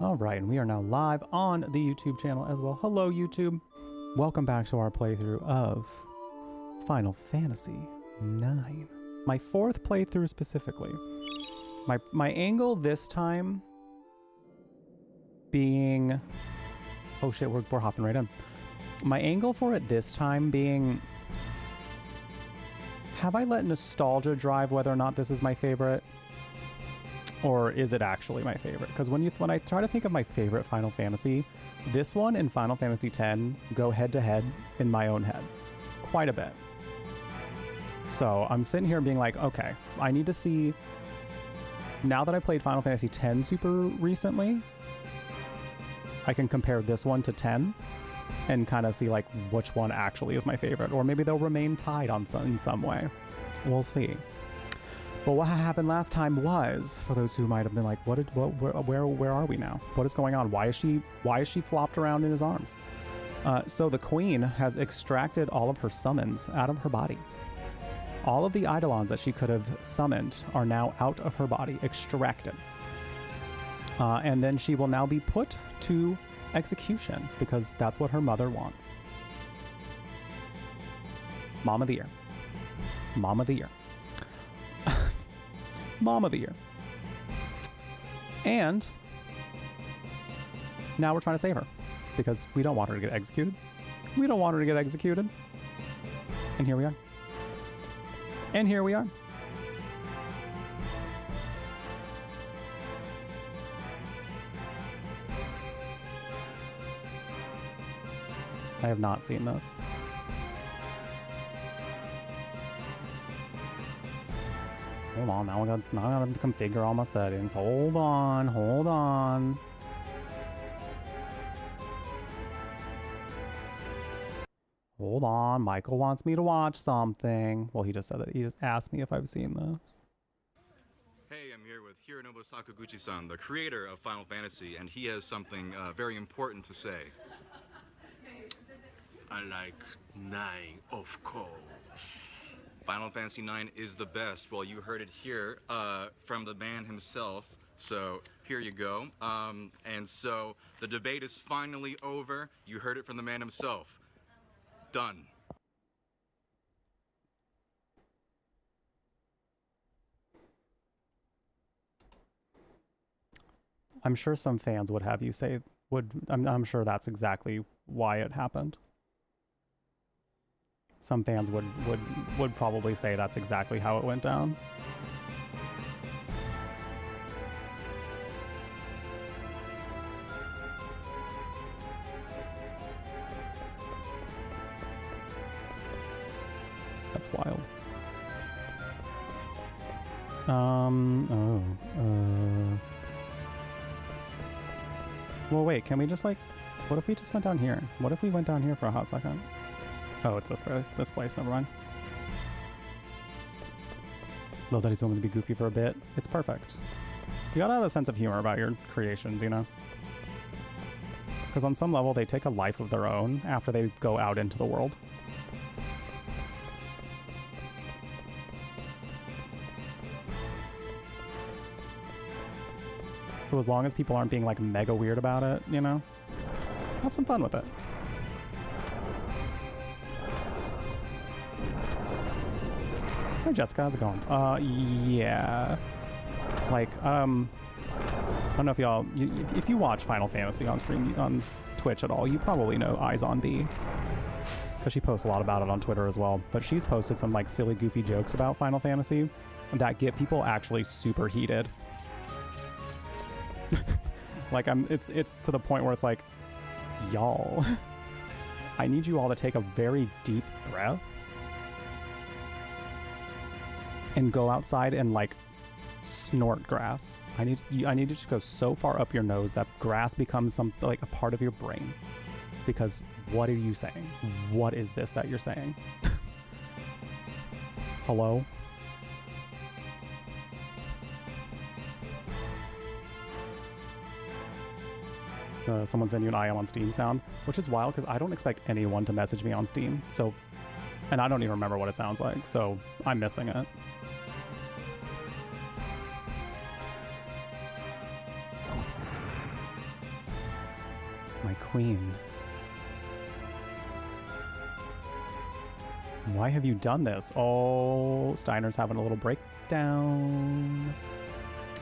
All right, and we are now live on the YouTube channel as well. Hello, YouTube. Welcome back to our playthrough of Final Fantasy IX. My fourth playthrough specifically. My angle this time being... Oh shit, we're hopping right in. My angle for it this time being... Have I let nostalgia drive whether or not this is my favorite? Or is it actually my favorite? Because when I try to think of my favorite Final Fantasy, this one and Final Fantasy X go head to head in my own head quite a bit. So I'm sitting here being like, okay, I need to see, now that I played Final Fantasy X super recently, I can compare this one to 10 and kind of see like which one actually is my favorite, or maybe they'll remain tied in some way. We'll see. But what happened last time was, for those who might have been like, where are we now? What is going on? Why is she flopped around in his arms? So the queen has extracted all of her summons out of her body. All of the eidolons that she could have summoned are now out of her body, extracted. And then she will now be put to execution because that's what her mother wants. Mom of the year. Mom of the year. Mom of the year. And now we're trying to save her because we don't want her to get executed. We don't want her to get executed. And here we are. And here we are. I have not seen this. Hold on, now I gotta configure all my settings. Hold on. Hold on, Michael wants me to watch something. Well, he just said that. He just asked me if I've seen this. Hey, I'm here with Hironobu Sakaguchi-san, the creator of Final Fantasy, and he has something very important to say. I like 9, of course. Final Fantasy IX is the best. Well, you heard it here from the man himself. So here you go. And so the debate is finally over. You heard it from the man himself. Done. I'm sure some fans would have you say, I'm sure that's exactly why it happened. Some fans would probably say that's exactly how it went down. That's wild. Well, wait, can we just like, what if we just went down here? What if we went down here for a hot second? Oh, it's this place, never mind. Love that he's willing to be goofy for a bit. It's perfect. You gotta have a sense of humor about your creations, you know? Because on some level, they take a life of their own after they go out into the world. So as long as people aren't being like mega weird about it, you know? Have some fun with it. Hi Jessica, how's it going? Yeah. Like, I don't know if y'all, if you watch Final Fantasy on stream, on Twitch at all, you probably know Eyes on B. Because she posts a lot about it on Twitter as well. But she's posted some like silly, goofy jokes about Final Fantasy that get people actually super heated. Like, it's to the point where it's like, y'all, I need you all to take a very deep breath and go outside and like snort grass. I need you to go so far up your nose that grass becomes something like a part of your brain. Because what are you saying? What is this that you're saying? Hello? Someone sent you an I am on Steam sound, which is wild because I don't expect anyone to message me on Steam. So, and I don't even remember what it sounds like, so I'm missing it. My queen. Why have you done this? Oh, Steiner's having a little breakdown.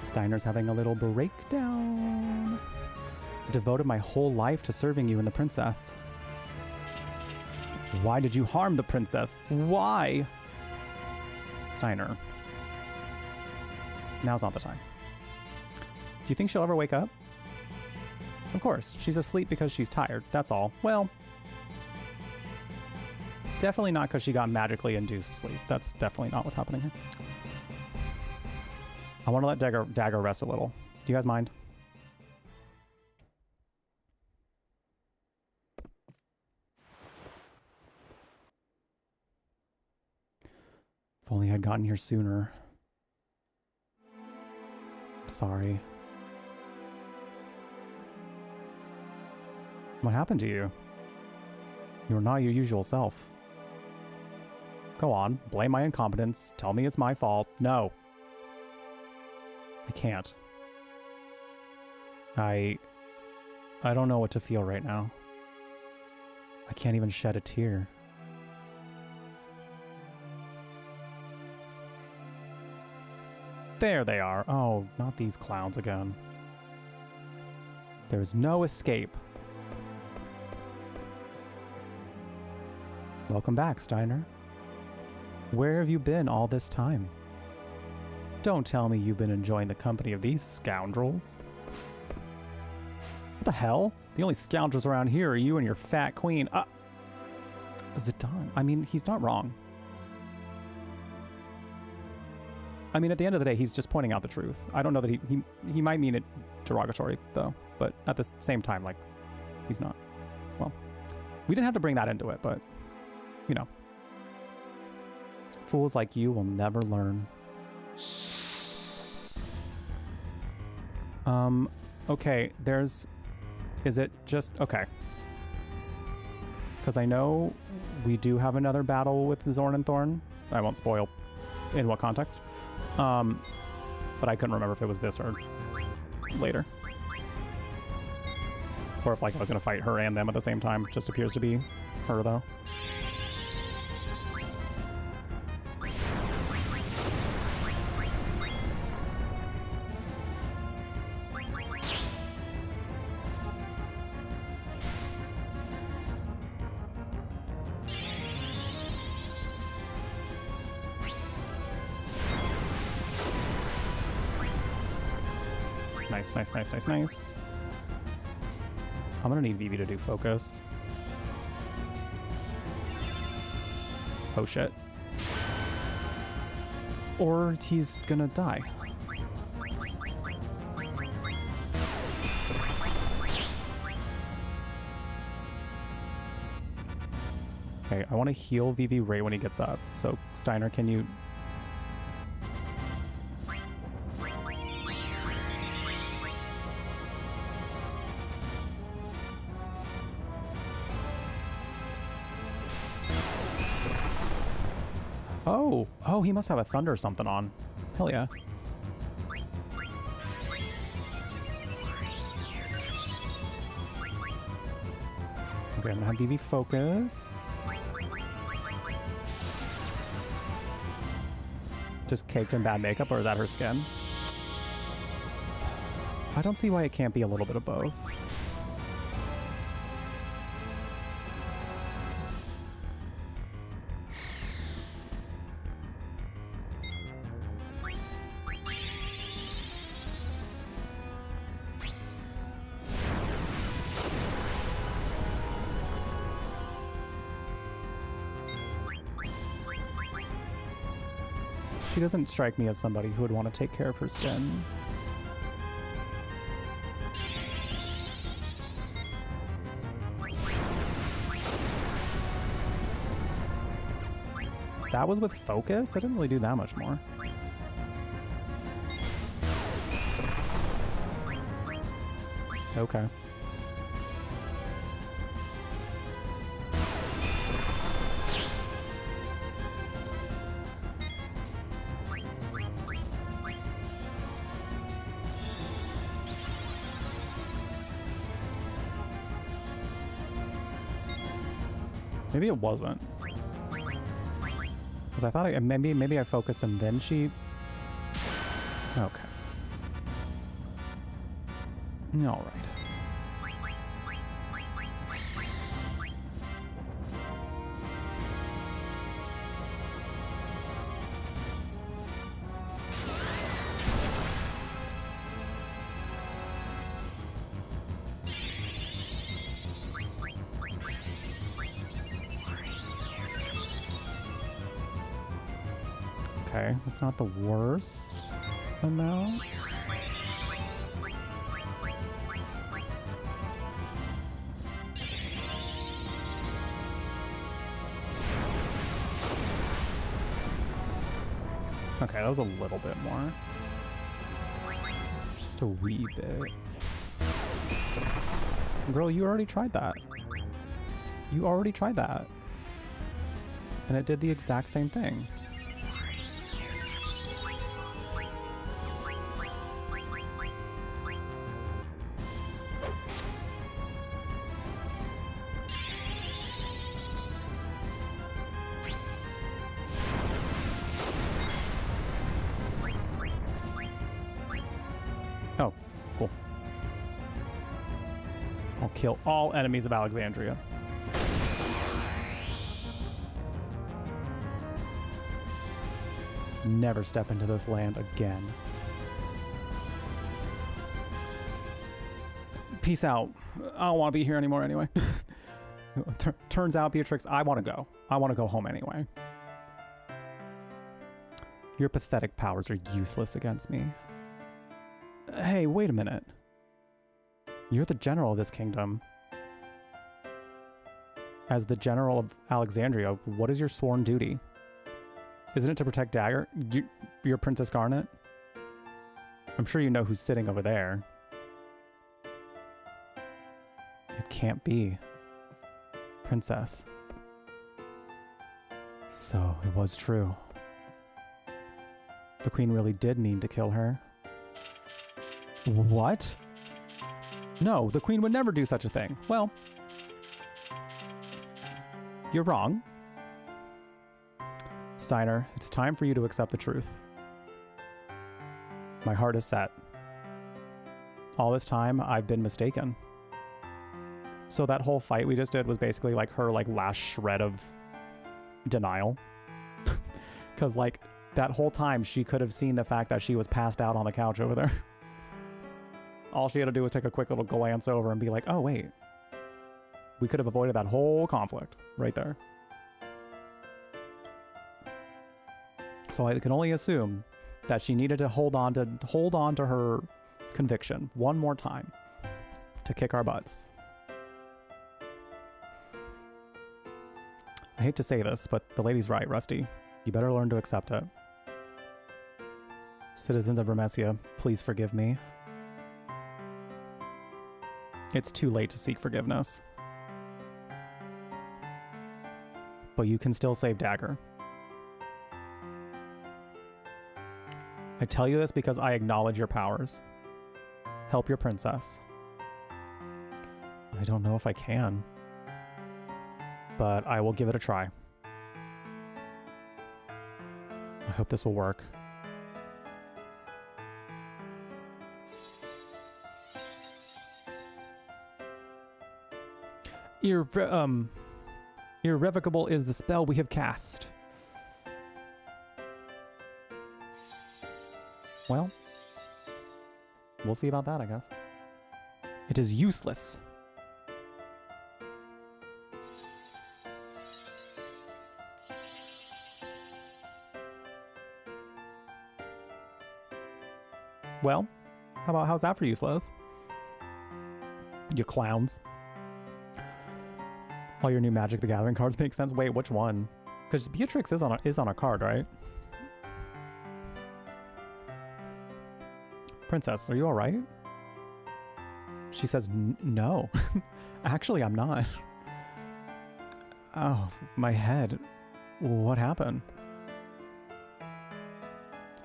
Steiner's having a little breakdown. Devoted my whole life to serving you and the princess. Why did you harm the princess? Why? Steiner. Now's not the time. Do you think she'll ever wake up? Of course. She's asleep because she's tired. That's all. Well, definitely not because she got magically induced sleep. That's definitely not what's happening here. I want to let Dagger rest a little. Do you guys mind? If only I'd gotten here sooner. Sorry. What happened to you? You are not your usual self. Go on, blame my incompetence, tell me it's my fault. No. I can't. I don't know what to feel right now. I can't even shed a tear. There they are. Oh, not these clowns again. There's no escape. Welcome back, Steiner. Where have you been all this time? Don't tell me you've been enjoying the company of these scoundrels. What the hell? The only scoundrels around here are you and your fat queen. Zidane. I mean, he's not wrong. I mean, at the end of the day, he's just pointing out the truth. I don't know that he might mean it derogatory, though. But at the same time, like, he's not. Well, we didn't have to bring that into it, but, you know. Fools like you will never learn. Okay, is it just, okay. Because I know we do have another battle with Zorn and Thorn. I won't spoil in what context. But I couldn't remember if it was this or later. Or if, like, I was going to fight her and them at the same time. Just appears to be her, though. Nice. I'm gonna need Vivi to do focus. Oh shit. Or he's gonna die. Okay, I want to heal Vivi right when he gets up. So, Steiner, can you... Oh, he must have a thunder or something on. Hell yeah. Okay, I'm gonna have Vivi focus. Just caked in bad makeup, or is that her skin? I don't see why it can't be a little bit of both. She doesn't strike me as somebody who would want to take care of her skin. That was with focus? I didn't really do that much more. Okay. Maybe it wasn't. Because I thought maybe I focused and then she... Okay. All right. Okay, that's not the worst amount. Okay, that was a little bit more. Just a wee bit. Girl, you already tried that. You already tried that. And it did the exact same thing. Oh, cool. I'll kill all enemies of Alexandria. Never step into this land again. Peace out. I don't want to be here anymore anyway. Turns out, Beatrix, I want to go. I want to go home anyway. Your pathetic powers are useless against me. Hey, wait a minute. You're the general of this kingdom. As the general of Alexandria, what is your sworn duty? Isn't it to protect Dagger? You're Princess Garnet? I'm sure you know who's sitting over there. It can't be. Princess. So, it was true. The queen really did mean to kill her. What? No, the queen would never do such a thing. Well, you're wrong. Steiner, it's time for you to accept the truth. My heart is set. All this time, I've been mistaken. So that whole fight we just did was basically like her like last shred of denial. Because like that whole time she could have seen the fact that she was passed out on the couch over there. All she had to do was take a quick little glance over and be like, oh wait, we could have avoided that whole conflict right there. So I can only assume that she needed to hold on to her conviction one more time to kick our butts. I hate to say this, but the lady's right, Rusty. You better learn to accept it. Citizens of Remesia, please forgive me. It's too late to seek forgiveness. But you can still save Dagger. I tell you this because I acknowledge your powers. Help your princess. I don't know if I can, but I will give it a try. I hope this will work. Irrevocable is the spell we have cast. Well, we'll see about that, I guess. It is useless. Well, how's that for useless? You clowns. All your new Magic the Gathering cards make sense. Wait, which one? Because Beatrix is on a card, right? Princess, are you all right? She says, no. Actually, I'm not. Oh, my head. What happened?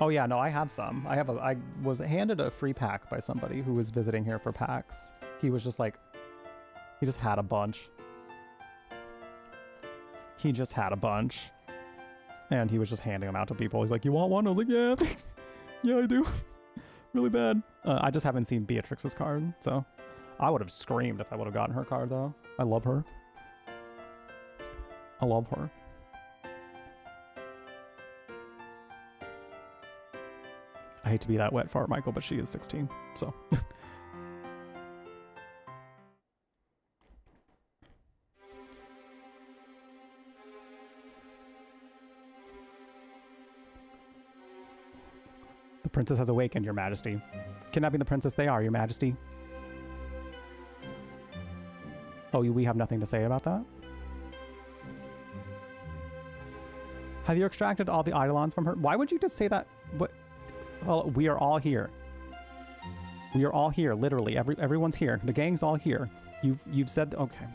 Oh yeah, no, I have some. I was handed a free pack by somebody who was visiting here for packs. He was just like, he just had a bunch. He just had a bunch. And he was just handing them out to people. He's like, you want one? I was like, yeah. Yeah, I do. Really bad. I just haven't seen Beatrix's card, so. I would have screamed if I would have gotten her card, though. I love her. I love her. I hate to be that wet fart, Michael, but she is 16, so. The princess has awakened, Your Majesty. Kidnapping the princess they are, Your Majesty. Oh, we have nothing to say about that? Have you extracted all the eidolons from her? Why would you just say that? What? Well, we are all here. We are all here, literally. Everyone's here. The gang's all here. You've said, okay.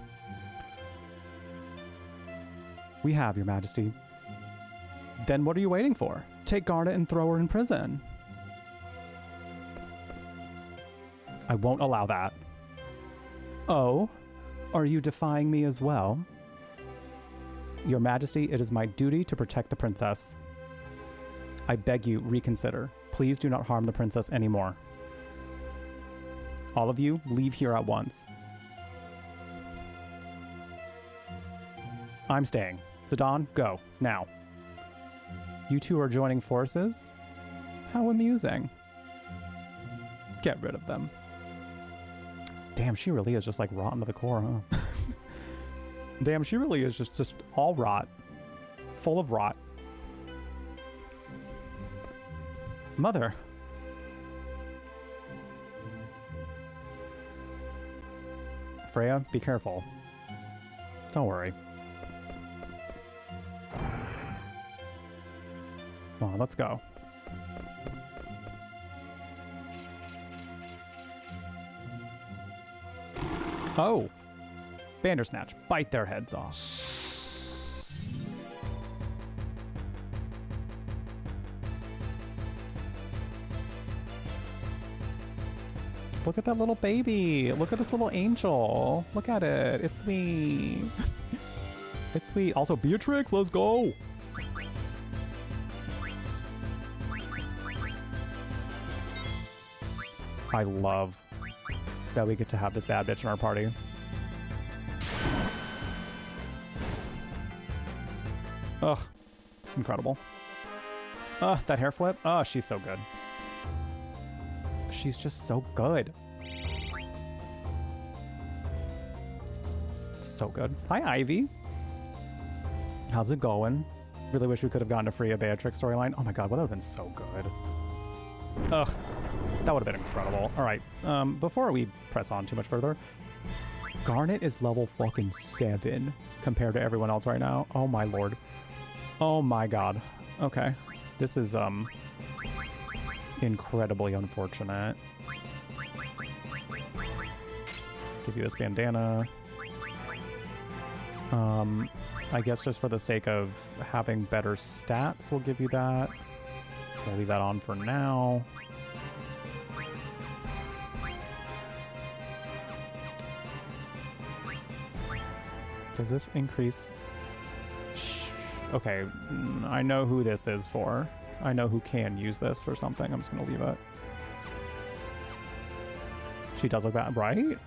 We have, Your Majesty. Then what are you waiting for? Take Garnet and throw her in prison. I won't allow that. Oh, are you defying me as well? Your Majesty, it is my duty to protect the princess. I beg you, reconsider. Please do not harm the princess anymore. All of you, leave here at once. I'm staying. Zidane, go, now. You two are joining forces? How amusing. Get rid of them. Damn, she really is just like rotten to the core, huh? Damn, she really is just all rot. Full of rot. Mother. Freya, be careful. Don't worry. Come on, let's go. Oh! Bandersnatch, bite their heads off. Look at that little baby. Look at this little angel. Look at it. It's sweet. It's sweet. Also, Beatrix, let's go. I love that we get to have this bad bitch in our party. Ugh. Incredible. That hair flip. Oh, she's so good. She's just so good. So good. Hi, Ivy. How's it going? Really wish we could have gotten a Freya Beatrix storyline. Oh my god, well, that would have been so good. Ugh. That would have been incredible. All right. Before we press on too much further, Garnet is level fucking 7 compared to everyone else right now. Oh my lord. Oh my god. Okay. This is, incredibly unfortunate. Give you this bandana. I guess just for the sake of having better stats, we'll give you that. We'll leave that on for now. Does this increase? Okay, I know who this is for. I know who can use this for something. I'm just gonna leave it. She does look bad, right?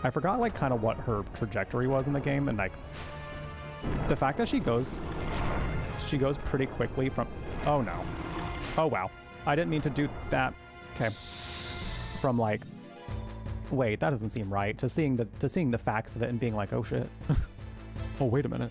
I forgot like kind of what her trajectory was in the game, and like the fact that she goes pretty quickly from, oh no, oh wow, I didn't mean to do that. Okay, from like, wait, that doesn't seem right, to seeing the facts of it and being like, oh shit. Oh wait a minute.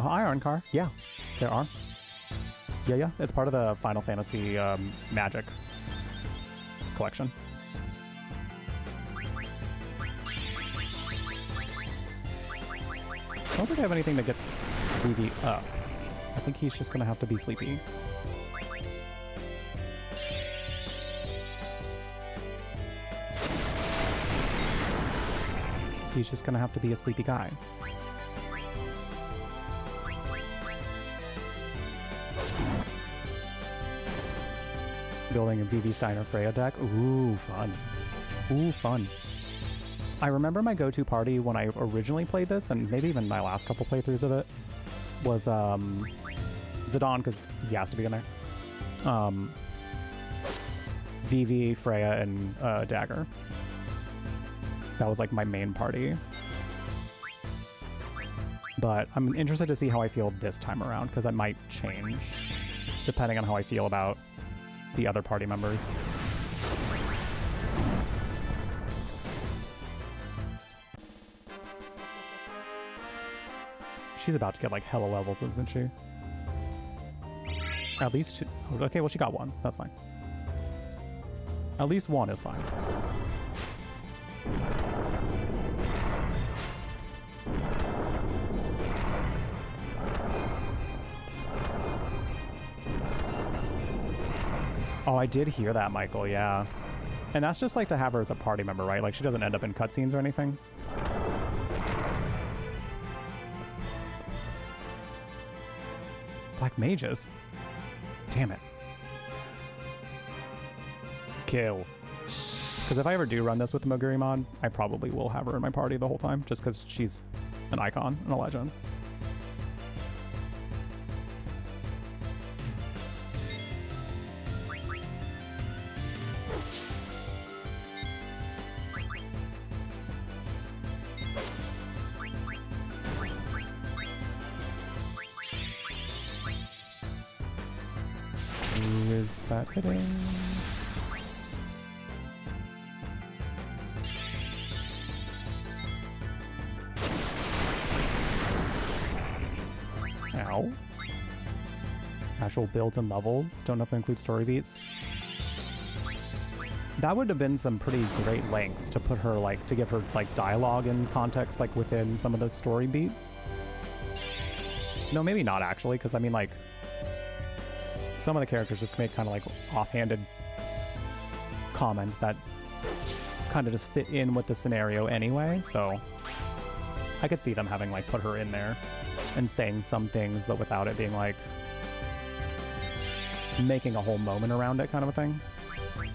Iron car. Yeah, there are. Yeah, it's part of the Final Fantasy Magic collection. I don't think I have anything to get Vivi up. I think he's just gonna have to be sleepy. He's just gonna have to be a sleepy guy. Building a VV Steiner Freya deck. Ooh, fun. Ooh, fun. I remember my go-to party when I originally played this, and maybe even my last couple playthroughs of it, was Zidane, because he has to be in there. VV, Freya, and Dagger. That was like my main party. But I'm interested to see how I feel this time around, because it might change depending on how I feel about the other party members. She's about to get like hella levels, isn't she? At least she, okay, well she got one. That's fine. At least one is fine. Oh, I did hear that, Michael, yeah. And that's just like to have her as a party member, right? Like she doesn't end up in cutscenes or anything. Black mages. Damn it. Kill. Because if I ever do run this with the Moguri mod, I probably will have her in my party the whole time, just because she's an icon and a legend. Who is that hitting? Ow. Actual builds and levels. Don't know if it includes story beats. That would have been some pretty great lengths to put her, like, to give her, like, dialogue and context, like, within some of those story beats. No, maybe not, actually, because, I mean, like, some of the characters just make kind of, like, offhanded comments that kind of just fit in with the scenario anyway, so I could see them having, like, put her in there and saying some things, but without it being, like, making a whole moment around it kind of a thing.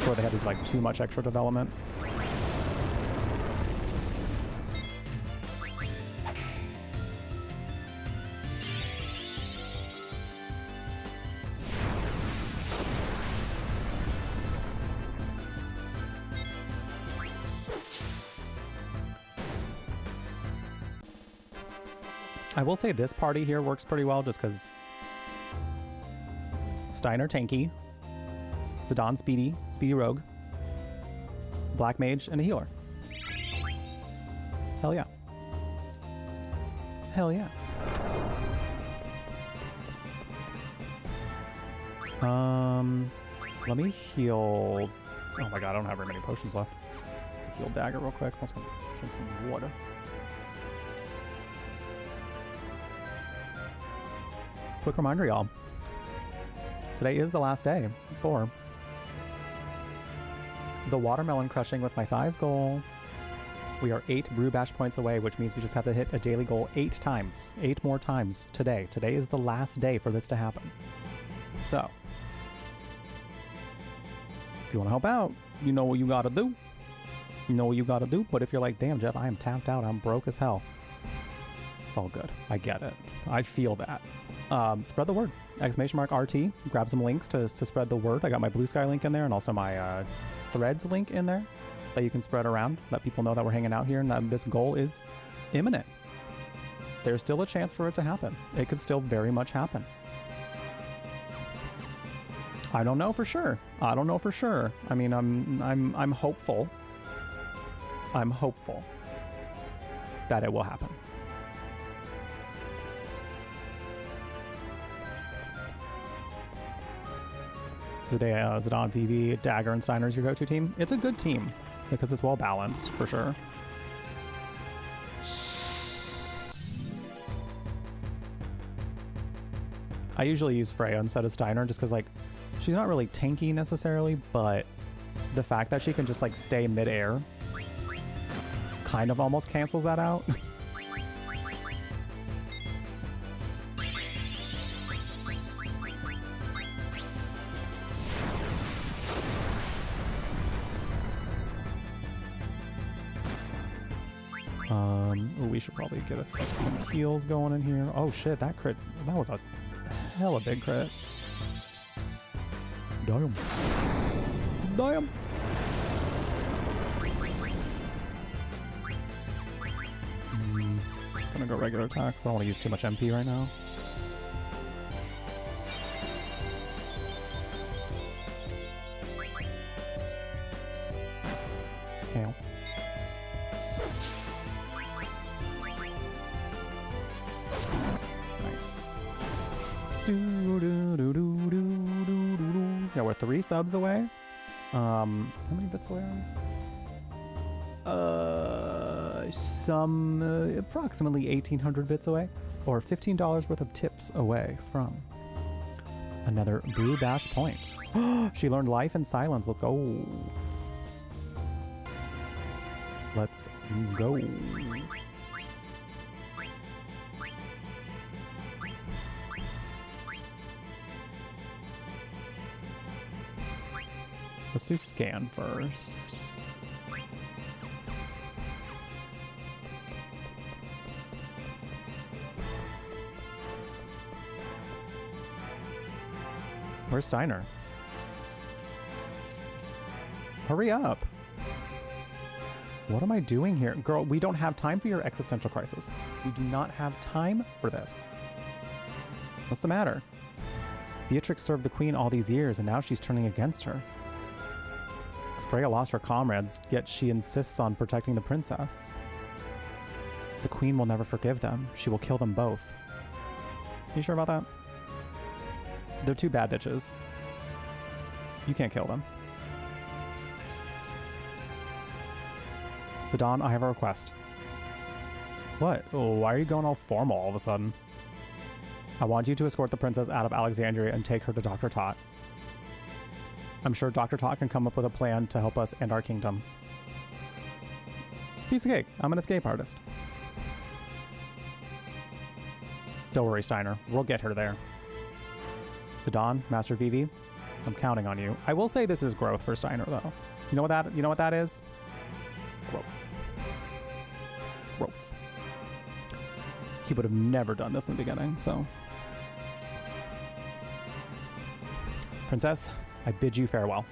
Or they had to do, like, too much extra development. I will say this party here works pretty well just because Steiner tanky, Zidane speedy rogue, black mage, and a healer. Hell yeah. Hell yeah. Let me heal. Oh my god, I don't have very many potions left. Heal Dagger real quick. Let's go drink some water. Quick reminder, y'all. Today is the last day for the watermelon crushing with my thighs goal. We are 8 brew bash points away, which means we just have to hit a daily goal 8 times. 8 more times today. Today is the last day for this to happen. So, if you want to help out, you know what you gotta do. You know what you gotta do. But if you're like, damn, Jeff, I am tapped out. I'm broke as hell. It's all good. I get it. I feel that. Spread the word. !RT. Grab some links to spread the word. I got my Blue Sky link in there and also my Threads link in there that you can spread around. Let people know that we're hanging out here and that this goal is imminent. There's still a chance for it to happen. It could still very much happen. I don't know for sure. I don't know for sure. I mean, I'm hopeful. I'm hopeful that it will happen. Zidane, VV, Dagger, and Steiner is your go-to team. It's a good team because it's well balanced for sure. I usually use Freya instead of Steiner just because, like, she's not really tanky necessarily, but the fact that she can just, like, stay mid-air kind of almost cancels that out. Ooh, we should probably get some heals going in here. Oh shit, that crit, that was a hella big crit. Damn. Damn. Just gonna go regular attacks. I don't want to use too much MP right now. Hail. Nice. Yeah, we're 3 subs away. How many bits away are we? Approximately 1,800 bits away, or $15 worth of tips away from another Brew Dash point. She learned life and silence. Let's go. Let's go. Let's do scan first. Where's Steiner? Hurry up. What am I doing here? Girl, we don't have time for your existential crisis. We do not have time for this. What's the matter? Beatrix served the queen all these years, and now she's turning against her. Freya lost her comrades, yet she insists on protecting the princess. The queen will never forgive them. She will kill them both. You sure about that? They're 2 bad bitches. You can't kill them. Zidane, I have a request. What? Oh, why are you going all formal all of a sudden? I want you to escort the princess out of Alexandria and take her to Dr. Tot. I'm sure Dr. Tot can come up with a plan to help us and our kingdom. Piece of cake. I'm an escape artist. Don't worry, Steiner. We'll get her there. Zidane, Master Vivi, I'm counting on you. I will say this is growth for Steiner, though. You know what that is? Growth. Growth. He would have never done this in the beginning, so. Princess, I bid you farewell.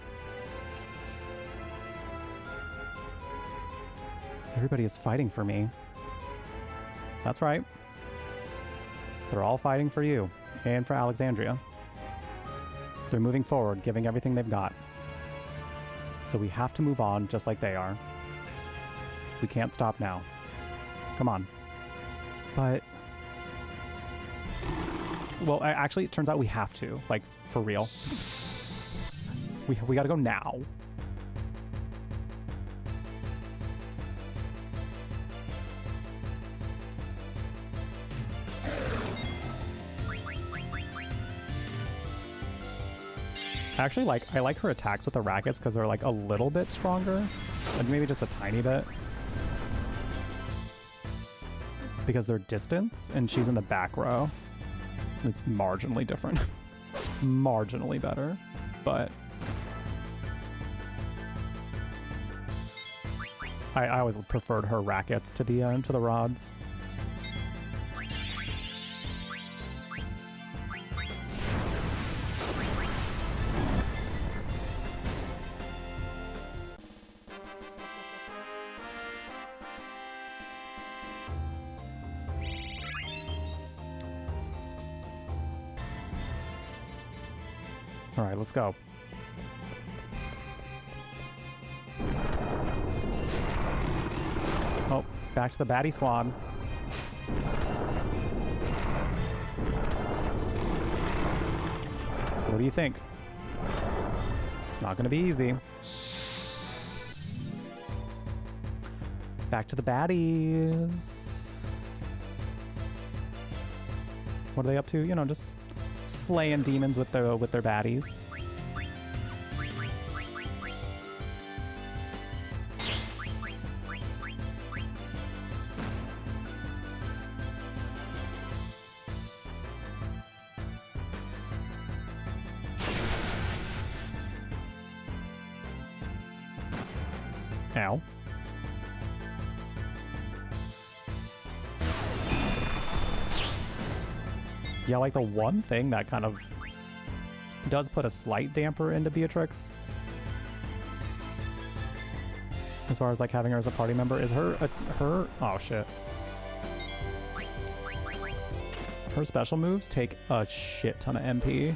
Everybody is fighting for me. That's right. They're all fighting for you and for Alexandria. They're moving forward, giving everything they've got. So we have to move on just like they are. We can't stop now. Come on. But... well, actually, it turns out we have to. Like, for real. We gotta go now. Actually, I like her attacks with the rackets because they're like a little bit stronger. Like maybe just a tiny bit. Because they're distance and she's in the back row. It's marginally different. Marginally better. But I always preferred her rackets to the rods. All right, let's go. Oh, back to the baddie squad. What do you think? It's not gonna be easy. Back to the baddies. What are they up to? You know, just slaying demons with their baddies. Ow. Yeah, like the one thing that kind of does put a slight damper into Beatrix, as far as like having her as a party member, is her oh shit. Her special moves take a shit ton of MP.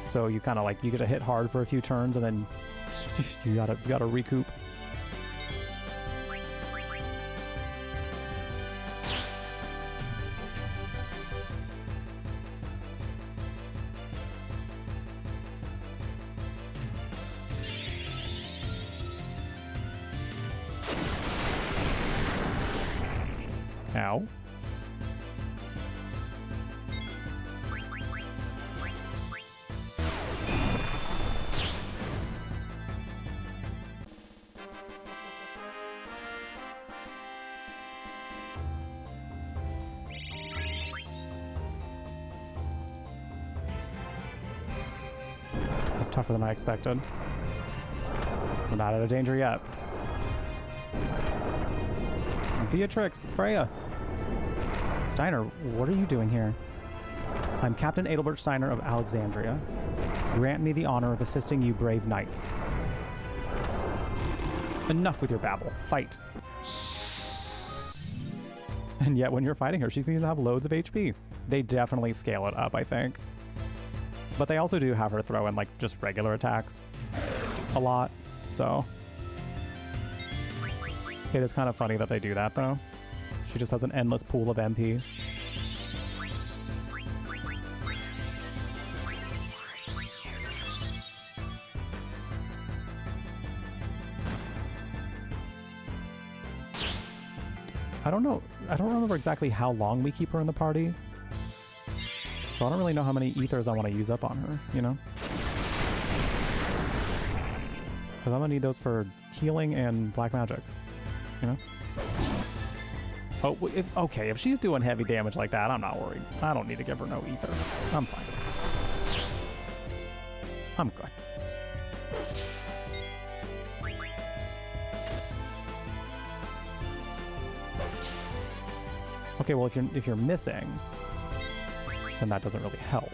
So you kind of like, you get to hit hard for a few turns and then you gotta recoup. Ow. Tougher than I expected. We're not out of danger yet. Beatrix, Freya. Steiner, what are you doing here? I'm Captain Adelbert Steiner of Alexandria. Grant me the honor of assisting you brave knights. Enough with your babble. Fight. And yet when you're fighting her, she seems to have loads of HP. They definitely scale it up, I think. But they also do have her throw in like just regular attacks a lot, so it is kind of funny that they do that though. She just has an endless pool of MP. I don't know. I don't remember exactly how long we keep her in the party. So I don't really know how many ethers I want to use up on her, you know? Because I'm going to need those for healing and black magic, you know? Oh, okay, if she's doing heavy damage like that, I'm not worried. I don't need to give her no ether. I'm fine. I'm good. Okay, well, if you're missing, then that doesn't really help.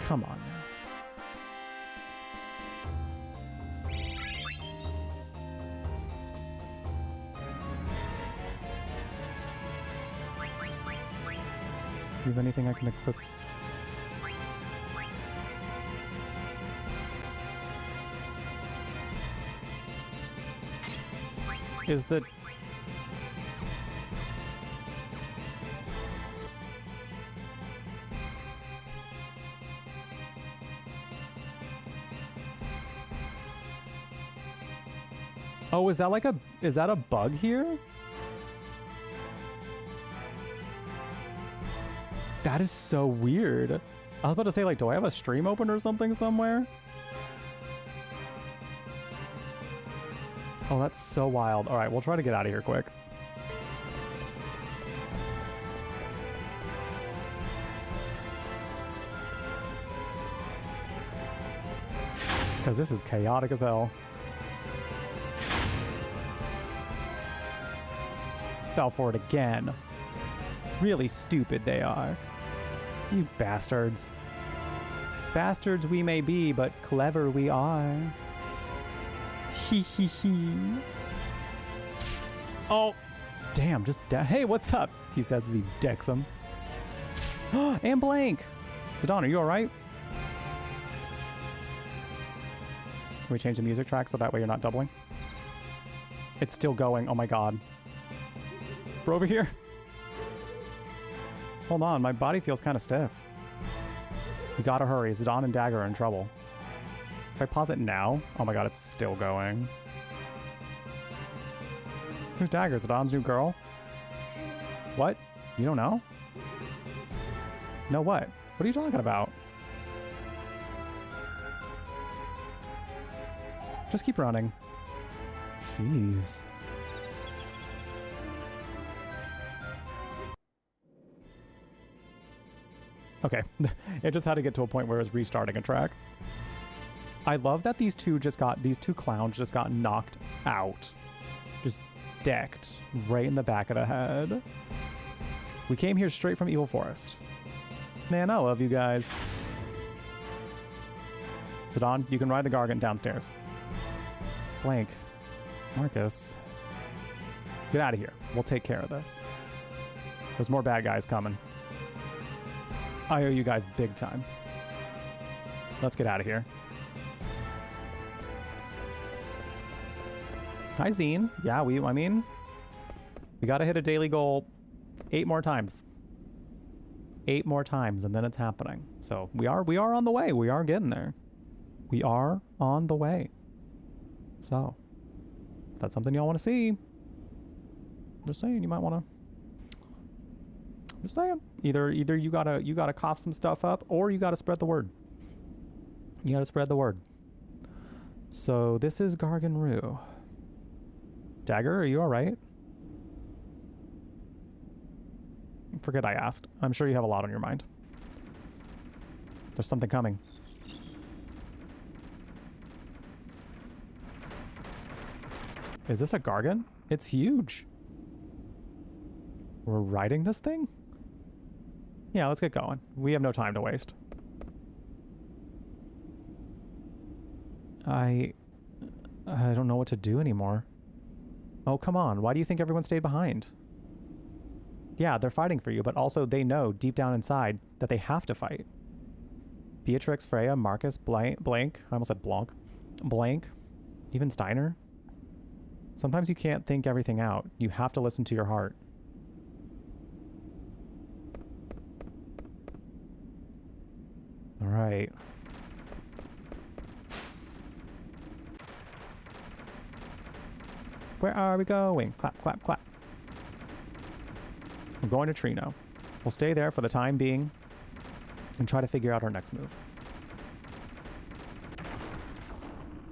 Come on now. Do you have anything I can equip? Is the... Oh, is that like a... Is that a bug here? That is so weird. I was about to say, like, do I have a stream open or something somewhere? Oh, that's so wild. All right, we'll try to get out of here quick. Because this is chaotic as hell. Fell for it again. Really stupid they are. You bastards. Bastards we may be, but clever we are. Hee hee hee. Oh, damn, just hey, what's up? He says as he decks him. And blank. Zidane, are you all right? Can we change the music track so that way you're not doubling? It's still going. Oh my god. We're over here. Hold on, my body feels kind of stiff. We gotta hurry. Zidane and Dagger are in trouble. If I pause it now, oh my god, it's still going. Who's Dagger? Zidane's new girl? What? You don't know? No what? What are you talking about? Just keep running. Jeez. Okay. It just had to get to a point where it was restarting a track. I love that these two clowns just got knocked out. Just decked right in the back of the head. We came here straight from Evil Forest. Man, I love you guys. Zidane, you can ride the Gargant downstairs. Blank. Marcus. Get out of here. We'll take care of this. There's more bad guys coming. I owe you guys big time. Let's get out of here. Hi, Zine. Yeah, I mean, we got to hit a daily goal 8 more times. 8 more times, and then it's happening. So we are on the way. We are getting there. We are on the way. So if that's something y'all want to see, just saying, you might want to. Just saying. Either you gotta cough some stuff up, or you gotta spread the word. You gotta spread the word. So this is Gargan Rue. Dagger, are you all right? Forget I asked. I'm sure you have a lot on your mind. There's something coming. Is this a Gargan? It's huge. We're riding this thing? Yeah, let's get going. We have no time to waste. I don't know what to do anymore. Oh, come on. Why do you think everyone stayed behind? Yeah, they're fighting for you, but also they know deep down inside that they have to fight. Beatrix, Freya, Marcus, Blank. I almost said Blanc. Blank. Even Steiner. Sometimes you can't think everything out. You have to listen to your heart. All right. Where are we going? Clap, clap, clap. We're going to Trino. We'll stay there for the time being and try to figure out our next move.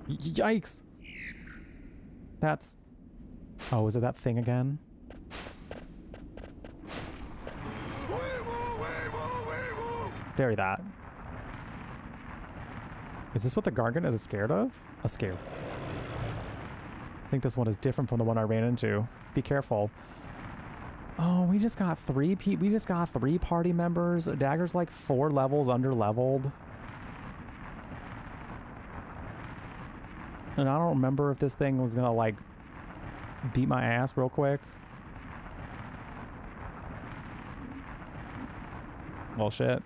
Yikes! That's... Oh, is it that thing again? Very that. Is this what the Gargant is scared of? A scare. I think this one is different from the one I ran into. Be careful. Oh, we just got three party members. Dagger's like 4 levels under leveled. And I don't remember if this thing was gonna like beat my ass real quick. Well, shit.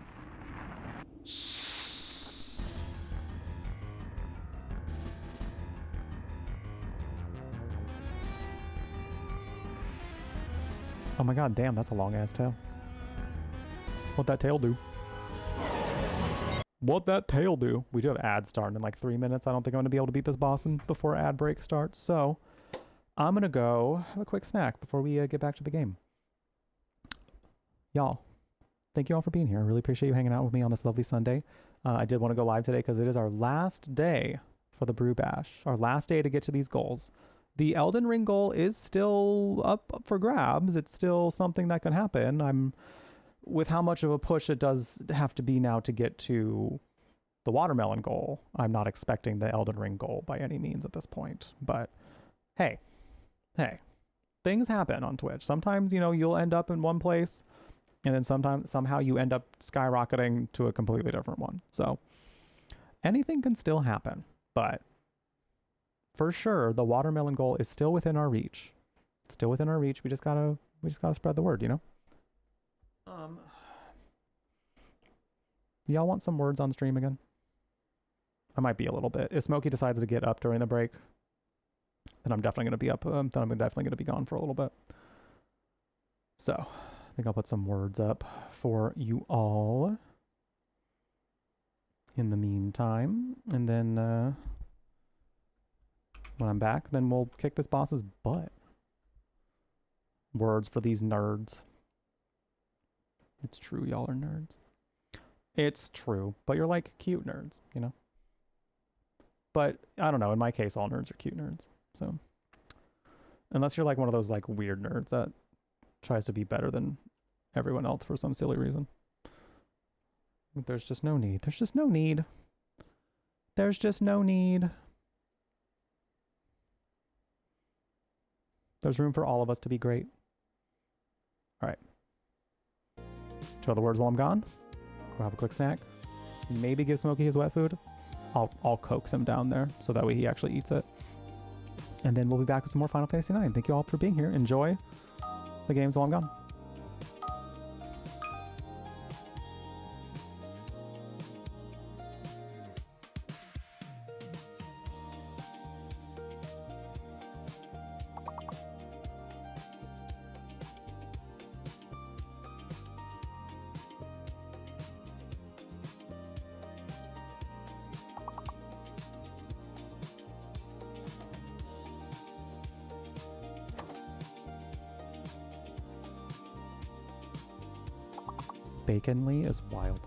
Oh my god, damn, that's a long ass tail. What'd that tail do? What'd that tail do? We do have ads starting in like 3 minutes. I don't think I'm gonna be able to beat this boss before ad break starts, so I'm gonna go have a quick snack before we get back to the game. Y'all, thank you all for being here. I really appreciate you hanging out with me on this lovely Sunday. I did want to go live today because it is our last day for the Brew Bash, our last day to get to these goals. The Elden Ring goal is still up for grabs. It's still something that can happen. With how much of a push it does have to be now to get to the watermelon goal, I'm not expecting the Elden Ring goal by any means at this point. But hey, things happen on Twitch. Sometimes, you know, you'll end up in one place and then somehow you end up skyrocketing to a completely different one. So anything can still happen, but for sure, the watermelon goal is still within our reach. It's still within our reach. We just gotta spread the word, you know? Y'all want some words on stream again? I might be a little bit. If Smokey decides to get up during the break, then I'm definitely gonna be up. Then I'm definitely gonna be gone for a little bit. So, I think I'll put some words up for you all in the meantime, and then when I'm back, then we'll kick this boss's butt. Words for these nerds. It's true, y'all are nerds. It's true, but you're like cute nerds, you know? But I don't know, in my case, all nerds are cute nerds, so. Unless you're like one of those like weird nerds that tries to be better than everyone else for some silly reason. There's just no need. There's just no need. There's just no need. There's room for all of us to be great. All right. 2 other words while I'm gone. Go have a quick snack. Maybe give Smokey his wet food. I'll coax him down there so that way he actually eats it. And then we'll be back with some more Final Fantasy IX. Thank you all for being here. Enjoy the games while I'm gone. Baconly is wild.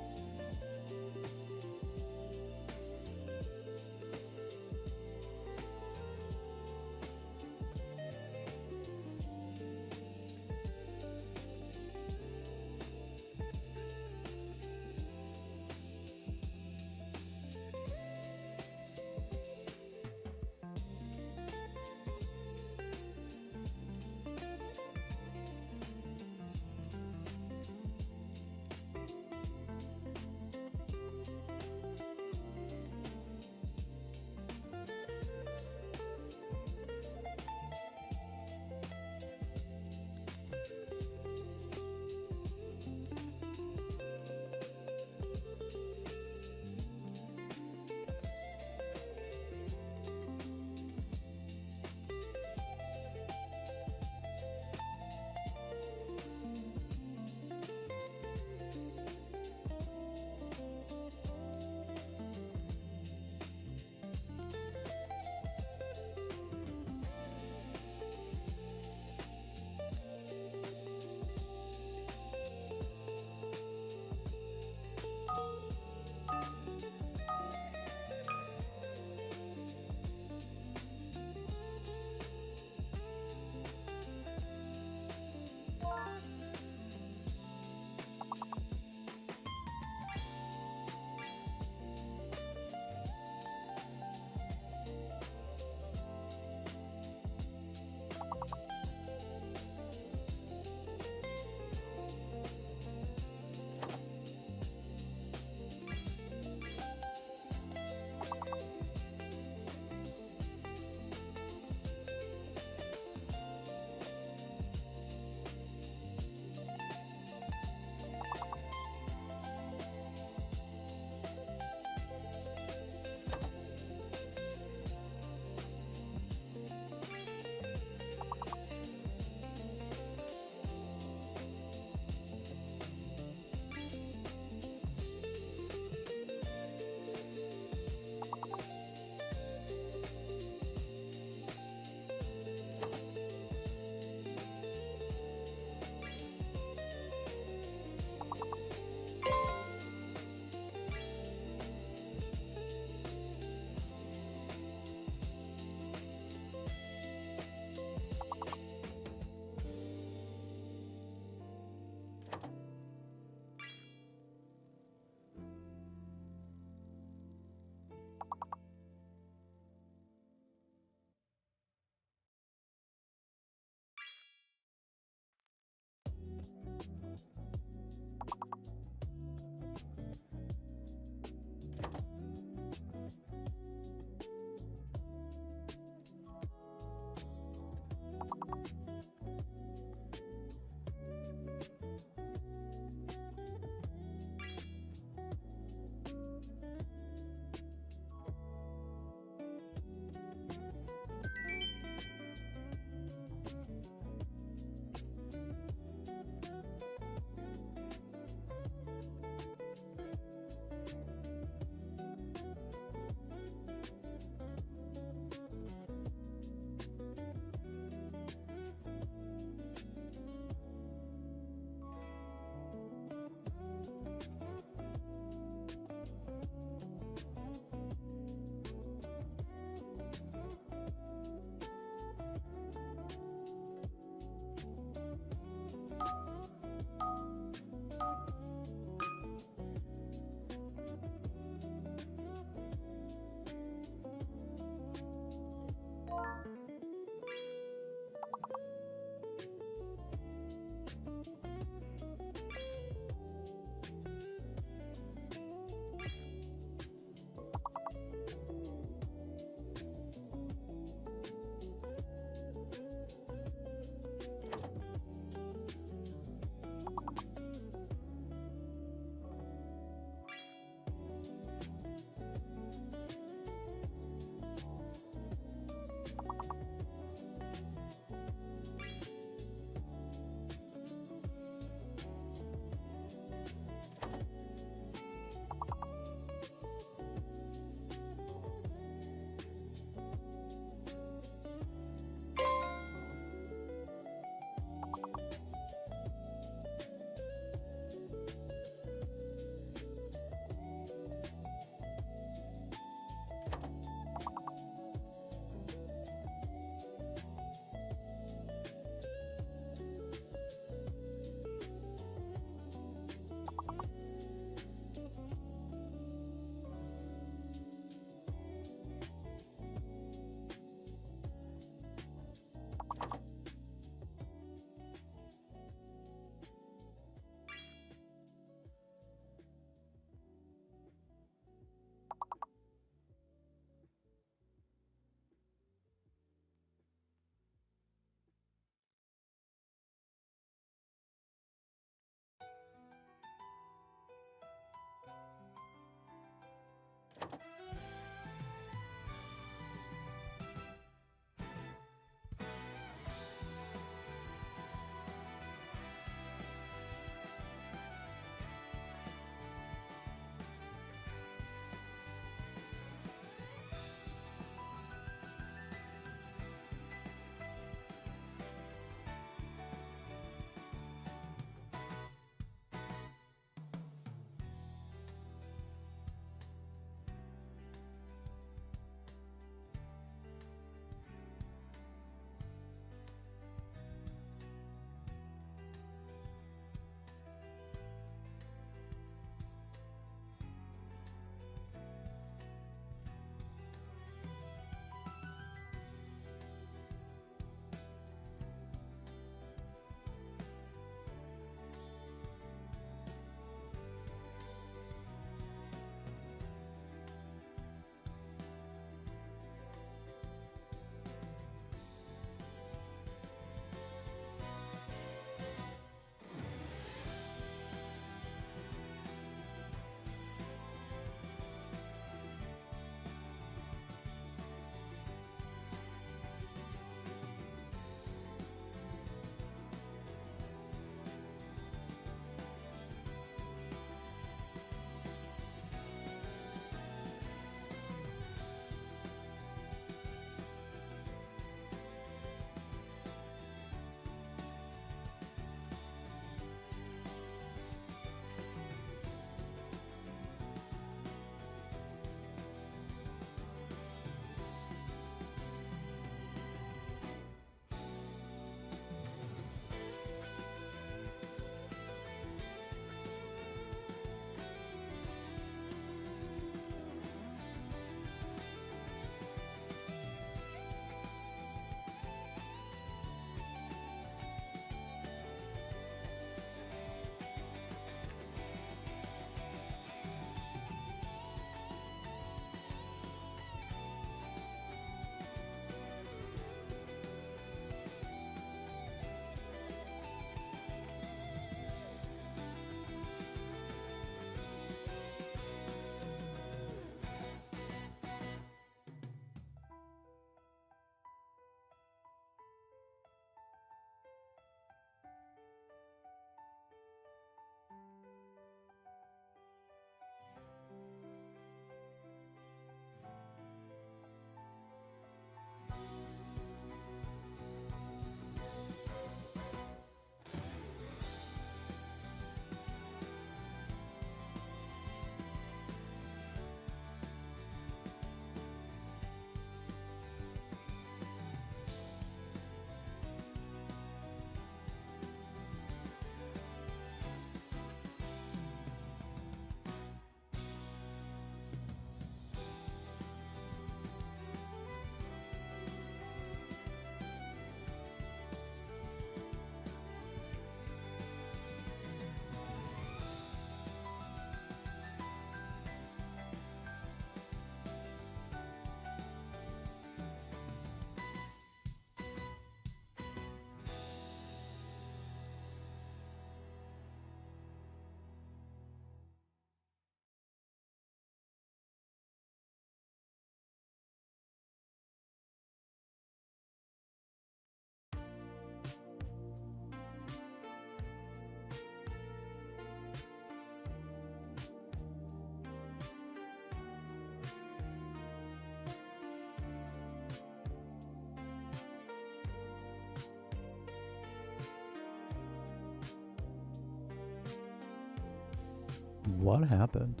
What happened?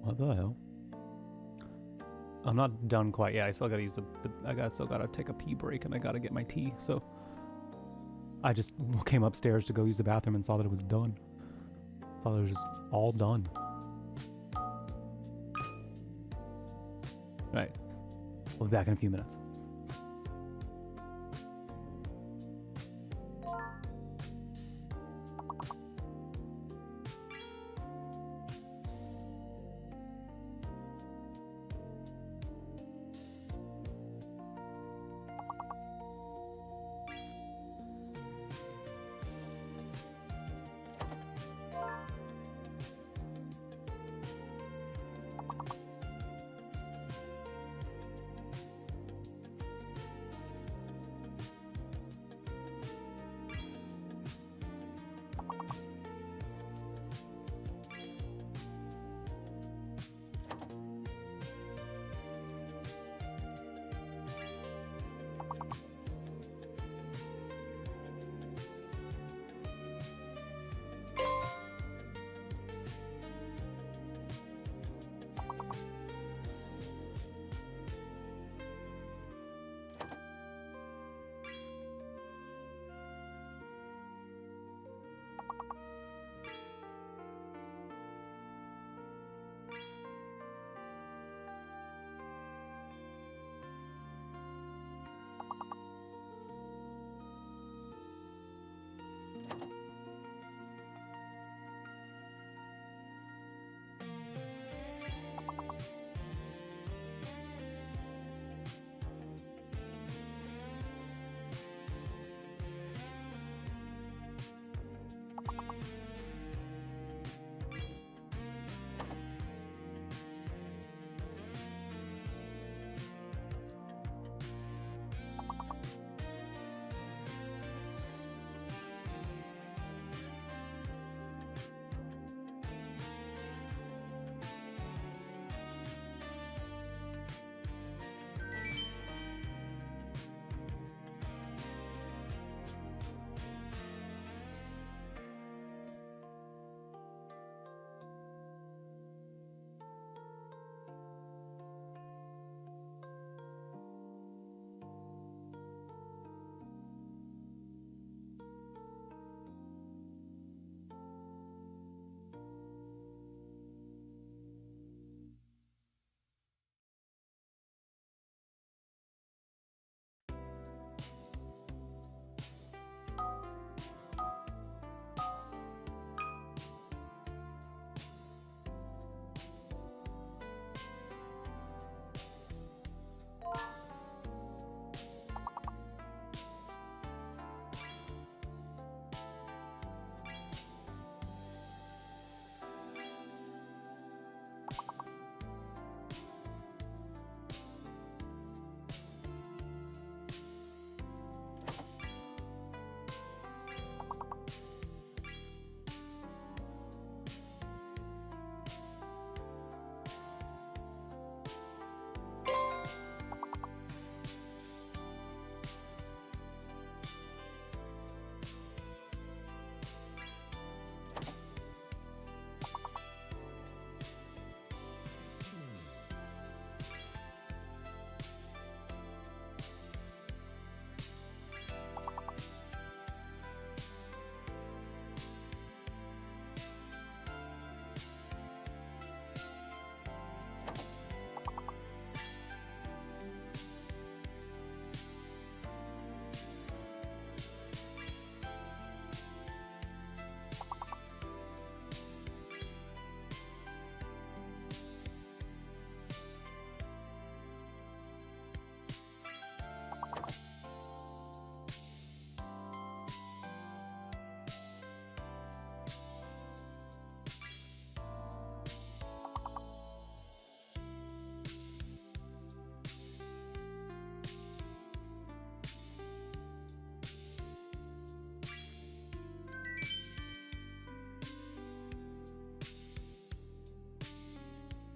What the hell? I'm not done quite yet. I still gotta use still gotta take a pee break and I gotta get my tea. So I just came upstairs to go use the bathroom and saw that it was done. Thought it was just all done. Right. We'll be back in a few minutes.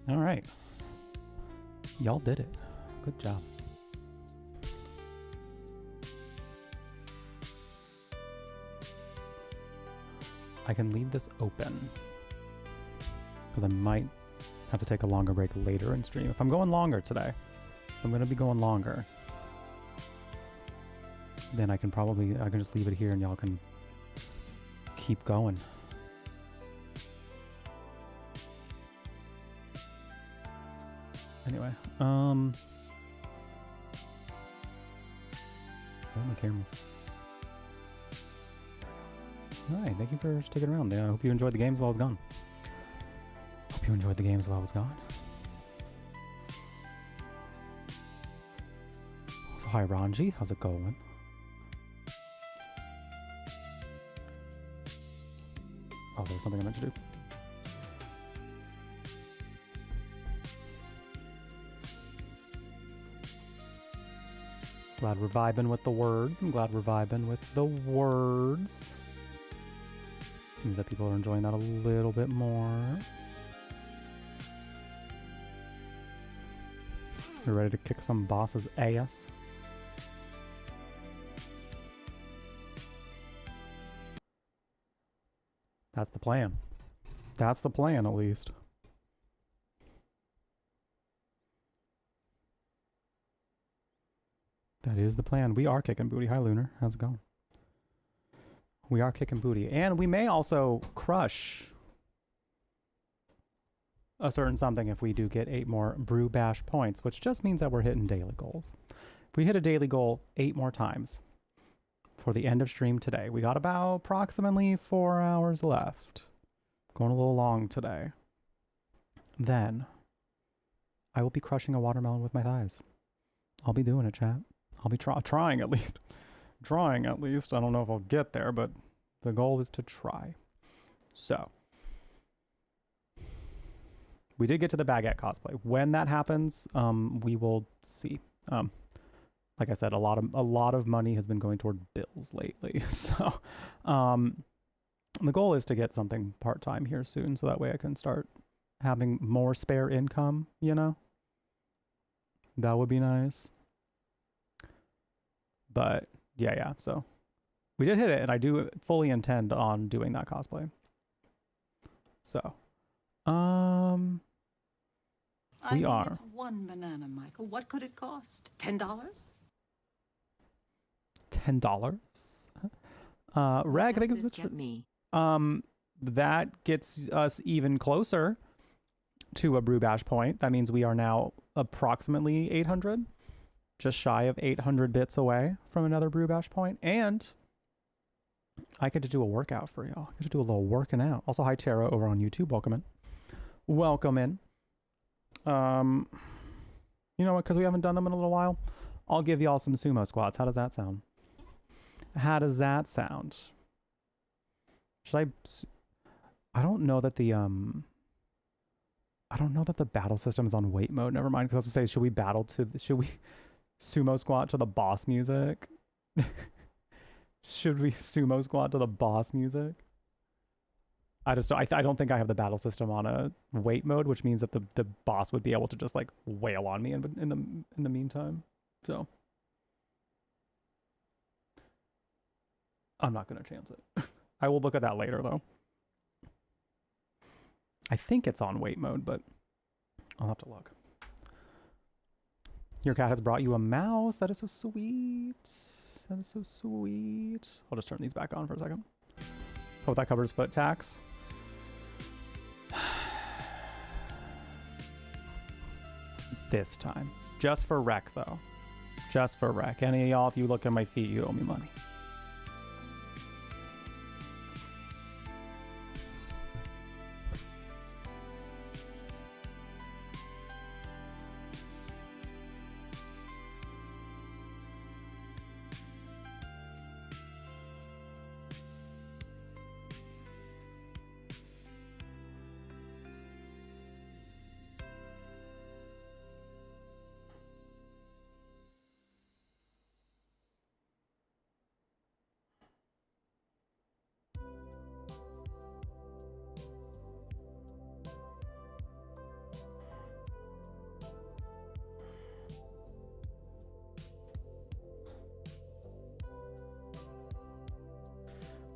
All right. Y'all did it. Good job. I can leave this open because I might have to take a longer break later in stream. If I'm going longer today, I'm going to be going longer. Then I can just leave it here and y'all can keep going. Anyway, where's my camera? Alright, thank you for sticking around. I hope you enjoyed the games while I was gone. Hope you enjoyed the games while I was gone. So hi Ranji, how's it going? Oh, there's something I meant to do. Glad we're vibing with the words. I'm glad we're vibing with the words. Seems that people are enjoying that a little bit more. We're ready to kick some boss's ass. That's the plan. That's the plan, at least. That is the plan. We are kicking booty. Hi, Lunar. How's it going? We are kicking booty. And we may also crush a certain something if we do get 8 more Brew Bash points, which just means that we're hitting daily goals. If we hit a daily goal 8 more times for the end of stream today, we got about approximately 4 hours left. Going a little long today. Then I will be crushing a watermelon with my thighs. I'll be doing it, chat. I'll be trying at least. Trying at least. I don't know if I'll get there, but the goal is to try. So we did get to the baguette cosplay. When that happens, we will see. Like I said, a lot of money has been going toward bills lately. So the goal is to get something part-time here soon, so that way I can start having more spare income, you know? That would be nice. But yeah, so we did hit it, and I do fully intend on doing that cosplay. So, we are. It's 1 banana, Michael. What could it cost? $10? $10? Rag, I think it's get me. That gets us even closer to a Brew Bash point. That means we are now approximately 800. Just shy of 800 bits away from another Brew Bash point, and I get to do a workout for y'all. I get to do a little working out. Also, hi Tara over on YouTube. Welcome in. Welcome in. You know what? Because we haven't done them in a little while, I'll give y'all some sumo squats. How does that sound? How does that sound? Should I don't know that the battle system is on wait mode. Never mind. Because I was gonna say, should we sumo squat to the boss music? Should we sumo squat to the boss music? I don't think I have the battle system on a wait mode, which means that the boss would be able to just like wail on me in the meantime. So I'm not gonna chance it. I will look at that later though. I think it's on wait mode, but I'll have to look. Your cat has brought you a mouse. That is so sweet. That is so sweet. I'll just turn these back on for a second. Hope that covers foot tax. This time. Just for rec, though. Just for rec. Any of y'all, if you look at my feet, you owe me money.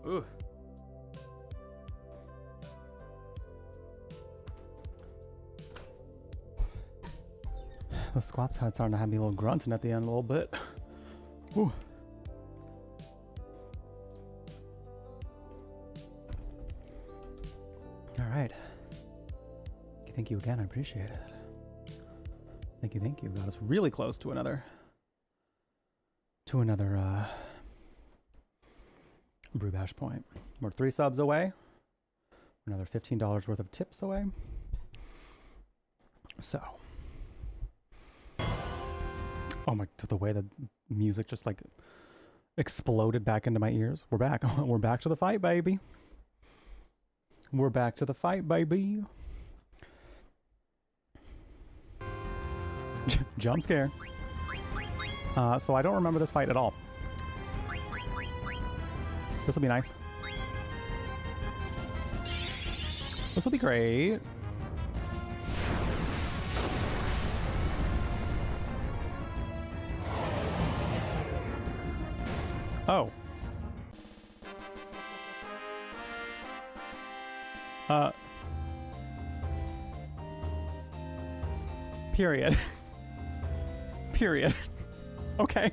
Ooh. The squats had starting to have me a little grunting at the end a little bit. Ooh. All right. Thank you again. I appreciate it. Thank you. Thank you. Got us really close to another brew bash point. We're 3 subs away. Another $15 worth of tips away. So, oh my, the way the music just like exploded back into my ears. We're back. We're back to the fight, baby. We're back to the fight, baby. Jump scare. So I don't remember this fight at all. This will be nice. This will be great. Oh. Period. Period. Okay.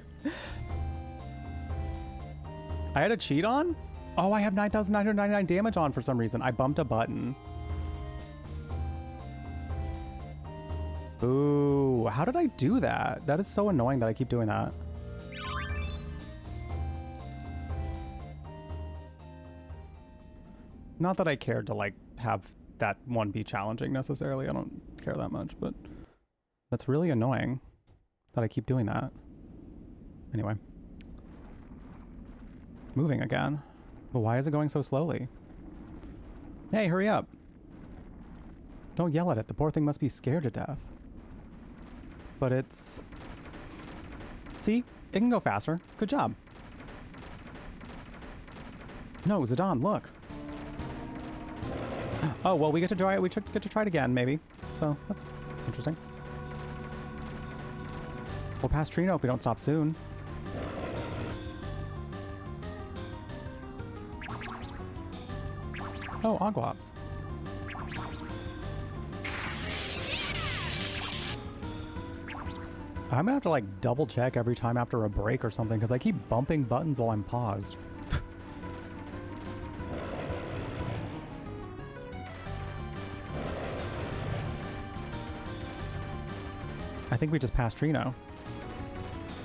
I had a cheat on? Oh, I have 9,999 damage on for some reason. I bumped a button. Ooh, how did I do that? That is so annoying that I keep doing that. Not that I cared to like have that one be challenging necessarily. I don't care that much, but that's really annoying that I keep doing that. Anyway. Moving again. But why is it going so slowly? Hey, hurry up. Don't yell at it. The poor thing must be scared to death. But it's... See? It can go faster. Good job. No, Zidane, look. Oh, well, we get to try it. We get to try it again, maybe. So, that's interesting. We'll pass Trino if we don't stop soon. Oh, Oglops. I'm gonna have to like double check every time after a break or something because I keep bumping buttons while I'm paused. I think we just passed Trino.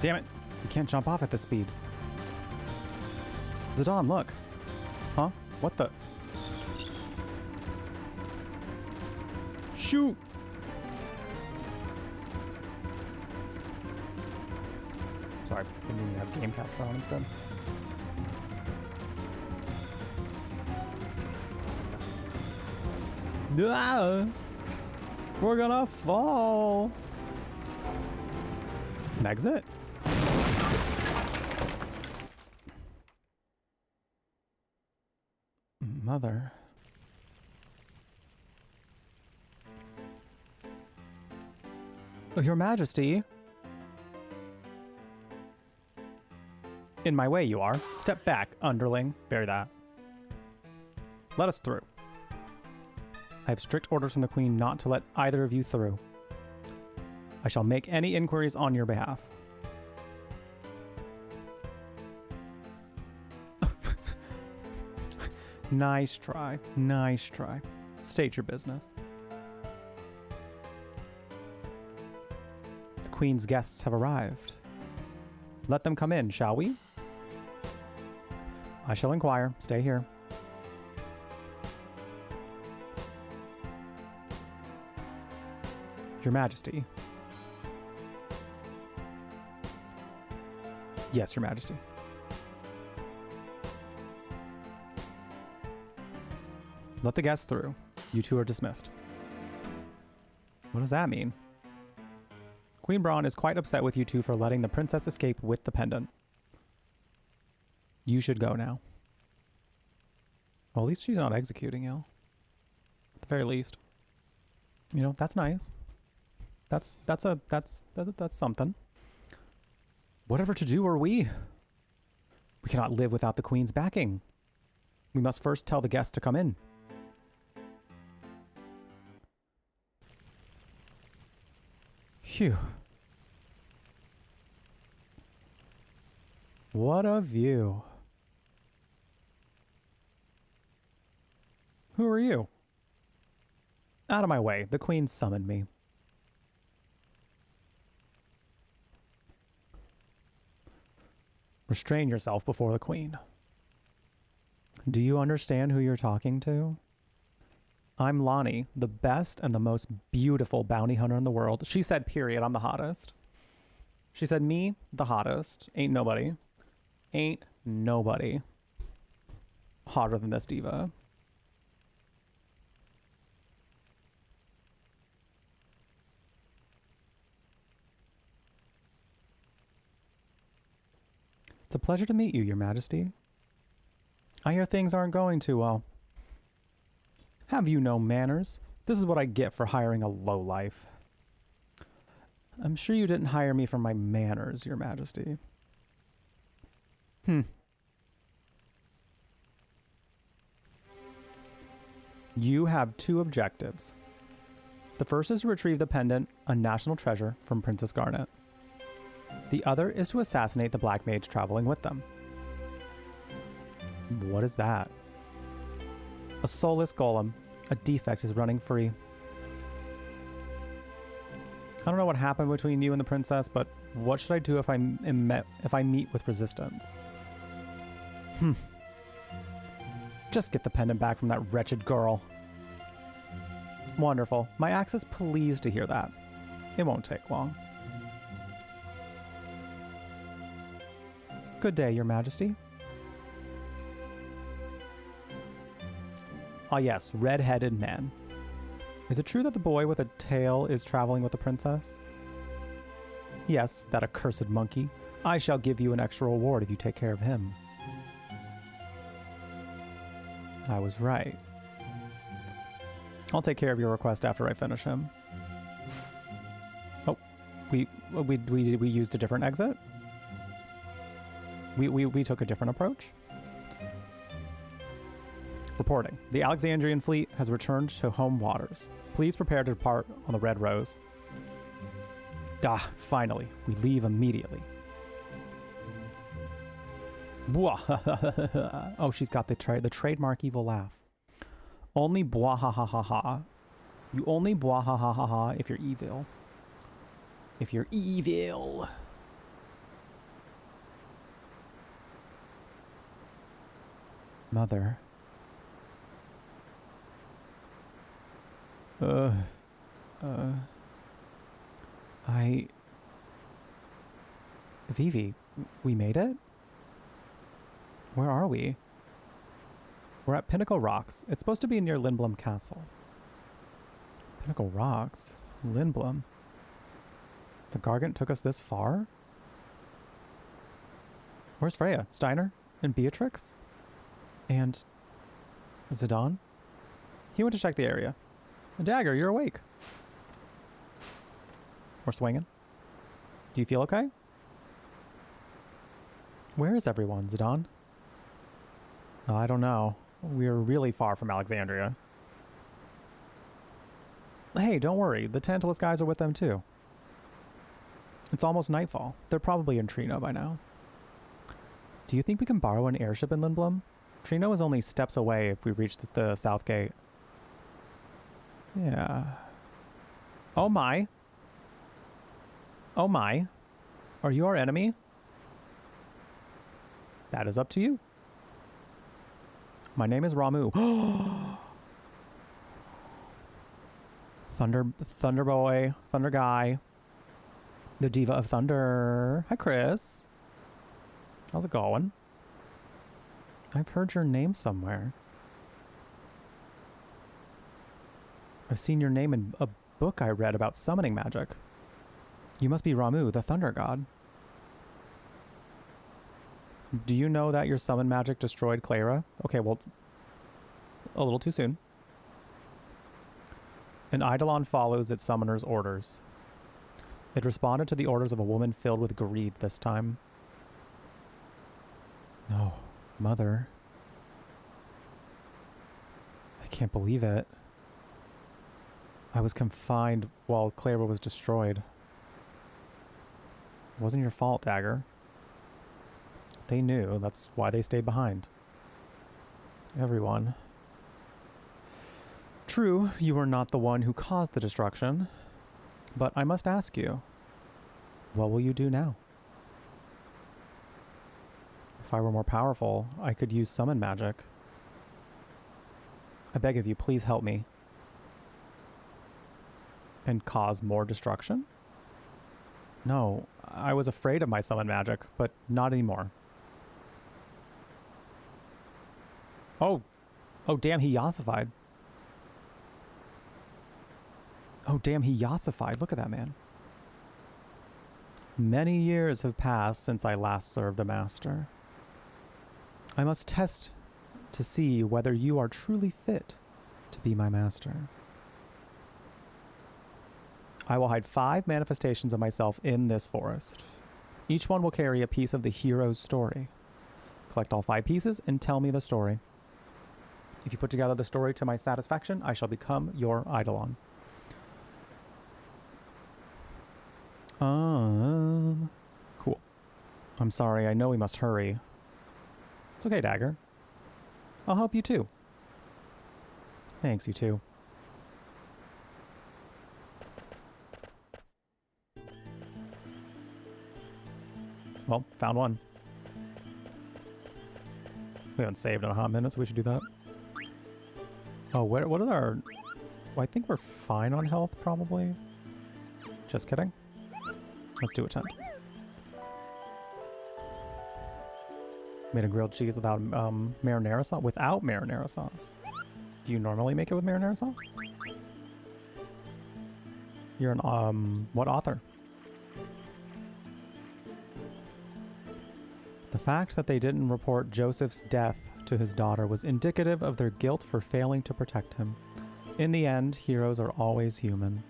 Damn it. We can't jump off at this speed. Zidane, look. Huh? What the? Shoot! Sorry, I didn't even have game capture on instead. Ah! We're gonna fall! An exit? Mother. Oh, Your Majesty. In my way, you are. Step back, underling. Bury that. Let us through. I have strict orders from the Queen not to let either of you through. I shall make any inquiries on your behalf. Nice try. Nice try. State your business. The Queen's guests have arrived. Let them come in, shall we? I shall inquire. Stay here. Your Majesty. Yes, Your Majesty. Let the guests through. You two are dismissed. What does that mean? Queen Braun is quite upset with you two for letting the princess escape with the pendant. You should go now. Well, at least she's not executing you. At the very least. You know, that's nice. That's something. Whatever to do are we? We cannot live without the Queen's backing. We must first tell the guests to come in. Phew. What a view. Who are you? Out of my way. The queen summoned me. Restrain yourself before the queen. Do you understand who you're talking to? I'm Lonnie, the best and the most beautiful bounty hunter in the world. She said, period, I'm the hottest. She said, me, the hottest. Ain't nobody. Ain't nobody hotter than this diva. It's a pleasure to meet you, Your Majesty. I hear things aren't going too well. Have you no manners? This is what I get for hiring a lowlife. I'm sure you didn't hire me for my manners, Your Majesty. You have two objectives. The first is to retrieve the pendant, a national treasure, from Princess Garnet. The other is to assassinate the Black Mage traveling with them. What is that? A soulless golem. A defect is running free. I don't know what happened between you and the princess, but what should I do if I meet with resistance? Just get the pendant back from that wretched girl. Wonderful. My axe is pleased to hear that. It won't take long. Good day, Your Majesty. Ah yes, red-headed man. Is it true that the boy with a tail is traveling with the princess? Yes, that accursed monkey. I shall give you an extra reward if you take care of him. I was right. I'll take care of your request after I finish him. Oh, we used a different exit? We took a different approach? Reporting. The Alexandrian fleet has returned to home waters. Please prepare to depart on the Red Rose. Ah, finally. We leave immediately. Oh, she's got the trademark evil laugh. Only bwahahaha. You only bwahahaha if you're evil. If you're evil. Mother. Vivi, we made it? Where are we? We're at Pinnacle Rocks. It's supposed to be near Lindblom Castle. Pinnacle Rocks? Lindblom? The Gargant took us this far? Where's Freya? Steiner? And Beatrix? And Zidane? He went to check the area. Dagger, you're awake. We're swinging. Do you feel okay? Where is everyone, Zidane? I don't know. We're really far from Alexandria. Hey, don't worry. The Tantalus guys are with them too. It's almost nightfall. They're probably in Trino by now. Do you think we can borrow an airship in Lindblom? Trino is only steps away if we reach the south gate. Yeah. Oh my. Oh my. Are you our enemy? That is up to you. My name is Ramu. Thunder boy, Thunder guy. The Diva of Thunder. Hi, Chris. How's it going? I've heard your name somewhere. I've seen your name in a book I read about summoning magic. You must be Ramu, the Thunder God. Do you know that your summon magic destroyed Clara? Okay, well, a little too soon. An Eidolon follows its summoner's orders. It responded to the orders of a woman filled with greed this time. Oh, Mother. I can't believe it. I was confined while Clara was destroyed. It wasn't your fault, Dagger. They knew. That's why they stayed behind. Everyone. True, you were not the one who caused the destruction, but I must ask you, what will you do now? If I were more powerful, I could use summon magic. I beg of you, please help me. And cause more destruction? No, I was afraid of my summon magic, but not anymore. Oh, damn, he yassified. Oh, damn, he yassified. Look at that, man. Many years have passed since I last served a master. I must test to see whether you are truly fit to be my master. I will hide 5 manifestations of myself in this forest. Each one will carry a piece of the hero's story. Collect all 5 pieces and tell me the story. If you put together the story to my satisfaction, I shall become your eidolon. Cool. I'm sorry, I know we must hurry. It's okay, Dagger. I'll help you too. Thanks, you too. Well, found one. We haven't saved in a hot minute, so we should do that. Oh, what is our... Well, I think we're fine on health, probably. Just kidding. Let's do a tent. Made a grilled cheese without marinara sauce? Without marinara sauce. Do you normally make it with marinara sauce? You're an, what author? The fact that they didn't report Joseph's death to his daughter was indicative of their guilt for failing to protect him. In the end, heroes are always human.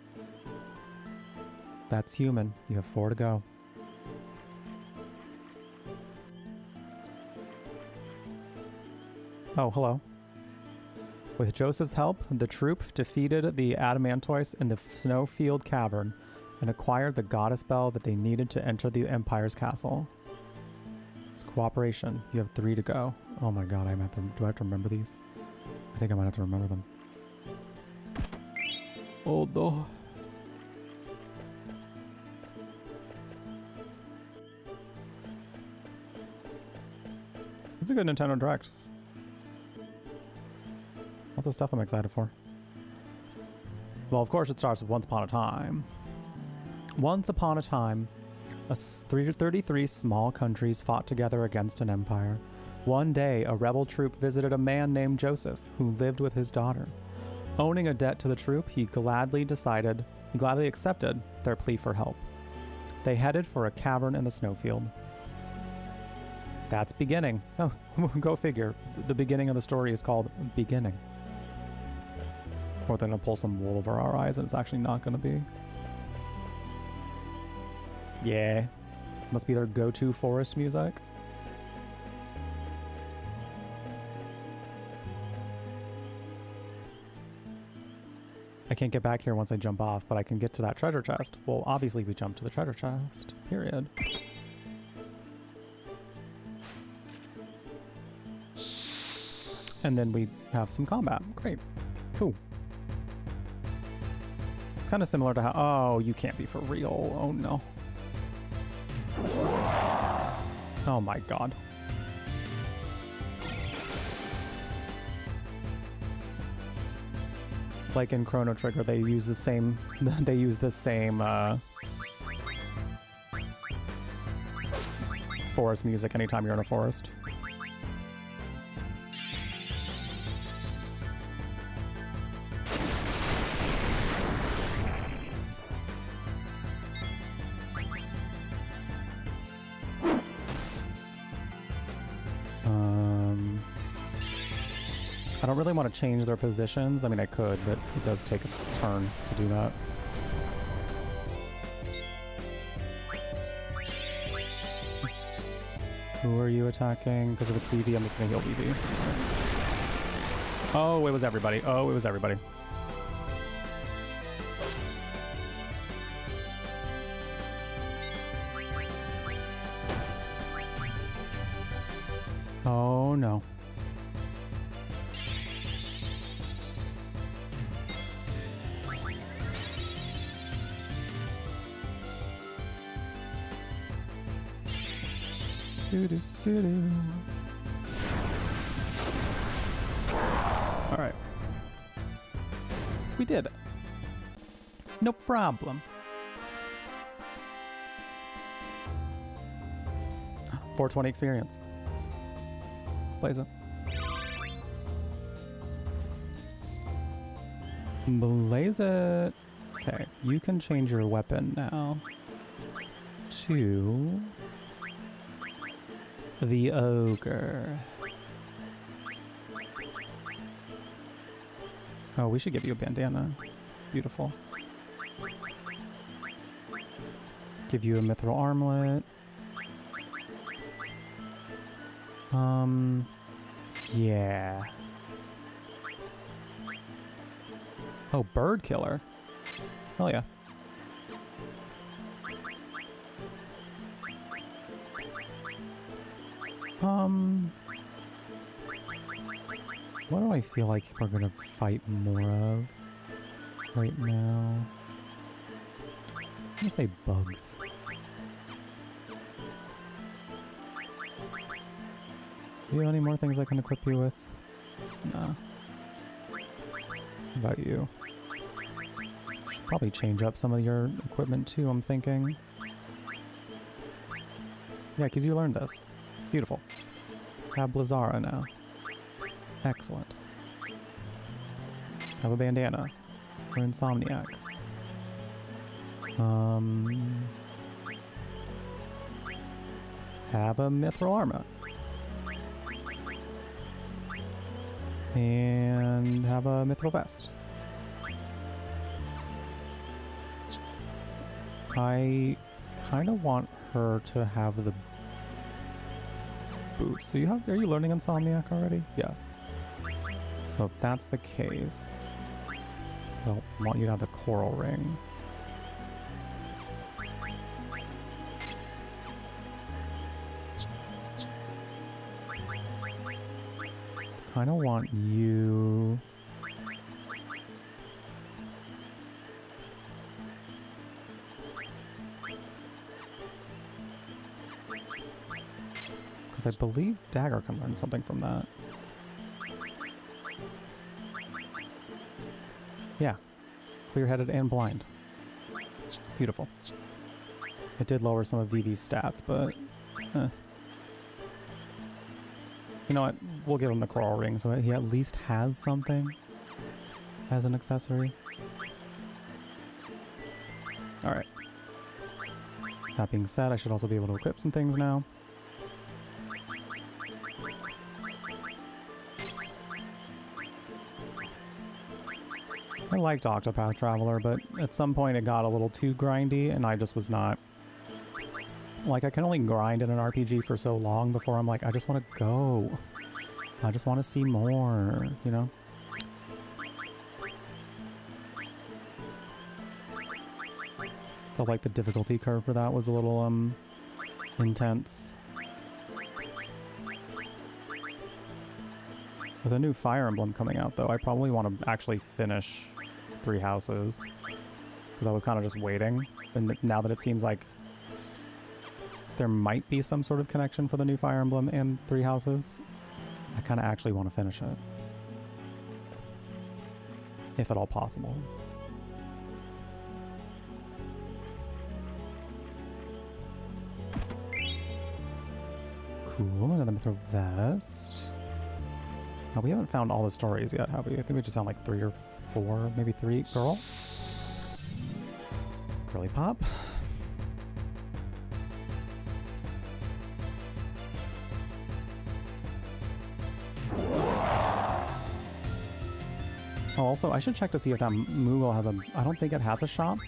That's human. You have 4 to go. Oh, hello. With Joseph's help, the troop defeated the Adamantoise in the Snowfield Cavern and acquired the goddess bell that they needed to enter the Empire's castle. It's cooperation. You have 3 to go. Oh my god, do I have to remember these? I think I might have to remember them. Oh no. It's a good Nintendo Direct. Lots of stuff I'm excited for. Well, of course it starts with Once Upon a Time. Once upon a time, 33 small countries fought together against an empire. One day, a rebel troop visited a man named Joseph, who lived with his daughter. Owning a debt to the troop, he gladly accepted their plea for help. They headed for a cavern in the snowfield. That's beginning. Oh, go figure. The beginning of the story is called Beginning. Or they're gonna pull some wool over our eyes and it's actually not gonna be. Yeah. Must be their go-to forest music. I can't get back here once I jump off, but I can get to that treasure chest. Well, obviously we jump to the treasure chest. Period. And then we have some combat. Great. Cool. It's kind of similar to how... Oh, you can't be for real. Oh, no. Oh, my God. Like in Chrono Trigger, they use the same... they use the same, forest music anytime you're in a forest. I don't really want to change their positions. I mean, I could, but it does take a turn to do that. Who are you attacking? Because if it's BB, I'm just going to heal BB. Oh, it was everybody. Oh, it was everybody. Oh no. Doo-doo-doo-doo. All right. We did it. No problem. 420 experience. Blaze it. Blaze it. Okay, you can change your weapon now to the ogre. Oh, we should give you a bandana. Beautiful. Let's give you a mithril armlet. Yeah. Oh, bird killer. Hell yeah. What do I feel like we're gonna fight more of right now? I'm gonna say bugs. Do you have any more things I can equip you with? Nah. What about you? Should probably change up some of your equipment too, I'm thinking. Yeah, because you learned this. Beautiful. Have Blizzara now. Excellent. Have a bandana. We're Insomniac. Have a mithril armor. And have a mithril vest. I kind of want her to have the boots. So are you learning Insomniac already? Yes. So if that's the case, I'll want you to have the coral ring. Kind of want you... Because I believe Dagger can learn something from that. Yeah. Clear-headed and blind. Beautiful. It did lower some of Vivi's stats, but... You know what? We'll give him the coral ring so he at least has something as an accessory. Alright. That being said, I should also be able to equip some things now. I liked Octopath Traveler, but at some point it got a little too grindy and I just was not... Like, I can only grind in an RPG for so long before I'm like, I just want to go. I just want to see more, you know? Felt like the difficulty curve for that was a little, intense. With a new Fire Emblem coming out, though, I probably want to actually finish 3 Houses. Because I was kind of just waiting. And now that it seems like there might be some sort of connection for the new Fire Emblem and 3 Houses, I kind of actually want to finish it. If at all possible. Cool, another mithril vest. Now, we haven't found all the stories yet, have we? I think we just found like 3 or 4, maybe 3. Girl? Girly pop? Oh, also, I should check to see if that Moogle has a... I don't think it has a shop,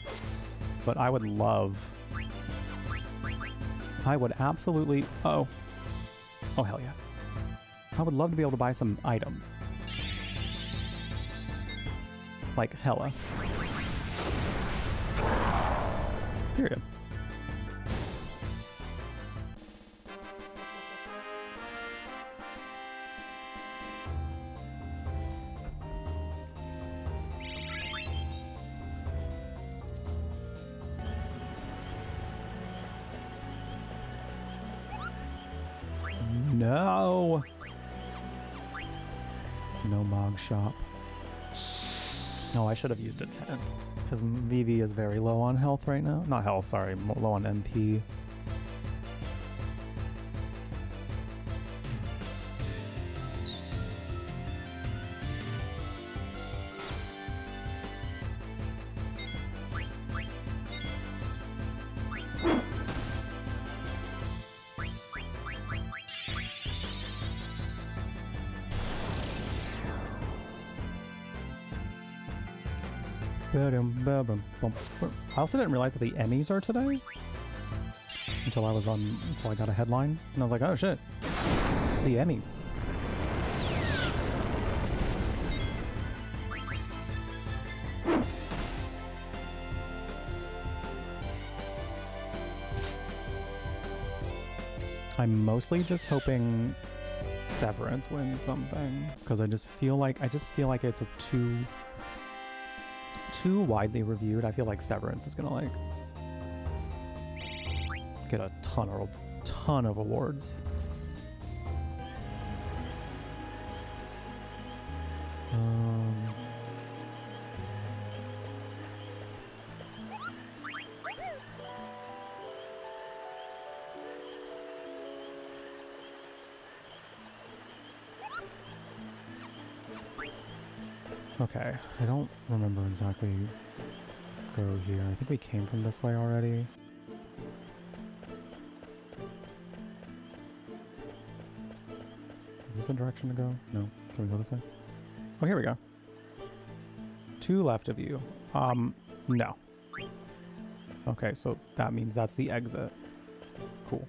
but I would love... I would absolutely... Oh. Oh, hell yeah. I would love to be able to buy some items. Like, hella. Period. No Mog Shop. No, I should have used a tent. Because Vivi is very low on health right now. Not health, sorry. Low on MP. I also didn't realize that the Emmys are today until I got a headline and I was like, oh shit, the Emmys. I'm mostly just hoping Severance wins something because I just feel like it's a too widely reviewed. I feel like Severance is gonna like get a ton of awards. Okay, I don't remember exactly go here. I think we came from this way already. Is this a direction to go? No. Can we go this way? Oh, here we go. 2 left of you. No. Okay, so that means that's the exit. Cool.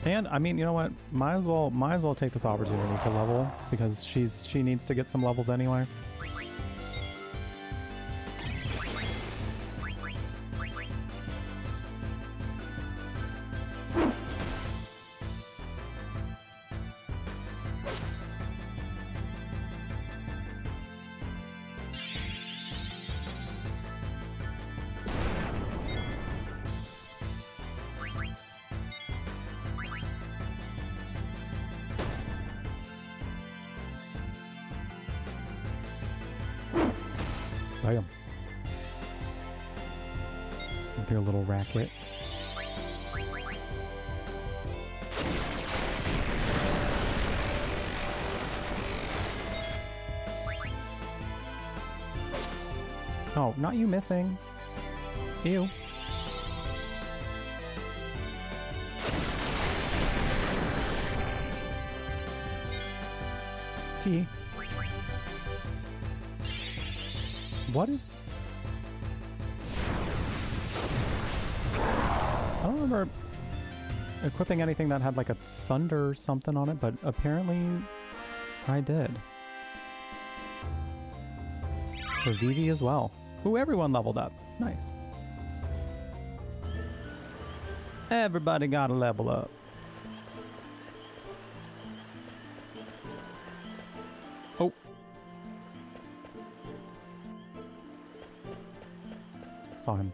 And I mean, you know what? Might as well take this opportunity to level because she needs to get some levels anyway. Bam. With your little racket. Oh, not you missing. Ew. T. What is... I don't remember equipping anything that had like a thunder something on it, but apparently I did. For Vivi as well. Ooh, everyone leveled up. Nice. Everybody got to level up. Oh. Saw him.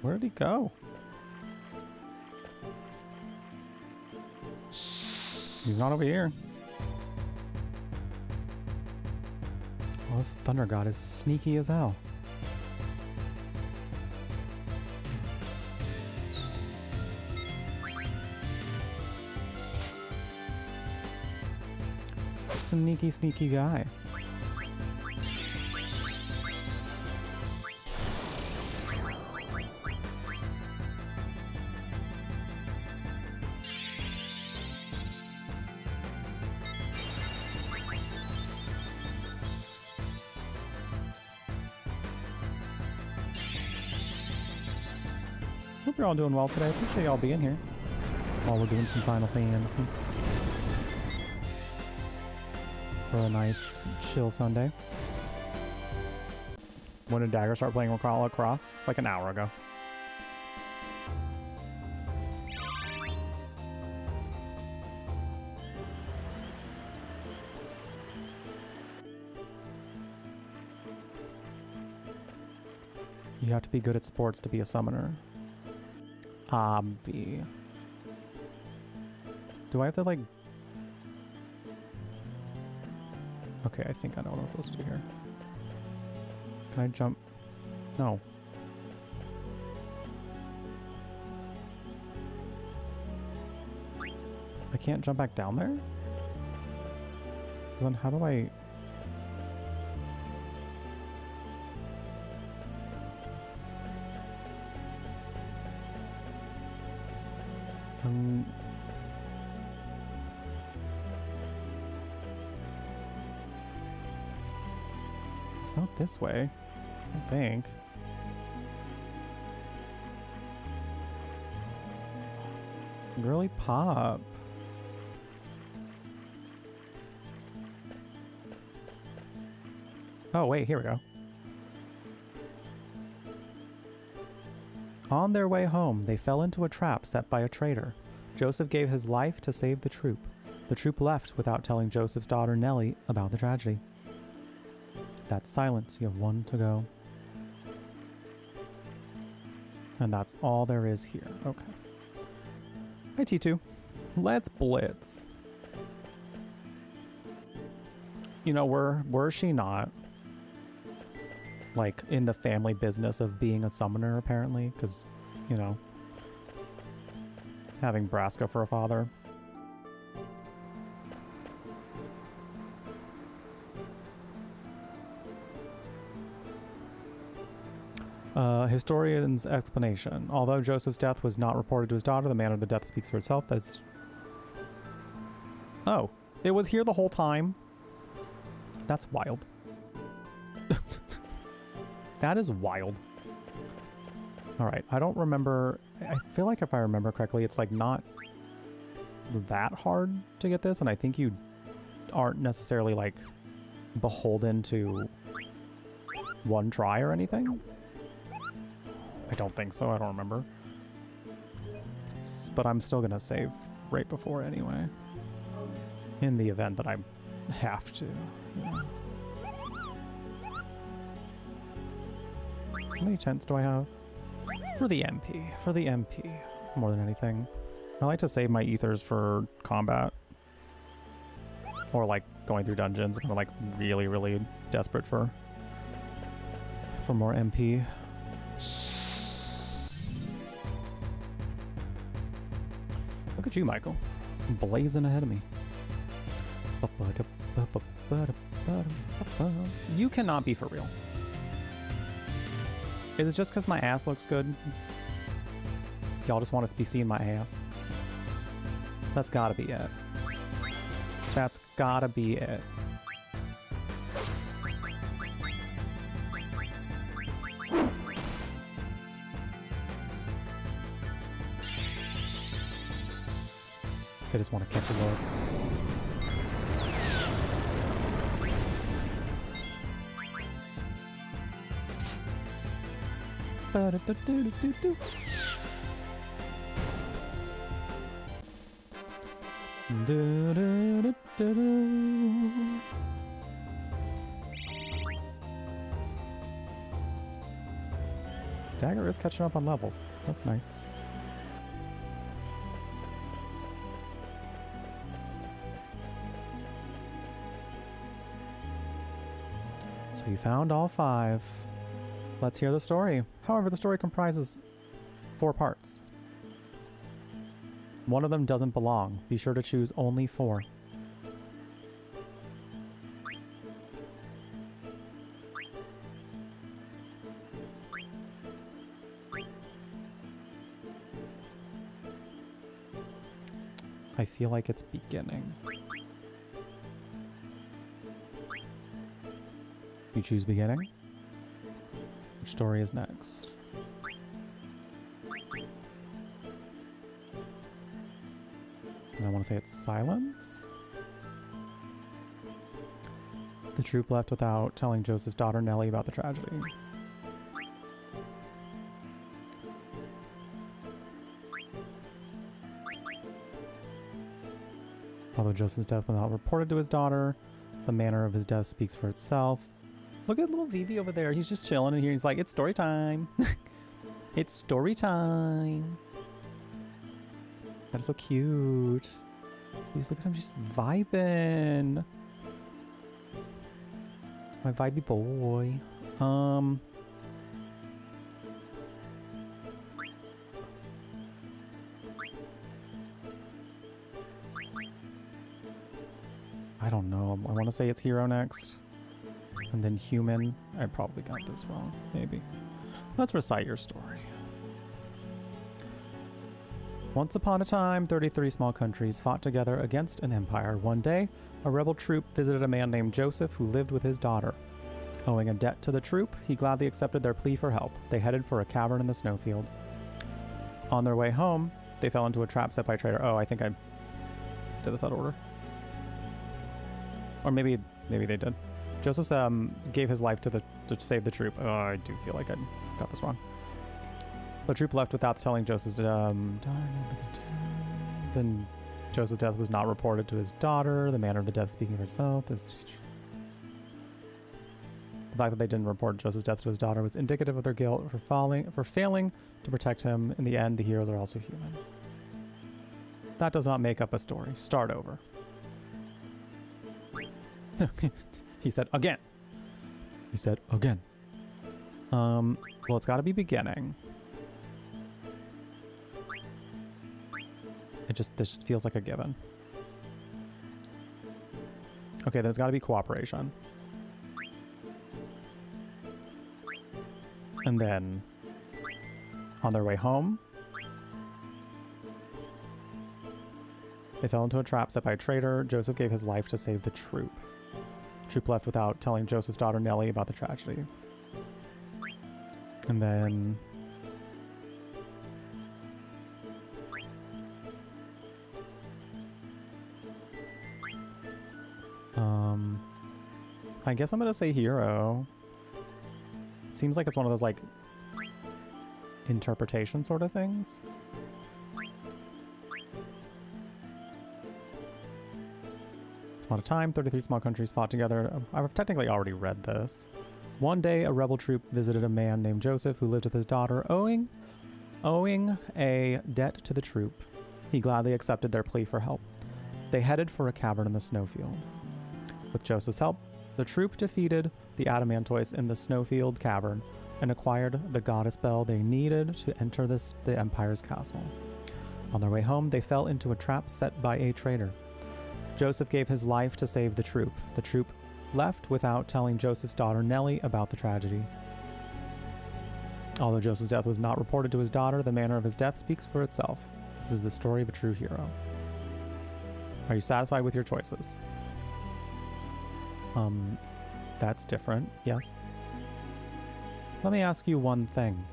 Where did he go? He's not over here. Oh, this Thunder God is sneaky as hell. Sneaky, sneaky guy. Hope you're all doing well today. Appreciate y'all being here while we're doing some Final Fantasy for a nice chill Sunday. When did Dagger start playing lacrosse? Like an hour ago. You have to be good at sports to be a summoner. Obvi. Do I have to like... Okay, I think I know what I'm supposed to do here. Can I jump? No. I can't jump back down there? So then how do I... It's not this way, I don't think. Girly pop. Oh wait, here we go. On their way home, they fell into a trap set by a traitor. Joseph gave his life to save the troop. The troop left without telling Joseph's daughter Nellie about the tragedy. That's silence. You have one to go. And that's all there is here. Okay. Hi, T2. Let's blitz. You know, were she not, like, in the family business of being a summoner, apparently? Because, you know, having Braska for a father. Historian's explanation. Although Joseph's death was not reported to his daughter, the manner of the death speaks for itself. That's... Oh, it was here the whole time? That's wild. That is wild. Alright, I don't remember... I feel like if I remember correctly, it's like not that hard to get this, and I think you aren't necessarily like beholden to one try or anything. I don't think so, I don't remember. But I'm still gonna save right before anyway. In the event that I have to, you know. How many tents do I have? For the MP, more than anything. I like to save my ethers for combat. Or like going through dungeons if I'm like really, really desperate for more MP. Look at you, Michael. Blazing ahead of me. You cannot be for real. Is it just because my ass looks good? Y'all just want to be seeing my ass? That's gotta be it. That's gotta be it. They just want to catch a look. Ba-da-da-do-do-do-do. Do-do-do-do-do. Dagger is catching up on levels. That's nice. So you found all 5. Let's hear the story. However, the story comprises 4 parts. One of them doesn't belong. Be sure to choose only 4. I feel like it's beginning. You choose beginning? Which story is next? And I want to say it's silence? The troop left without telling Joseph's daughter Nellie about the tragedy. Although Joseph's death was not reported to his daughter, the manner of his death speaks for itself. Look at little Vivi over there. He's just chilling in here. He's like, it's story time. It's story time. That is so cute. He's look at him just vibing. My vibey boy. I don't know. I want to say it's hero next. And then human. I probably got this wrong. Maybe. Let's recite your story. Once upon a time, 33 small countries fought together against an empire. One day, a rebel troop visited a man named Joseph who lived with his daughter. Owing a debt to the troop, he gladly accepted their plea for help. They headed for a cavern in the snowfield. On their way home, they fell into a trap set by a traitor. Oh, I think I did this out of order. Or maybe they did. Joseph gave his life to save the troop. Oh, I do feel like I got this wrong. The troop left without telling Joseph's then Joseph's death was not reported to his daughter. The manner of the death speaking for itself. The fact that they didn't report Joseph's death to his daughter was indicative of their guilt for failing to protect him. In the end, the heroes are also human. That does not make up a story. Start over. He said again. He said again. Well, it's got to be beginning. This just feels like a given. Okay, then it's got to be cooperation. And then on their way home, they fell into a trap set by a traitor. Joseph gave his life to save the troop. The troop left without telling Joseph's daughter Nellie about the tragedy. And then I guess I'm gonna say hero. It seems like it's one of those like interpretation sort of things. Once upon a time, 33 small countries fought together. I've technically already read this. One day, a rebel troop visited a man named Joseph who lived with his daughter, owing a debt to the troop. He gladly accepted their plea for help. They headed for a cavern in the snowfield. With Joseph's help, the troop defeated the Adamantois in the snowfield cavern and acquired the goddess bell they needed to enter the Empire's castle. On their way home, they fell into a trap set by a traitor. Joseph gave his life to save the troop. The troop left without telling Joseph's daughter Nellie about the tragedy. Although Joseph's death was not reported to his daughter, the manner of his death speaks for itself. This is the story of a true hero. Are you satisfied with your choices? That's different, yes. Let me ask you one thing.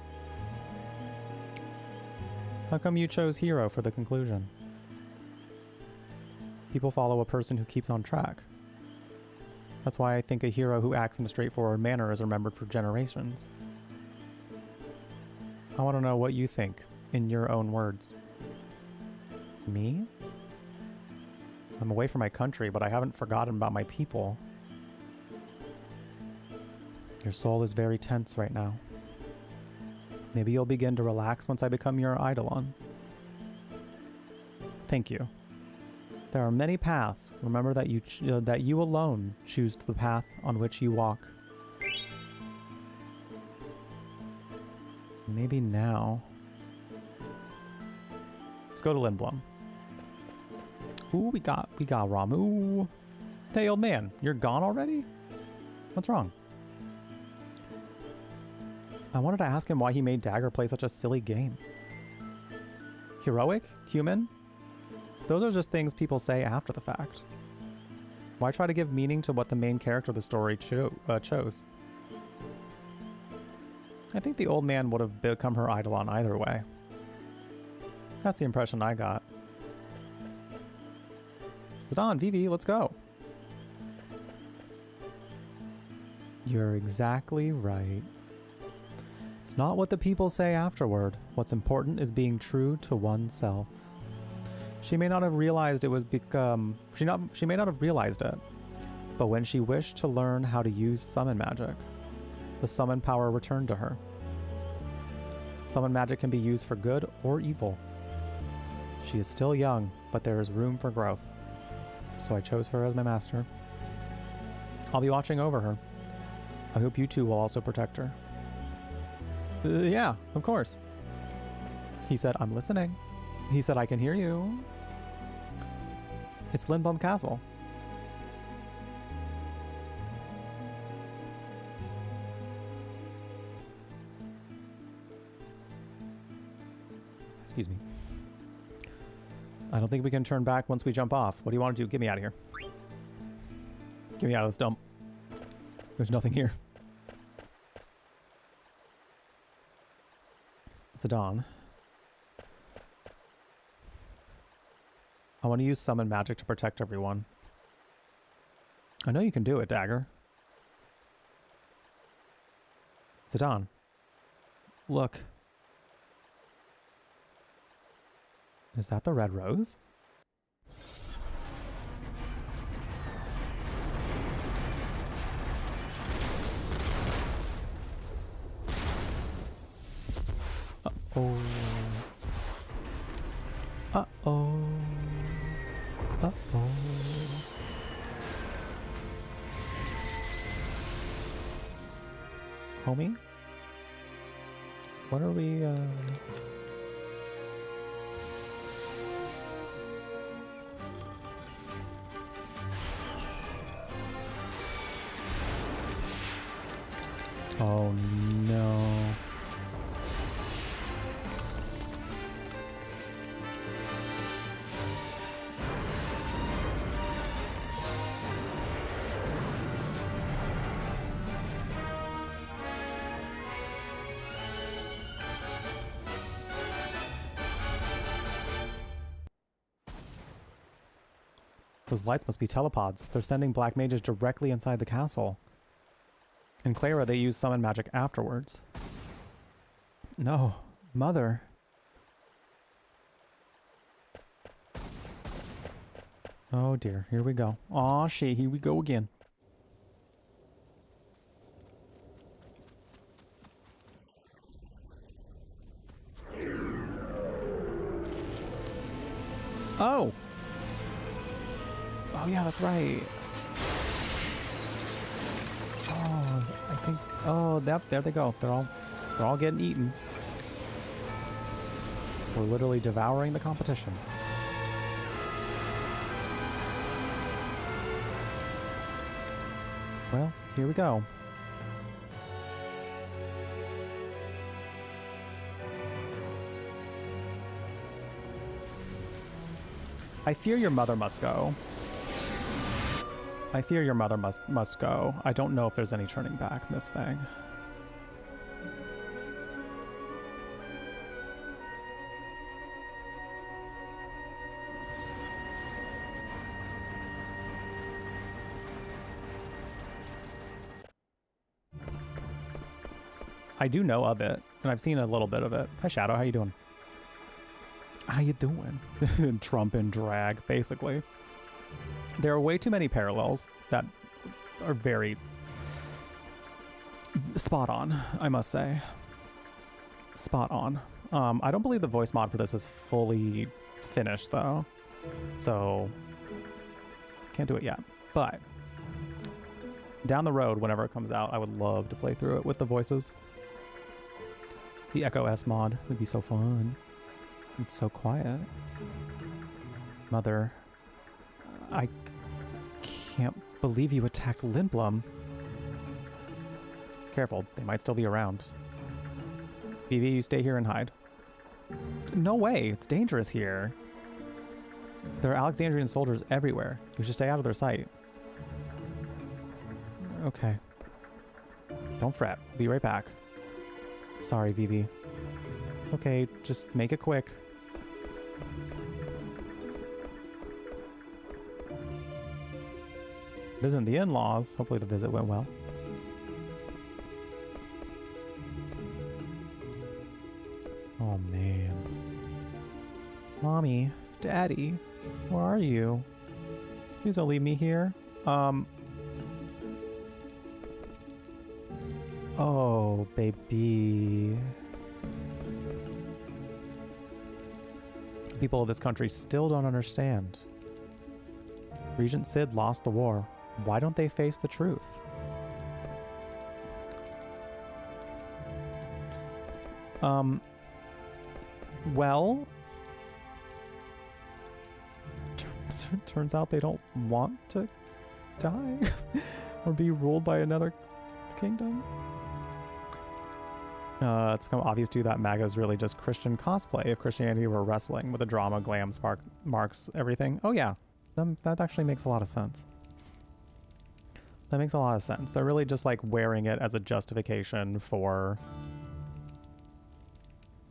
How come you chose hero for the conclusion? People follow a person who keeps on track. That's why I think a hero who acts in a straightforward manner is remembered for generations. I want to know what you think, in your own words. Me? I'm away from my country, but I haven't forgotten about my people. Your soul is very tense right now. Maybe you'll begin to relax once I become your eidolon. Thank you. There are many paths. Remember that you alone choose the path on which you walk. Maybe now. Let's go to Lindblom. Ooh, we got Ramu. Hey, old man, you're gone already? What's wrong? I wanted to ask him why he made Dagger play such a silly game. Heroic? Human? Those are just things people say after the fact. Why try to give meaning to what the main character of the story chose? I think the old man would have become her eidolon either way. That's the impression I got. Zidane, Vivi, let's go. You're exactly right. It's not what the people say afterward. What's important is being true to oneself. She may not have realized it was she may not have realized it, But when she wished to learn how to use summon magic, the summon power returned to her. Summon magic can be used for good or evil. She is still young, but there is room for growth. So I chose her as my master. I'll be watching over her. I hope you two will also protect her. Yeah, of course. He said, I'm listening. He said, I can hear you. It's Lindblom Castle. Excuse me. I don't think we can turn back once we jump off. What do you want to do? Get me out of here. Get me out of this dump. There's nothing here. It's a dawn. I want to use summon magic to protect everyone. I know you can do it, Dagger. Zidane. Look. Is that the red rose? Uh-oh. Uh-oh. Uh-oh. Homie? What are we, Oh no. Those lights must be telepods. They're sending black mages directly inside the castle. In Clara, they use summon magic afterwards. No, Mother. Oh dear, here we go. Aw, shit, here we go again. Oh! Oh yeah, that's right. Oh, I think. Oh, there they go. They're all getting eaten. We're literally devouring the competition. Well, here we go. I fear your mother must go. I fear your mother must go. I don't know if there's any turning back, Miss Thing. I do know of it, and I've seen a little bit of it. Hi, Shadow. How you doing? How you doing? Trump and drag, basically. There are way too many parallels that are very spot on, I must say. Spot on. I don't believe the voice mod for this is fully finished, though. So, can't do it yet. But, down the road, whenever it comes out, I would love to play through it with the voices. The Echo S mod would be so fun. It's so quiet. Mother, I can't believe you attacked Lindblom. Careful, they might still be around. Vivi, you stay here and hide. No way, it's dangerous here. There are Alexandrian soldiers everywhere. You should stay out of their sight. Okay. Don't fret, be right back. Sorry, Vivi. It's okay, just make it quick. Visiting the in-laws. Hopefully the visit went well. Oh man. Mommy, Daddy, where are you? Please don't leave me here. Oh, baby. People of this country still don't understand. Regent Sid lost the war. Why don't they face the truth? Well, turns out they don't want to die or be ruled by another kingdom. It's become obvious to you that MAGA is really just Christian cosplay. If Christianity were wrestling with the drama, glam, spark, marks, everything. Oh yeah, that actually makes a lot of sense. That makes a lot of sense. They're really just like wearing it as a justification for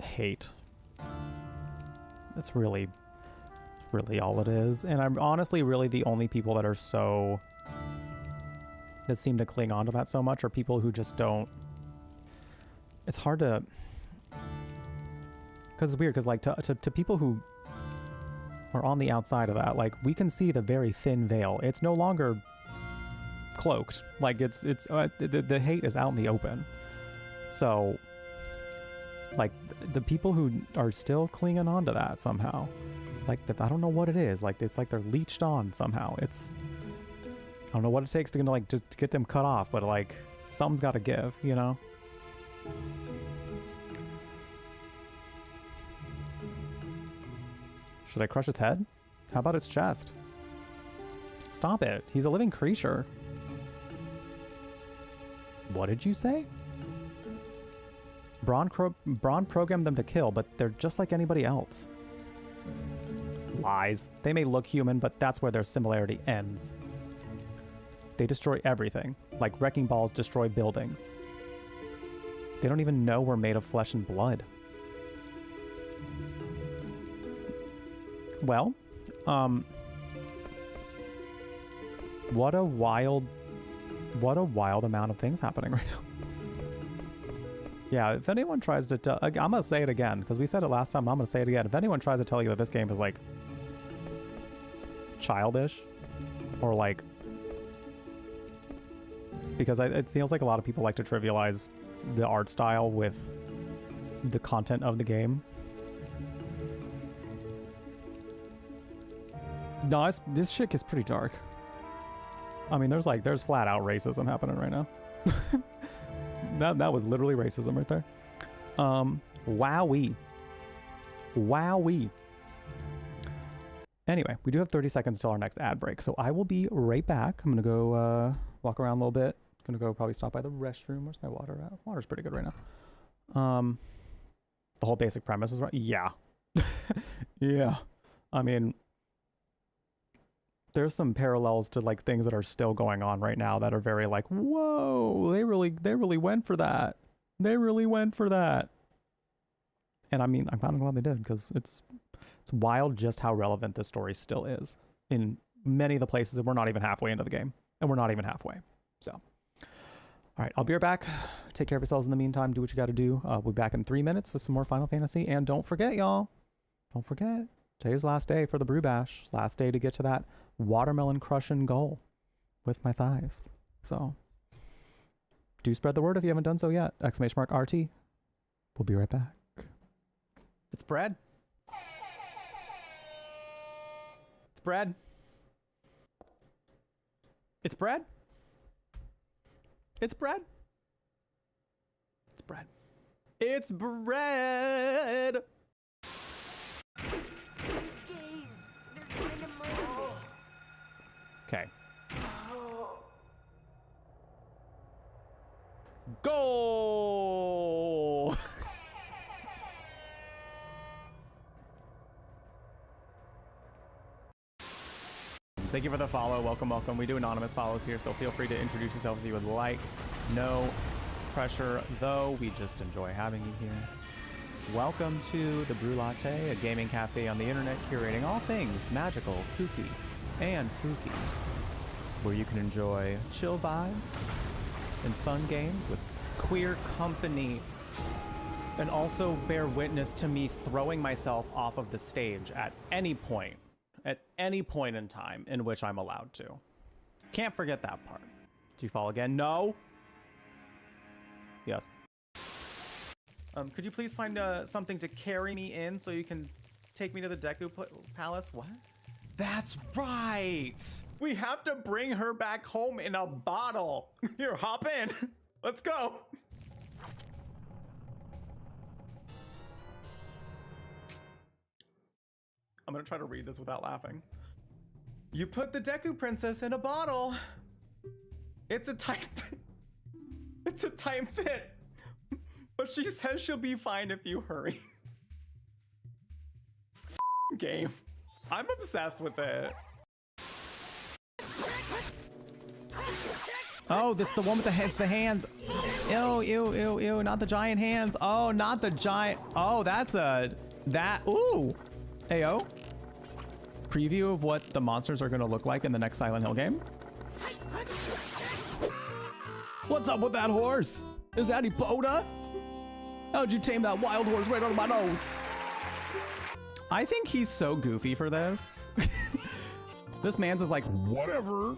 hate. That's really all it is. And I'm honestly really the only people that seem to cling on to that so much are people who just don't. It's hard to, because it's weird, because like to people who are on the outside of that, like we can see the very thin veil. It's no longer cloaked. Like the hate is out in the open. So like the people who are still clinging on to that somehow, it's like I don't know what it is. Like it's like they're leeched on somehow. I don't know what it takes to like just get them cut off, but like something's got to give, you know. Should I crush its head? How about its chest? Stop it. He's a living creature. What did you say? Braun programmed them to kill, but they're just like anybody else. Lies. They may look human, but that's where their similarity ends. They destroy everything, like wrecking balls destroy buildings. They don't even know we're made of flesh and blood. Well, what a wild amount of things happening right now. Yeah, if anyone tries to tell, I'm gonna say it again, because we said it last time, I'm gonna say it again. If anyone tries to tell you that this game is like childish, or like, because it feels like a lot of people like to trivialize the art style with the content of the game. No, this shit gets pretty dark. I mean, there's flat out racism happening right now. That was literally racism right there. Wowee. Anyway, we do have 30 seconds until our next ad break, so I will be right back. I'm gonna go walk around a little bit. Gonna go probably stop by the restroom. Where's my water at? Water's pretty good right now. The whole basic premise is right. Yeah. Yeah. I mean, there's some parallels to like things that are still going on right now that are very like, whoa, they really went for that. They really went for that. And I mean, I'm kind of glad they did, because it's wild just how relevant this story still is in many of the places that we're not even halfway into the game, and we're not even halfway. So, all right, I'll be right back. Take care of yourselves in the meantime. Do what you got to do. We'll be back in 3 minutes with some more Final Fantasy. And don't forget, y'all, don't forget, today's last day for the Brew Bash. Last day to get to that watermelon crushing goal with my thighs. So do spread the word if you haven't done so yet. !RT. We'll be right back. It's bread. It's bread. It's bread. It's bread. It's bread. It's bread. Okay. Goal! Thank you for the follow. Welcome. We do anonymous follows here, so feel free to introduce yourself if you would like. No pressure, though. We just enjoy having you here. Welcome to the Brew Latte, a gaming cafe on the internet curating all things magical, kooky, and spooky, where you can enjoy chill vibes and fun games with queer company, and also bear witness to me throwing myself off of the stage at any point in time in which I'm allowed to. Can't forget that part. Did you fall again? No. Yes. Could you please find something to carry me in so you can take me to the Deku Palace? What? That's right! We have to bring her back home in a bottle. Here, hop in. Let's go. I'm gonna try to read this without laughing. You put the Deku Princess in a bottle. It's a tight It's a tight fit. But she says she'll be fine if you hurry. Game. I'm obsessed with it. Oh, that's the one with the hands. Ew, ew, ew, ew, not the giant hands. Oh, not the giant. Oh, that's ooh. Ayo. Preview of what the monsters are gonna look like in the next Silent Hill game. What's up with that horse? Is that Epona? How'd you tame that wild horse right under my nose? I think he's so goofy for this. This man's is like, whatever.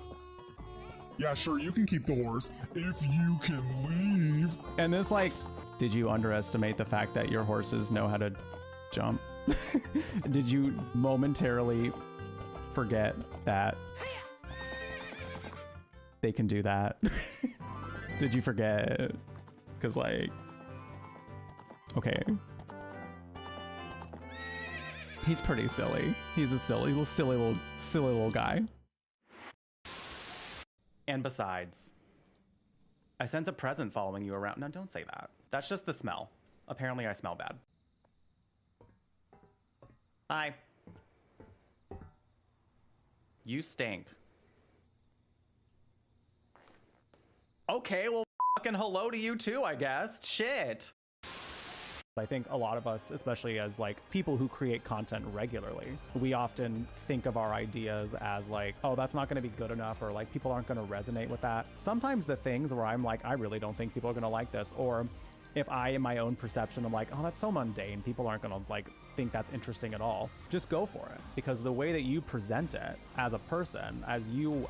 Yeah, sure, you can keep the horse if you can leave. And this like, did you underestimate the fact that your horses know how to jump? Did you momentarily forget that they can do that? Did you forget? Because like, okay. He's pretty silly. He's a silly little guy. And besides, I sense a presence following you around. No, don't say that. That's just the smell. Apparently I smell bad. Hi. You stink. Okay, well, fucking hello to you too, I guess. Shit. I think a lot of us, especially as like people who create content regularly, we often think of our ideas as like, oh, that's not going to be good enough, or like people aren't going to resonate with that. Sometimes the things where I'm like, I really don't think people are going to like this, or if I, in my own perception, I'm like, oh, that's so mundane, people aren't going to like think that's interesting at all, just go for it. Because the way that you present it as a person, as you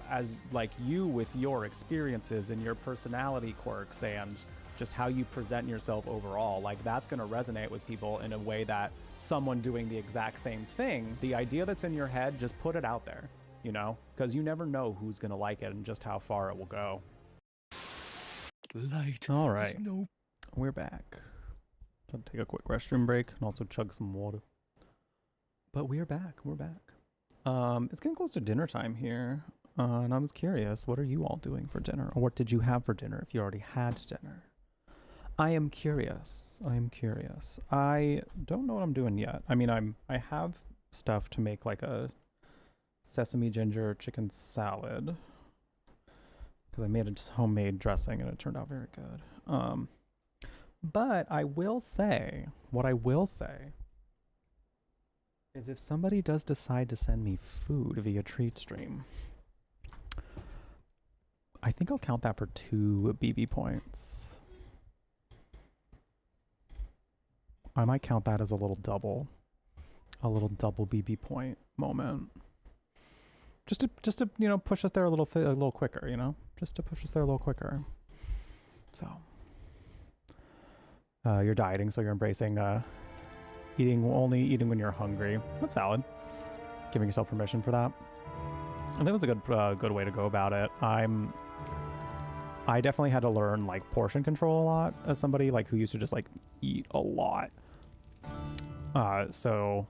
with your experiences and your personality quirks and just how you present yourself overall, like that's going to resonate with people in a way that someone doing the exact same thing, the idea that's in your head, just put it out there, you know, because you never know who's going to like it and just how far it will go. Light. All right. No. We're back. I'll take a quick restroom break and also chug some water. But we're back. We're back. It's getting close to dinner time here. And I was curious, what are you all doing for dinner? Or what did you have for dinner if you already had dinner? I am curious. I am curious. I don't know what I'm doing yet. I mean, I have stuff to make like a sesame ginger chicken salad. Because I made a homemade dressing and it turned out very good. But I will say, what I will say is if somebody does decide to send me food via treat stream, I think I'll count that for 2 BB points. I might count that as a little double BB point moment. Just to you know, push us there a little quicker, you know, just to push us there a little quicker. So. You're dieting, so you're embracing only eating when you're hungry. That's valid. Giving yourself permission for that. I think that's a good way to go about it. I definitely had to learn like portion control a lot as somebody like who used to just like eat a lot. So,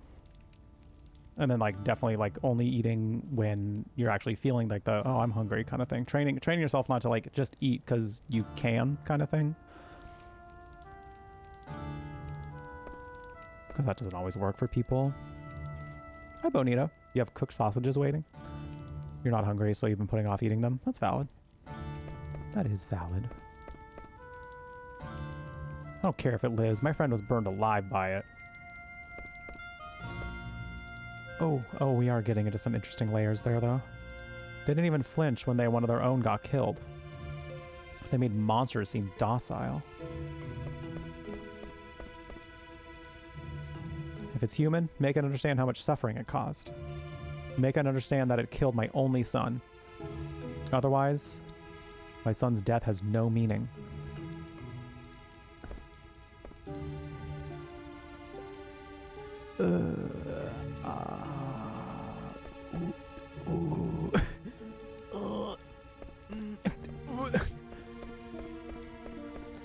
and then like definitely like only eating when you're actually feeling like the, oh, I'm hungry kind of thing. Training yourself not to like just eat because you can kind of thing. Because that doesn't always work for people. Hi, Bonita. You have cooked sausages waiting? You're not hungry, so you've been putting off eating them? That's valid. That is valid. I don't care if it lives. My friend was burned alive by it. Oh, we are getting into some interesting layers there, though. They didn't even flinch when one of their own got killed. They made monsters seem docile. If it's human, make it understand how much suffering it caused. Make it understand that it killed my only son. Otherwise, my son's death has no meaning.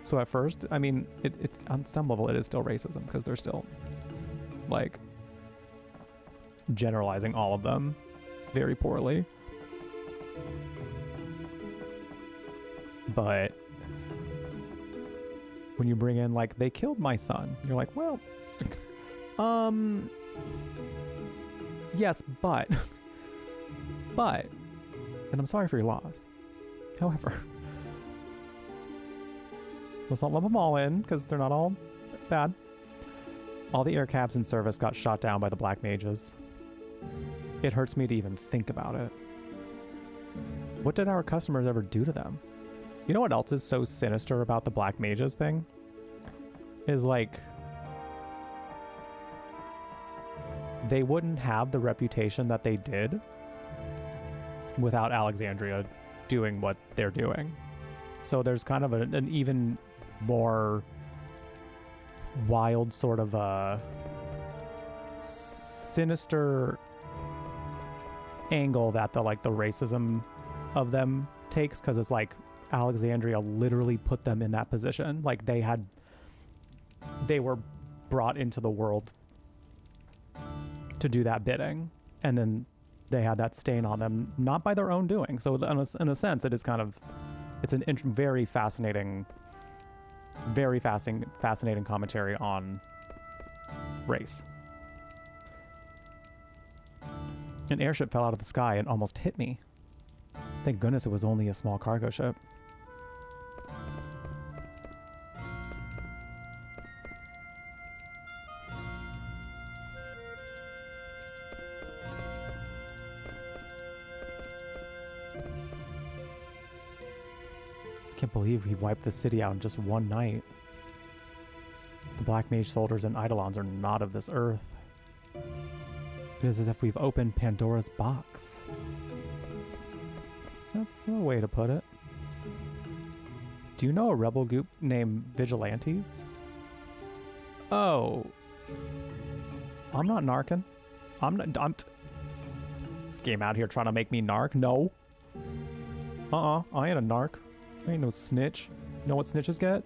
So at first, I mean, it's on some level it is still racism because they're still like generalizing all of them very poorly. But when you bring in like they killed my son, you're like, well, yes, but and I'm sorry for your loss. However, let's not lump them all in because they're not all bad. All the air cabs in service got shot down by the black mages. It hurts me to even think about it. What did our customers ever do to them? You know what else is so sinister about the black mages thing? Is like they wouldn't have the reputation that they did without Alexandria doing what they're doing. So there's kind of an even more wild sort of a sinister angle that the racism of them takes, because it's like Alexandria literally put them in that position. Like they were brought into the world to do that bidding, and then they had that stain on them, not by their own doing. So in a sense, it's an very fascinating commentary on race. An airship fell out of the sky and almost hit me. Thank goodness it was only a small cargo ship. Can't believe he wiped the city out in just one night. The Black Mage soldiers and Eidolons are not of this earth. It is as if we've opened Pandora's box. That's a way to put it. Do you know a rebel group named Vigilantes? Oh. I'm not narking. I'm this game out here trying to make me narc? No. I ain't a narc. I ain't no snitch. You know what snitches get?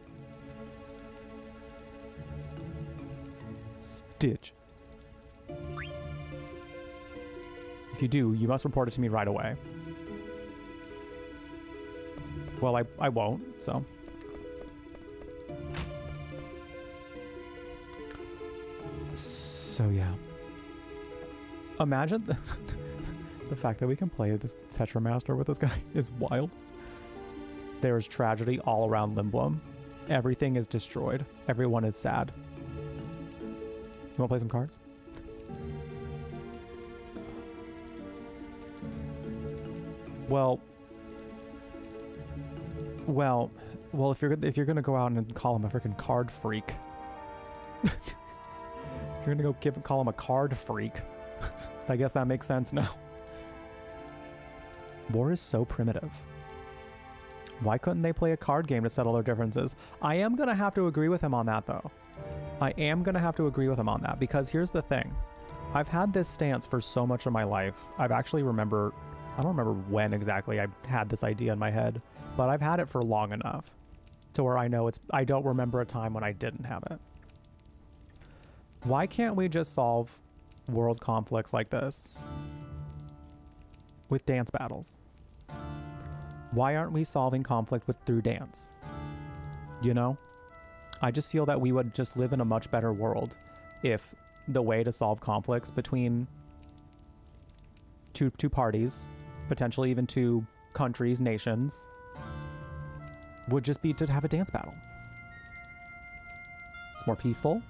Stitches. If you do, you must report it to me right away. Well, I won't, so. So, yeah. Imagine the fact that we can play this Tetramaster with this guy is wild. There is tragedy all around Limblum. Everything is destroyed. Everyone is sad. You want to play some cards? Well, if you're gonna go out and call him a freaking card freak, if you're gonna call him a card freak, I guess that makes sense now. War is so primitive. Why couldn't they play a card game to settle their differences? I am gonna have to agree with him on that, though. I am gonna have to agree with him on that, because here's the thing. I've had this stance for so much of my life. I don't remember when exactly I had this idea in my head, but I've had it for long enough to where I know I don't remember a time when I didn't have it. Why can't we just solve world conflicts like this with dance battles? Why aren't we solving conflict through dance? You know? I just feel that we would just live in a much better world if the way to solve conflicts between two parties, potentially even two countries, nations, would just be to have a dance battle. It's more peaceful.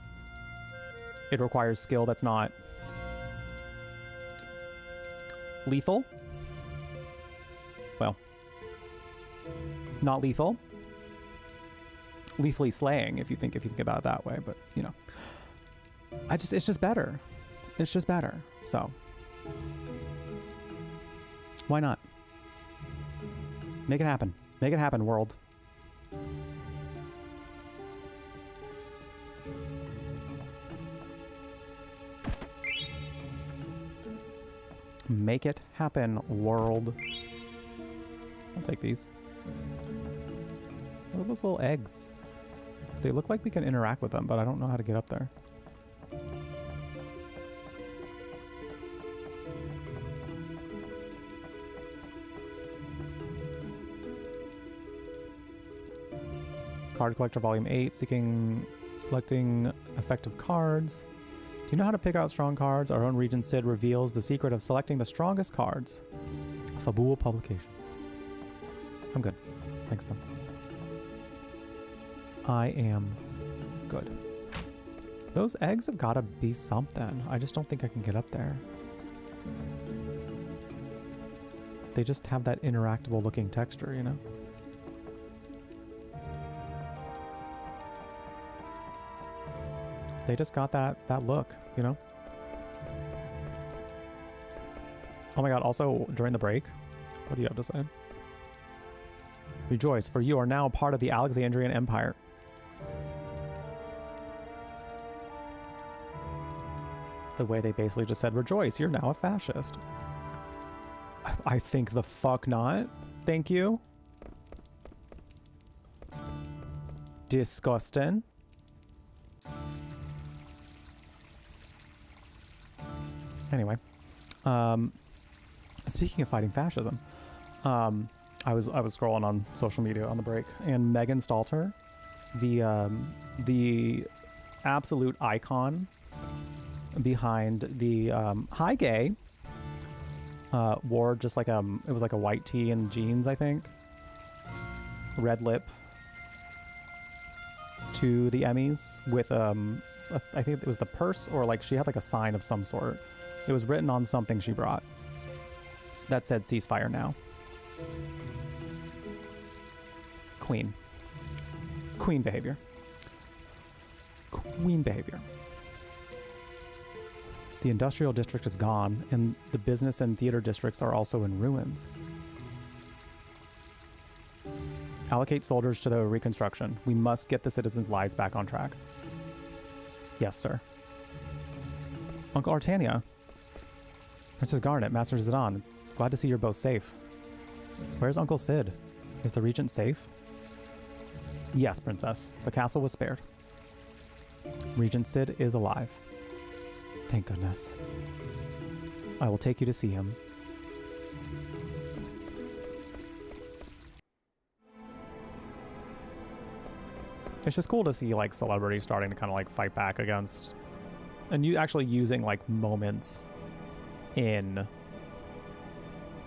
It requires skill that's not lethal. Well, not lethal. Lethally slaying, if you think about it that way, but you know. It's just better. It's just better. So why not? Make it happen. Make it happen, world. Make it happen, world. I'll take these. What are those little eggs? They look like we can interact with them, but I don't know how to get up there. Card Collector Volume 8, selecting effective cards. Do you know how to pick out strong cards? Our own Regent Sid reveals the secret of selecting the strongest cards. Fabul Publications. I'm good. Thanks, though. I am good. Those eggs have got to be something. I just don't think I can get up there. They just have that interactable looking texture, you know? They just got that look, you know? Oh my god, also during the break, what do you have to say? Rejoice, for you are now part of the Alexandrian Empire. The way they basically just said, rejoice, you're now a fascist. I think the fuck not. Thank you. Disgusting. Anyway, speaking of fighting fascism, I was scrolling on social media on the break, and Megan Stalter, the absolute icon behind the hi gay, wore just like it was like a white tee and jeans, I think, red lip to the Emmys with I think it was the purse, or like she had like a sign of some sort. It was written on something she brought that said ceasefire now. Queen behavior. Queen behavior. The industrial district is gone, and the business and theater districts are also in ruins. Allocate soldiers to the reconstruction. We must get the citizens' lives back on track. Yes, sir. Uncle Artania. Princess Garnet, Master Zidane. Glad to see you're both safe. Where's Uncle Sid? Is the regent safe? Yes, Princess. The castle was spared. Regent Sid is alive. Thank goodness. I will take you to see him. It's just cool to see like celebrities starting to kind of like fight back against, and you actually using like moments in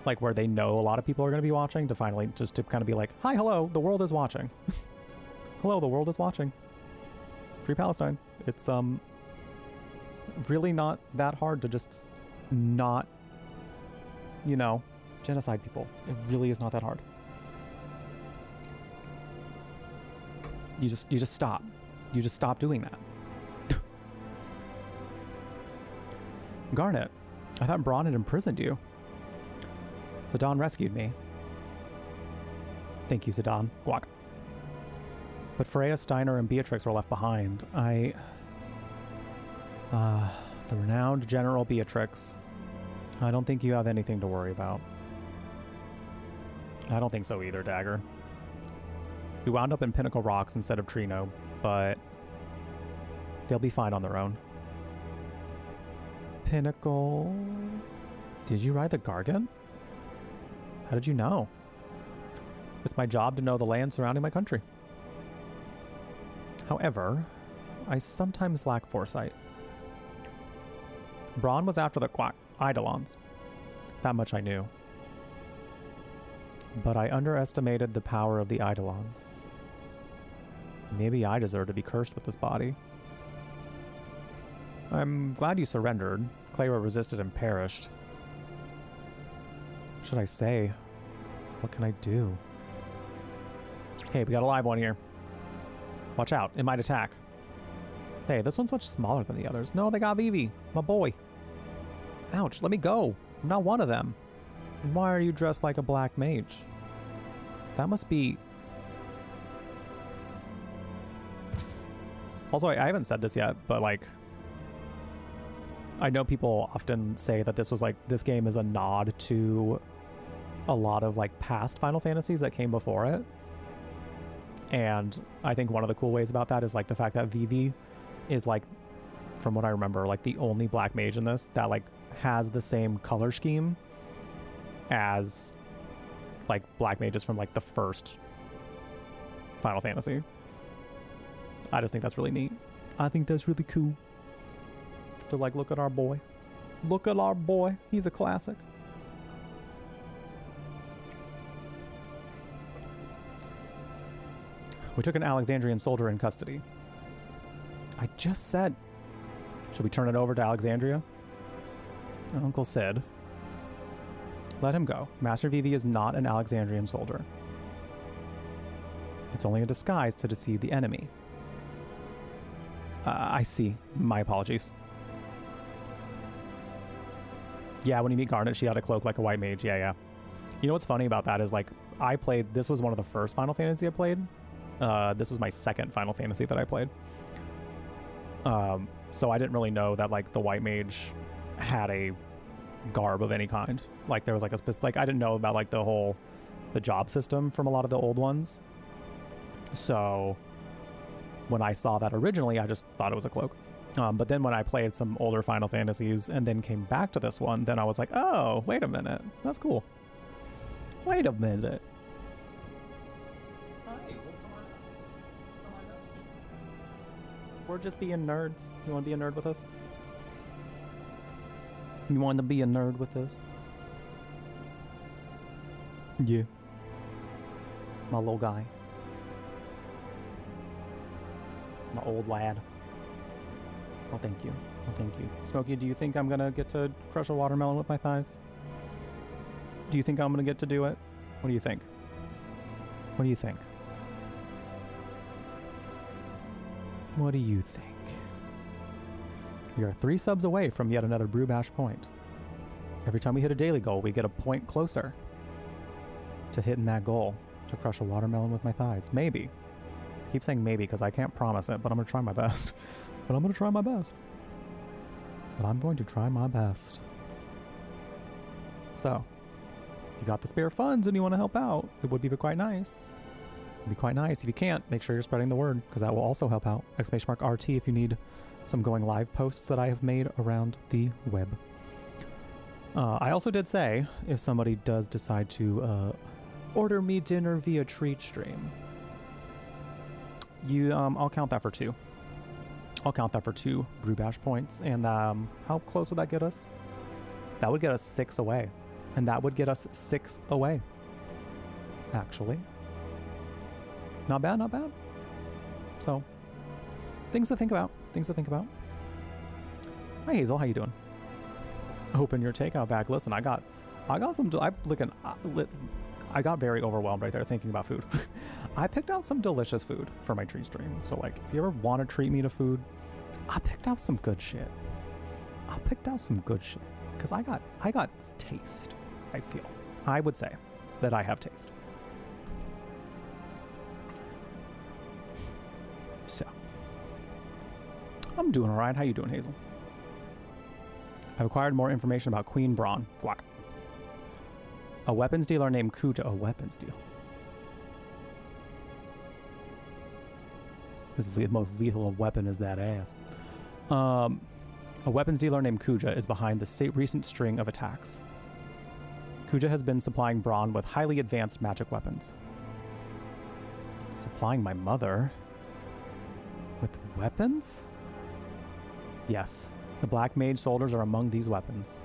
like where they know a lot of people are going to be watching to finally just to kind of be like, hi, hello, the world is watching. Hello, the world is watching. Free Palestine. It's really not that hard to just not, you know, genocide people. It really is not that hard. You just stop. You just stop doing that. Garnet, I thought Braun had imprisoned you. Zidane rescued me. Thank you, Zidane. Guac. But Freya, Steiner, and Beatrix were left behind. The renowned General Beatrix. I don't think you have anything to worry about. I don't think so either, Dagger. We wound up in Pinnacle Rocks instead of Trino, but they'll be fine on their own. Pinnacle... Did you ride the Gargant? How did you know? It's my job to know the land surrounding my country. However, I sometimes lack foresight. Braun was after the Eidolons. That much I knew. But I underestimated the power of the Eidolons. Maybe I deserve to be cursed with this body. I'm glad you surrendered. Clara resisted and perished. What should I say? What can I do? Hey, we got a live one here. Watch out, it might attack. Hey, this one's much smaller than the others. No, they got Vivi, my boy. Ouch, let me go. I'm not one of them. Why are you dressed like a black mage? That must be... Also, I haven't said this yet, but like... I know people often say that this game is a nod to a lot of like past Final Fantasies that came before it. And I think one of the cool ways about that is like the fact that Vivi is like, from what I remember, like the only black mage in this that like has the same color scheme as like black mages from like the first Final Fantasy. I just think that's really neat. I think that's really cool. To like, look at our boy. Look at our boy. He's a classic. We took an Alexandrian soldier in custody. I just said, should we turn it over to Alexandria? Uncle said, let him go. Master Vivi is not an Alexandrian soldier. It's only a disguise to deceive the enemy. I see. My apologies. Yeah, when you meet Garnet, she had a cloak like a white mage. Yeah. You know what's funny about that is like, this was one of the first Final Fantasy I played. This was my second Final Fantasy that I played. So I didn't really know that like the white mage had a garb of any kind. Like there was like I didn't know about like the job system from a lot of the old ones. So when I saw that originally, I just thought it was a cloak. But then when I played some older Final Fantasies and then came back to this one, then I was like, oh, wait a minute. That's cool. Wait a minute. We're just being nerds. You want to be a nerd with us? You want to be a nerd with us? Yeah. My little guy. My old lad. Oh, thank you. Oh, thank you. Smokey, do you think I'm gonna get to crush a watermelon with my thighs? Do you think I'm gonna get to do it? What do you think? What do you think? What do you think? We are 3 subs away from yet another Brew Bash point. Every time we hit a daily goal, we get a point closer to hitting that goal to crush a watermelon with my thighs. Maybe. I keep saying maybe because I can't promise it, but I'm going to try my best. But I'm going to try my best. So, if you got the spare funds and you want to help out, it would be quite nice. It'd be quite nice. If you can't, make sure you're spreading the word because that will also help out. !RT if you need some going live posts that I have made around the web. I also did say if somebody does decide to order me dinner via treat stream, I'll count that for 2. I'll count that for 2 Brew Bash points. And how close would that get us? That would get us 6 away. And that would get us 6 away. Actually. Not bad, not bad. So, things to think about. Hi Hazel, how you doing? Open your takeout bag. Listen, I got very overwhelmed right there thinking about food. I picked out some delicious food for my treat stream. So like, if you ever want to treat me to food, I picked out some good shit. Because I got taste, I feel. I would say that I have taste. So, I'm doing all right. How you doing, Hazel? I've acquired more information about Queen Braun. Guac. A weapons dealer named Kuja. A weapons dealer. The most lethal weapon is that ass. A weapons dealer named Kuja is behind the recent string of attacks. Kuja has been supplying Braun with highly advanced magic weapons. Supplying my mother with weapons? Yes, the Black Mage soldiers are among these weapons.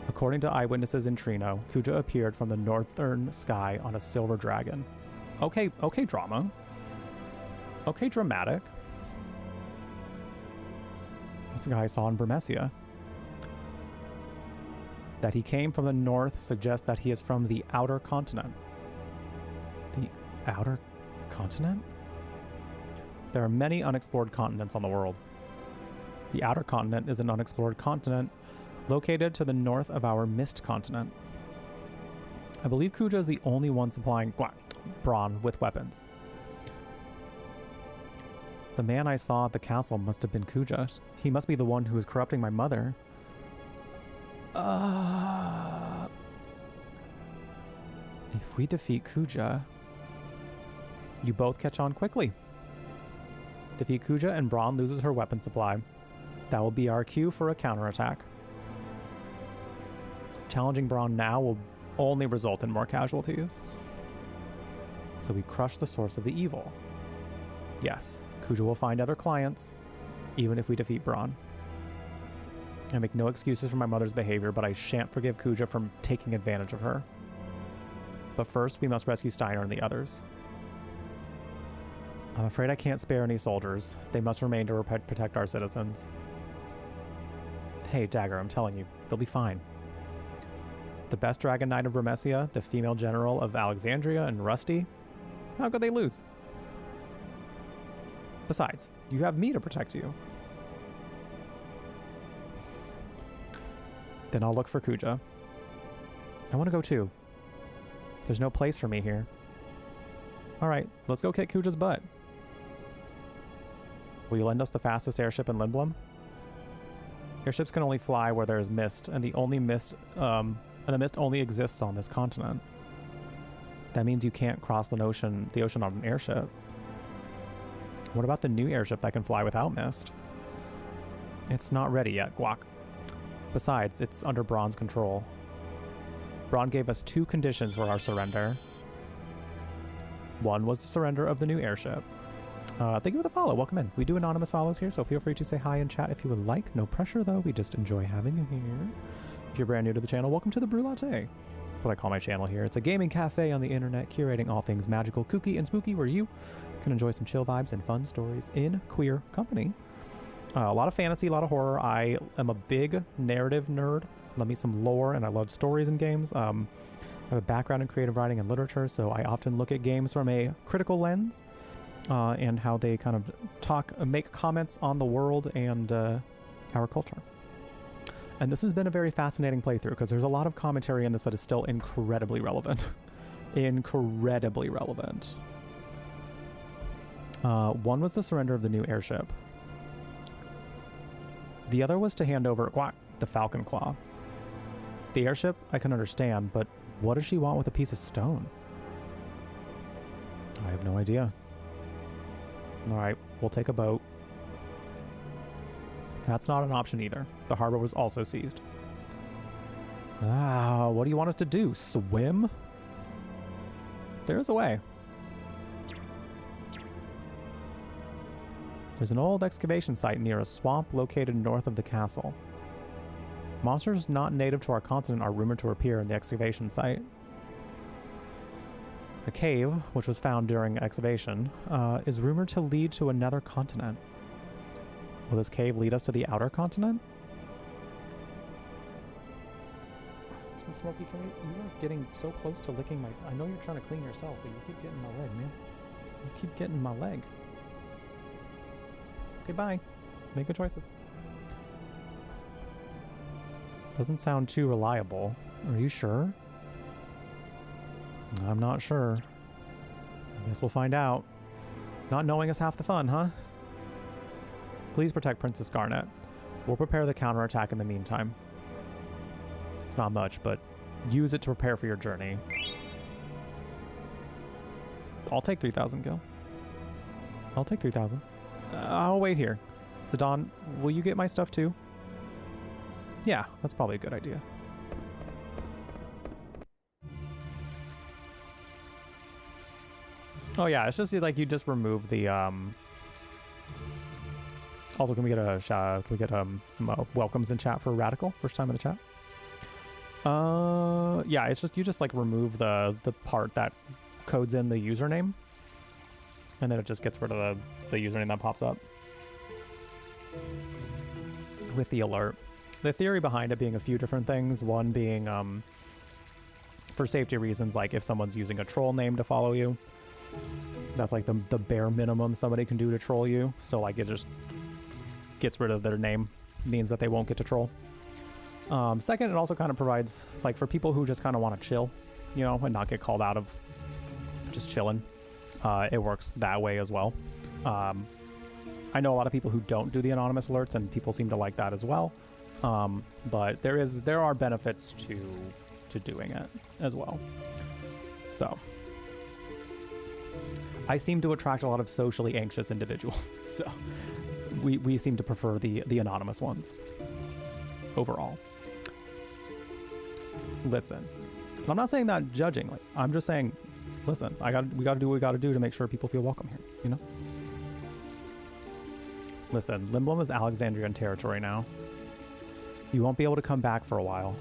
According to eyewitnesses in Trino, Kuja appeared from the northern sky on a silver dragon. Okay, drama. Okay, dramatic. That's the guy I saw in Burmecia. That he came from the north suggests that he is from the outer continent. The outer continent? There are many unexplored continents on the world. The outer continent is an unexplored continent located to the north of our mist continent. I believe Kuja is the only one supplying Braun with weapons. The man I saw at the castle must have been Kuja. He must be the one who is corrupting my mother. If we defeat Kuja, you both catch on quickly. Defeat Kuja and Braun loses her weapon supply. That will be our cue for a counterattack. Challenging Braun now will only result in more casualties. So we crush the source of the evil. Yes, Kuja will find other clients, even if we defeat Braun. I make no excuses for my mother's behavior, but I shan't forgive Kuja for taking advantage of her. But first, we must rescue Steiner and the others. I'm afraid I can't spare any soldiers. They must remain to protect our citizens. Hey, Dagger, I'm telling you, they'll be fine. The best Dragon Knight of Burmecia, the female general of Alexandria, and Rusty? How could they lose? Besides, you have me to protect you. Then I'll look for Kuja. I want to go too. There's no place for me here. Alright, let's go kick Kuja's butt. Will you lend us the fastest airship in Lindblum? Airships can only fly where there is mist, and the mist only exists on this continent. That means you can't cross the ocean on an airship. What about the new airship that can fly without mist? It's not ready yet, Guac. Besides, it's under Braun's control. Braun gave us 2 conditions for our surrender. One was the surrender of the new airship. Thank you for the follow. Welcome in. We do anonymous follows here, so feel free to say hi in chat if you would like. No pressure, though. We just enjoy having you here. If you're brand new to the channel, welcome to the Brew Latte. That's what I call my channel here. It's a gaming cafe on the internet, curating all things magical, kooky, and spooky, where you can enjoy some chill vibes and fun stories in queer company. A lot of fantasy, a lot of horror. I am a big narrative nerd. Love me some lore, and I love stories in games. I have a background in creative writing and literature, so I often look at games from a critical lens and how they kind of make comments on the world and our culture. And this has been a very fascinating playthrough because there's a lot of commentary in this that is still incredibly relevant. Incredibly relevant. One was the surrender of the new airship. The other was to hand over the Falcon Claw. The airship, I can understand, but what does she want with a piece of stone? I have no idea. Alright, we'll take a boat. That's not an option either. The harbor was also seized. What do you want us to do? Swim? There's a way. There's an old excavation site near a swamp located north of the castle. Monsters not native to our continent are rumored to appear in the excavation site. The cave, which was found during excavation, is rumored to lead to another continent. Will this cave lead us to the outer continent? Smokey, you are getting so close to licking my... I know you're trying to clean yourself, but you keep getting my leg, man. You keep getting my leg. Okay, bye. Make good choices. Doesn't sound too reliable. Are you sure? I'm not sure. I guess we'll find out. Not knowing is half the fun, huh? Please protect Princess Garnet. We'll prepare the counterattack in the meantime. It's not much, but use it to prepare for your journey. I'll take 3,000 gil. I'll take 3,000. I'll wait here. Zidane, will you get my stuff too? Yeah, that's probably a good idea. Oh yeah, it's just like you just remove the Also, can we get a shout? Can we get some welcomes in chat for Radical? First time in the chat. Yeah, it's just you just like remove the part that codes in the username, and then it just gets rid of the username that pops up with the alert. The theory behind it being a few different things. One being for safety reasons, like if someone's using a troll name to follow you, that's like the bare minimum somebody can do to troll you. So like it just gets rid of their name, means that they won't get to troll. Second, it also kind of provides, like, for people who just kind of want to chill, you know, and not get called out of just chilling. It works that way as well. I know a lot of people who don't do the anonymous alerts, and people seem to like that as well. But there are benefits to doing it as well. So I seem to attract a lot of socially anxious individuals, so we seem to prefer the anonymous ones overall. Listen, and I'm not saying that judgingly. I'm just saying, listen, we gotta do what we gotta do to make sure people feel welcome here, you know? Listen, Limblom is Alexandrian territory now. You won't be able to come back for a while.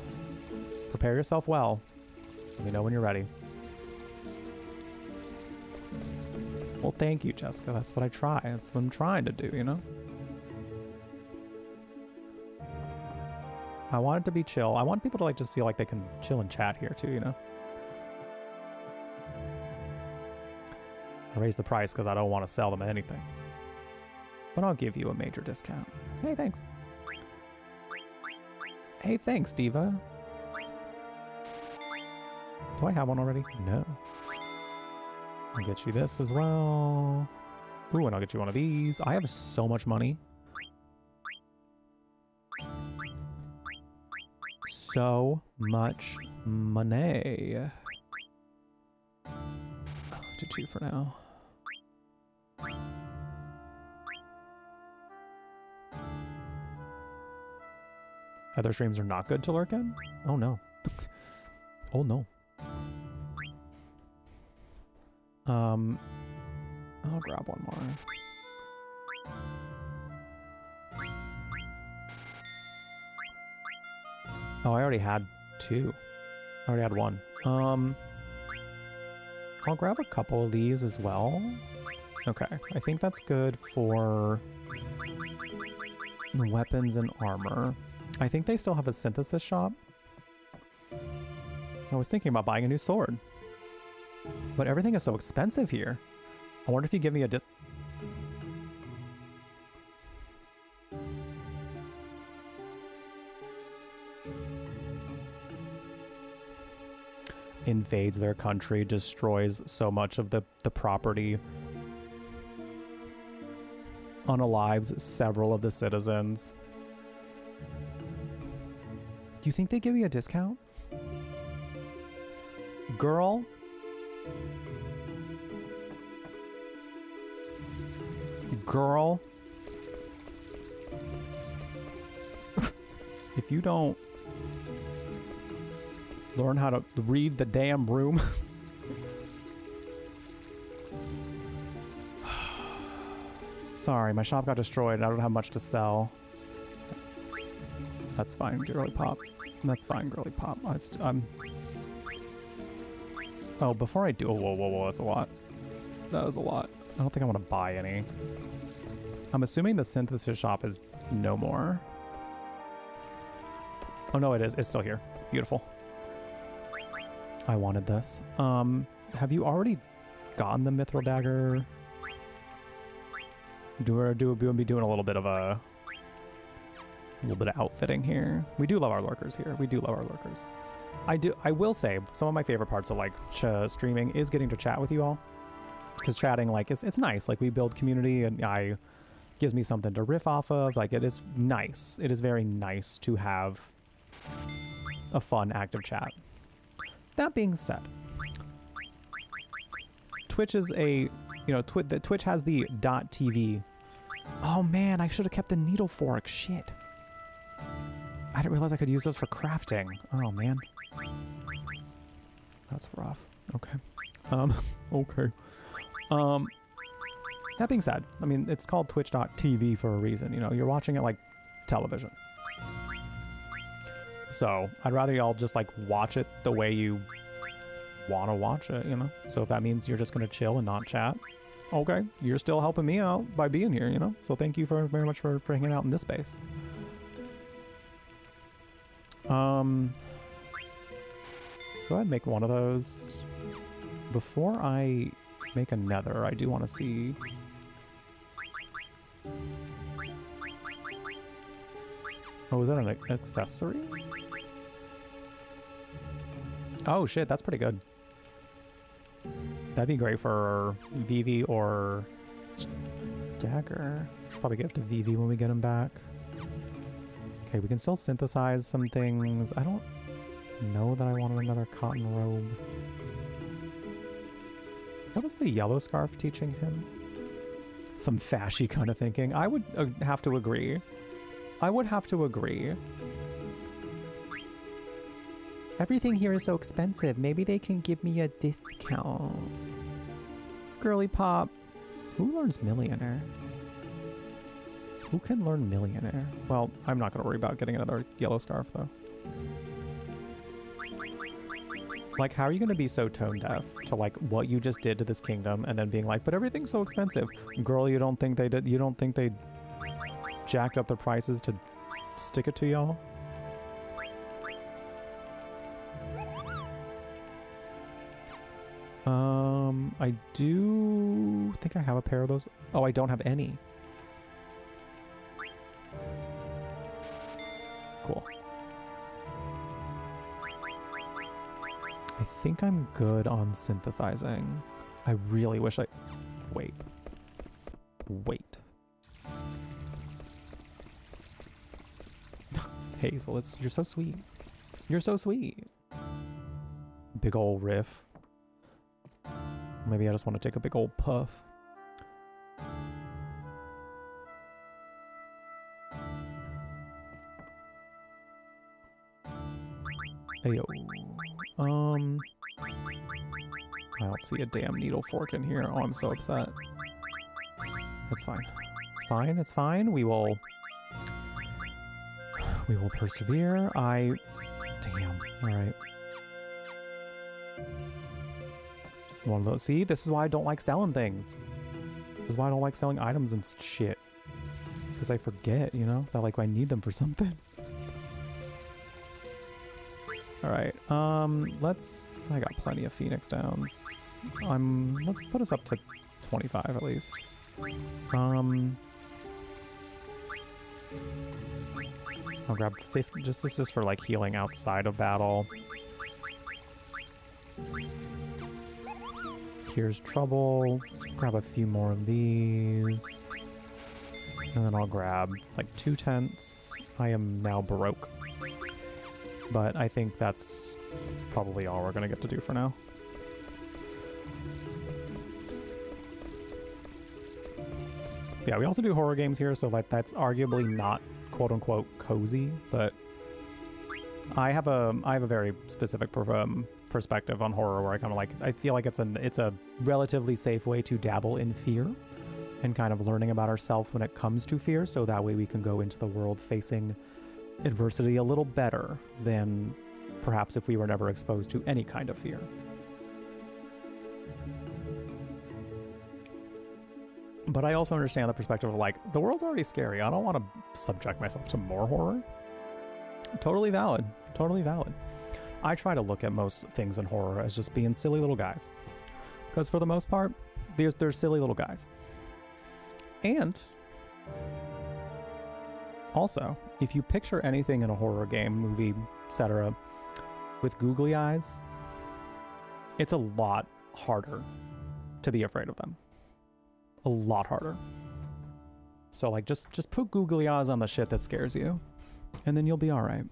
Prepare yourself well. Let me know when you're ready. Well, thank you, Jessica. That's what I try. That's what I'm trying to do, you know? I want it to be chill. I want people to like just feel like they can chill and chat here too, you know? I raised the price because I don't want to sell them anything. But I'll give you a major discount. Hey, thanks. Hey, thanks, Diva. Do I have one already? No. I'll get you this as well. Ooh, and I'll get you one of these. I have so much money. So much money. I'll do 2 for now. Other streams are not good to lurk in? Oh no. Oh no. I'll grab one more. Oh, I already had 2. I already had 1. I'll grab a couple of these as well. Okay, I think that's good for weapons and armor. I think they still have a synthesis shop. I was thinking about buying a new sword. But everything is so expensive here. I wonder if you give me a invades their country, destroys so much of the property, unalives several of the citizens. Do you think they give me a discount? Girl? Girl? If you don't learn how to read the damn room. Sorry, my shop got destroyed and I don't have much to sell. That's fine, girly pop. That's fine, girly pop. Oh, before I do... Oh, whoa, whoa, whoa, that's a lot. That was a lot. I don't think I want to buy any. I'm assuming the synthesis shop is no more. Oh, no, it is. It's still here. Beautiful. I wanted this. Have you already gotten the mithril dagger? We'll be doing a little bit of outfitting here. We do love our lurkers here. We do love our lurkers. I will say some of my favorite parts of like streaming is getting to chat with you all, because chatting, like, it's nice. Like, we build community and gives me something to riff off of. Like, it is nice. It is very nice to have a fun active chat. That being said, Twitch is a, Twitch has the .tv. Oh man, I should have kept the needle fork. Shit. I didn't realize I could use those for crafting. Oh man. That's rough. Okay. Okay. That being said, I mean, it's called twitch.tv for a reason. You're watching it like television. So I'd rather y'all just like watch it the way you want to watch it, So if that means you're just going to chill and not chat, okay, you're still helping me out by being here, So thank you very much for hanging out in this space. Let's go ahead and make one of those. Before I make another, I do want to see... Oh, is that an accessory? Oh shit, that's pretty good. That'd be great for Vivi or dagger. Should probably give it to Vivi when we get him back. Okay, we can still synthesize some things. I don't know that I want another cotton robe. What was the yellow scarf teaching him? Some fashy kind of thinking. I would have to agree. I would have to agree. Everything here is so expensive. Maybe they can give me a discount. Girly pop. Who learns millionaire? Who can learn millionaire? Well, I'm not going to worry about getting another yellow scarf, though. Like, how are you going to be so tone deaf to, like, what you just did to this kingdom and then being like, but everything's so expensive. Girl, you don't think they did? You don't think they jacked up the prices to stick it to y'all? I do think I have a pair of those. Oh, I don't have any. Cool. I think I'm good on synthesizing. I really wish I... Wait. Wait. Hazel, you're so sweet. You're so sweet. Big ol' riff. Maybe I just want to take a big old puff. Ayo. I don't see a damn needle fork in here. Oh, I'm so upset. It's fine. It's fine. It's fine. We will persevere. Damn. All right. It's one of those. See, this is why I don't like selling things. This is why I don't like selling items and shit. Because I forget, you know, that like I need them for something. All right. I got plenty of Phoenix Downs. Let's put us up to 25 at least. I'll grab 50. This is just for like healing outside of battle. Here's trouble. Let's grab a few more of these. And then I'll grab like 2 tents. I am now broke. But I think that's probably all we're going to get to do for now. Yeah, we also do horror games here, so like that's arguably not quote-unquote cozy, but I have a very specific perspective on horror where I kind of like, I feel like it's a relatively safe way to dabble in fear and kind of learning about ourselves when it comes to fear, so that way we can go into the world facing adversity a little better than perhaps if we were never exposed to any kind of fear. But I also understand the perspective of like, the world's already scary. I don't want to subject myself to more horror. Totally valid. Totally valid. I try to look at most things in horror as just being silly little guys. Because for the most part, they're silly little guys. And also, if you picture anything in a horror game, movie, etc., with googly eyes, it's a lot harder to be afraid of them. A lot harder. So like just put googly eyes on the shit that scares you, and then you'll be all right.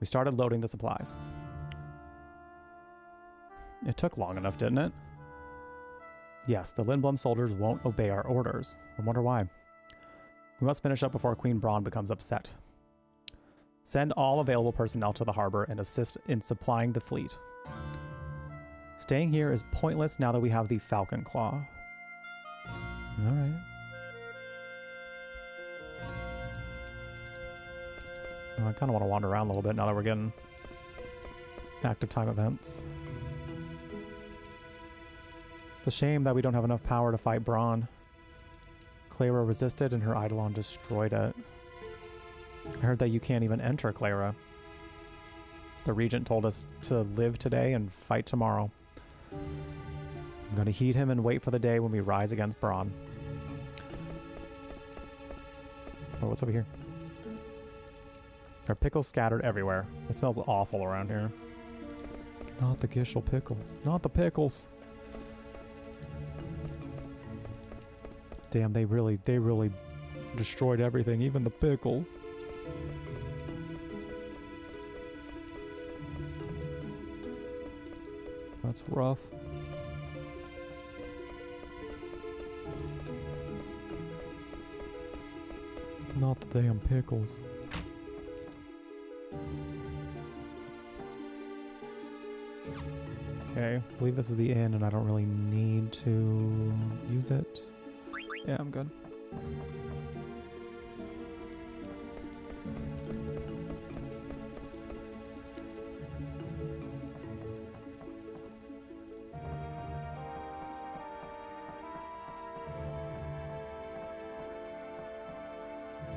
We started loading the supplies. It took long enough, didn't it? Yes, the Lindblom soldiers won't obey our orders. I wonder why. We must finish up before Queen Braun becomes upset. Send all available personnel to the harbor and assist in supplying the fleet. Staying here is pointless now that we have the Falcon Claw. All right. Well, I kind of want to wander around a little bit now that we're getting active time events. It's a shame that we don't have enough power to fight Braun. Clara resisted and her Eidolon destroyed it. I heard that you can't even enter Clara. The Regent told us to live today and fight tomorrow. I'm going to heed him and wait for the day when we rise against Braun. Oh, what's over here? There are pickles scattered everywhere. It smells awful around here. Not the Gishel pickles. Not the pickles. Damn, they really destroyed everything, even the pickles. That's rough. Not the damn pickles. Okay, I believe this is the inn and I don't really need to use it. Yeah, I'm good.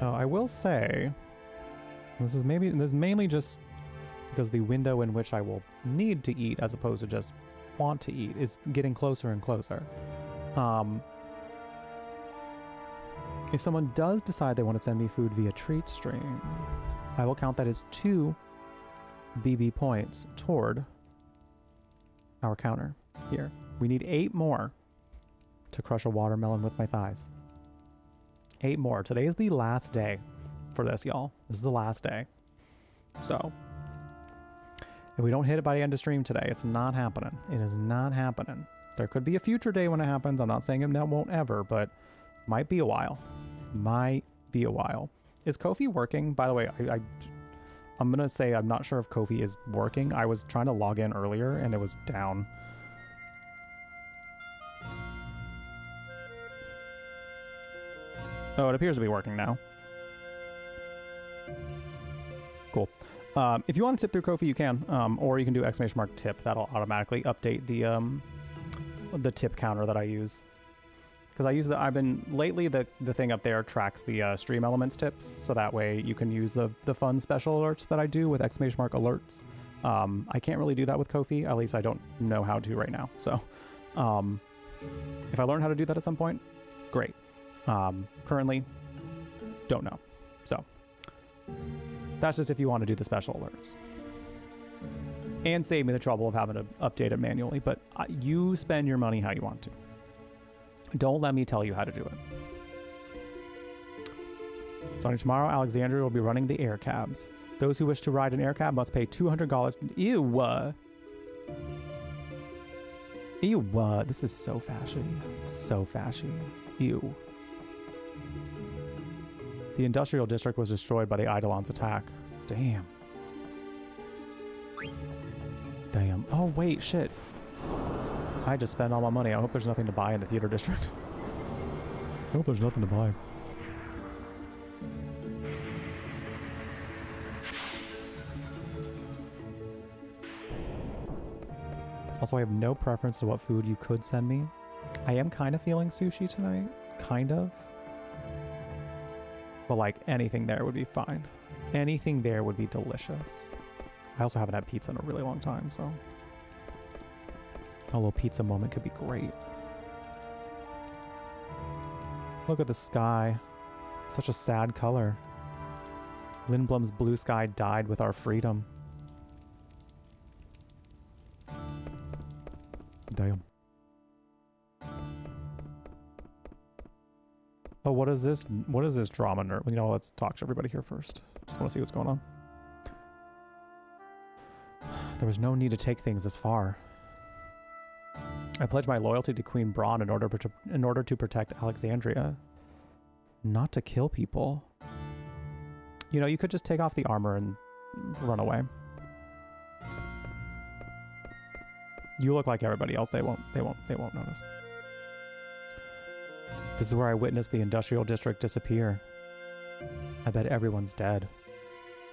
I will say, this is mainly just because the window in which I will need to eat as opposed to just want to eat is getting closer and closer. If someone does decide they want to send me food via treat stream, I will count that as 2 BB points toward our counter here. We need 8 more to crush a watermelon with my thighs. 8 more. Today is the last day for this, y'all. This is the last day. So, if we don't hit it by the end of stream today, it's not happening. It is not happening. There could be a future day when it happens. I'm not saying it won't ever, but might be a while. Might be a while. Is Ko-fi working? By the way, I'm going to say I'm not sure if Ko-fi is working. I was trying to log in earlier and it was down. Oh, it appears to be working now. Cool. If you want to tip through Ko-fi, you can, or you can do !tip. That'll automatically update the tip counter that I use. Because I use lately the thing up there tracks the stream elements tips, so that way you can use the fun special alerts that I do with !alerts. I can't really do that with Ko-fi, at least I don't know how to right now. So, if I learn how to do that at some point, great. Currently, don't know. So, that's just if you want to do the special alerts. And save me the trouble of having to update it manually, but you spend your money how you want to. Don't let me tell you how to do it. Starting tomorrow, Alexandria will be running the air cabs. Those who wish to ride an air cab must pay $200. Ew. Ew. This is so fashy. So fashy. Ew. The industrial district was destroyed by the Eidolon's attack. Damn. Damn. Oh, wait, shit. I just spent all my money. I hope there's nothing to buy in the theater district. I hope there's nothing to buy. Also, I have no preference to what food you could send me. I am kind of feeling sushi tonight. Kind of. But like anything there would be fine. Anything there would be delicious. I also haven't had pizza in a really long time, so a little pizza moment could be great. Look at the sky. Such a sad color. Lindblom's blue sky died with our freedom. Damn. Oh, what is this? What is this drama nerd? You know, let's talk to everybody here first. Just want to see what's going on. There was no need to take things this far. I pledge my loyalty to Queen Braun in order to protect Alexandria. Not to kill people. You know, you could just take off the armor and run away. You look like everybody else. They won't notice. This is where I witnessed the industrial district disappear. I bet everyone's dead.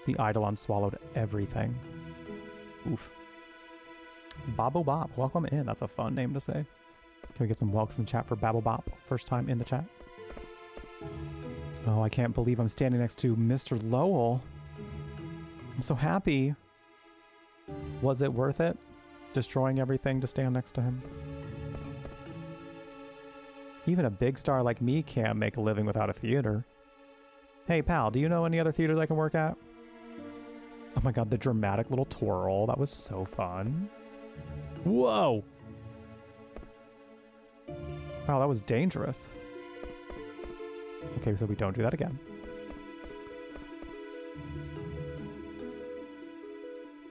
The Eidolon swallowed everything. Oof. Babo Bop, welcome in. That's a fun name to say. Can we get some welcome chat for Babble Bop? First time in the chat. Oh, I can't believe I'm standing next to Mr. Lowell. I'm so happy. Was it worth it? Destroying everything to stand next to him? Even a big star like me can't make a living without a theater. Hey, pal, do you know any other theaters I can work at? Oh my god, the dramatic little twirl. That was so fun. Whoa! Wow, that was dangerous. Okay, so we don't do that again.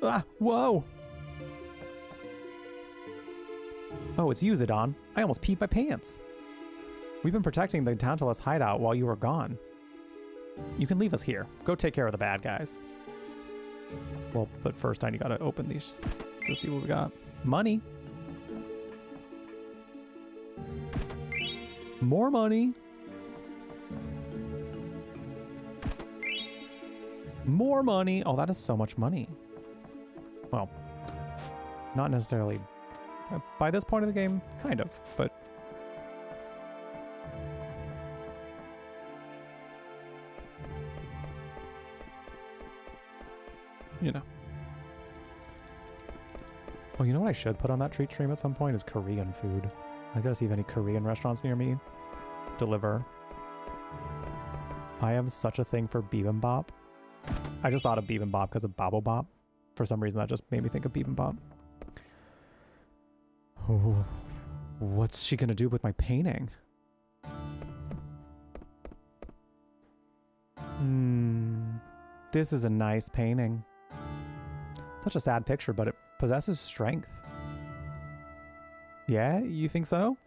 Ah, whoa! Oh, it's you, Zidane. I almost peed my pants. We've been protecting the Tantalus hideout while you were gone. You can leave us here. Go take care of the bad guys. Well, but first I gotta open these to see what we got. Money. More money. More money. Oh, that is so much money. Well, not necessarily by this point of the game, kind of, but you know. Oh, you know what I should put on that treat stream at some point is Korean food. I gotta see if any Korean restaurants near me deliver. I have such a thing for bibimbap. I just thought of bibimbap because of Babobop. For some reason, that just made me think of bibimbap. Oh, what's she gonna do with my painting? This is a nice painting. Such a sad picture, but it possesses strength. Yeah, you think so?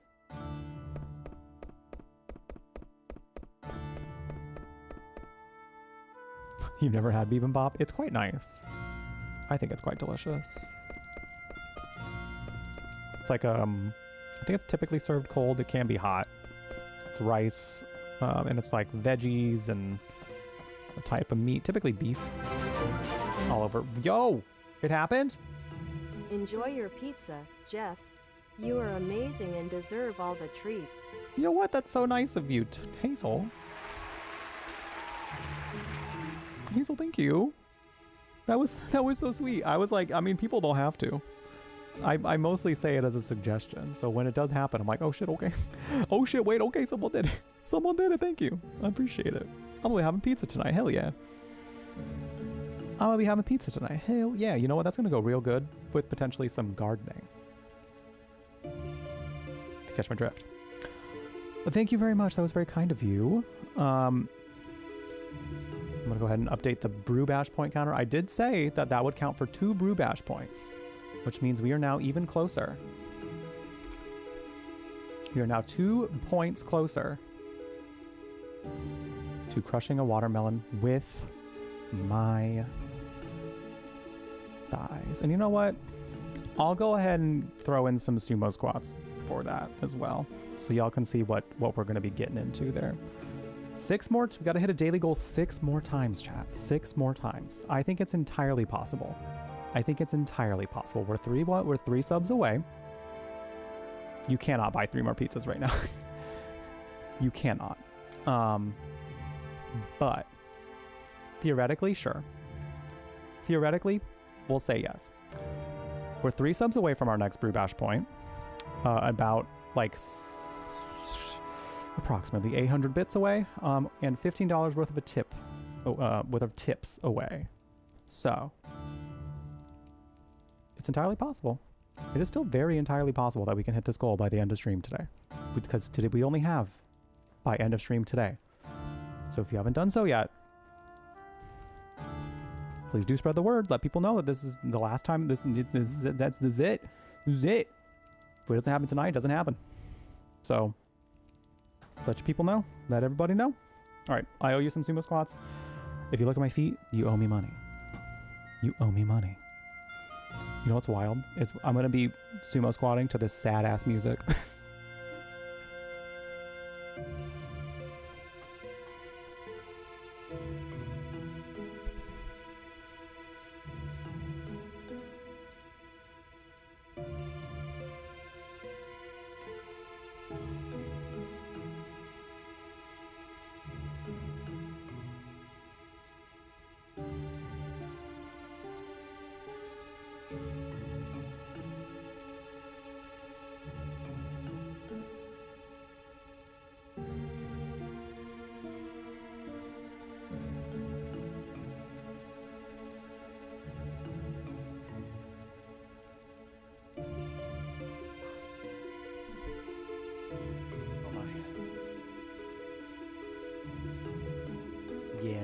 You've never had bibimbap? It's quite nice. I think it's quite delicious. It's like, I think it's typically served cold. It can be hot. It's rice, and it's like veggies and a type of meat, typically beef, all over. Yo, it happened? Enjoy your pizza, Jeff. You are amazing and deserve all the treats. You know what? That's so nice of you, Hazel. Hazel, thank you. That was so sweet. I was like, I mean, people don't have to. I mostly say it as a suggestion. So when it does happen, I'm like, oh shit, okay. Oh shit, wait, okay, someone did it. Someone did it, thank you. I appreciate it. I'm gonna be having pizza tonight, hell yeah. I'm gonna be having pizza tonight, hell yeah. You know what, that's gonna go real good with potentially some gardening. If you catch my drift. But thank you very much, that was very kind of you. I'm gonna go ahead and update the brew bash point counter. I did say that that would count for 2 brew bash points, which means we are now even closer. We are now 2 points closer to crushing a watermelon with my thighs. And you know what? I'll go ahead and throw in some sumo squats for that as well, so y'all can see what we're gonna be getting into there. 6 more, we gotta hit a daily goal 6 more times, chat. 6 more times. I think it's entirely possible. I think it's entirely possible. We're 3 subs away. You cannot buy 3 more pizzas right now. You cannot. But theoretically, sure. Theoretically, we'll say yes. We're 3 subs away from our next brew bash point. About like approximately 800 bits away, and $15 worth of a tip, worth of tips away. So it's entirely possible. It is still very entirely possible that we can hit this goal by the end of stream today, because today we only have by end of stream today. So if you haven't done so yet, please do spread the word. Let people know that this is the last time. This is it. This is it. If it doesn't happen tonight, it doesn't happen. So let your people know. Let everybody know. All right, I owe you some sumo squats. If you look at my feet, you owe me money. You owe me money. You know what's wild? I'm gonna be sumo squatting to this sad ass music.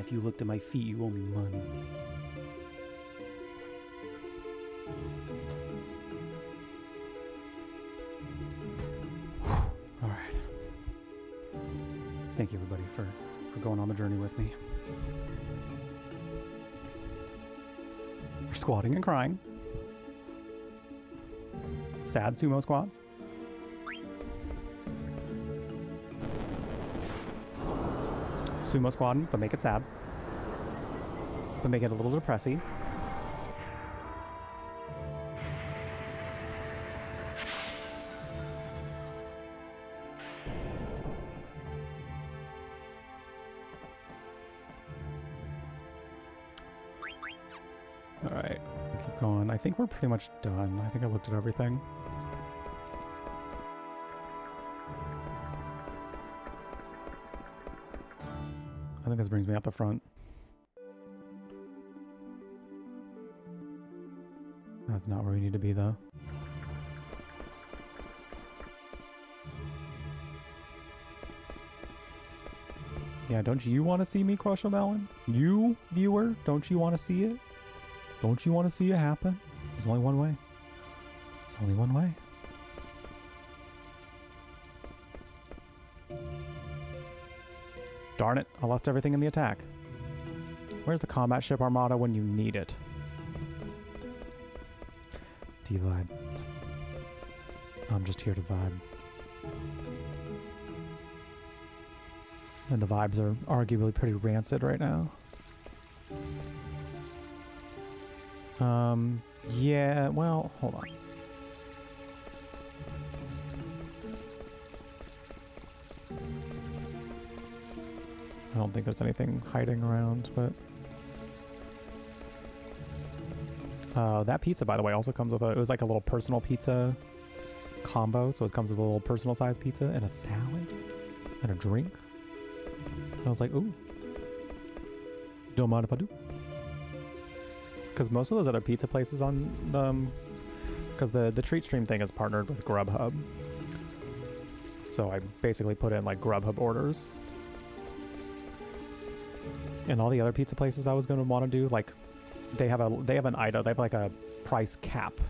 if you looked at my feet, you owe me money. All right. Thank you, everybody, for going on the journey with me. We're squatting and crying. Sad sumo squats. Sumo squatting, but make it sad. But make it a little depressing. All right, keep going. I think we're pretty much done. I think I looked at everything. I think this brings me out the front. That's not where we need to be, though. Yeah, don't you want to see me crush a melon? You, viewer, don't you want to see it? Don't you want to see it happen? There's only one way. There's only one way. Darn it, I lost everything in the attack. Where's the combat ship armada when you need it? D-vibe. I'm just here to vibe. And the vibes are arguably pretty rancid right now. Yeah, well, hold on. I don't think there's anything hiding around, but... that pizza, by the way, also comes with it was like a little personal pizza combo, so it comes with a little personal sized pizza and a salad and a drink. I was like, ooh. Don't mind if I do. Because most of those other pizza places on the... Because the treat stream thing is partnered with Grubhub. So I basically put in like Grubhub orders. And all the other pizza places I was going to want to do, like, they have an item, they have like a price cap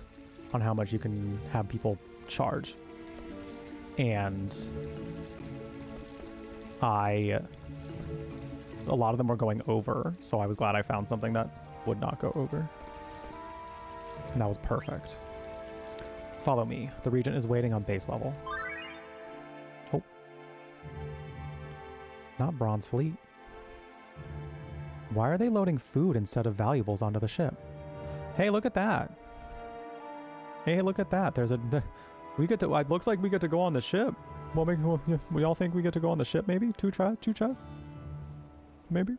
on how much you can have people charge. And a lot of them were going over, so I was glad I found something that would not go over. And that was perfect. Follow me. The Regent is waiting on base level. Oh. Not Bronze Fleet. Why are they loading food instead of valuables onto the ship? Hey, look at that. Hey, look at that. There's a... We get to... It looks like we get to go on the ship. Well, we all think we get to go on the ship, maybe? Two chests? Maybe?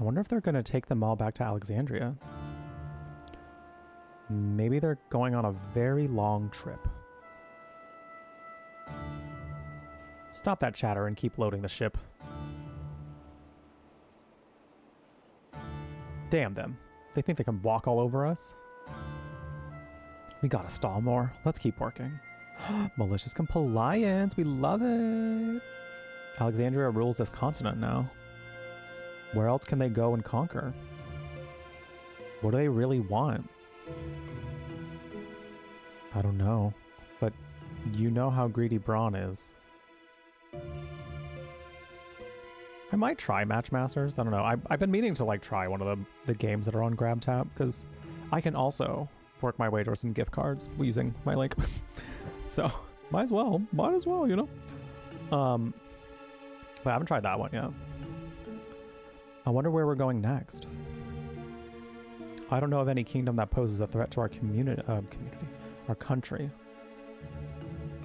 I wonder if they're going to take them all back to Alexandria. Maybe they're going on a very long trip. Stop that chatter and keep loading the ship. Damn them. They think they can walk all over us? We gotta stall more. Let's keep working. Malicious compliance. We love it. Alexandria rules this continent now. Where else can they go and conquer? What do they really want? I don't know, but you know how greedy Braun is. I might try Matchmasters. I don't know. I've been meaning to like try one of the games that are on GrabTap because I can also work my way towards some gift cards using my link. So might as well, you know. But I haven't tried that one yet. I wonder where we're going next. I don't know of any kingdom that poses a threat to our our country.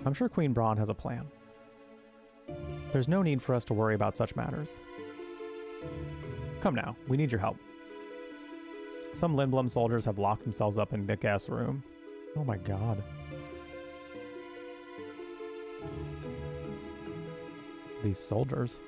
I'm sure Queen Braun has a plan. There's no need for us to worry about such matters. Come now, we need your help. Some Lindblom soldiers have locked themselves up in the guest room. Oh my god. These soldiers.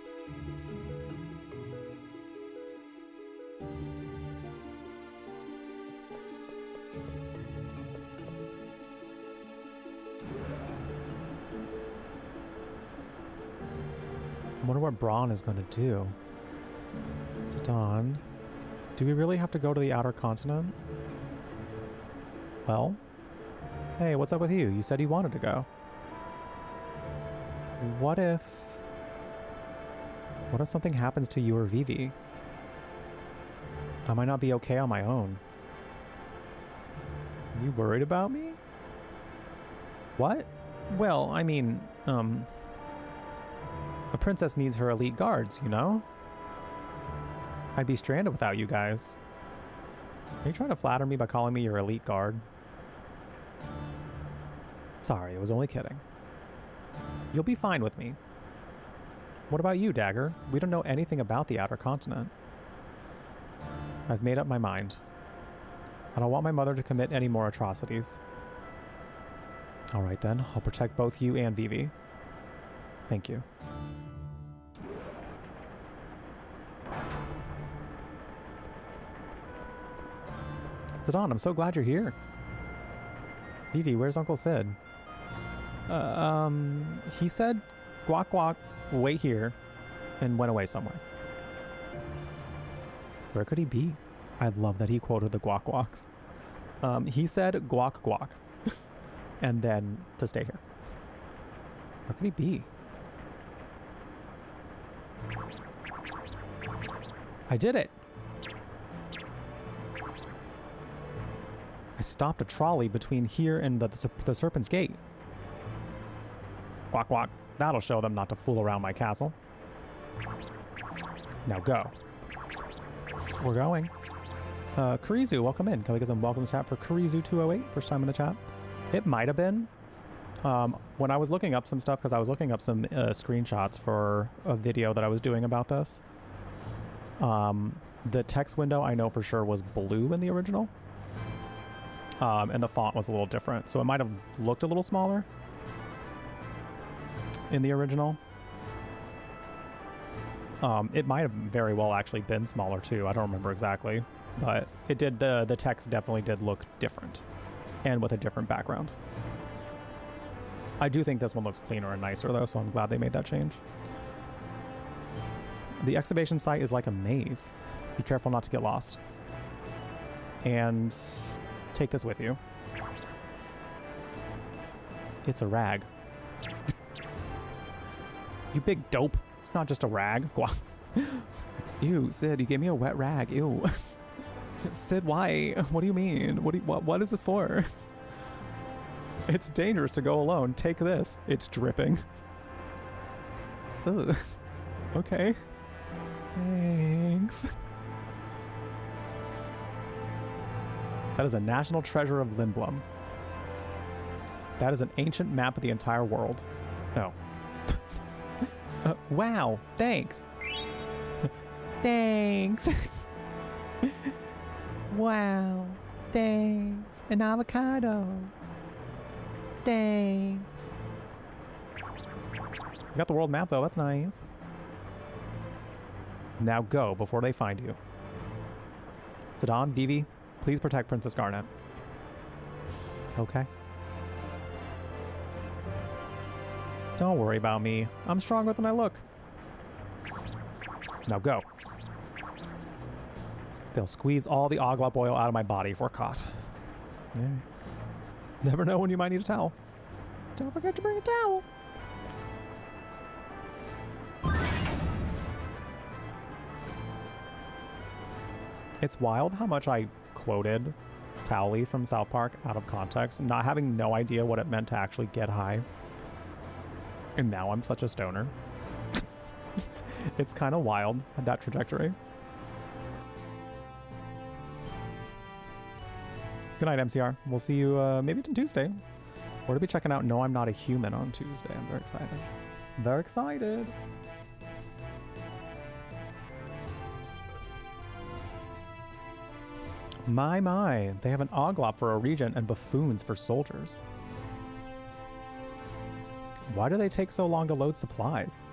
I wonder what Braun is going to do. Zidane. Do we really have to go to the outer continent? Well, hey, what's up with you? You said you wanted to go. What if something happens to you or Vivi? I might not be okay on my own. Are you worried about me? What? Well, I mean, a princess needs her elite guards, you know? I'd be stranded without you guys. Are you trying to flatter me by calling me your elite guard? Sorry, I was only kidding. You'll be fine with me. What about you, Dagger? We don't know anything about the outer continent. I've made up my mind. I don't want my mother to commit any more atrocities. Alright then, I'll protect both you and Vivi. Thank you. Zidane, I'm so glad you're here. Vivi, where's Uncle Sid? He said, guac guac, wait here, and went away somewhere. Where could he be? I love that he quoted the guac guacs. He said guac guac, and then to stay here. Where could he be? I did it! I stopped a trolley between here and the Serpent's Gate. Quack, quack. That'll show them not to fool around my castle. Now go. We're going. Kurizu, welcome in. Can we get some welcome chat for Kurizu208? First time in the chat. It might have been. When I was looking up some stuff, because I was looking up some screenshots for a video that I was doing about this. The text window I know for sure was blue in the original. And the font was a little different. So it might have looked a little smaller in the original. It might have very well actually been smaller too. I don't remember exactly, but it did. The text definitely did look different and with a different background. I do think this one looks cleaner and nicer though, so I'm glad they made that change. The excavation site is like a maze. Be careful not to get lost. And take this with you. It's a rag. You big dope. It's not just a rag. Ew, Sid, you gave me a wet rag. Ew. Sid, why? What do you mean? What is this for? It's dangerous to go alone. Take this. It's dripping. Ugh. Okay. Thanks. That is a national treasure of Lindblum. That is an ancient map of the entire world. Oh. Wow, thanks. Thanks. Wow, thanks. An avocado. Thanks. You got the world map though, that's nice. Now go before they find you. Zidane, Vivi, please protect Princess Garnet. Okay. Don't worry about me. I'm stronger than I look. Now go. They'll squeeze all the oglop oil out of my body if we're caught. Yeah. Never know when you might need a towel. Don't forget to bring a towel. It's wild how much I quoted Towley from South Park out of context, not having no idea what it meant to actually get high. And now I'm such a stoner. It's kind of wild, that trajectory. Good night, MCR. We'll see you maybe on Tuesday. We're to be checking out No, I'm Not a Human on Tuesday. I'm very excited. Very excited. My, they have an oglop for a regent and buffoons for soldiers. Why do they take so long to load supplies?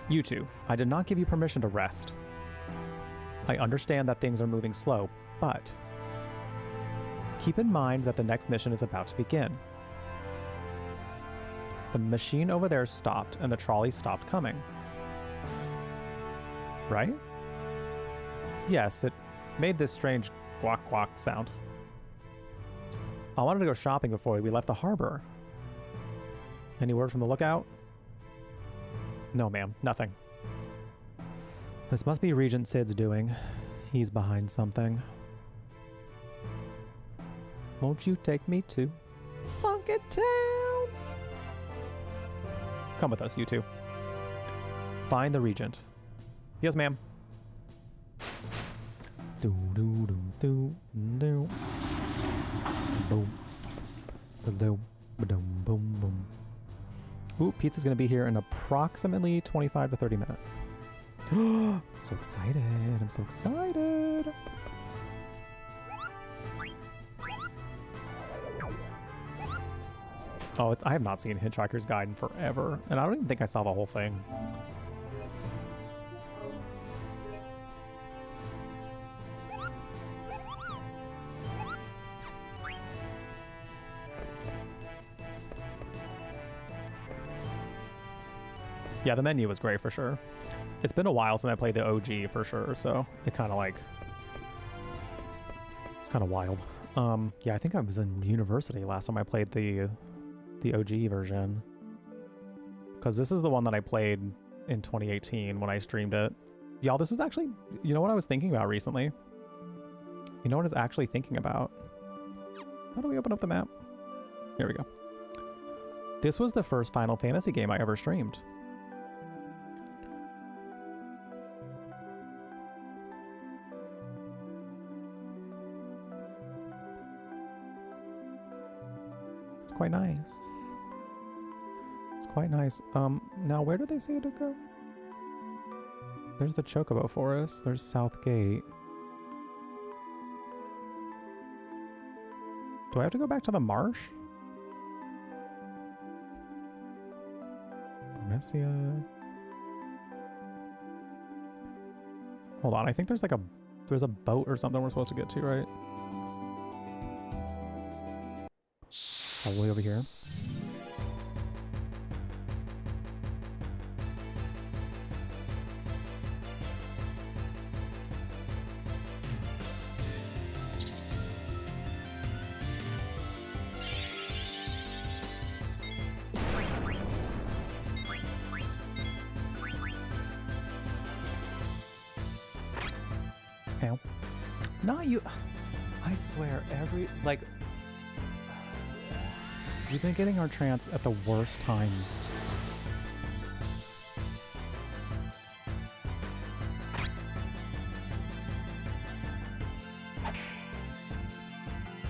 You two, I did not give you permission to rest. I understand that things are moving slow, but keep in mind that the next mission is about to begin. The machine over there stopped and the trolley stopped coming. Right? Yes, it made this strange guac guac sound. I wanted to go shopping before we left the harbor. Any word from the lookout? No, ma'am. Nothing. This must be Regent Sid's doing. He's behind something. Won't you take me to Funky Town? Come with us, you two. Find the Regent. Yes, ma'am. Do do do do do. Boom. Boom. Boom. Boom. Boom. Ooh, pizza's gonna be here in approximately 25 to 30 minutes. So excited. I'm so excited. Oh, I have not seen Hitchhiker's Guide in forever, and I don't even think I saw the whole thing. Yeah, the menu was great for sure. It's been a while since I played the OG for sure, so it kind of like... It's kind of wild. Yeah, I think I was in university last time I played the OG version. Because this is the one that I played in 2018 when I streamed it. Y'all, this was actually... You know what I was thinking about recently? You know what I was actually thinking about? How do we open up the map? Here we go. This was the first Final Fantasy game I ever streamed. Quite nice. It's quite nice. Now where did they say to go? There's the Chocobo Forest. There's South Gate. Do I have to go back to the marsh? Messia. Hold on, I think there's like there's a boat or something we're supposed to get to, right? Probably over here. Ow. Not you. I swear, we've been getting our trance at the worst times.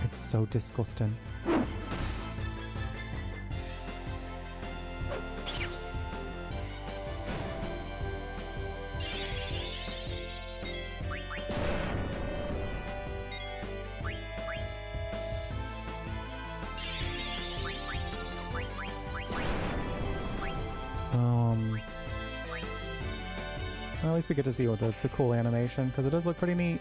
It's so disgusting. Well, at least we get to see what the cool animation, because it does look pretty neat.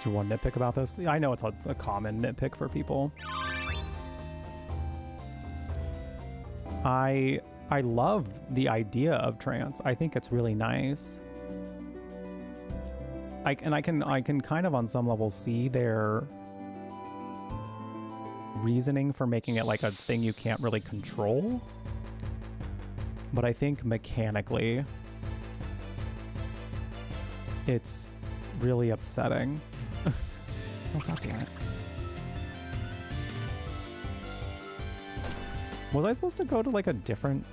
Do you want to nitpick about this? I know it's a common nitpick for people. I love the idea of trance. I think it's really nice. I can kind of on some level see their reasoning for making it like a thing you can't really control. But I think mechanically it's really upsetting. Oh, God damn it. Was I supposed to go to like a different...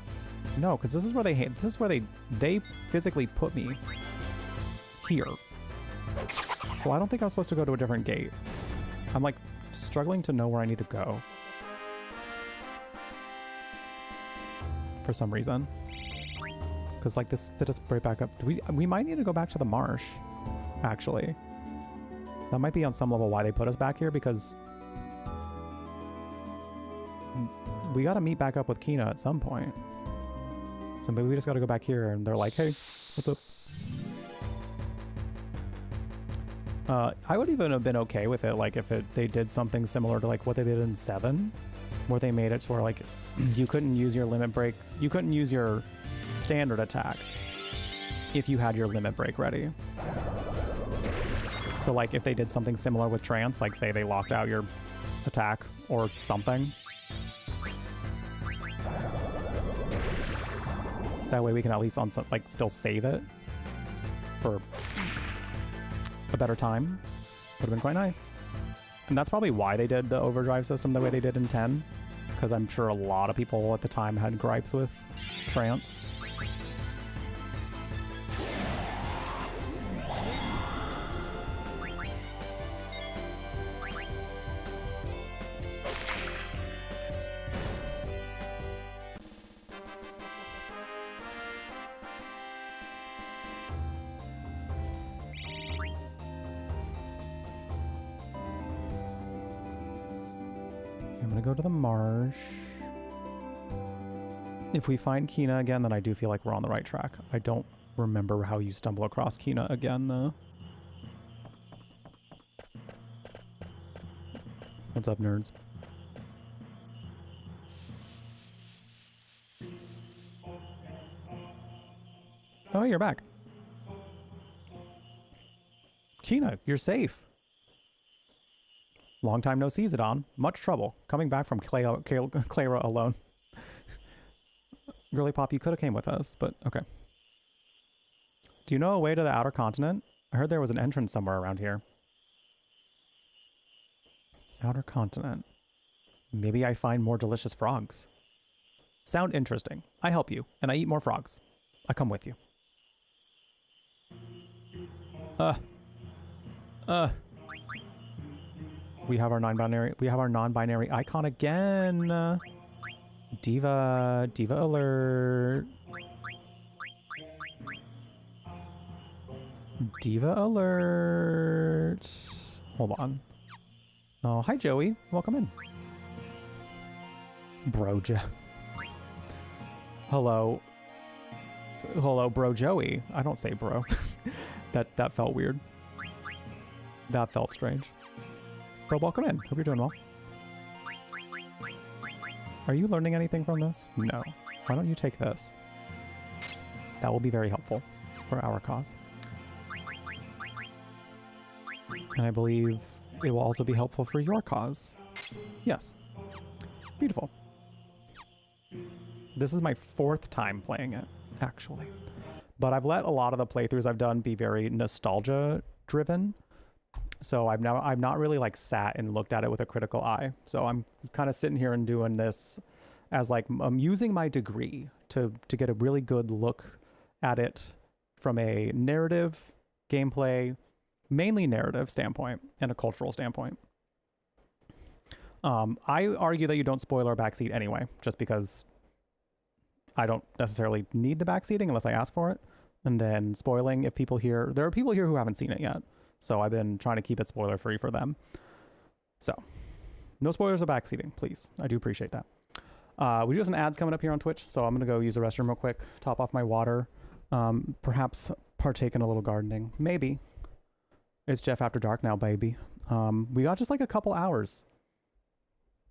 No, because this is where they physically put me here. So I don't think I was supposed to go to a different gate. I'm like struggling to know where I need to go. For some reason. Because like this bit us right back up. We might need to go back to the marsh, actually. That might be on some level why they put us back here, because we got to meet back up with Kina at some point. So maybe we just got to go back here and they're like, hey, what's up? I would even have been okay with it, like if they did something similar to like what they did in 7, where they made it to where like you couldn't use your limit break, you couldn't use your standard attack if you had your limit break ready. So like if they did something similar with trance, like say they locked out your attack or something. That way we can at least on some, like still save it for a better time. Would have been quite nice. And that's probably why they did the overdrive system the way they did in 10, because I'm sure a lot of people at the time had gripes with trance. I'm gonna go to the marsh. If we find Kina again, then I do feel like we're on the right track. I don't remember how you stumble across Kina again, though. What's up, nerds? Oh, you're back. Kina, you're safe. Long time no see, Zidane. Much trouble. Coming back from Clara alone. Girly Pop, you could have came with us, but okay. Do you know a way to the outer continent? I heard there was an entrance somewhere around here. Outer continent. Maybe I find more delicious frogs. Sound interesting. I help you, and I eat more frogs. I come with you. We have our non-binary icon again. Diva alert. Diva alert. Hold on. Oh, hi Joey. Welcome in. Broja. Hello. Hello, bro Joey. I don't say bro. That felt weird. That felt strange. Bro, welcome in. Hope you're doing well. Are you learning anything from this? No. Why don't you take this? That will be very helpful for our cause. And I believe it will also be helpful for your cause. Yes. Beautiful. This is my 4th time playing it, actually. But I've let a lot of the playthroughs I've done be very nostalgia driven. So I've not really like sat and looked at it with a critical eye. So I'm kind of sitting here and doing this as like I'm using my degree to get a really good look at it from a narrative, gameplay, mainly narrative standpoint and a cultural standpoint. I argue that you don't spoil our backseat anyway, just because I don't necessarily need the backseating unless I ask for it. And then spoiling, if people here, there are people here who haven't seen it yet. So I've been trying to keep it spoiler free for them. So no spoilers of backseating, please. I do appreciate that. We do have some ads coming up here on Twitch. So I'm going to go use the restroom real quick, top off my water, perhaps partake in a little gardening. Maybe. It's Jeff After Dark now, baby. We got just like a couple hours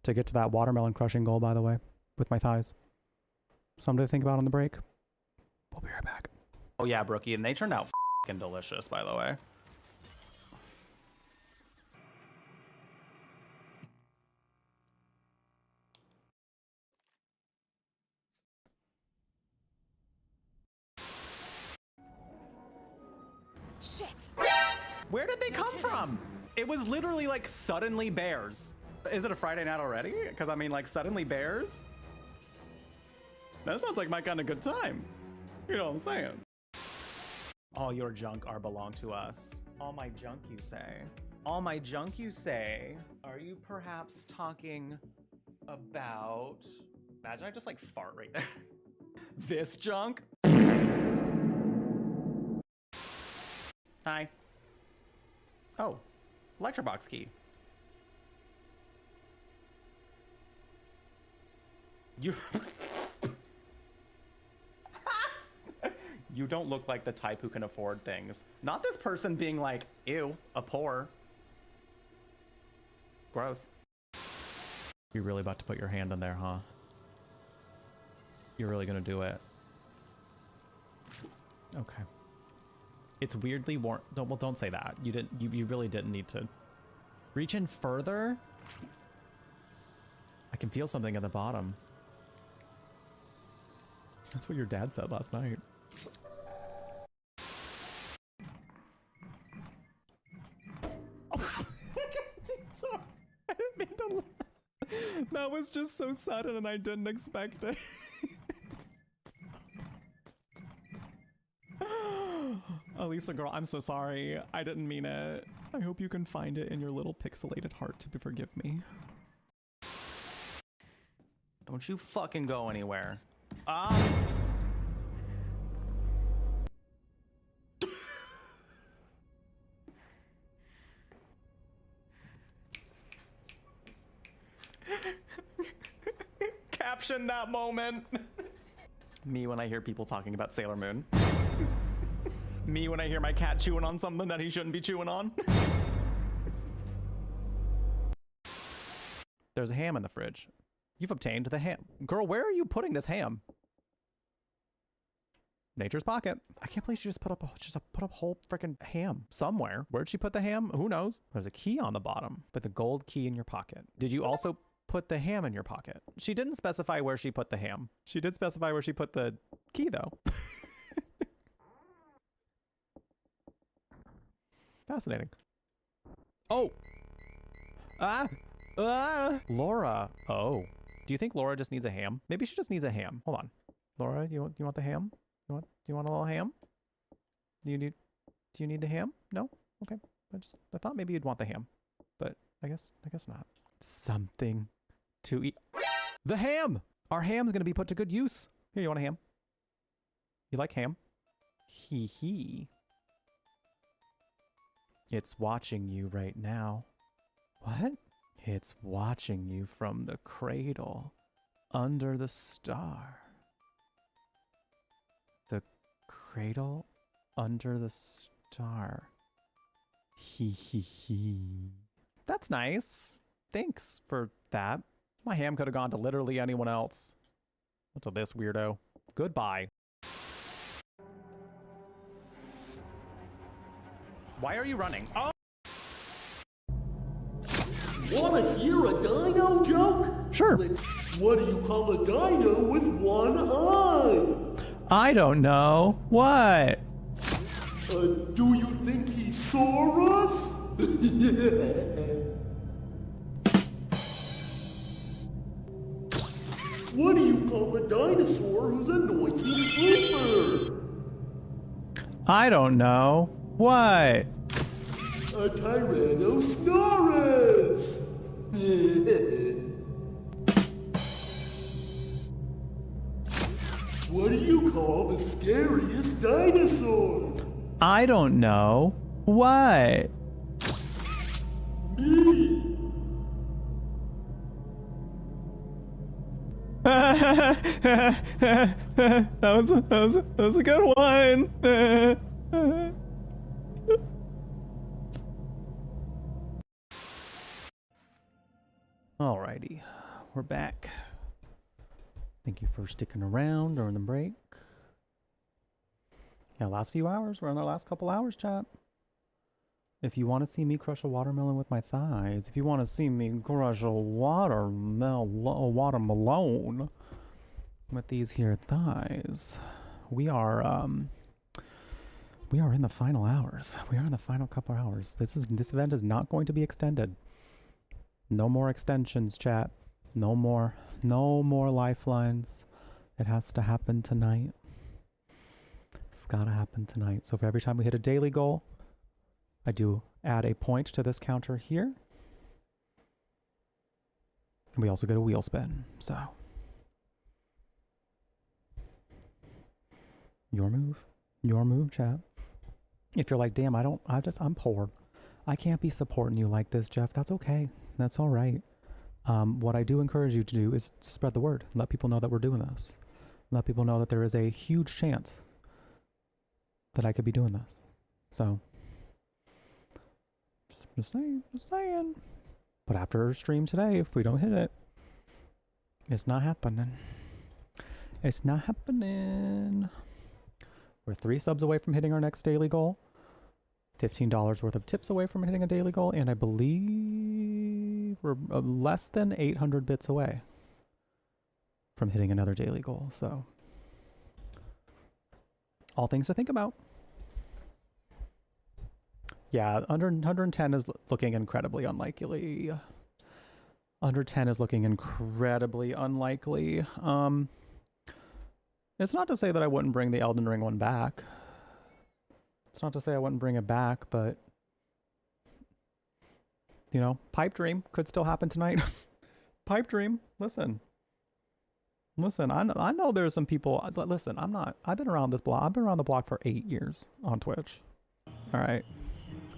to get to that watermelon crushing goal, by the way, with my thighs. Something to think about on the break. We'll be right back. Oh yeah, Brookie, and they turned out f***ing delicious, by the way. Shit! Where did they come from? It was literally like suddenly bears. Is it a Friday night already? Because I mean, like suddenly bears? That sounds like my kind of good time. You know what I'm saying? All your junk are belong to us. All my junk, you say? All my junk, you say? Are you perhaps talking about... Imagine I just like fart right there. This junk? Hi. Oh, lecture box key. You You don't look like the type who can afford things. Not this person being like, ew, a poor. Gross. You're really about to put your hand in there, huh? You're really gonna do it. Okay. It's weirdly warm. Don't say that. You didn't. You really didn't need to reach in further. I can feel something at the bottom. That's what your dad said last night. Sorry, I didn't mean to laugh. That was just so sudden and I didn't expect it. Elisa girl, I'm so sorry. I didn't mean it. I hope you can find it in your little pixelated heart to forgive me. Don't you fucking go anywhere. Caption that moment. Me when I hear people talking about Sailor Moon. Me when I hear my cat chewing on something that he shouldn't be chewing on. There's a ham in the fridge. You've obtained the ham. Girl, where are you putting this ham? Nature's pocket. I can't believe she just put up a whole freaking ham somewhere. Where'd she put the ham? Who knows? There's a key on the bottom. Put the gold key in your pocket. Did you also put the ham in your pocket? She didn't specify where she put the ham. She did specify where she put the key though. Fascinating. Oh. Laura. Oh. Do you think Laura just needs a ham? Maybe she just needs a ham. Hold on. Laura, you want the ham? Do you want a little ham? Do you need the ham? No? Okay. I thought maybe you'd want the ham. But I guess not. Something to eat. The ham! Our ham's gonna be put to good use. Here, you want a ham? You like ham? Hee hee. It's watching you right now. What? It's watching you from the cradle under the star. The cradle under the star. Hee hee hee. That's nice. Thanks for that. My ham could have gone to literally anyone else. Not to this weirdo. Goodbye. Why are you running? Oh! Wanna hear a dino joke? Sure. What do you call a dino with one eye? I don't know. What? Do you think he saw us? What do you call a dinosaur who's a noisy pooper? I don't know. What? A Tyrannosaurus! What do you call the scariest dinosaur? I don't know. What? Me! that was a good one. Alrighty, we're back. Thank you for sticking around during the break. Yeah, last few hours. We're in our last couple hours, chat. If you want to see me crush a watermelon with my thighs, if you want to see me crush a watermelon with these here thighs, we are in the final hours. We are in the final couple hours. This event is not going to be extended. No more extensions, chat. No more lifelines. It has to happen tonight. It's gotta happen tonight. So for every time we hit a daily goal, I do add a point to this counter here. And we also get a wheel spin. So your move, chat. If you're like, damn, I'm poor. I can't be supporting you like this, Jeff. That's okay. That's all right. What I do encourage you to do is to spread the word. Let people know that we're doing this. Let people know that there is a huge chance that I could be doing this. So, just saying. But after stream today, if we don't hit it, it's not happening. It's not happening. We're 3 subs away from hitting our next daily goal. $15 worth of tips away from hitting a daily goal. And I believe we're less than 800 bits away from hitting another daily goal. So, all things to think about. Yeah, 110 is looking incredibly unlikely. 110 is looking incredibly unlikely. It's not to say that I wouldn't bring the Elden Ring one back. It's not to say I wouldn't bring it back, but you know, pipe dream could still happen tonight. Pipe dream. Listen, I know there's some people. Listen, I've been around this block. I've been around the block for 8 years on Twitch. All right.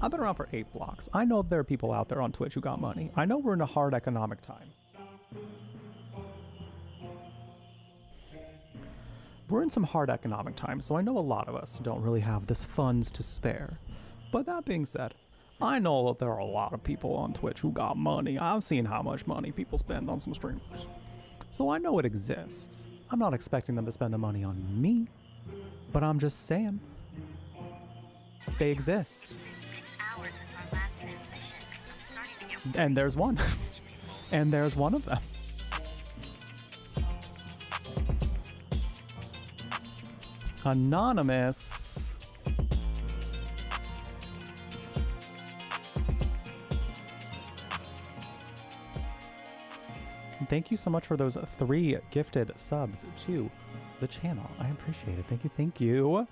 I've been around for 8 blocks. I know there are people out there on Twitch who got money. I know we're in a hard economic time. We're in some hard economic times, so I know a lot of us don't really have this funds to spare. But that being said, I know that there are a lot of people on Twitch who got money. I've seen how much money people spend on some streamers. So I know it exists. I'm not expecting them to spend the money on me, but I'm just saying they exist. And there's one. And there's one of them. Anonymous. Thank you so much for those 3 gifted subs to the channel. I appreciate it. Thank you.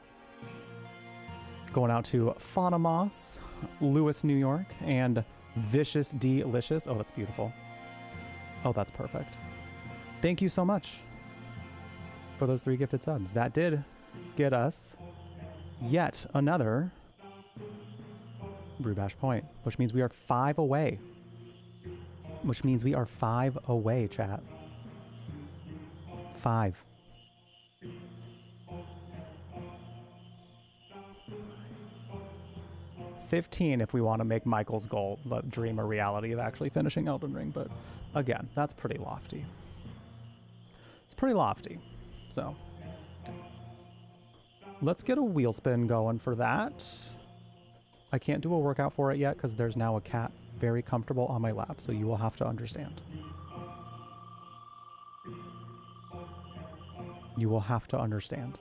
Going out to Fonamos, Lewis, New York, and Vicious Delicious. Oh, that's beautiful. Oh, that's perfect. Thank you so much for those 3 gifted subs. That did get us yet another Brew Bash point, which means we are 5 away. Which means we are 5 away, chat. 5. $15 if we want to make Michael's goal, the dream or reality of actually finishing Elden Ring. But again, that's pretty lofty. It's pretty lofty. So let's get a wheel spin going for that. I can't do a workout for it yet because there's now a cat very comfortable on my lap, so you will have to understand. You will have to understand.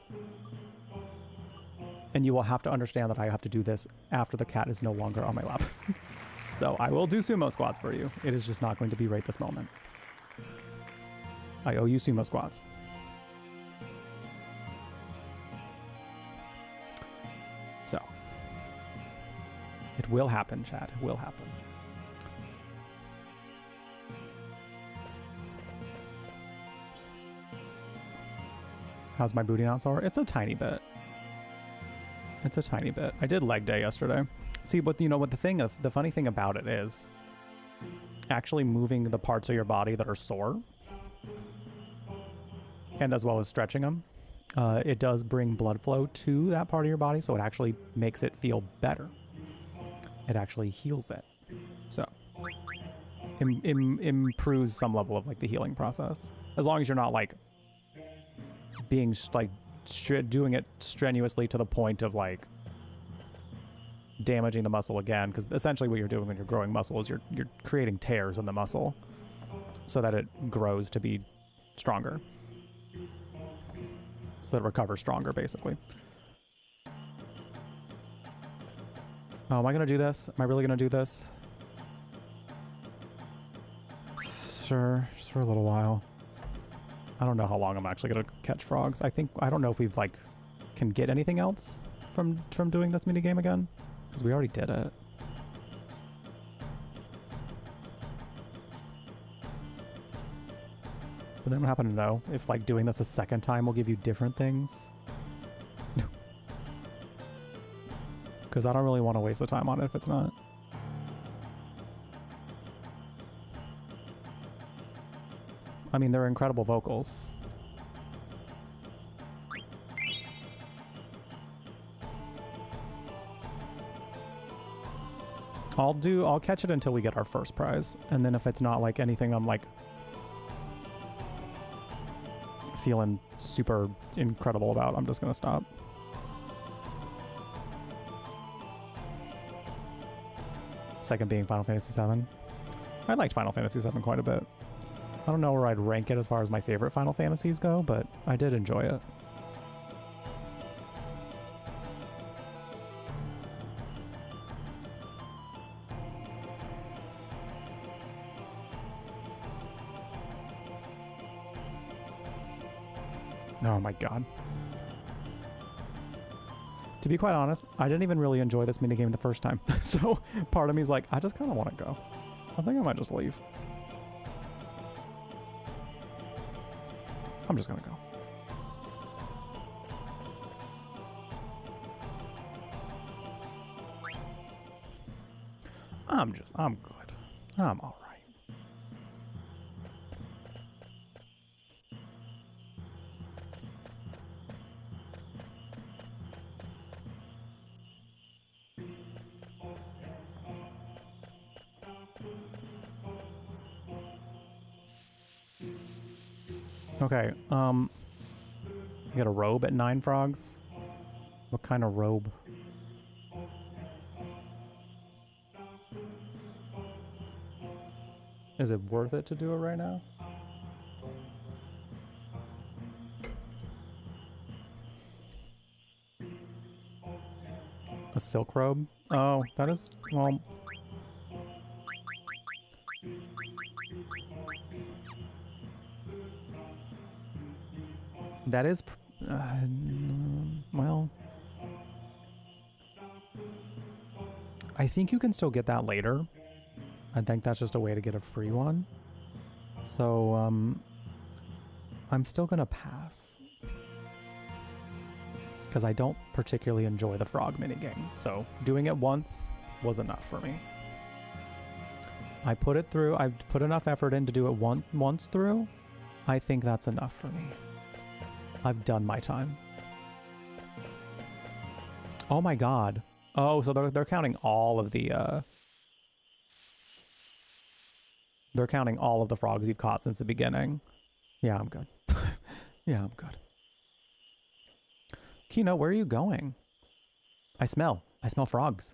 And you will have to understand that I have to do this after the cat is no longer on my lap. So I will do sumo squats for you. It is just not going to be right this moment. I owe you sumo squats. So it will happen, chat. It will happen. How's my booty not sore? It's a tiny bit. It's a tiny bit. I did leg day yesterday. See, but you know what the funny thing about it is actually moving the parts of your body that are sore, and as well as stretching them, it does bring blood flow to that part of your body, so it actually makes it feel better. It actually heals it. So improves some level of like the healing process, as long as you're not like being like doing it strenuously to the point of like damaging the muscle again, because essentially what you're doing when you're growing muscle is you're creating tears in the muscle so that it grows to be stronger, so that it recovers stronger basically. Oh, am I gonna do this? Am I really gonna do this? Sure, just for a little while. I don't know how long I'm actually gonna catch frogs. I don't know if we've like can get anything else from doing this mini game again, because we already did it. But then I happen to know if like doing this a second time will give you different things. Because I don't really want to waste the time on it if it's not. I mean, they're incredible vocals. I'll catch it until we get our first prize. And then if it's not like anything I'm like feeling super incredible about, I'm just gonna stop. Second being Final Fantasy VII. I liked Final Fantasy VII quite a bit. I don't know where I'd rank it as far as my favorite Final Fantasies go, but I did enjoy it. Oh my god. To be quite honest, I didn't even really enjoy this minigame the first time. So part of me is like, I just kind of want to go. I think I might just leave. I'm just gonna go. I'm good. I'm all right. Okay, you got a robe at 9 frogs? What kind of robe? Is it worth it to do it right now? A silk robe? Oh, that is, well... That is, well, I think you can still get that later. I think that's just a way to get a free one. So, I'm still gonna pass. Because I don't particularly enjoy the frog minigame. So, doing it once was enough for me. I put it through, I've put enough effort in to do it once through. I think that's enough for me. I've done my time. Oh my god. Oh, so they're counting all of the, they're counting all of the frogs you've caught since the beginning. Yeah, I'm good. Yeah, I'm good. Kino, where are you going? I smell frogs.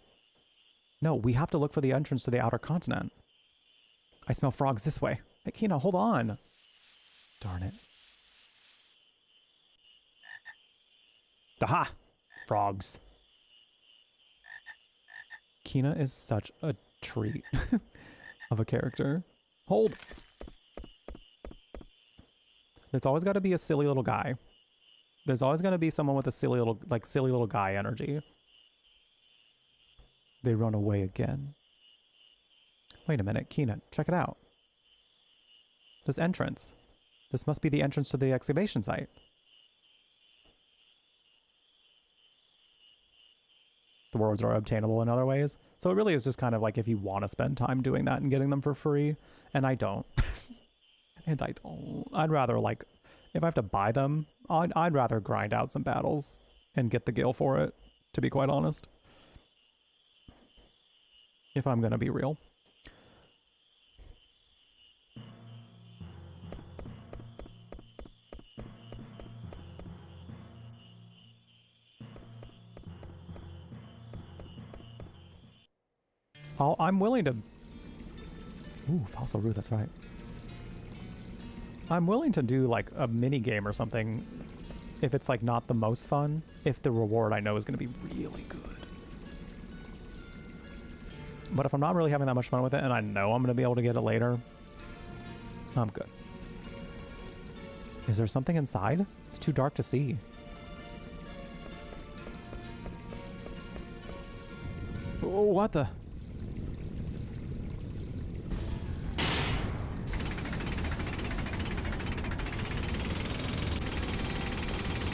No, we have to look for the entrance to the outer continent. I smell frogs this way. Hey, Kino, hold on. Darn it. Aha! Frogs. Kina is such a treat of a character. Hold! There's always got to be a silly little guy. There's always going to be someone with a silly little guy energy. They run away again. Wait a minute, Kina, check it out. This entrance. This must be the entrance to the excavation site. The rewards are obtainable in other ways. So it really is just kind of like if you want to spend time doing that and getting them for free. And I don't. And I don't. I'd rather, like, if I have to buy them, I'd rather grind out some battles and get the gil for it, to be quite honest. If I'm going to be real. I'm willing to... Ooh, Fossil Root, that's right. I'm willing to do, like, a mini game or something if it's, like, not the most fun, if the reward I know is going to be really good. But if I'm not really having that much fun with it and I know I'm going to be able to get it later, I'm good. Is there something inside? It's too dark to see. Oh, what the...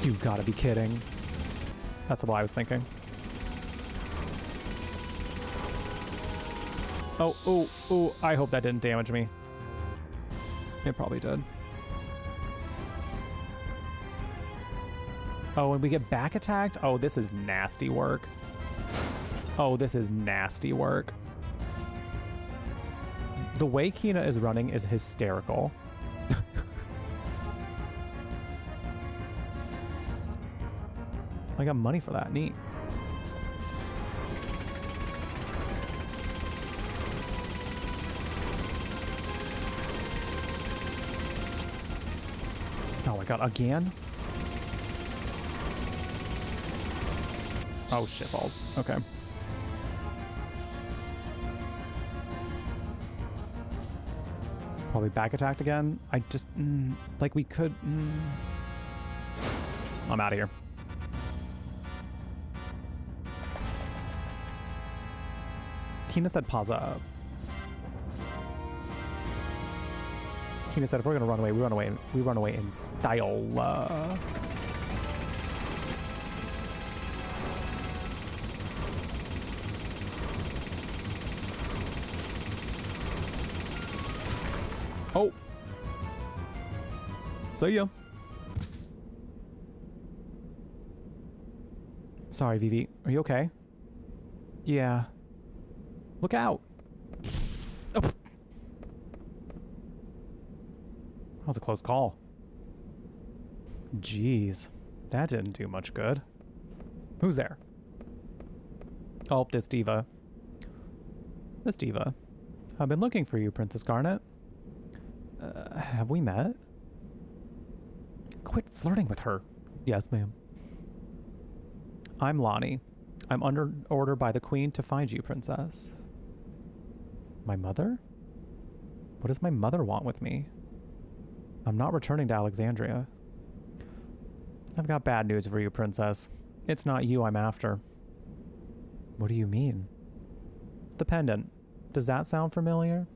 You've got to be kidding. That's what I was thinking. Oh, I hope that didn't damage me. It probably did. Oh, and we get back attacked? Oh, this is nasty work. Oh, this is nasty work. The way Kina is running is hysterical. I got money for that. Neat. Oh my god, again? Oh, shitballs. Okay. Probably back attacked again. I just, like we could, I'm out of here. Kina said pause up. Kina said if we're gonna run away, we run away. We run away in style. Oh. See ya. Sorry, Vivi. Are you okay? Yeah. Look out. Oh. That was a close call. Jeez. That didn't do much good. Who's there? Oh, this diva. This diva. I've been looking for you, Princess Garnet. Have we met? Quit flirting with her. Yes, ma'am. I'm Lonnie. I'm under order by the Queen to find you, Princess. My mother? What does my mother want with me? I'm not returning to Alexandria. I've got bad news for you, Princess. It's not you I'm after. What do you mean? The pendant. Does that sound familiar?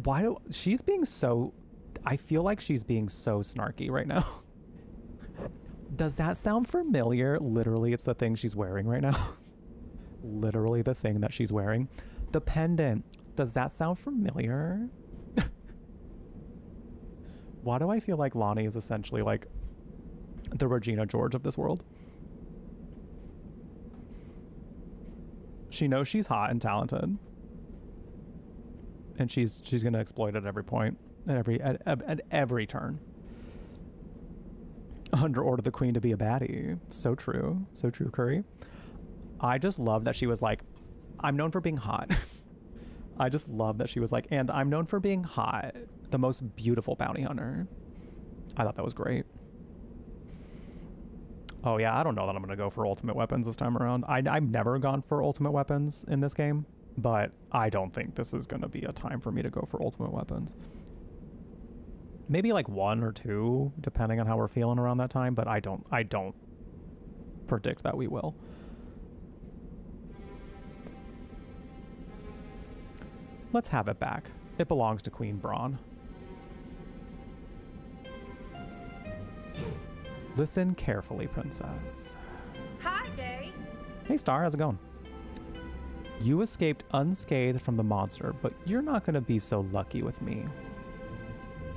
Why do... She's being so... I feel like she's being so snarky right now. Does that sound familiar? Literally, it's the thing she's wearing right now. Literally the thing that she's wearing. The pendant. Does that sound familiar? Why do I feel like Lonnie is essentially like the Regina George of this world? She knows she's hot and talented. And she's going to exploit it at every point, at every turn. Under order the Queen to be a baddie. So true. So true, Curry. I just love that she was like, I'm known for being hot. I just love that she was like, and I'm known for being hot. The most beautiful bounty hunter. I thought that was great. Oh yeah, I don't know that I'm going to go for ultimate weapons this time around. I've never gone for ultimate weapons in this game, but I don't think this is going to be a time for me to go for ultimate weapons. Maybe like 1 or 2, depending on how we're feeling around that time, but I don't predict that we will. Let's have it back. It belongs to Queen Braun. Listen carefully, Princess. Hi, Gay. Hey, Star, how's it going? You escaped unscathed from the monster, but you're not going to be so lucky with me.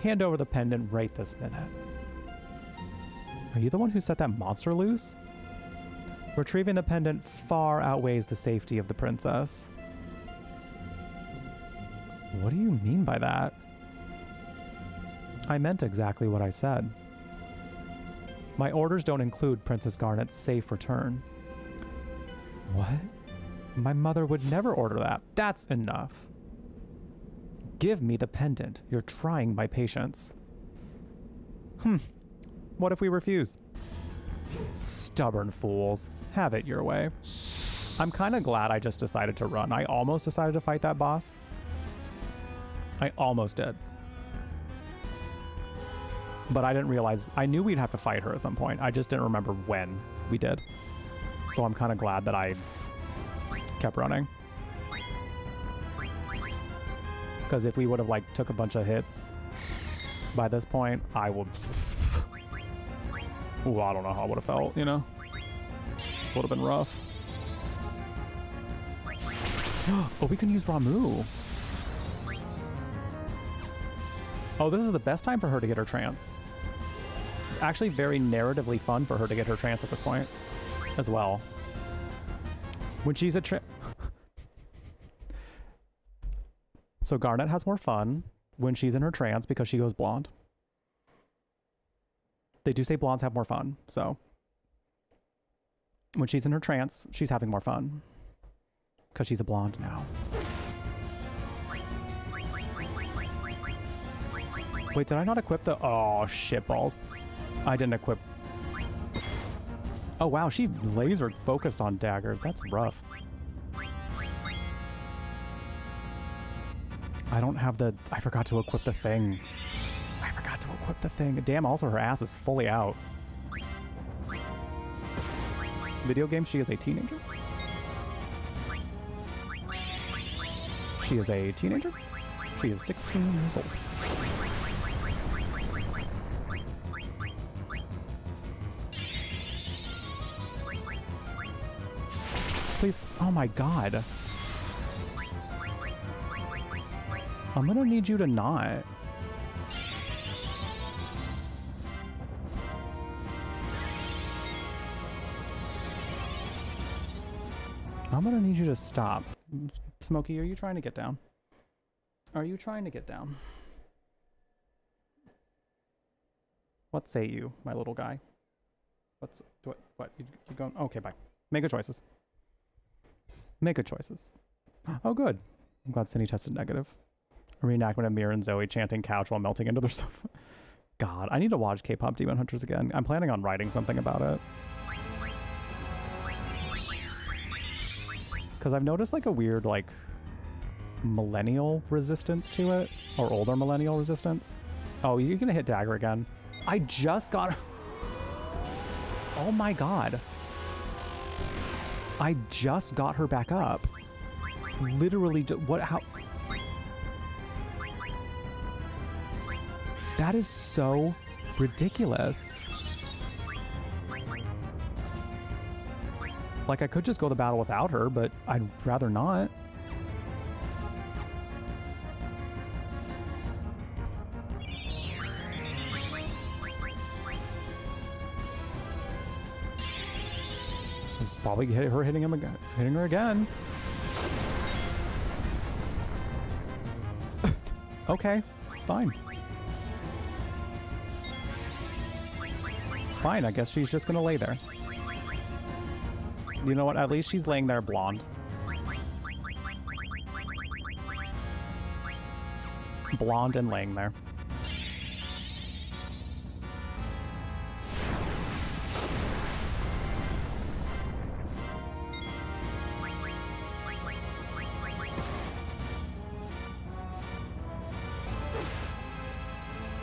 Hand over the pendant right this minute. Are you the one who set that monster loose? Retrieving the pendant far outweighs the safety of the princess. What do you mean by that? I meant exactly what I said. My orders don't include Princess Garnet's safe return. What? My mother would never order that. That's enough. Give me the pendant. You're trying my patience. What if we refuse? Stubborn fools. Have it your way. I'm kind of glad I just decided to run. I almost decided to fight that boss. I almost did. But I didn't realize... I knew we'd have to fight her at some point. I just didn't remember when we did. So I'm kind of glad that I kept running. Because if we would have, like, took a bunch of hits by this point, I would... Ooh, I don't know how I would have felt, you know? This would have been rough. Oh, we can use Ramu. Oh, this is the best time for her to get her trance. actually very narratively fun for her to get her trance at this point as well. When she's a So Garnet has more fun when she's in her trance because she goes blonde. They do say blondes have more fun, so when she's in her trance, she's having more fun because she's a blonde now. Wait, did I not equip the... Oh, shit balls. I didn't equip... Oh, wow, she lasered focused on dagger. That's rough. I don't have the... I forgot to equip the thing. I forgot to equip the thing. Damn, also her ass is fully out. Video game, she is a teenager? She is a teenager? She is 16 years old. Please. Oh my god. I'm gonna need you to not. I'm gonna need you to stop. Smokey, are you trying to get down? Are you trying to get down? What say you, my little guy? What? You going? Okay, bye. Make good choices. Make good choices. Oh, good. I'm glad Cindy tested negative. A reenactment of Mira and Zoe chanting couch while melting into their sofa. God, I need to watch K-pop Demon Hunters again. I'm planning on writing something about it. Because I've noticed like a weird like millennial resistance to it. Or older millennial resistance. Oh, you're gonna hit dagger again. I just got... Oh my god. I just got her back up. Literally, what, how? That is so ridiculous. Like, I could just go to battle without her, but I'd rather not. This is probably her hitting him again, hitting her again. Okay, fine. Fine, I guess she's just gonna lay there. You know what? At least she's laying there blonde. Blonde and laying there.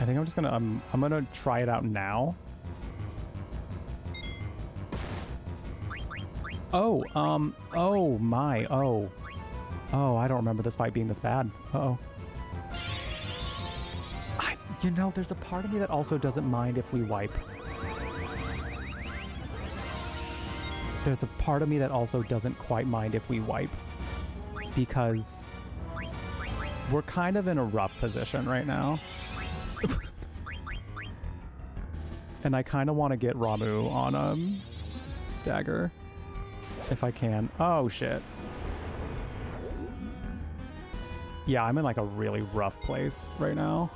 I think I'm just gonna I'm gonna try it out now. Oh, oh my, oh. Oh, I don't remember this fight being this bad. Uh-oh. You know, there's a part of me that also doesn't mind if we wipe. There's a part of me that also doesn't quite mind if we wipe. Because we're kind of in a rough position right now. And I kind of want to get Ramu on, dagger. If I can. Oh, shit. Yeah, I'm in like a really rough place right now.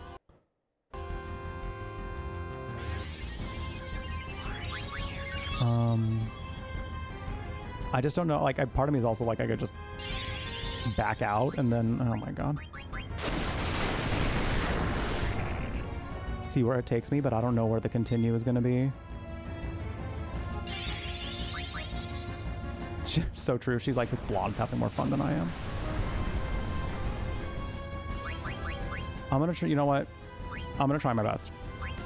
I just don't know, like, part of me is also like I could just back out and then, oh my god. See where it takes me, but I don't know where the continue is going to be. So true. She's like, this blonde's having more fun than I am. I'm gonna try, you know what? I'm gonna try my best.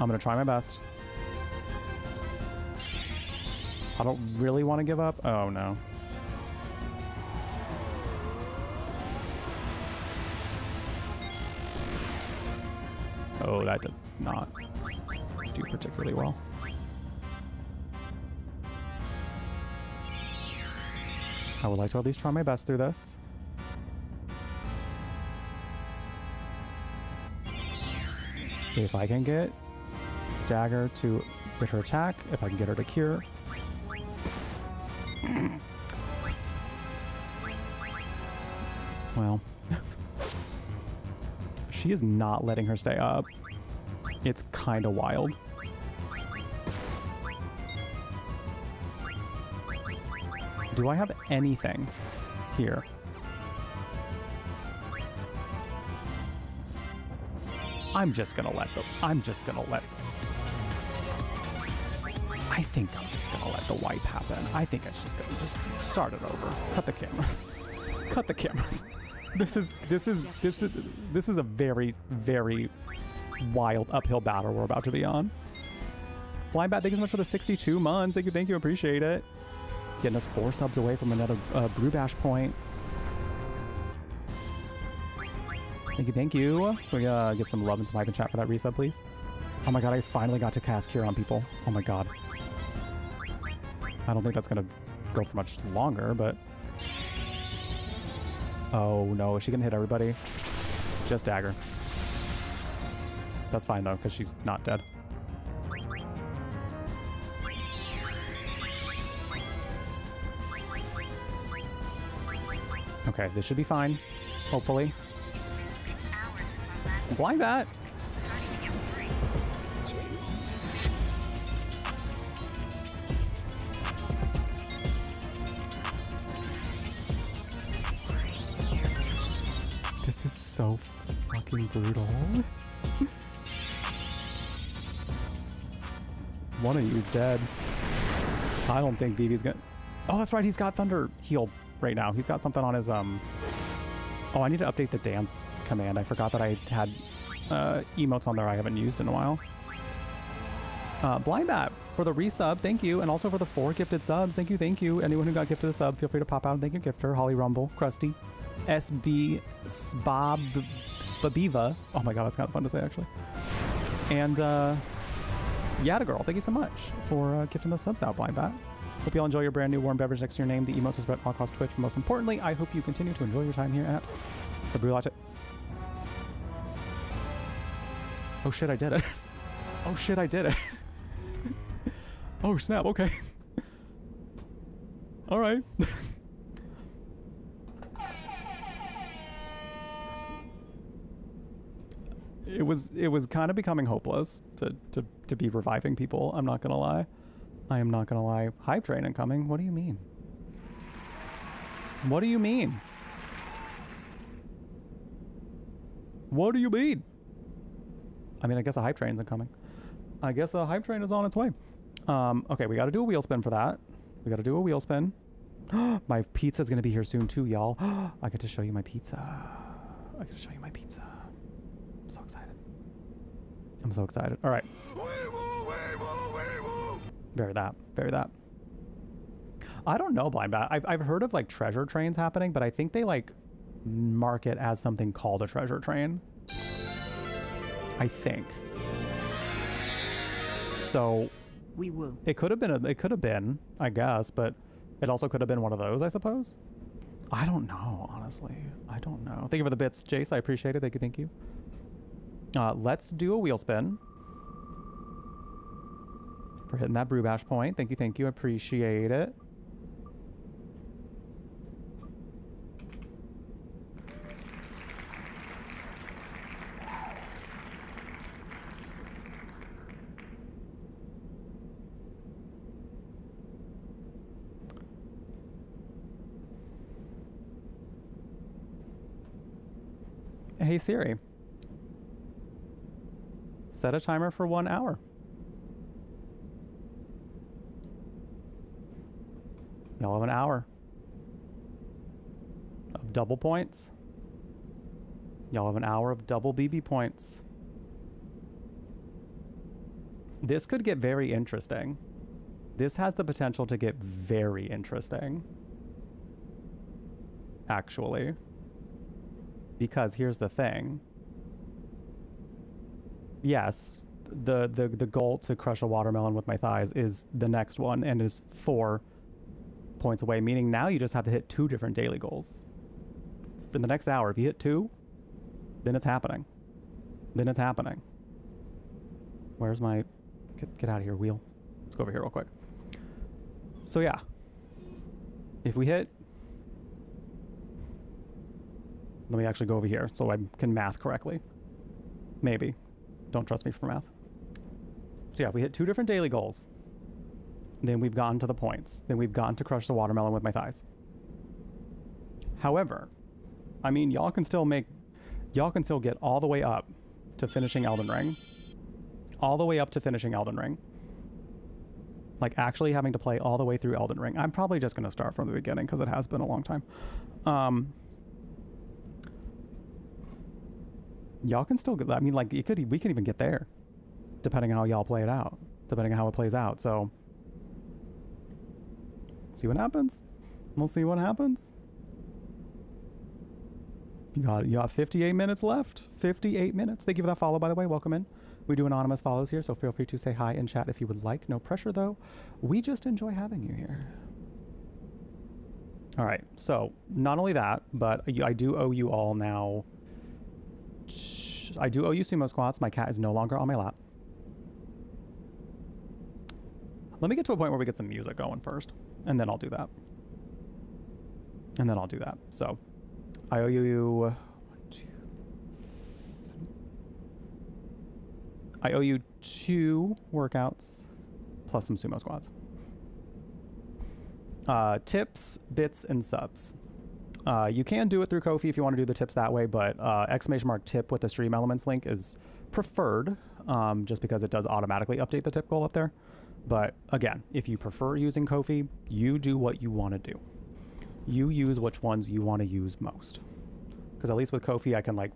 I'm gonna try my best. I don't really want to give up. Oh no. Oh, that did not do particularly well. I would like to at least try my best through this. If I can get dagger to Get her attack, if I can get her to cure. Well, she is not letting her stay up. It's kind of wild. Do I have anything here? I'm just gonna let. I think I'm just gonna let the wipe happen. I think it's just gonna start it over. Cut the cameras. Cut the cameras. This is a very, very wild uphill battle we're about to be on. Blind Bat, thank you so much for the 62 months. Thank you, appreciate it. Getting us 4 subs away from another Brew Bash point. Thank you. Can we get some love and some hype in chat for that resub, please? Oh my god, I finally got to cast Cure on people. Oh my god. I don't think that's gonna go for much longer, but... Oh no, is she gonna hit everybody? Just dagger. That's fine though, because she's not dead. Okay, this should be fine. Hopefully. Blind Bat! This is so fucking brutal. One of you is dead. I don't think Vivi's gonna... Oh, that's right, he's got Thunder healed right now. He's got something on his, Oh, I need to update the dance command. I forgot that I had emotes on there I haven't used in a while. Blind Bat for the resub, thank you. And also for the 4 gifted subs, thank you. Anyone who got gifted a sub, feel free to pop out and thank your gifter. Holly Rumble, Krusty, SB Spabiva. Oh my god, that's kind of fun to say actually. And Yada Girl, thank you so much for gifting those subs out, Blind Bat. Hope you all enjoy your brand new warm beverage next to your name. The emotes is spread all across Twitch. But most importantly, I hope you continue to enjoy your time here at the Brew Latte. Oh shit, I did it. Oh shit, I did it. Oh snap, okay. All right. It was kind of becoming hopeless to be reviving people. I'm not gonna lie. I am not gonna lie. Hype train incoming. What do you mean? What do you mean? What do you mean? I mean, I guess a hype train's incoming. I guess a hype train is on its way. Okay, we got to do a wheel spin for that. We got to do a wheel spin. My pizza's gonna be here soon too, y'all. I get to show you my pizza. I get to show you my pizza. I'm so excited. I'm so excited. All right. Very that. Very that. I don't know, Blind Bat. I've heard of like treasure trains happening, but I think they like mark it as something called a treasure train. I think. So We will. it could have been, I guess, but it also could have been one of those, I suppose. I don't know, honestly. I don't know. Thank you for the bits, Jace. I appreciate it. Thank you. Let's do a wheel spin. For hitting that Brew Bash point. Thank you. Appreciate it. Hey Siri. Set a timer for 1 hour. Y'all have an hour of double points. Y'all have an hour of double BB points. This could get very interesting. This has the potential to get very interesting. Actually. Because here's the thing. Yes, the goal to crush a watermelon with my thighs is the next one and is 4 points away, meaning now you just have to hit 2 different daily goals. For the next hour, if you hit 2, then it's happening. Then it's happening. Where's my Get out of here, wheel. Let's go over here real quick. So yeah, if we hit, let me actually go over here so I can math correctly. Maybe. Don't trust me for math. So yeah, if we hit 2 different daily goals, then we've gotten to the points. Then we've gotten to crush the watermelon with my thighs. However, I mean, y'all can still get all the way up to finishing Elden Ring. All the way up to finishing Elden Ring. Like actually having to play all the way through Elden Ring. I'm probably just going to start from the beginning because it has been a long time. Y'all can still get, I mean, like we could even get there depending on how y'all play it out, depending on how it plays out. So see what happens. We'll see what happens. You got 58 minutes left. 58 minutes. Thank you for that follow, by the way. Welcome in. We do anonymous follows here, so feel free to say hi in chat if you would like. No pressure, though. We just enjoy having you here. All right. So not only that, but I do owe you all now. I do owe you sumo squats. My cat is no longer on my lap. Let me get to a point where we get some music going first, and then I'll do that. So I owe you I owe you 2 workouts plus some sumo squats. Tips, bits, and subs. You can do it through Ko-fi if you want to do the tips that way, but !tip with the stream elements link is preferred, just because it does automatically update the tip goal up there. But again, if you prefer using Ko-fi, you do what you want to do. You use which ones you want to use most. Because at least with Ko-fi, I can like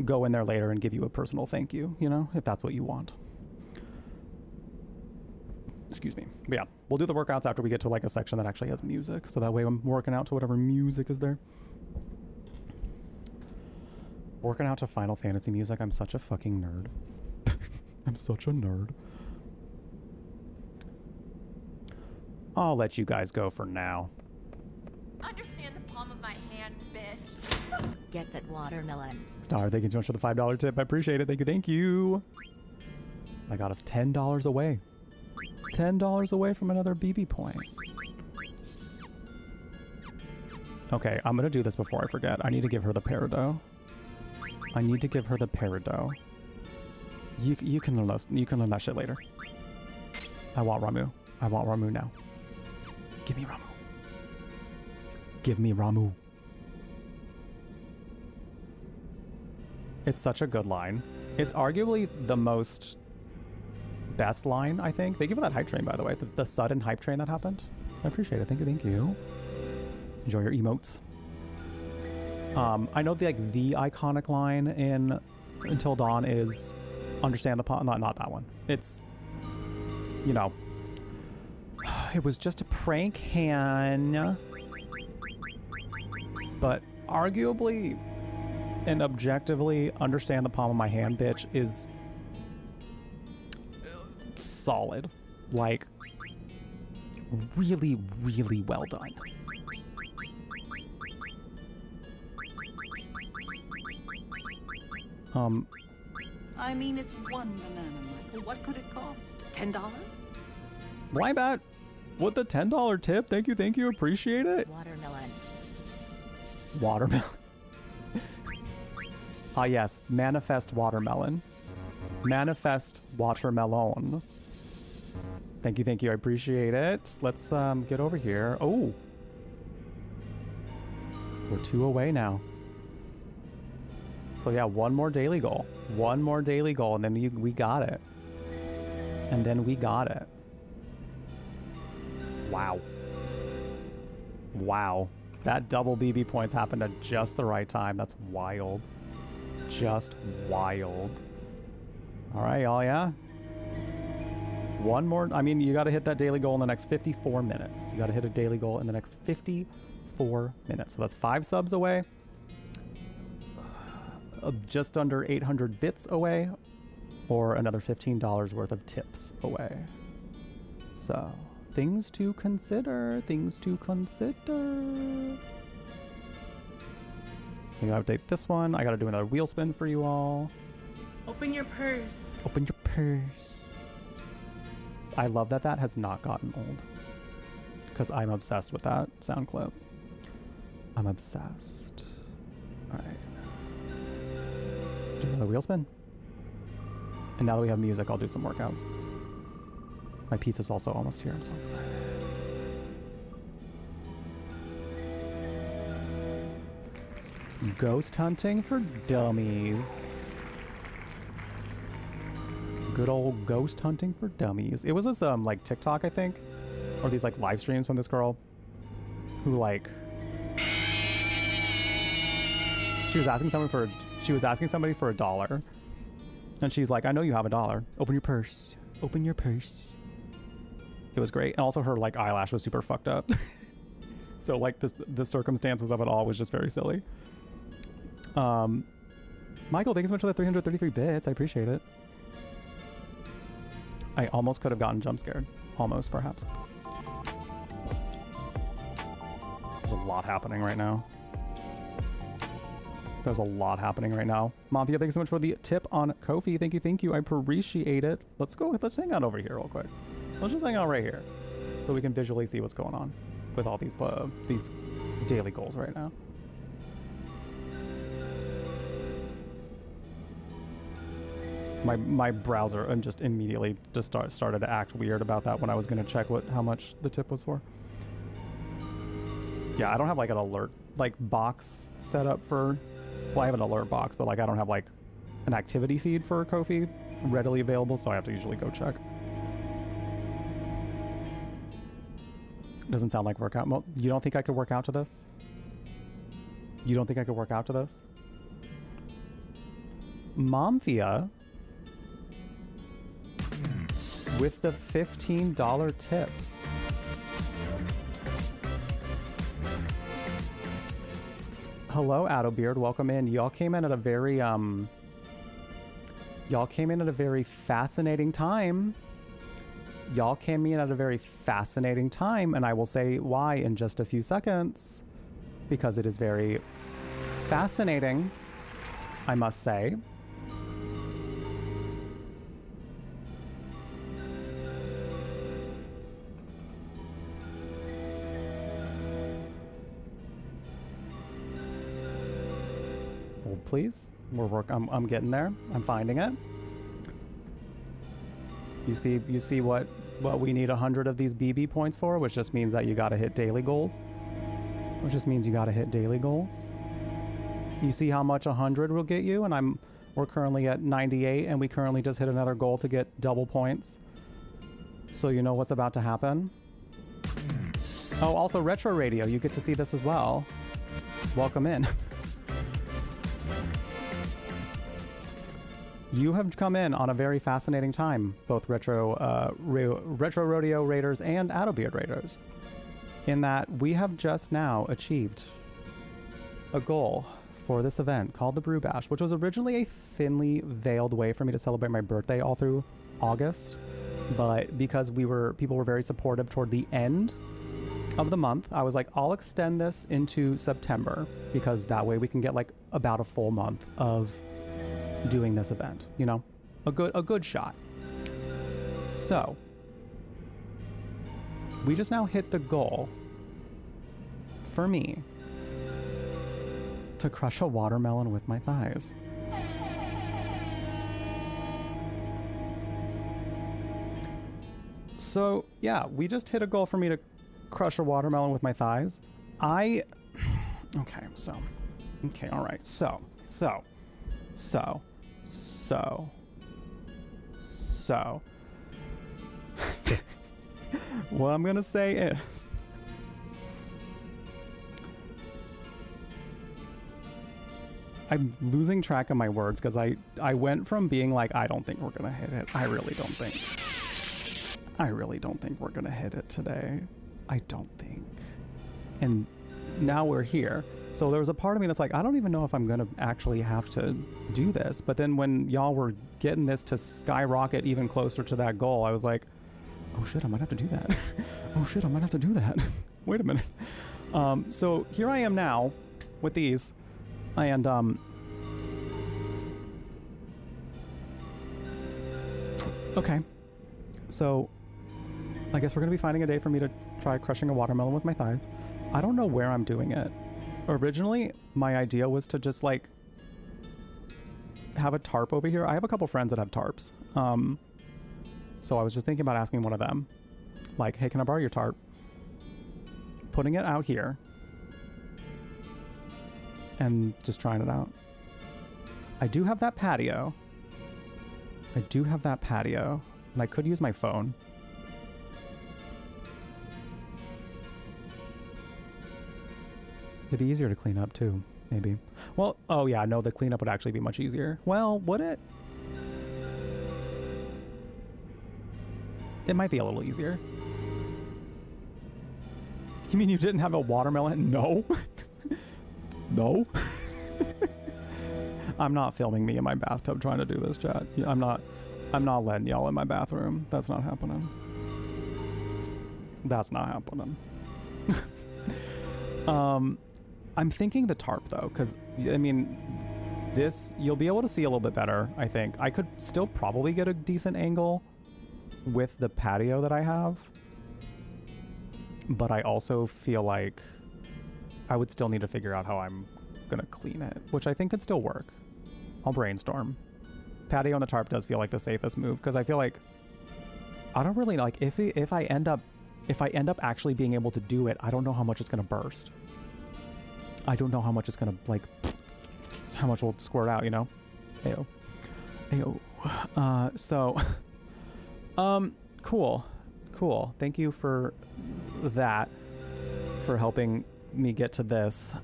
go in there later and give you a personal thank you, you know, if that's what you want. Excuse me. But yeah, we'll do the workouts after we get to like a section that actually has music. So that way I'm working out to whatever music is there. Working out to Final Fantasy music. I'm such a fucking nerd. I'm such a nerd. I'll let you guys go for now. Understand the palm of my hand, bitch. Get that watermelon. Star, thank you so much for the $5 tip. I appreciate it. Thank you. Thank you. I got us $10 away. $10 away from another BB point. Okay, I'm gonna do this before I forget. I need to give her the peridot. I need to give her the peridot. You can learn those. You can learn that shit later. I want Ramu. I want Ramu now. Give me Ramu. Give me Ramu. It's such a good line. It's arguably the most best line, I think. Thank you for that hype train, by the way. The sudden hype train that happened. I appreciate it. Thank you. Thank you. Enjoy your emotes. I know the iconic line in Until Dawn is understand the not that one. It's, you know, it was just a prank, Han. But arguably and objectively, understand the palm of my hand, bitch, is solid. Like, really, really well done. I mean, it's one banana, Michael. What could it cost? $10? Why bet with the $10 tip? Thank you, appreciate it. Watermelon. Ah yes, manifest watermelon. Manifest watermelon. Thank you, I appreciate it. Let's get over here. Oh, we're 2 away now. So yeah, one more daily goal, and then we got it. And then we got it. Wow. Wow. That double BB points happened at just the right time. That's wild. Just wild. All right, y'all, yeah? One more. I mean, you got to hit that daily goal in the next 54 minutes. You got to hit a daily goal in the next 54 minutes. So that's 5 subs away. Just under 800 bits away. Or another $15 worth of tips away. So, things to consider. Things to consider. I gotta update this one. I gotta do another wheel spin for you all. Open your purse. Open your purse. I love that that has not gotten old. Because I'm obsessed with that sound clip. I'm obsessed. All right. Let's do another wheel spin. And now that we have music, I'll do some workouts. My pizza's also almost here. I'm so excited. Ghost hunting for dummies. Good old ghost hunting for dummies. It was this like TikTok, I think, or these like live streams from this girl who like she was asking somebody for $1, and she's like, I know you have $1. Open your purse. Open your purse. It was great, and also her like eyelash was super fucked up. So like the circumstances of it all was just very silly. Michael, thank you so much for the 333 bits. I appreciate it. I almost could have gotten jump scared. Almost, perhaps. There's a lot happening right now. There's a lot happening right now. Mafia, thank you so much for the tip on Ko-fi. Thank you, thank you. I appreciate it. Let's hang out over here real quick. Let's just hang out right here so we can visually see what's going on with all these daily goals right now. My browser and just immediately just started to act weird about that when I was going to check how much the tip was for. Yeah, I don't have like an alert box set up for, well, I have an alert box, but like I don't have like an activity feed for Ko-fi readily available, so I have to usually go check. Doesn't sound like workout mode. You don't think I could work out to this? You don't think I could work out to this? Momfia with the $15 tip. Hello, Addobeard. Welcome in. Y'all came in at a very fascinating time. Y'all came in at a very fascinating time, and I will say why in just a few seconds, because it is very fascinating, I must say. Hold, please. I'm getting there. I'm finding it. You see what we need 100 of these BB points for, which just means that you got to hit daily goals. Which just means you got to hit daily goals. You see how much 100 will get you, and we're currently at 98, and we currently just hit another goal to get double points. So you know what's about to happen. Oh, also Retro Radio, you get to see this as well. Welcome in. You have come in on a very fascinating time, both Retro Rodeo Raiders and Addobeard Raiders, in that we have just now achieved a goal for this event called the Brew Bash, which was originally a thinly veiled way for me to celebrate my birthday all through August, but because people were very supportive toward the end of the month, I was like, I'll extend this into September, because that way we can get like about a full month of doing this event, you know, a good shot. So we just now hit the goal for me to crush a watermelon with my thighs. So yeah, we just hit a goal for me to crush a watermelon with my thighs. Okay, all right, so what I'm gonna say is, I'm losing track of my words, because I went from being like, I don't think we're gonna hit it. I really don't think we're gonna hit it today. I don't think. And now we're here. So there was a part of me that's like, I don't even know if I'm gonna actually have to do this. But then when y'all were getting this to skyrocket even closer to that goal, I was like, oh shit, I might have to do that. Oh shit, I might have to do that. Wait a minute. So here I am now with these, and okay. So I guess we're gonna be finding a day for me to try crushing a watermelon with my thighs. I don't know where I'm doing it. Originally, my idea was to just like have a tarp over here. I have a couple friends that have tarps. So I was just thinking about asking one of them, like, hey, can I borrow your tarp? Putting it out here and just trying it out. I do have that patio. And I could use my phone. It'd be easier to clean up too, maybe. Well, oh yeah, no, the cleanup would actually be much easier. Well, would it? It might be a little easier. You mean you didn't have a watermelon? No. No. I'm not filming me in my bathtub trying to do this, chat. I'm not letting y'all in my bathroom. That's not happening. That's not happening. I'm thinking the tarp though, because I mean, this, you'll be able to see a little bit better, I think. I could still probably get a decent angle with the patio that I have, but I also feel like I would still need to figure out how I'm gonna clean it, which I think could still work. I'll brainstorm. Patio on the tarp does feel like the safest move, because I feel like I don't really like if I end up actually being able to do it, I don't know how much it's gonna burst. I don't know how much it's gonna, like, how much will squirt out, you know? Ayo. Ayo. So, cool. Thank you for that, for helping me get to this.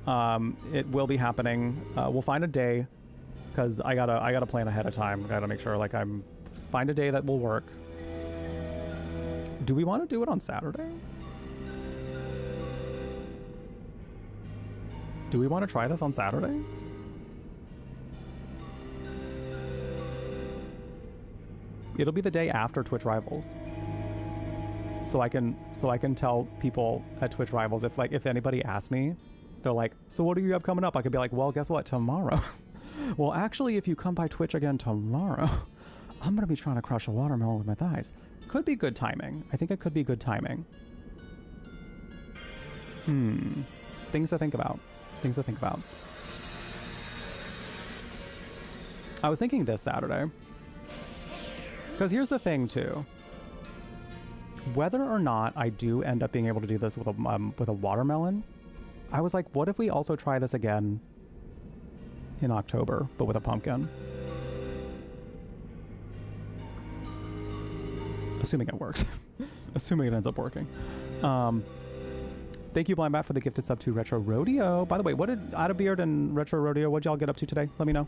It will be happening. We'll find a day, because I gotta plan ahead of time. Gotta make sure, like, find a day that will work. Do we want to do it on Saturday? Do we want to try this on Saturday? It'll be the day after Twitch Rivals. So I can tell people at Twitch Rivals, if anybody asks me, they're like, so what do you have coming up? I could be like, well, guess what? Tomorrow. Well, actually, if you come by Twitch again tomorrow, I'm going to be trying to crush a watermelon with my thighs. Could be good timing. I think it could be good timing. Things to think about. I was thinking this Saturday, because here's the thing too. Whether or not I do end up being able to do this with a watermelon, I was like, what if we also try this again in October, but with a pumpkin? Assuming it works. Assuming it ends up working. Thank you, Blind Bat, for the gifted sub to Retro Rodeo. By the way, what did Adabeard and Retro Rodeo, what'd y'all get up to today? Let me know.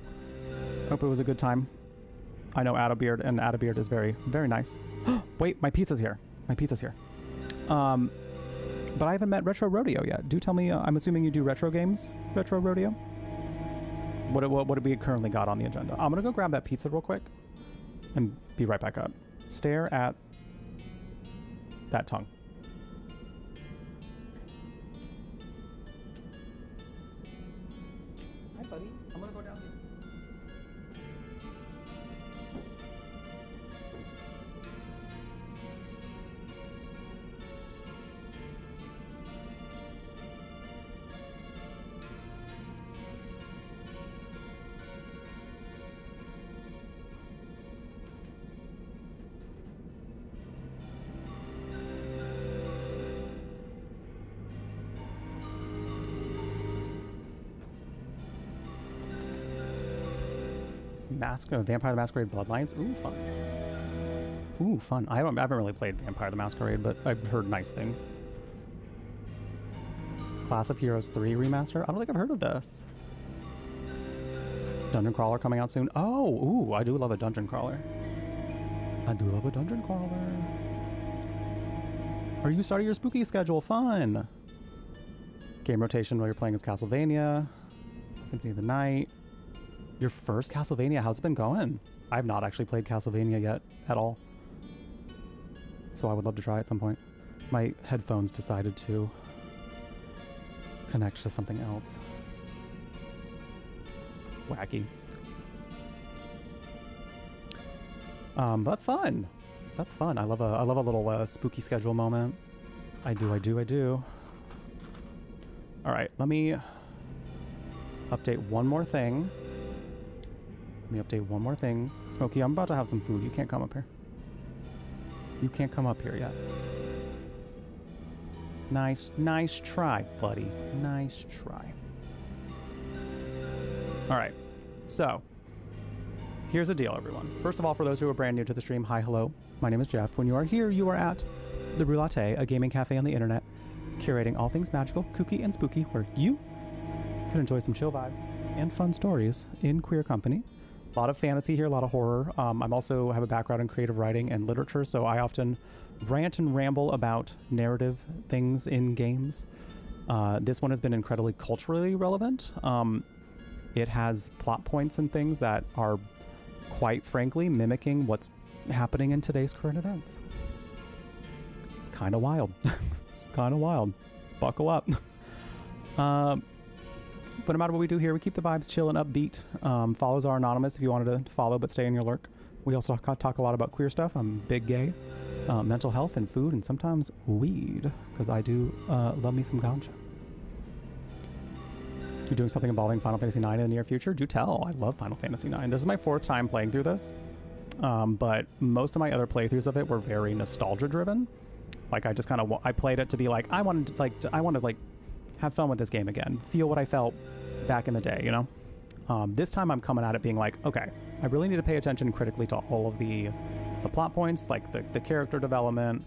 Hope it was a good time. I know Adabeard is very, very nice. Wait, my pizza's here. But I haven't met Retro Rodeo yet. Do tell me, I'm assuming you do retro games, Retro Rodeo? What do we currently got on the agenda? I'm gonna go grab that pizza real quick and be right back up. Stare at that tongue. Hi, buddy. I'm gonna go down here. Vampire the Masquerade Bloodlines. Ooh, fun. I haven't really played Vampire the Masquerade, but I've heard nice things. Class of Heroes 3 remaster. I don't think I've heard of this. Dungeon Crawler coming out soon. Oh, ooh, I do love a dungeon crawler. Are you starting your spooky schedule? Fun. Game rotation while you're playing as Castlevania. Symphony of the Night. Your first Castlevania, how's it been going? I have not actually played Castlevania yet at all. So I would love to try at some point. My headphones decided to connect to something else. Wacky. That's fun. That's fun. I love a little spooky schedule moment. I do. All right, let me update one more thing. Smokey, I'm about to have some food. You can't come up here. You can't come up here yet. Nice try, buddy. Nice try. All right, so here's the deal, everyone. First of all, for those who are brand new to the stream, hi, hello. My name is Jeff. When you are here, you are at the Brew Latte, a gaming cafe on the internet, curating all things magical, kooky, and spooky, where you can enjoy some chill vibes and fun stories in queer company. A lot of fantasy here, a lot of horror. I'm also have a background in creative writing and literature, so I often rant and ramble about narrative things in games. This one has been incredibly culturally relevant. It has plot points and things that are, quite frankly, mimicking what's happening in today's current events. It's kind of wild. It's kind of wild. Buckle up. But no matter what we do here, we keep the vibes chill and upbeat. Follows are anonymous if you wanted to follow but stay in your lurk. We also talk a lot about queer stuff. I'm big gay, mental health and food, and sometimes weed, because I do love me some ganja. You're doing something involving Final Fantasy IX in the near future? Do tell. I love Final Fantasy IX. This is my 4th time playing through this, but most of my other playthroughs of it were very nostalgia driven. Like I just kind of I played it to be like I wanted to have fun with this game again, feel what I felt back in the day, you know. This time I'm coming at it being like, okay, I really need to pay attention critically to all of the plot points, like the character development,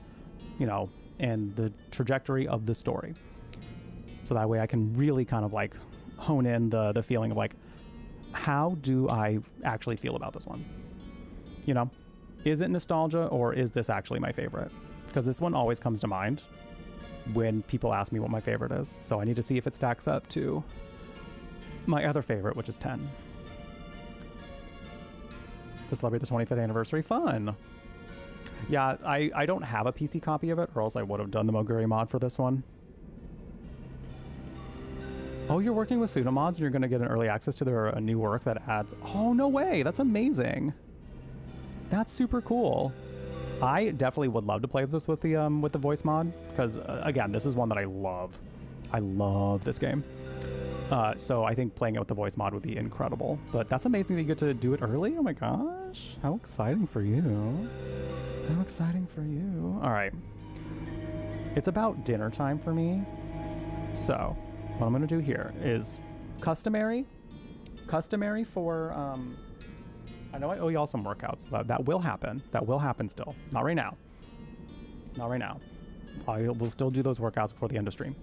you know, and the trajectory of the story. So that way I can really kind of like hone in the feeling of like, how do I actually feel about this one? You know, is it nostalgia or is this actually my favorite? Because this one always comes to mind when people ask me what my favorite is. So I need to see if it stacks up to my other favorite, which is 10. To celebrate the 25th anniversary. Fun. Yeah, I don't have a PC copy of it, or else I would have done the Moguri mod for this one. Oh, you're working with Pseudomods and you're going to get an early access to their new work that adds... Oh, no way. That's amazing. That's super cool. I definitely would love to play this with the voice mod, because again, this is one that I love. I love this game. So I think playing it with the voice mod would be incredible. But that's amazing that you get to do it early. Oh my gosh. How exciting for you. How exciting for you. All right. It's about dinner time for me. So what I'm going to do here is customary for... I know I owe y'all some workouts. That will happen. That will happen still. Not right now. Not right now. I will still do those workouts before the end of stream.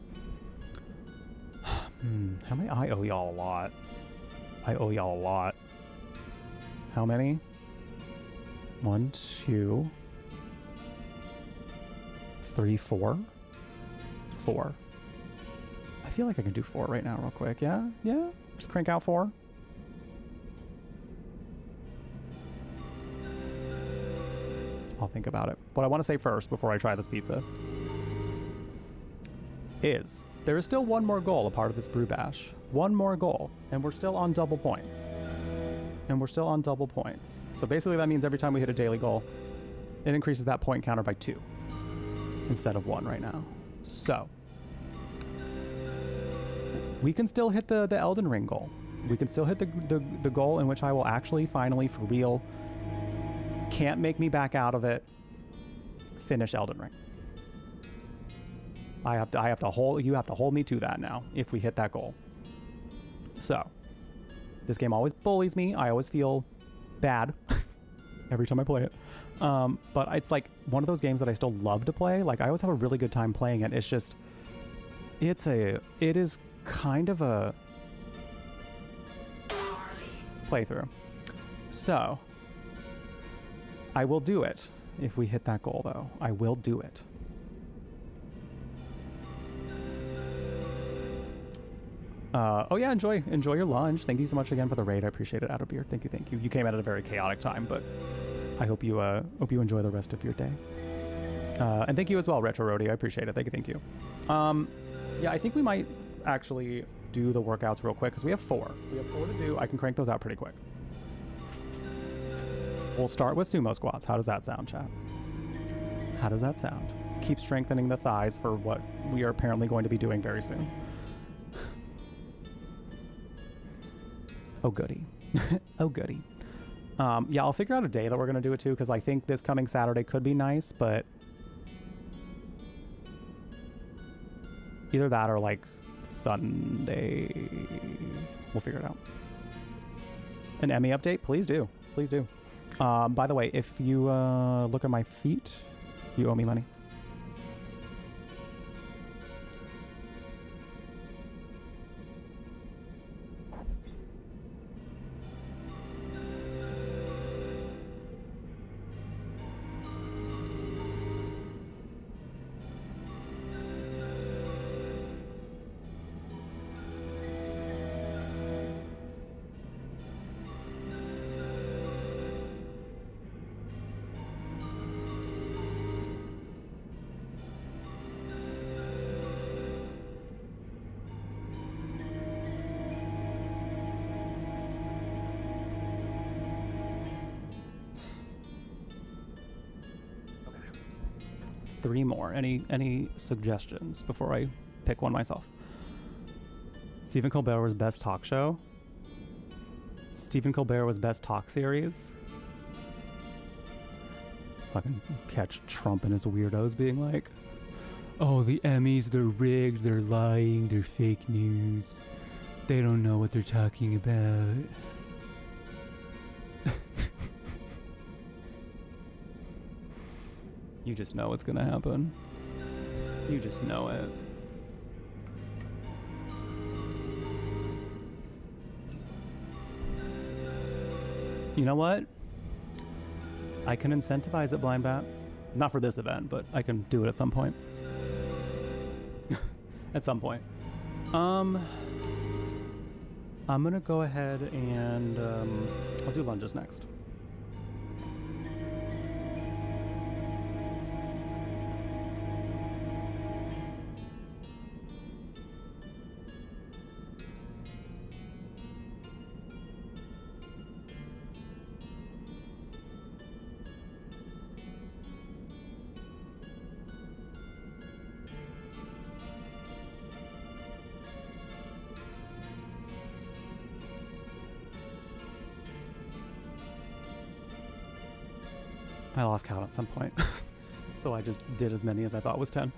How many? I owe y'all a lot. I owe y'all a lot. How many? 1, 2, 3, 4. 4. I feel like I can do 4 right now real quick. Yeah? Yeah? Just crank out 4. I'll think about it. What I want to say first before I try this pizza is there is still one more goal a part of this brew bash. One more goal, and we're still on double points. So basically that means every time we hit a daily goal, it increases that point counter by 2 instead of 1 right now. So we can still hit the Elden Ring goal. We can still hit the goal in which I will actually finally, for real, can't make me back out of it, finish Elden Ring. You have to hold me to that now if we hit that goal. So this game always bullies me. I always feel bad every time I play it. But it's like one of those games that I still love to play. Like I always have a really good time playing it. It's just, it is kind of a playthrough. So I will do it if we hit that goal, though. I will do it. Oh yeah, enjoy your lunch. Thank you so much again for the raid. I appreciate it. Out of beer. Thank you. You came at a very chaotic time, but I hope you enjoy the rest of your day. And thank you as well, Retro Roadie. I appreciate it. Thank you. Yeah, I think we might actually do the workouts real quick because we have 4. We have 4 to do. I can crank those out pretty quick. We'll start with sumo squats. How does that sound, chat? How does that sound? Keep strengthening the thighs for what we are apparently going to be doing very soon. Oh, goody. Oh, goody. Yeah, I'll figure out a day that we're going to do it too, because I think this coming Saturday could be nice, but either that or like Sunday. We'll figure it out. An Emmy update? Please do. Please do. By the way, if you look at my feet, you owe me money. Three more. Any suggestions before I pick one myself? Stephen Colbert was best talk show. Stephen Colbert was best talk series. Fucking catch Trump and his weirdos being like, oh, the Emmys, they're rigged, they're lying, they're fake news. They don't know what they're talking about. You just know it's gonna happen. You just know it. You know what? I can incentivize it, Blind Bat. Not for this event, but I can do it at some point. At some point. I'm gonna go ahead and I'll do lunges next. I lost count at some point, so I just did as many as I thought was 10.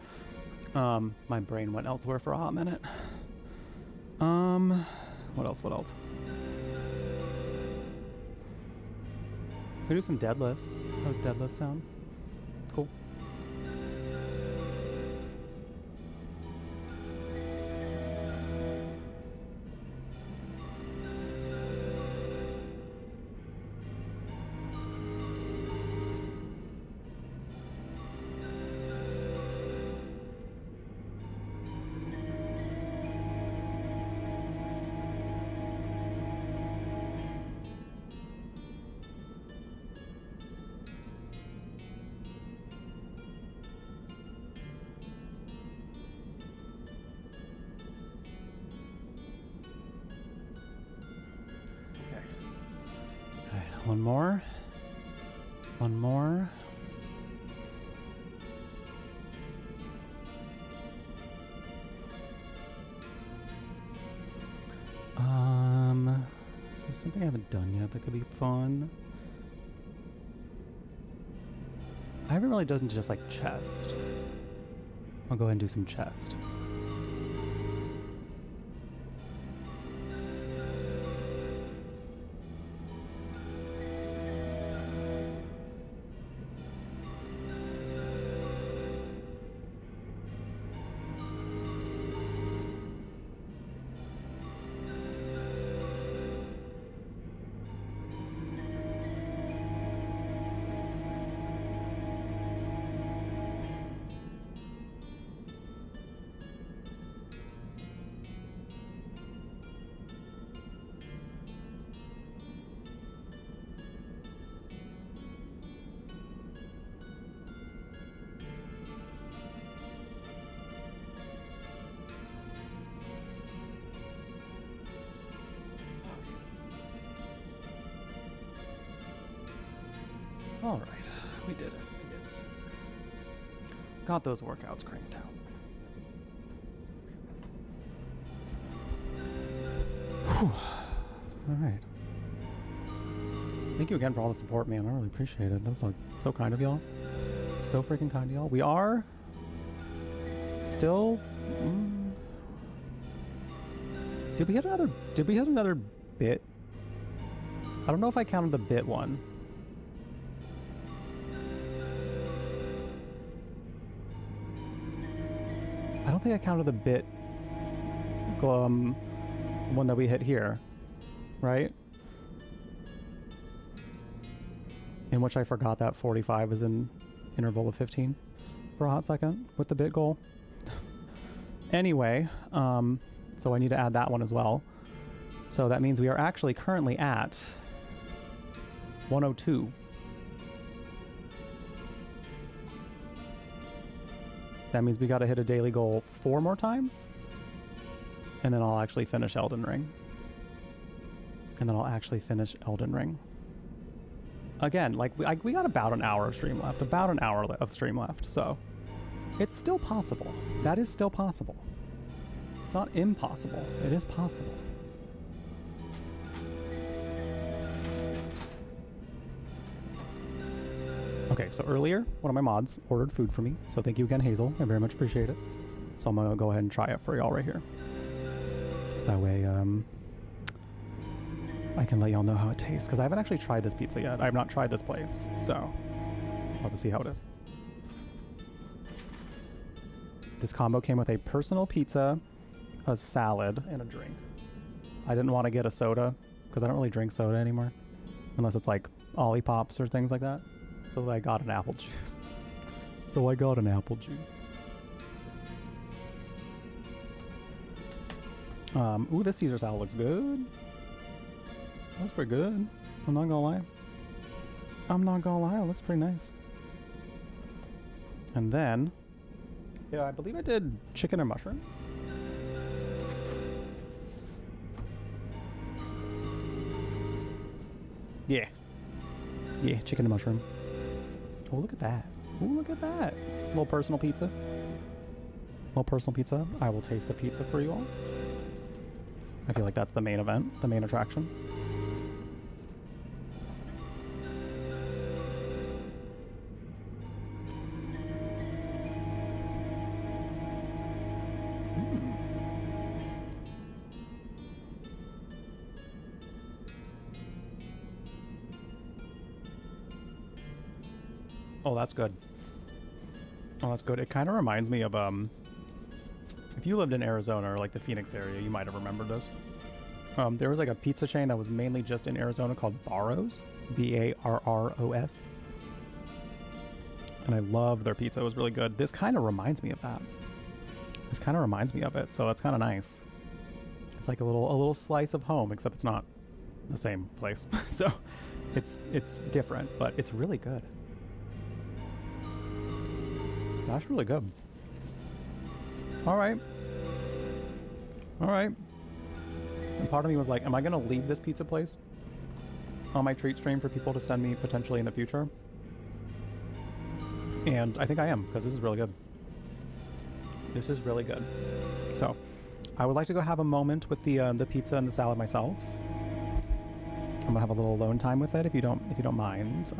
My brain went elsewhere for a hot minute. What else? We do some deadlifts. How does deadlift sound? Cool. One more. Is there something I haven't done yet that could be fun? I haven't really done just like chest. I'll go ahead and do some chest. All right, we did it. Got those workouts cranked out. Whew. All right. Thank you again for all the support, man. I really appreciate it. That's like so kind of y'all. So freaking kind of y'all. We are still. Did we hit another bit? I don't know if I counted the bit one. I don't think I counted the bit one that we hit here, right? In which I forgot that 45 is an interval of 15 for a hot second with the bit goal. Anyway, so I need to add that one as well. So that means we are actually currently at 102. That means we got to hit a daily goal 4 more times. And then I'll actually finish Elden Ring. Again, like we got about an hour of stream left. About an hour of stream left. So it's still possible. That is still possible. It's not impossible. It is possible. Okay, so earlier, one of my mods ordered food for me. So thank you again, Hazel. I very much appreciate it. So I'm going to go ahead and try it for y'all right here. So that way, I can let y'all know how it tastes. Because I haven't actually tried this pizza yet. I have not tried this place. So I'll have to see how it is. This combo came with a personal pizza, a salad, and a drink. I didn't want to get a soda because I don't really drink soda anymore. Unless it's like Ollipops or things like that. So I got an apple juice. Ooh, this Caesar salad looks good. Looks pretty good. I'm not gonna lie. It looks pretty nice. And then, yeah, I believe I did chicken and mushroom. Yeah, chicken and mushroom. Oh, look at that. Little personal pizza. I will taste the pizza for you all. I feel like that's the main event, the main attraction. Oh, that's good. It kind of reminds me of, if you lived in Arizona or like the Phoenix area, you might have remembered this. There was like a pizza chain that was mainly just in Arizona called Barro's, B-A-R-R-O-S. And I loved their pizza. It was really good. This kind of reminds me of that. So that's kind of nice. It's like a little slice of home, except it's not the same place. So it's different, but it's really good. That's really good. All right. And part of me was like, am I going to leave this pizza place on my treat stream for people to send me potentially in the future? And I think I am, because this is really good. So I would like to go have a moment with the pizza and the salad myself. I'm gonna have a little alone time with it if you don't mind.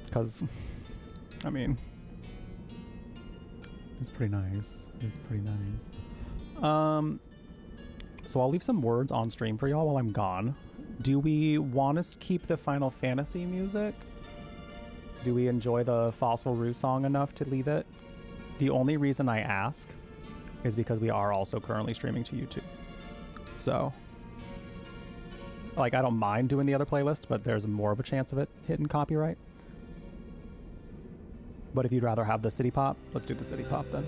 Because I mean, it's pretty nice. So I'll leave some words on stream for y'all while I'm gone. Do we want to keep the Final Fantasy music? Do we enjoy the Fossil Roo song enough to leave it? The only reason I ask is because we are also currently streaming to YouTube. So, like, I don't mind doing the other playlist, but there's more of a chance of it hitting copyright. But if you'd rather have the City Pop, let's do the City Pop then.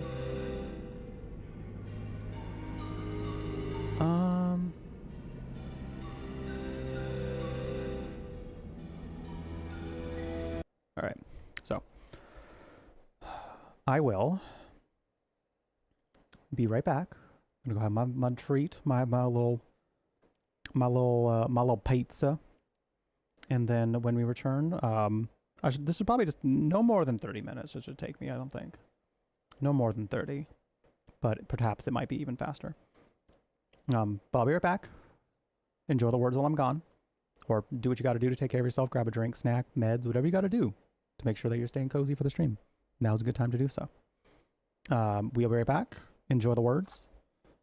All right, so I will be right back. I'm gonna go have my treat, my little pizza, and then when we return, This should probably just no more than 30 minutes. It should take me, I don't think. No more than 30. But perhaps it might be even faster. But I'll be right back. Enjoy the words while I'm gone. Or do what you got to do to take care of yourself. Grab a drink, snack, meds, whatever you got to do to make sure that you're staying cozy for the stream. Now's a good time to do so. We'll be right back. Enjoy the words.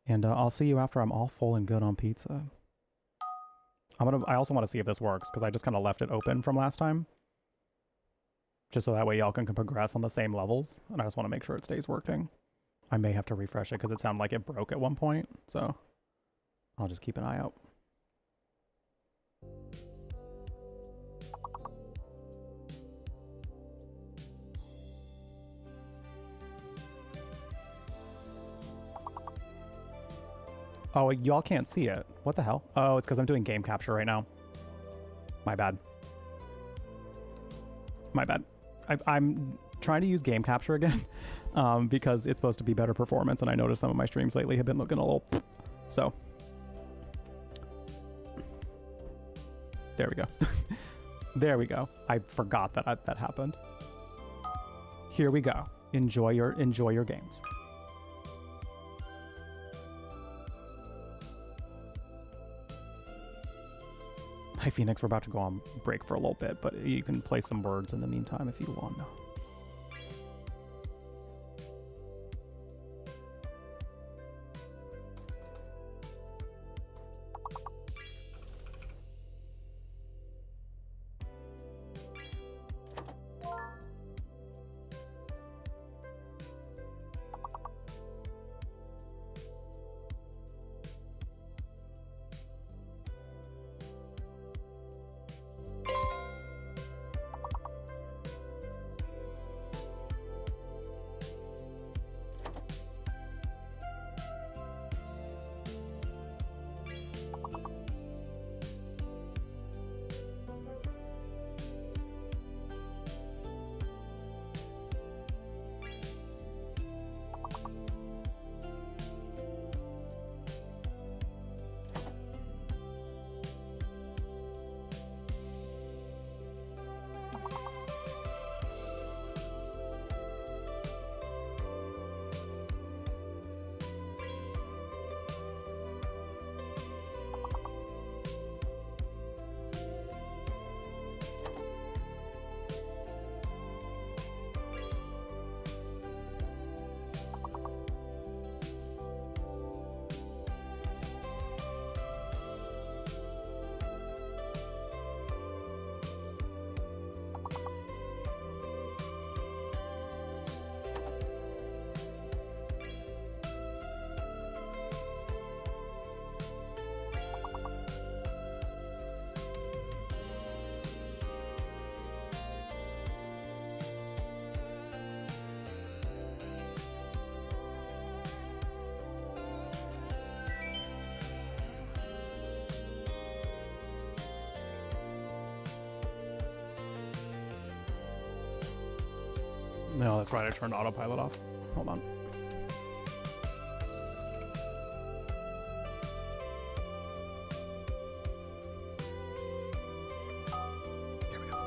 And I'll see you after I'm all full and good on pizza. I also want to see if this works because I just kind of left it open from last time. Just so that way y'all can progress on the same levels. And I just want to make sure it stays working. I may have to refresh it because it sounded like it broke at one point. So I'll just keep an eye out. Oh, y'all can't see it. What the hell? Oh, it's because I'm doing game capture right now. My bad. My bad. I'm trying to use game capture again because it's supposed to be better performance, and I noticed some of my streams lately have been looking a little... So. There we go. There we go. I forgot that that happened. Here we go. Enjoy your games. Hi Phoenix, we're about to go on break for a little bit, but you can play some words in the meantime if you want. No, that's right. I turned autopilot off. Hold on. There we go.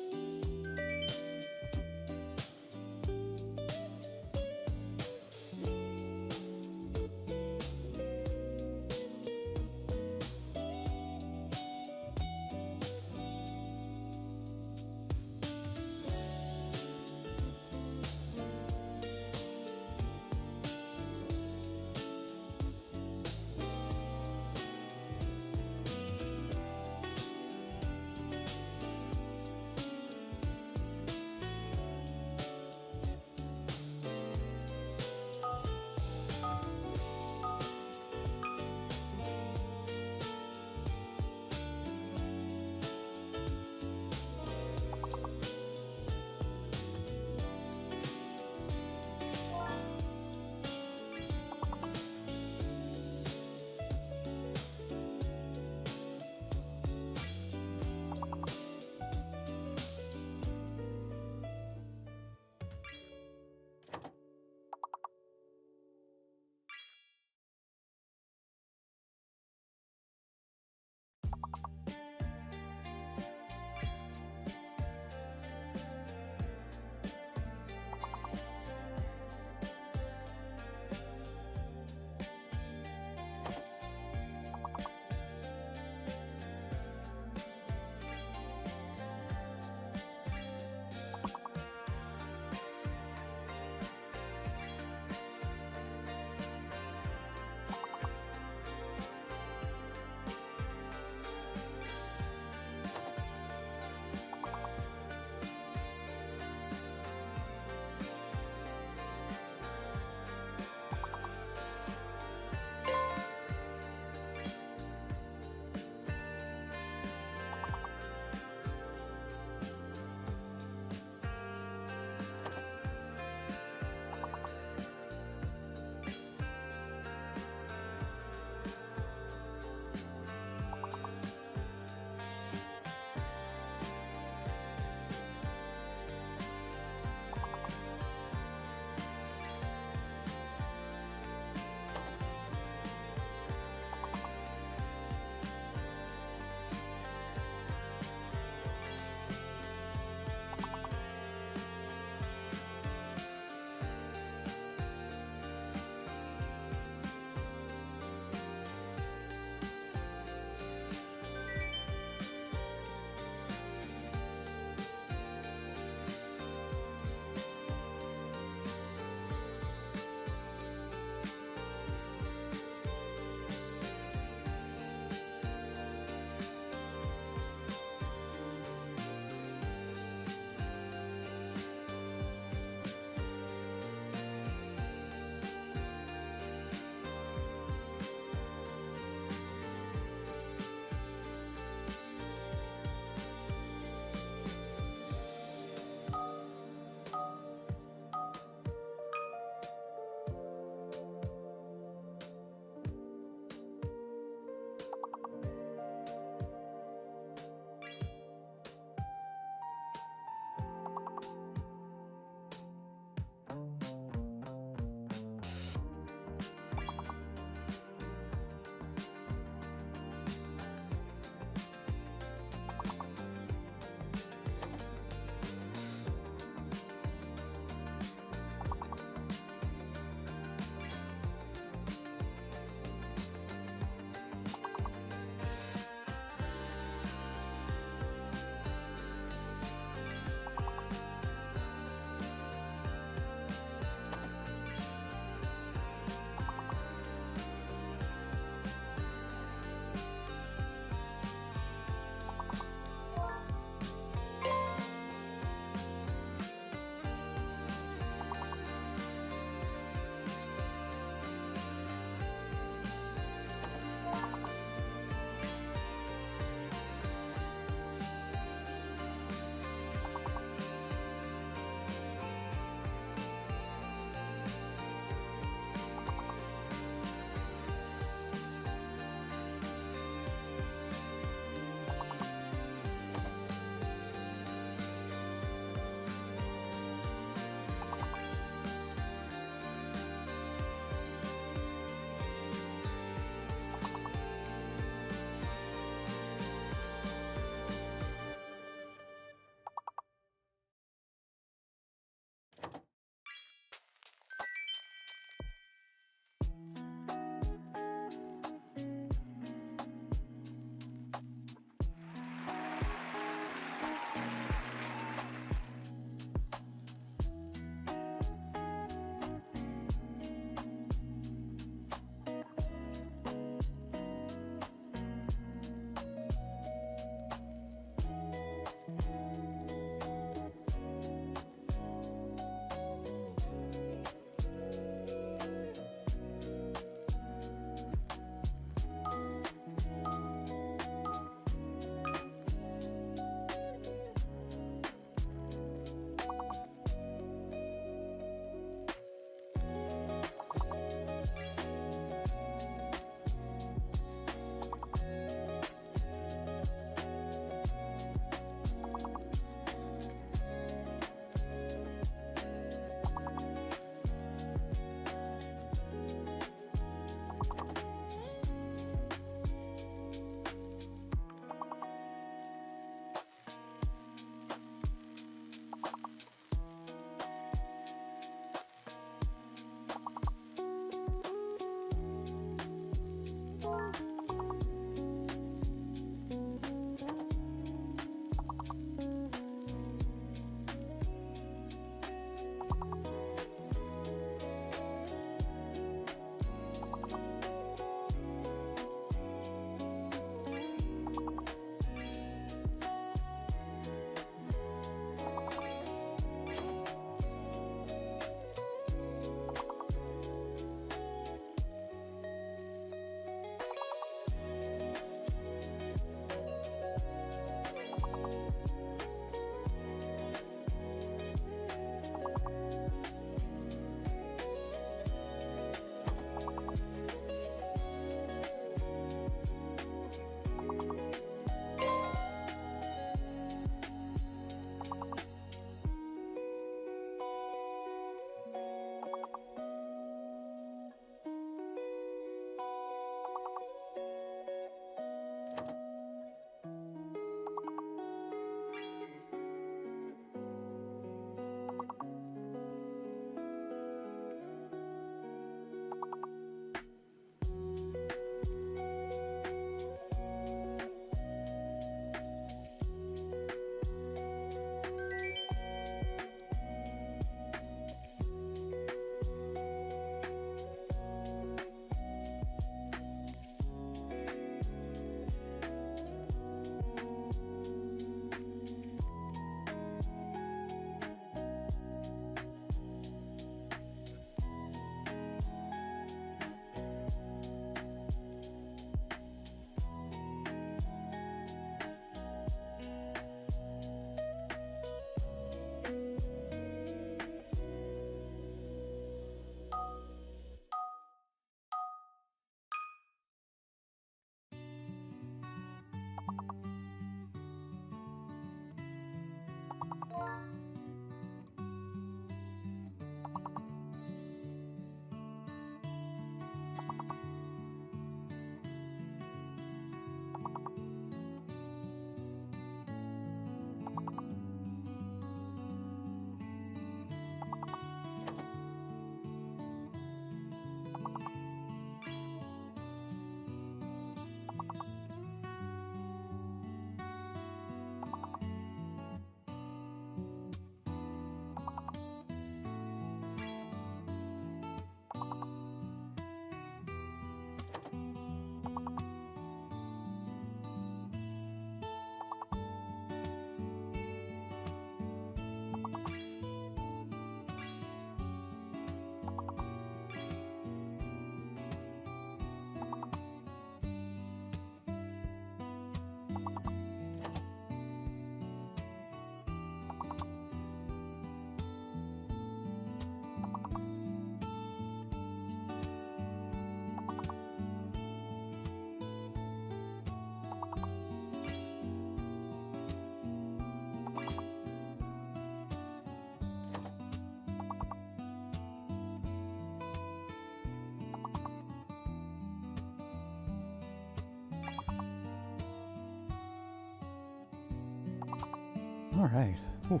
All right. Whew.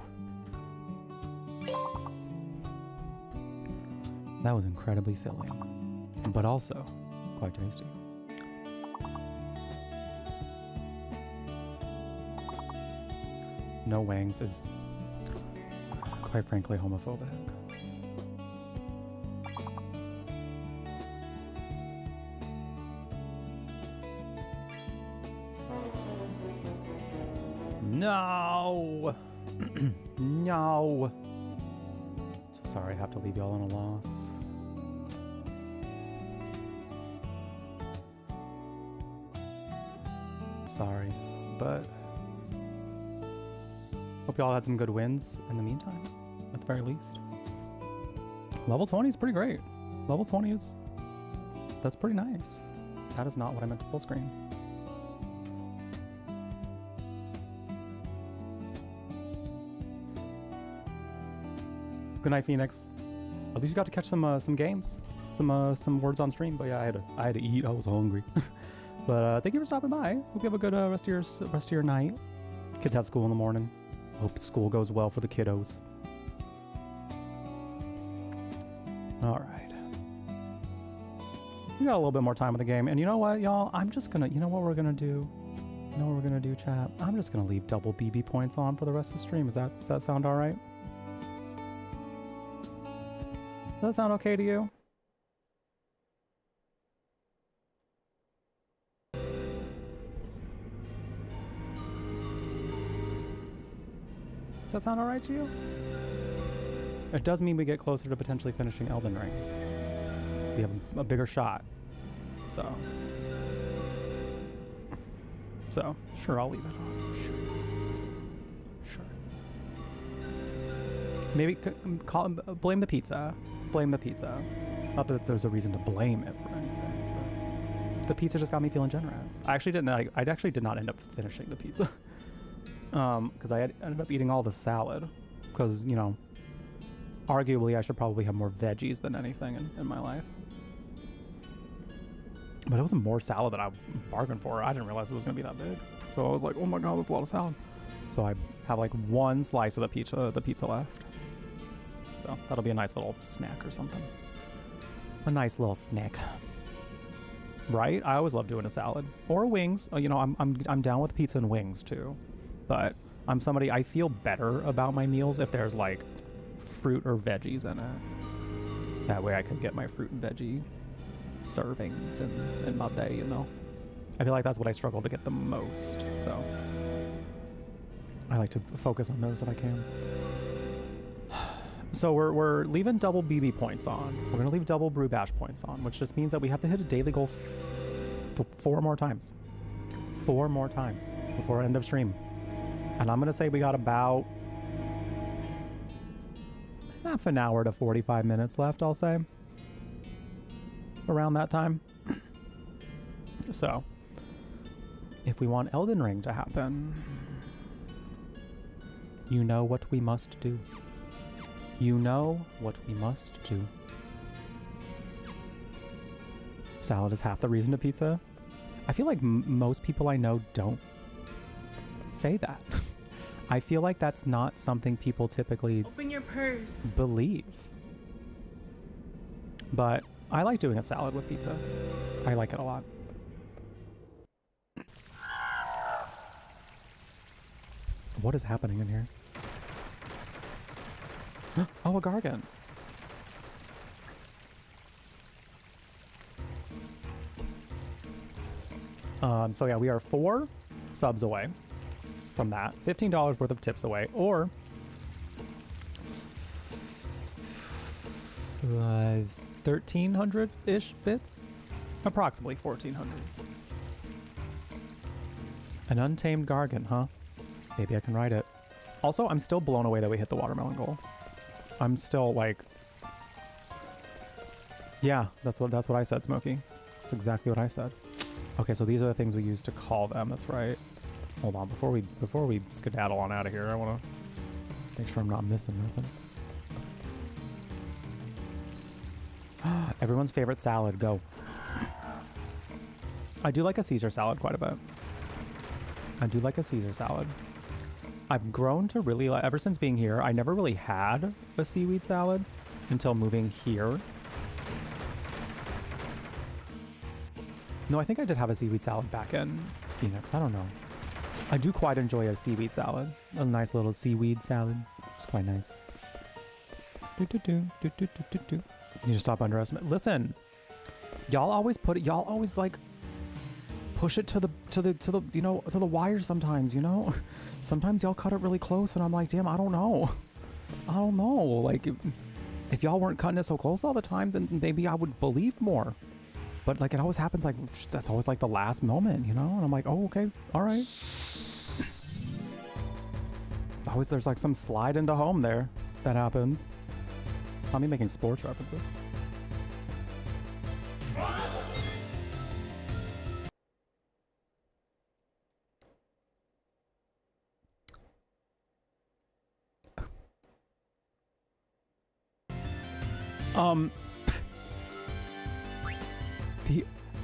That was incredibly filling, but also quite tasty. No wangs is, quite frankly, homophobic. No! No! So sorry I have to leave y'all on a loss. Sorry, but hope y'all had some good wins in the meantime, at the very least. Level 20 is pretty great. Level 20 is, that's pretty nice. That is not what I meant to full screen. Good night, Phoenix. At least you got to catch some games, some words on stream. But yeah, I had to eat. I was hungry. But thank you for stopping by. Hope you have a good rest of your night. Kids have school in the morning. Hope school goes well for the kiddos. All right. We got a little bit more time with the game, and you know what, y'all? I'm just gonna. You know what we're gonna do? You know what we're gonna do, chat? I'm just gonna leave double BB points on for the rest of the stream. Does that sound all right? Does that sound okay to you? Does that sound all right to you? It does mean we get closer to potentially finishing Elden Ring. We have a bigger shot. So sure, I'll leave it on. Sure. Maybe blame the pizza. Blame the pizza. Not that there's a reason to blame it for anything, but the pizza just got me feeling generous. I actually did not end up finishing the pizza. Because I ended up eating all the salad. Because, you know, arguably I should probably have more veggies than anything in my life. But it was more salad than I bargained for. I didn't realize it was going to be that big. So I was like, oh my god, that's a lot of salad. So I have like one slice of the pizza left. So that'll be a nice little snack or something. A nice little snack. Right? I always love doing a salad. Or wings. You know, I'm down with pizza and wings too. But I'm somebody, I feel better about my meals if there's like fruit or veggies in it. That way I can get my fruit and veggie servings in my day, you know. I feel like that's what I struggle to get the most. So I like to focus on those if I can. So we're leaving double BB points on. We're going to leave double brew bash points on, which just means that we have to hit a daily goal 4 more times. 4 more times before end of stream. And I'm going to say we got about half an hour to 45 minutes left, I'll say. Around that time. So, if we want Elden Ring to happen, you know what we must do. You know what we must do. Salad is half the reason to pizza. I feel like most people I know don't say that. I feel like that's not something people typically open your purse believe. But I like doing a salad with pizza. I like it a lot. What is happening in here? Oh, a Gargant. So yeah, we are 4 subs away from that. $15 worth of tips away, or 1,300-ish bits? Approximately 1,400. An untamed Gargant, huh? Maybe I can ride it. Also, I'm still blown away that we hit the watermelon goal. I'm still like... Yeah, that's what I said, Smokey. That's exactly what I said. Okay, so these are the things we use to call them, that's right. Hold on, before we skedaddle on out of here, I want to make sure I'm not missing nothing. Everyone's favorite salad, go. I do like a Caesar salad quite a bit. I do like a Caesar salad. I've grown to really like, ever since being here, I never really had a seaweed salad until moving here. No, I think I did have a seaweed salad back in Phoenix. I don't know. I do quite enjoy a seaweed salad. A nice little seaweed salad. It's quite nice. You just stop underestimating. Listen, y'all always put it. Y'all always like push it to the you know, to the wire. Sometimes, you know, sometimes y'all cut it really close, and I'm like, damn, I don't know. I don't know. Like, if y'all weren't cutting it so close all the time, then maybe I would believe more. But like, it always happens like, that's always like the last moment, you know? And I'm like, oh, okay, all right. Always there's like some slide into home there that happens. Not me making sports references.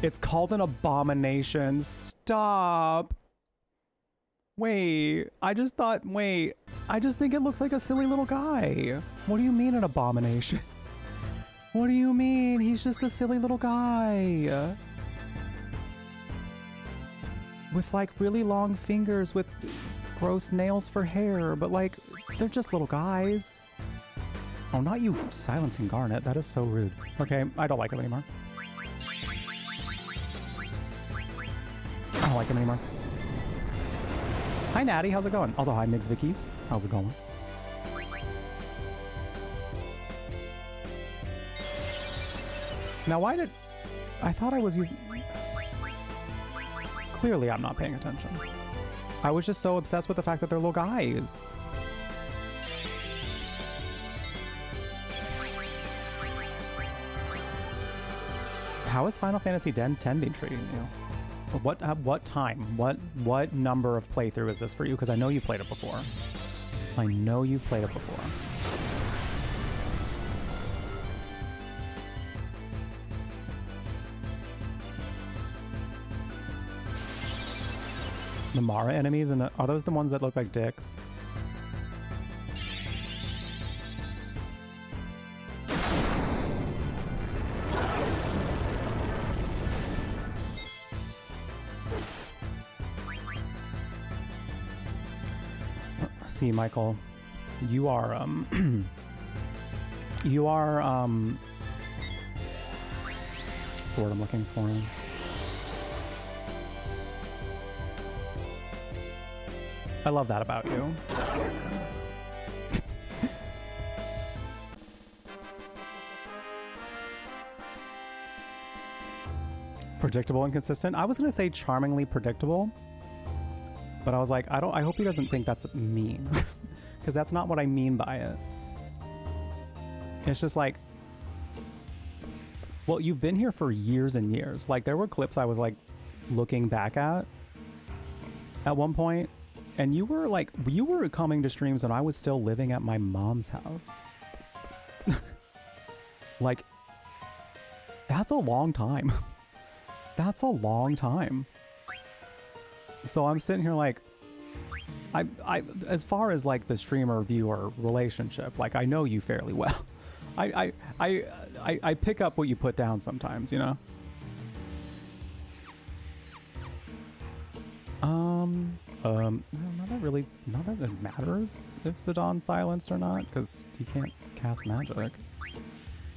It's called an abomination. Stop. Wait, I just think it looks like a silly little guy. What do you mean an abomination? What do you mean? He's just a silly little guy. With like really long fingers with gross nails for hair, but like, they're just little guys. Oh, not you silencing Garnet. That is so rude. Okay, I don't like him anymore. I don't like him anymore. Hi, Natty. How's it going? Also, hi, Migs Vickies. How's it going? Now, why did... I thought I was using... Clearly, I'm not paying attention. I was just so obsessed with the fact that they're little guys. How is Final Fantasy X been treating you? What time? What number of playthrough is this for you? Because I know you've played it before. I know you've played it before. The Mara enemies, and are those the ones that look like dicks? See, Michael, you are you are that's the word I'm looking for. I love that about you. Predictable and consistent. I was gonna say charmingly predictable. But I was like, I hope he doesn't think that's mean. Because that's not what I mean by it. It's just like, well, you've been here for years and years. Like, there were clips I was like looking back at one point, and you were coming to streams and I was still living at my mom's house. Like, that's a long time. That's a long time. So I'm sitting here like, I as far as like the streamer viewer relationship, like I know you fairly well. I pick up what you put down sometimes, you know. Not that it matters if Zidane silenced or not, because he can't cast magic.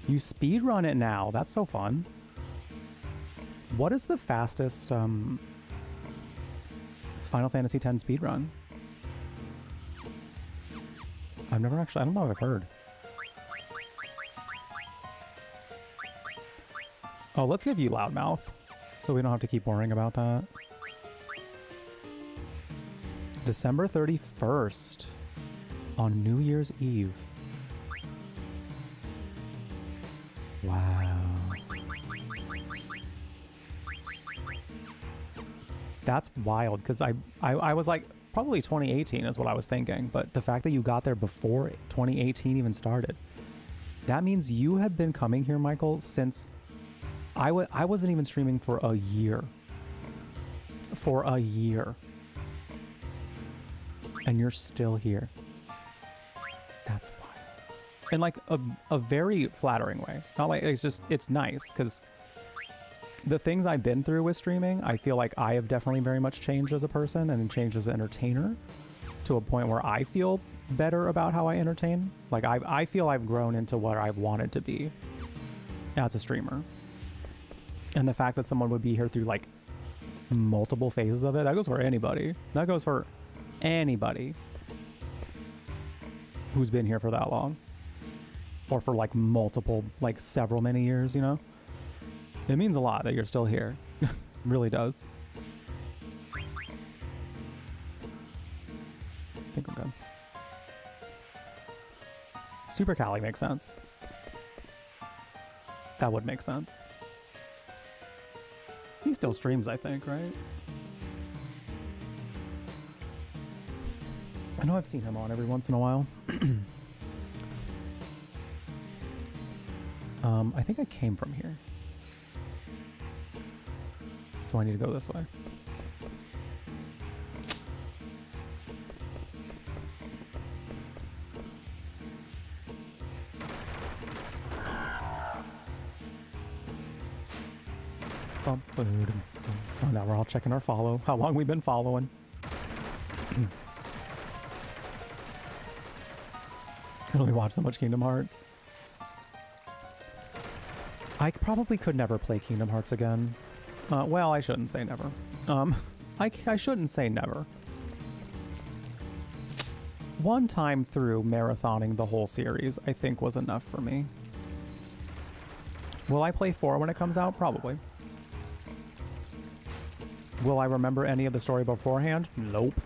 You speedrun it now. That's so fun. What is the fastest Final Fantasy X speedrun? I've never actually, I don't know if I've heard. Oh, let's give you Loudmouth, so we don't have to keep worrying about that. December 31st, on New Year's Eve. Wow. That's wild, because I was like, probably 2018 is what I was thinking, but the fact that you got there before 2018 even started, that means you have been coming here, Michael, since I wasn't even streaming for a year. For a year. and you're still here. That's wild. In like a very flattering way. Not like it's just, it's nice because the things I've been through with streaming, I feel like I have definitely very much changed as a person and changed as an entertainer to a point where I feel better about how I entertain. Like I feel I've grown into what I've wanted to be as a streamer. And the fact that someone would be here through like multiple phases of it, that goes for anybody. That goes for anybody who's been here for that long. Or for like multiple, like several many years, you know? It means a lot that you're still here. It really does. I think I'm good. Super Cali makes sense. That would make sense. He still streams, I think, right? I know I've seen him on every once in a while. I think I came from here. So I need to go this way. Oh, now we're all checking our follow. How long we've been following. Can only watch so much Kingdom Hearts. I probably could never play Kingdom Hearts again. Well, I shouldn't say never. I shouldn't say never. One time through marathoning the whole series, I think was enough for me. Will I play 4 when it comes out? Probably. Will I remember any of the story beforehand? Nope.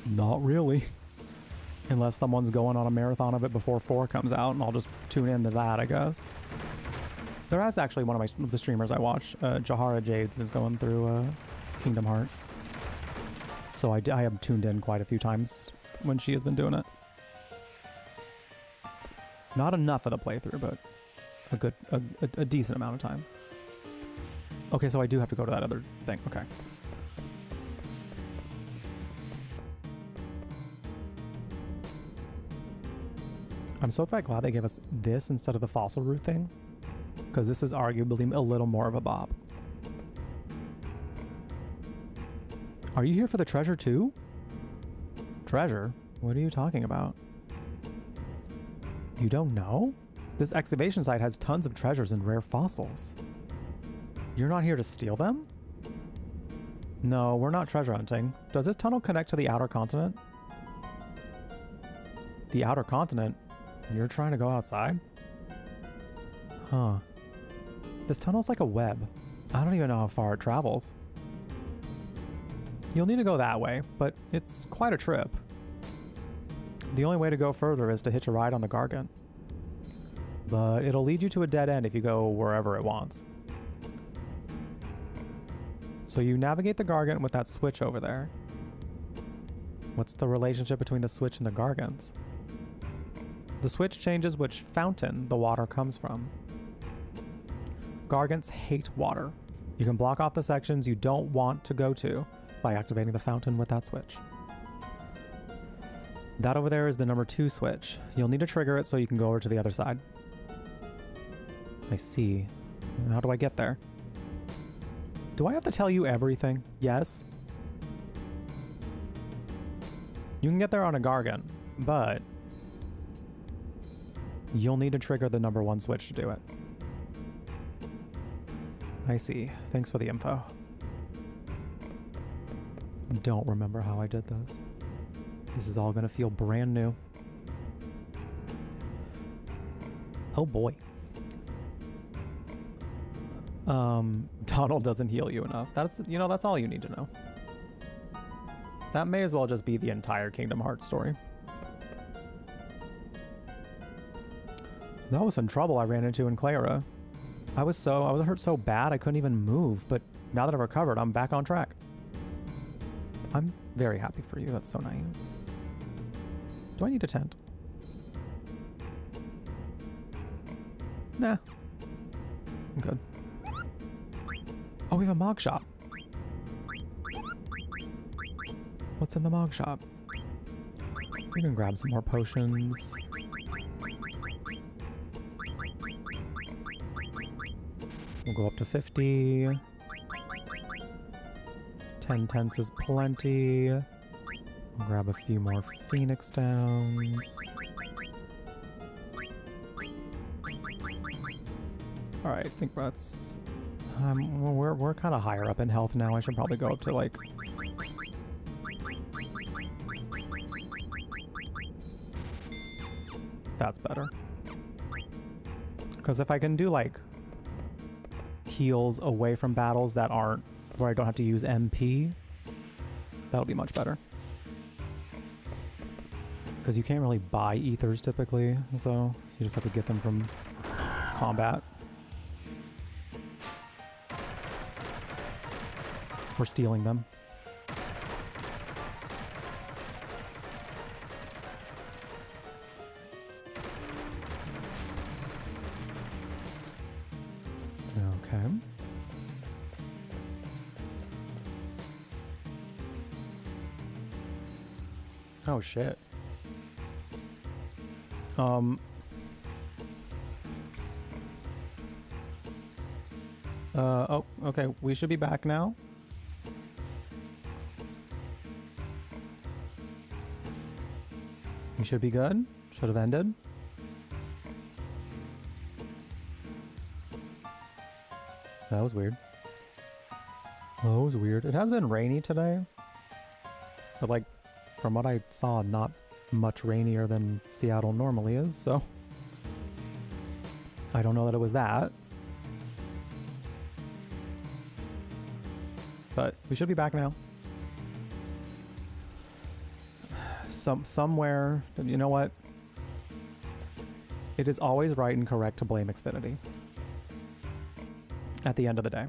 Not really. Unless someone's going on a marathon of it before 4 comes out, and I'll just tune into that, I guess. There is actually one of the streamers I watch, Jahara Jade, is going through Kingdom Hearts. So I have tuned in quite a few times when she has been doing it. Not enough of the playthrough, but a decent amount of times. Okay, so I do have to go to that other thing. Okay. I'm so glad they gave us this instead of the fossil root thing, because this is arguably a little more of a bop. Are you here for the treasure too? Treasure? What are you talking about? You don't know? This excavation site has tons of treasures and rare fossils. You're not here to steal them? No, we're not treasure hunting. Does this tunnel connect to the outer continent? The outer continent? You're trying to go outside? Huh. This tunnel's like a web. I don't even know how far it travels. You'll need to go that way, but it's quite a trip. The only way to go further is to hitch a ride on the Gargant. But it'll lead you to a dead end if you go wherever it wants. So you navigate the Gargant with that switch over there. What's the relationship between the switch and the Gargants? The switch changes which fountain the water comes from. Gargants hate water. You can block off the sections you don't want to go to by activating the fountain with that switch. That over there is the number 2 switch. You'll need to trigger it so you can go over to the other side. I see. How do I get there? Do I have to tell you everything? Yes. You can get there on a Gargant, but you'll need to trigger the number 1 switch to do it. I see. Thanks for the info. Don't remember how I did this. This is all gonna feel brand new. Oh boy. Donald doesn't heal you enough. That's all you need to know. That may as well just be the entire Kingdom Hearts story. That was some trouble I ran into in Clara. I was hurt so bad I couldn't even move, but now that I've recovered, I'm back on track. I'm very happy for you. That's so nice. Do I need a tent? Nah. I'm good. Oh, we have a mog shop. What's in the mog shop? We can grab some more potions. We'll go up to 50. 10 tenths is plenty. We'll grab a few more Phoenix Downs. Alright, I think that's... we're kind of higher up in health now. I should probably go up to, like... That's better. Because if I can do, like, heals away from battles that aren't... where I don't have to use MP, that'll be much better. Because you can't really buy ethers typically, so you just have to get them from combat. We're stealing them. Okay. Oh shit. Oh, okay, we should be back now. We should be good. Should have ended. That was weird. That was weird. It has been rainy today. But like, from what I saw, not much rainier than Seattle normally is, so... I don't know that it was that. But we should be back now. Somewhere, you know what? It is always right and correct to blame Xfinity. At the end of the day.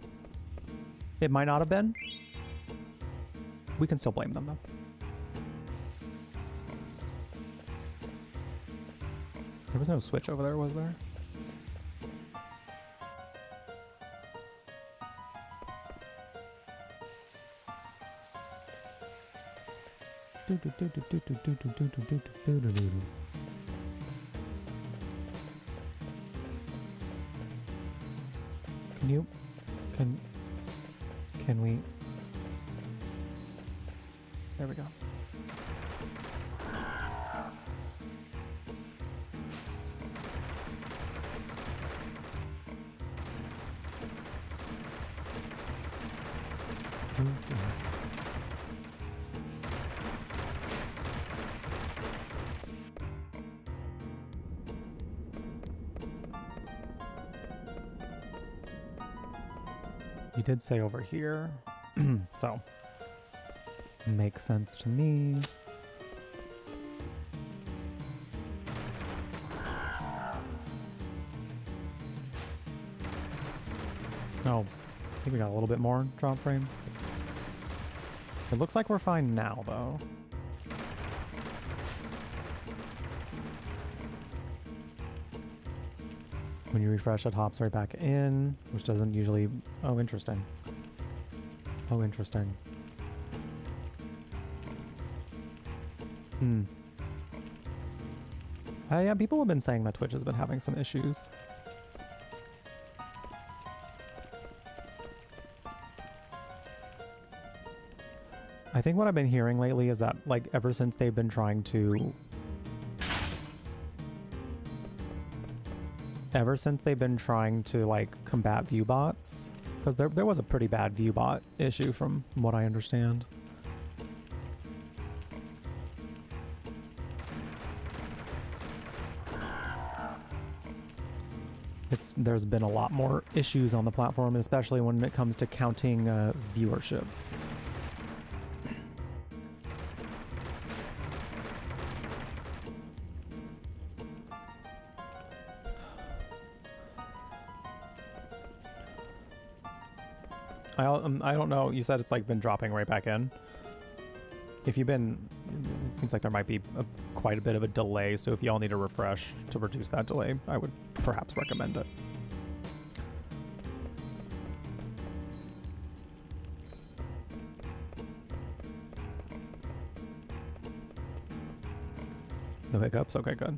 It might not have been. We can still blame them though. There was no switch over there, was there? Can we? There we go. He did say over here, so makes sense to me. Oh, I think we got a little bit more drop frames. It looks like we're fine now, though. When you refresh, it hops right back in, which doesn't usually... Oh, interesting. Oh, interesting. Yeah, people have been saying that Twitch has been having some issues. I think what I've been hearing lately is that, like, ever since they've been trying to... like, combat view bots, because there was a pretty bad view bot issue from what I understand. There's been a lot more issues on the platform, especially when it comes to counting viewership. I don't know. You said it's like been dropping right back in. If you've been, it seems like there might be quite a bit of a delay. So if y'all need a refresh to reduce that delay, I would perhaps recommend it. No hiccups? Okay, good.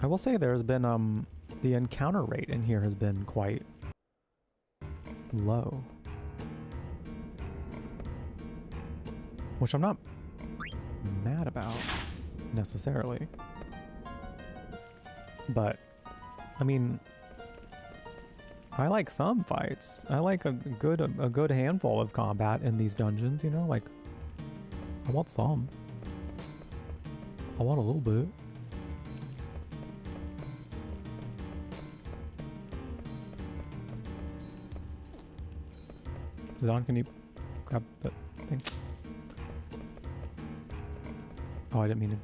I will say there's been, the encounter rate in here has been quite low. Which I'm not mad about, necessarily. But, I mean, I like some fights. I like a good handful of combat in these dungeons, you know? Like, I want some. I want a little bit. Zon, can you grab that thing? Oh, I didn't mean it.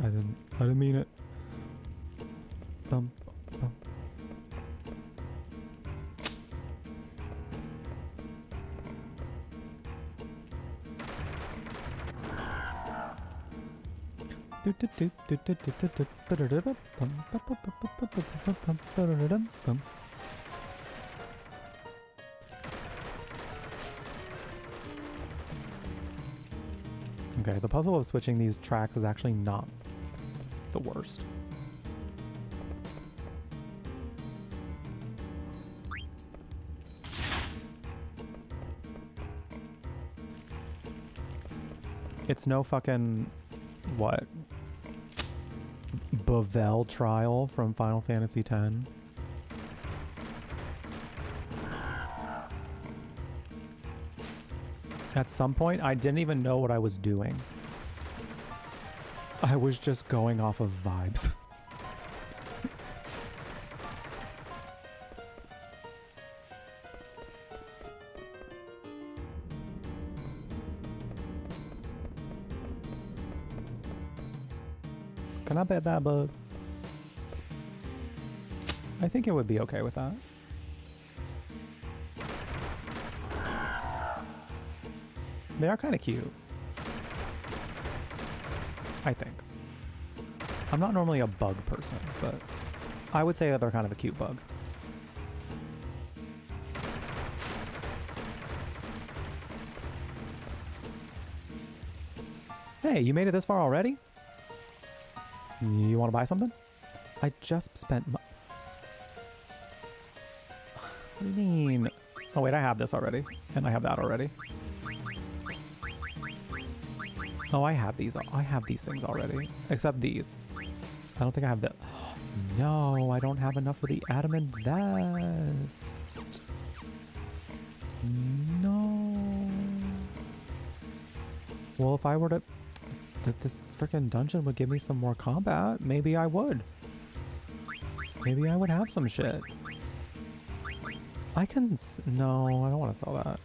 I didn't mean it. Okay, the puzzle of switching these tracks is actually not the worst. It's no fucking, what? Bavel trial from Final Fantasy X. At some point, I didn't even know what I was doing. I was just going off of vibes. Can I bet that bug? I think it would be okay with that. They are kind of cute. I think. I'm not normally a bug person, but I would say that they're kind of a cute bug. Hey, you made it this far already? You want to buy something? I just spent my... What do you mean? Oh wait, I have this already. And I have that already. Oh, I have these things already. Except these. I don't think I have the... No, I don't have enough for the adamant vest. No. Well, if I were to... That this freaking dungeon would give me some more combat, maybe I would. Maybe I would have some shit. I can... No, I don't want to sell that.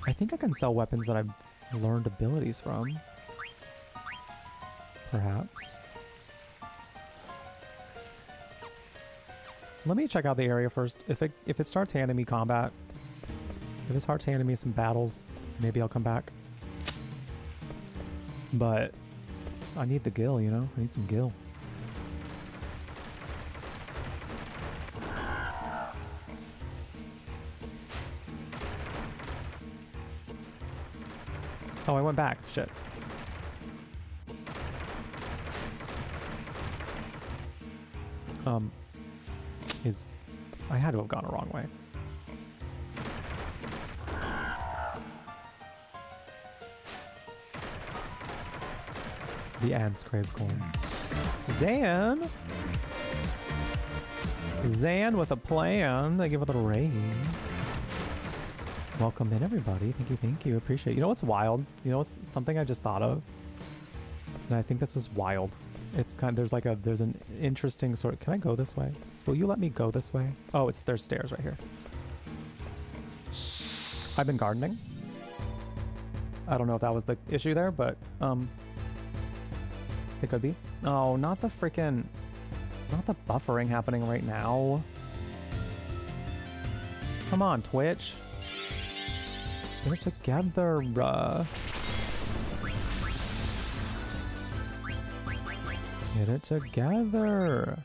I think I can sell weapons that I've learned abilities from. Perhaps. Let me check out the area first. If it starts handing me combat, if it starts handing me some battles, maybe I'll come back. But I need the gil, you know? I need some gil. Oh, I went back. Shit. I had to have gone the wrong way. The ants crave corn. Zan! Zan with a plan. Thank you for the rain. Welcome in, everybody. Thank you. Appreciate it. You know what's wild? You know what's something I just thought of? And I think this is wild. It's kind of, there's an interesting sort of, can I go this way? Will you let me go this way? Oh, there's stairs right here. I've been gardening. I don't know if that was the issue there, but, it could be. Oh, not the buffering happening right now. Come on, Twitch. Get it together, bruh. Get it together.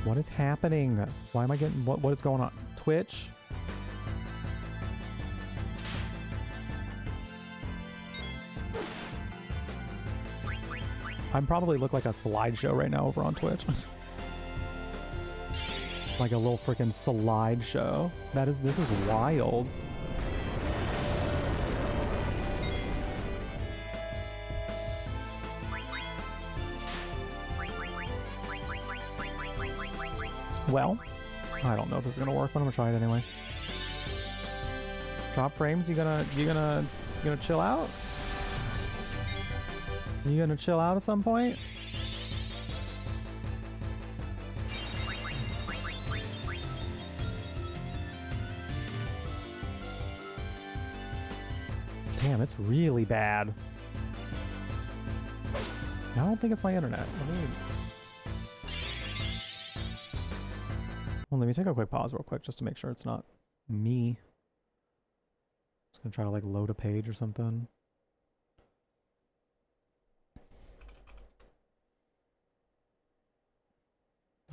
What is happening? Why am I getting... What is going on? Twitch? I probably look like a slideshow right now over on Twitch. Like a little freaking slideshow. This is wild. Well, I don't know if this is gonna work, but I'm gonna try it anyway. Drop frames, you gonna chill out? You gonna chill out at some point? Damn, it's really bad. I don't think it's my internet. Well, let me take a quick pause real quick just to make sure it's not me. Just gonna try to like load a page or something.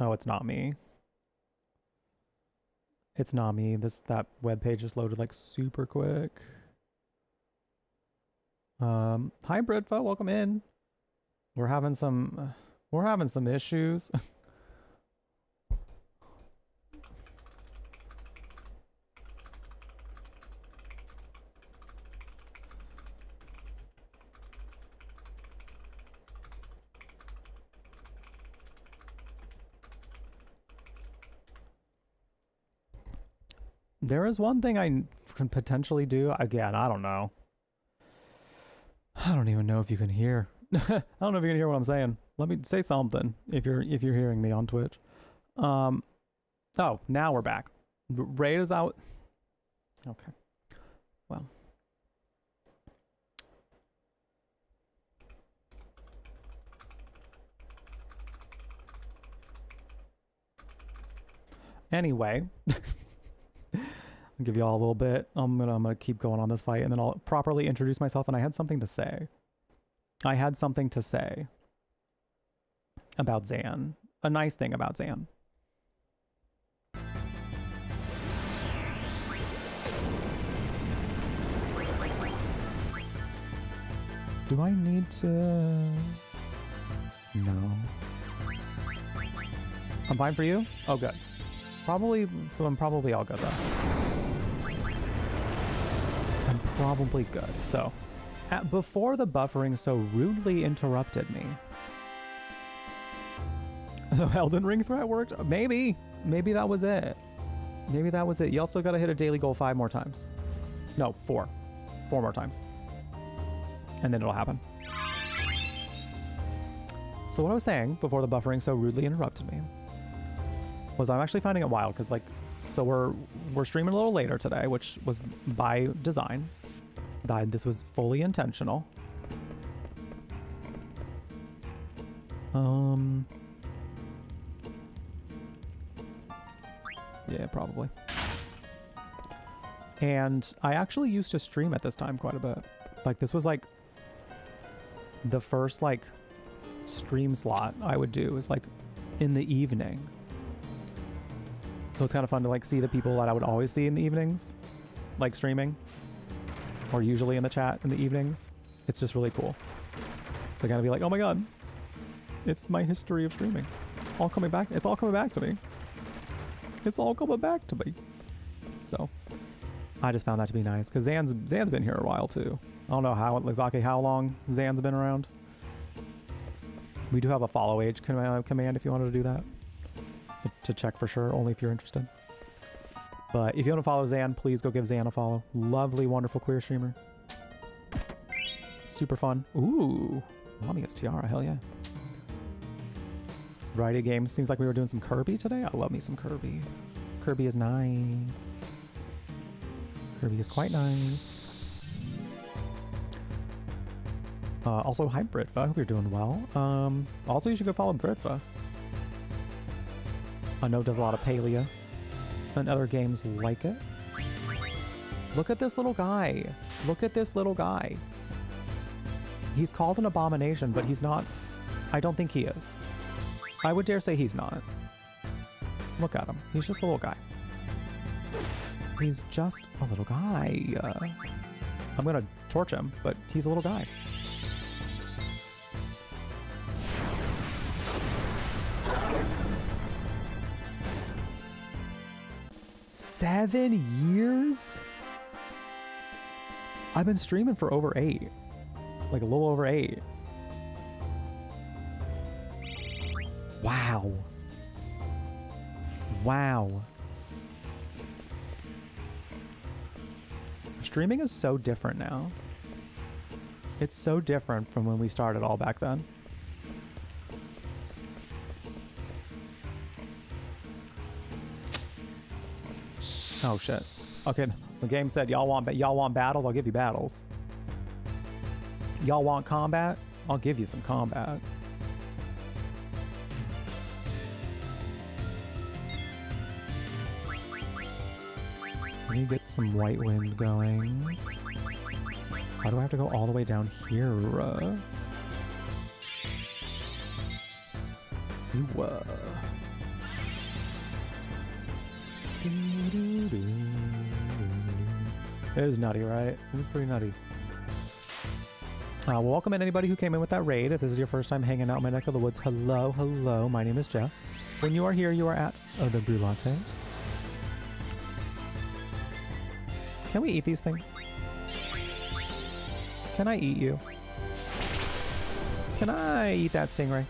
Oh, it's not me. It's not me. That web page just loaded like super quick. Hi Britva, welcome in. We're having some issues. There is one thing I can potentially do. Again, I don't know. I don't even know if you can hear. I don't know if you can hear what I'm saying. Let me say something if you're hearing me on Twitch. Oh, now we're back. Raid is out. Okay. Well. Anyway. I'll give you all a little bit. I'm gonna keep going on this fight, and then I'll properly introduce myself. And I had something to say. I had something to say about Zan. A nice thing about Zan. Do I need to? No. I'm fine for you? Oh, good. I'm probably all good though. I'm probably good. So, before the buffering so rudely interrupted me. The Elden Ring threat worked? Maybe. Maybe that was it. Maybe that was it. You also got to hit a daily goal 5 more times. No, 4. 4 more times. And then it'll happen. So what I was saying before the buffering so rudely interrupted me was I'm actually finding it wild because like, so we're streaming a little later today, which was by design. This was fully intentional. Yeah, probably. And I actually used to stream at this time quite a bit. Like this was like the first like stream slot I would do is like in the evening. So it's kind of fun to like see the people that I would always see in the evenings, like streaming, or usually in the chat in the evenings. It's just really cool to kind of be like, oh my god, it's my history of streaming, all coming back. It's all coming back to me. It's all coming back to me. So I just found that to be nice because Zan's been here a while too. I don't know exactly how long Zan's been around. We do have a follow age command if you wanted to do that. To check for sure, only if you're interested. But if you want to follow Zan, please go give Zan a follow. Lovely, wonderful queer streamer. Super fun. Ooh, Mommy gets tiara, hell yeah. Variety of games. Seems like we were doing some Kirby today. I love me some Kirby. Kirby is nice. Kirby is quite nice. Also, hi Britva. I hope you're doing well. Also, you should go follow Britva. I know does a lot of Palea and other games like it. Look at this little guy. Look at this little guy. He's called an abomination, but he's not. I don't think he is. I would dare say he's not. Look at him. He's just a little guy. He's just a little guy. I'm gonna torch him, but he's a little guy. $7 years? I've been streaming for over 8. Like a little over 8. Wow. Wow. Streaming is so different now. It's so different from when we started all back then. Oh shit. Okay, the game said y'all want battles, I'll give you battles. Y'all want combat? I'll give you some combat. Let me get some white wind going. Why do I have to go all the way down here? It is nutty, right? It was pretty nutty. Well, welcome in anybody who came in with that raid. If this is your first time hanging out in my neck of the woods, hello, hello. My name is Jeff. When you are here, you are at the Brew Latte. Can we eat these things? Can I eat you? Can I eat that stingray?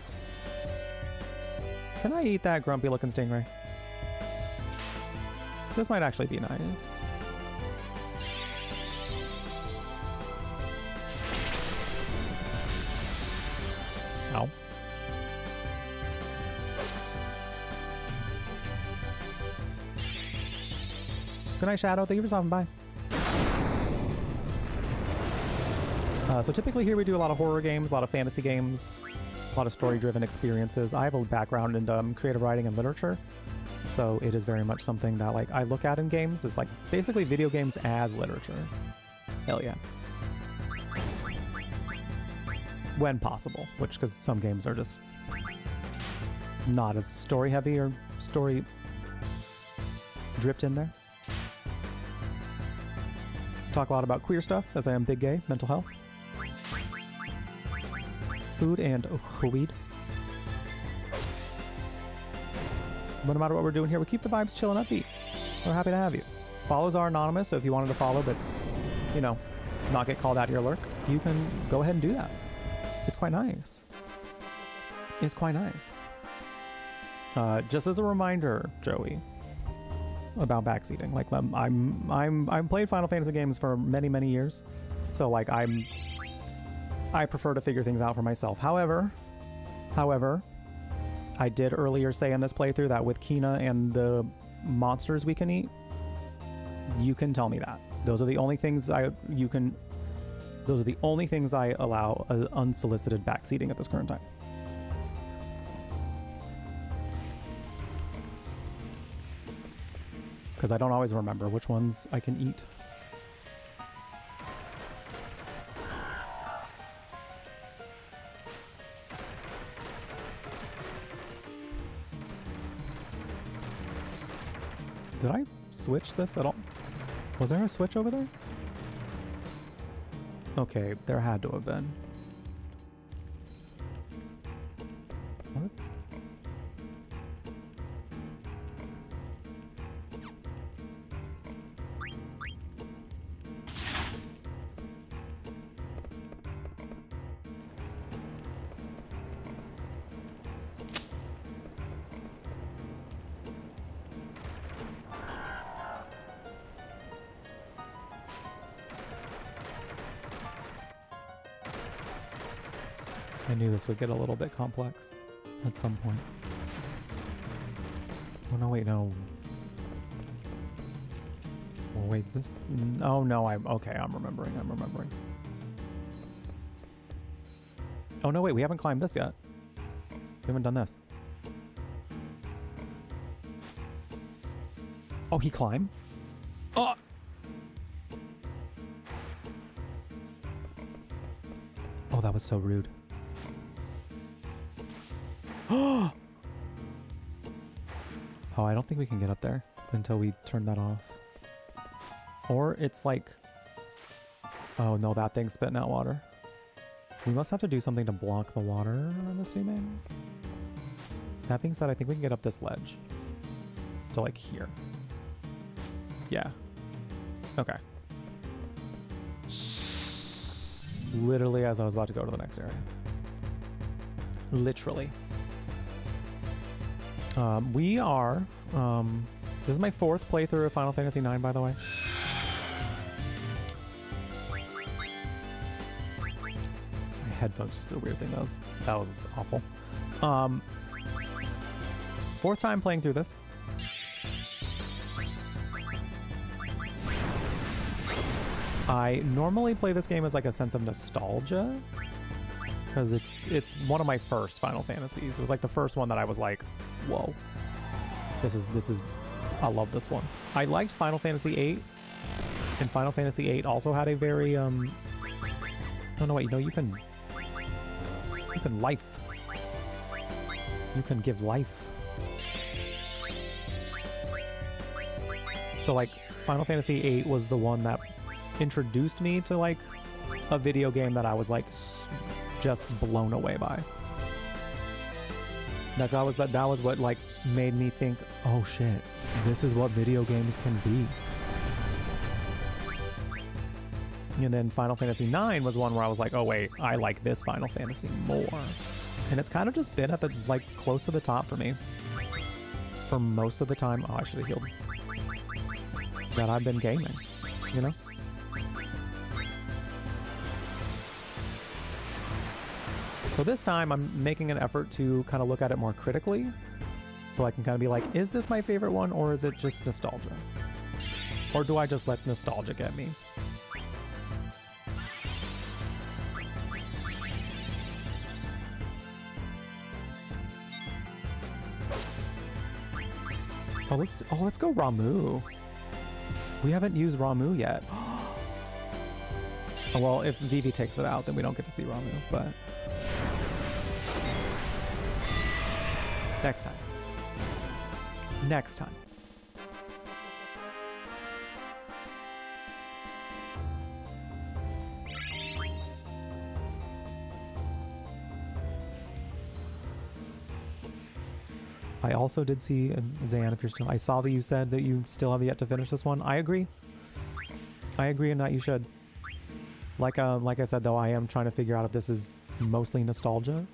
Can I eat that grumpy looking stingray? This might actually be nice. Ow. Good night, Shadow. Thank you for stopping by. So typically here we do a lot of horror games, a lot of fantasy games, a lot of story-driven experiences. I have a background in creative writing and literature, so it is very much something that like I look at in games. It's like basically video games as literature. Hell yeah. When possible, which because some games are just not as story-heavy or story dripped in there. Talk a lot about queer stuff, as I am big gay, mental health, food, and weed. But no matter what we're doing here, we keep the vibes chill and upbeat. We're happy to have you. Follows are anonymous, so if you wanted to follow but, you know, not get called out of your lurk, you can go ahead and do that. It's quite nice. It's quite nice. Just as a reminder, Joey, about backseating. Like I've played Final Fantasy games for many years, so like I prefer to figure things out for myself. However, I did earlier say in this playthrough that with Kina and the monsters we can eat, you can tell me that. Those are the only things those are the only things I allow unsolicited backseating at this current time. Because I don't always remember which ones I can eat. Did I switch this at all? Was there a switch over there? Okay, there had to have been. What? I knew this would get a little bit complex at some point. Oh no, wait, no. Oh wait, this... Oh no, okay, I'm remembering. Oh no, wait, we haven't climbed this yet. We haven't done this. Oh, he climbed? Oh! Oh, that was so rude. Oh, I don't think we can get up there until we turn that off. Or it's like... Oh no, that thing's spitting out water. We must have to do something to block the water, I'm assuming. That being said, I think we can get up this ledge. To like here. Yeah. Okay. Literally as I was about to go to the next area. Literally. We are... this is my 4th playthrough of Final Fantasy IX, by the way. My headphones just did a weird thing. That was awful. 4th time playing through this. I normally play this game as like a sense of nostalgia, because it's one of my first Final Fantasies. It was like the first one that I was like, whoa, this is I love this one. I liked Final Fantasy VIII, and Final Fantasy VIII also had a very oh no wait, no, you can life. You can give life. So like Final Fantasy VIII was the one that introduced me to like a video game that I was like just blown away by. That was what like made me think, oh shit, this is what video games can be. And then Final Fantasy IX was one where I was like, oh wait, I like this Final Fantasy more. And it's kind of just been at the like close to the top for me for most of the time. Oh, I should have healed. That I've been gaming, you know? So this time I'm making an effort to kind of look at it more critically, so I can kind of be like, is this my favorite one, or is it just nostalgia? Or do I just let nostalgia get me? Let's go Ramu. We haven't used Ramu yet. Oh, well, if Vivi takes it out, then we don't get to see Ramu, but... Next time. Next time. I also did see, Zan, if you're still... I saw that you said that you still have yet to finish this one. I agree. I agree in that you should. Like I said, though, I am trying to figure out if this is mostly nostalgia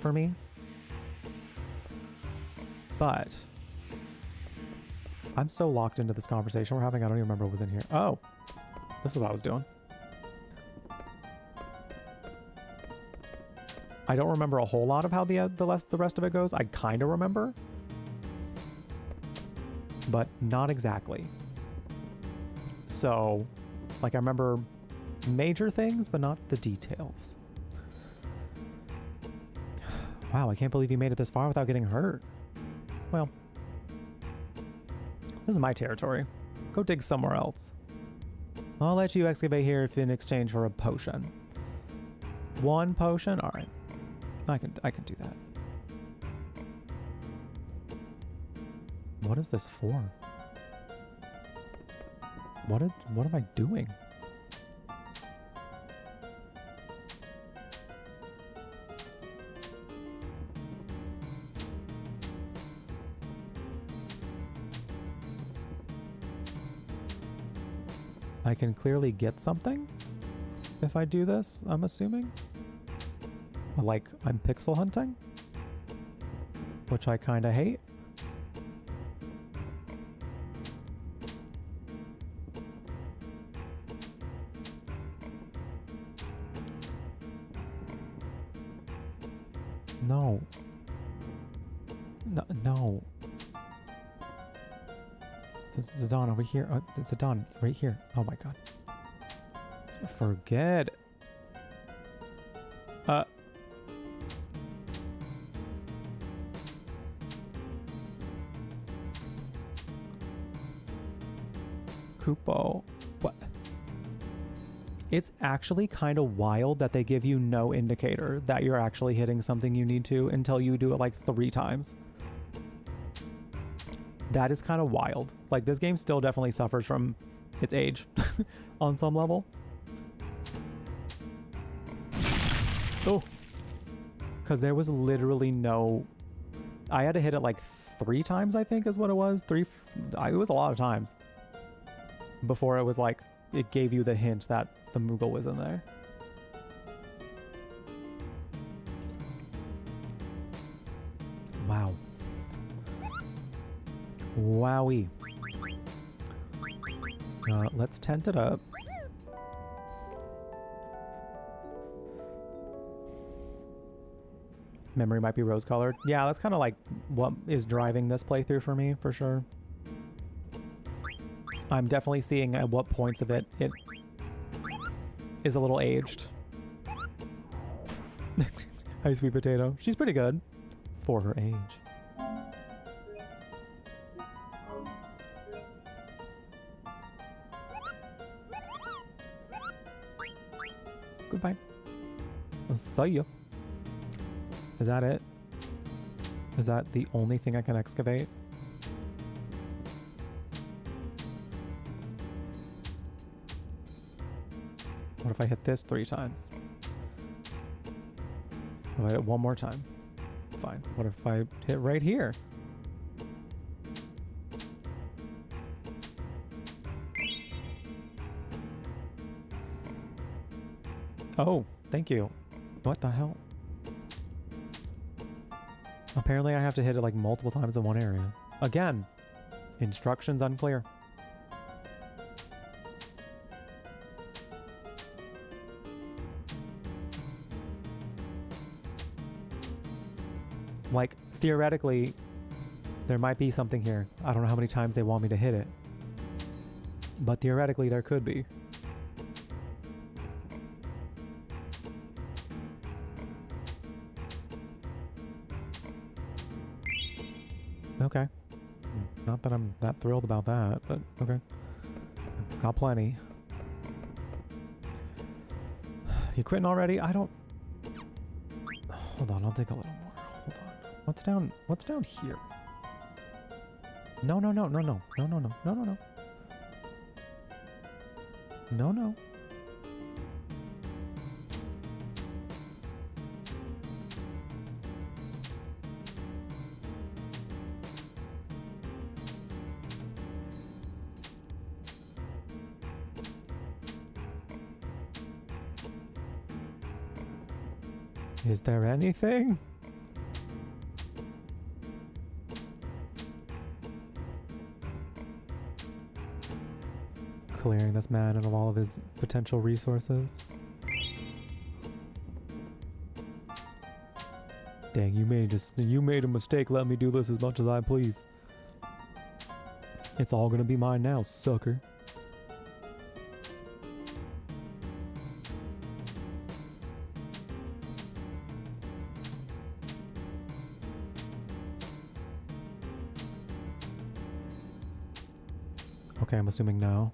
for me. But I'm so locked into this conversation we're having, I don't even remember what was in here. Oh, this is what I was doing. I don't remember a whole lot of how the rest of it goes. I kind of remember, but not exactly. So, like, I remember major things, but not the details. Wow, I can't believe you made it this far without getting hurt. Well, this is my territory. Go dig somewhere else. I'll let you excavate here if in exchange for a potion. 1 potion? All right. I can do that. What is this for? What am I doing? I can clearly get something if I do this, I'm assuming. Like, I'm pixel hunting, which I kind of hate. No. No. Zidane over here. Zidane right here. Oh my god. Forget it. Kupo. What? It's actually kind of wild that they give you no indicator that you're actually hitting something you need to until you do it like 3 times. That is kind of wild. Like, this game still definitely suffers from its age on some level. Oh. Because there was literally no... I had to hit it like 3 times, I think is what it was. It was a lot of times. Before it was like, it gave you the hint that the Moogle was in there. Wow. Wowie. Let's tent it up. Memory might be rose-colored. Yeah, that's kind of like what is driving this playthrough for me, for sure. I'm definitely seeing at what points of it is a little aged. Hi, sweet potato. She's pretty good for her age. Goodbye. I'll see you. Is that it? Is that the only thing I can excavate? What if I hit this 3 times? What if I hit it one more time? Fine. What if I hit right here? Oh, thank you. What the hell? Apparently I have to hit it like multiple times in one area. Again, instructions unclear. Like, theoretically, there might be something here. I don't know how many times they want me to hit it. But theoretically, there could be. Okay. Not that I'm that thrilled about that, but okay. Got plenty. You quitting already? I don't... Hold on, I'll dig a little more. Hold on. What's down here? No. No. Is there anything? Clearing this man of all of his potential resources. Dang, you made a mistake. Let me do this as much as I please. It's all gonna be mine now, sucker. Okay, I'm assuming no.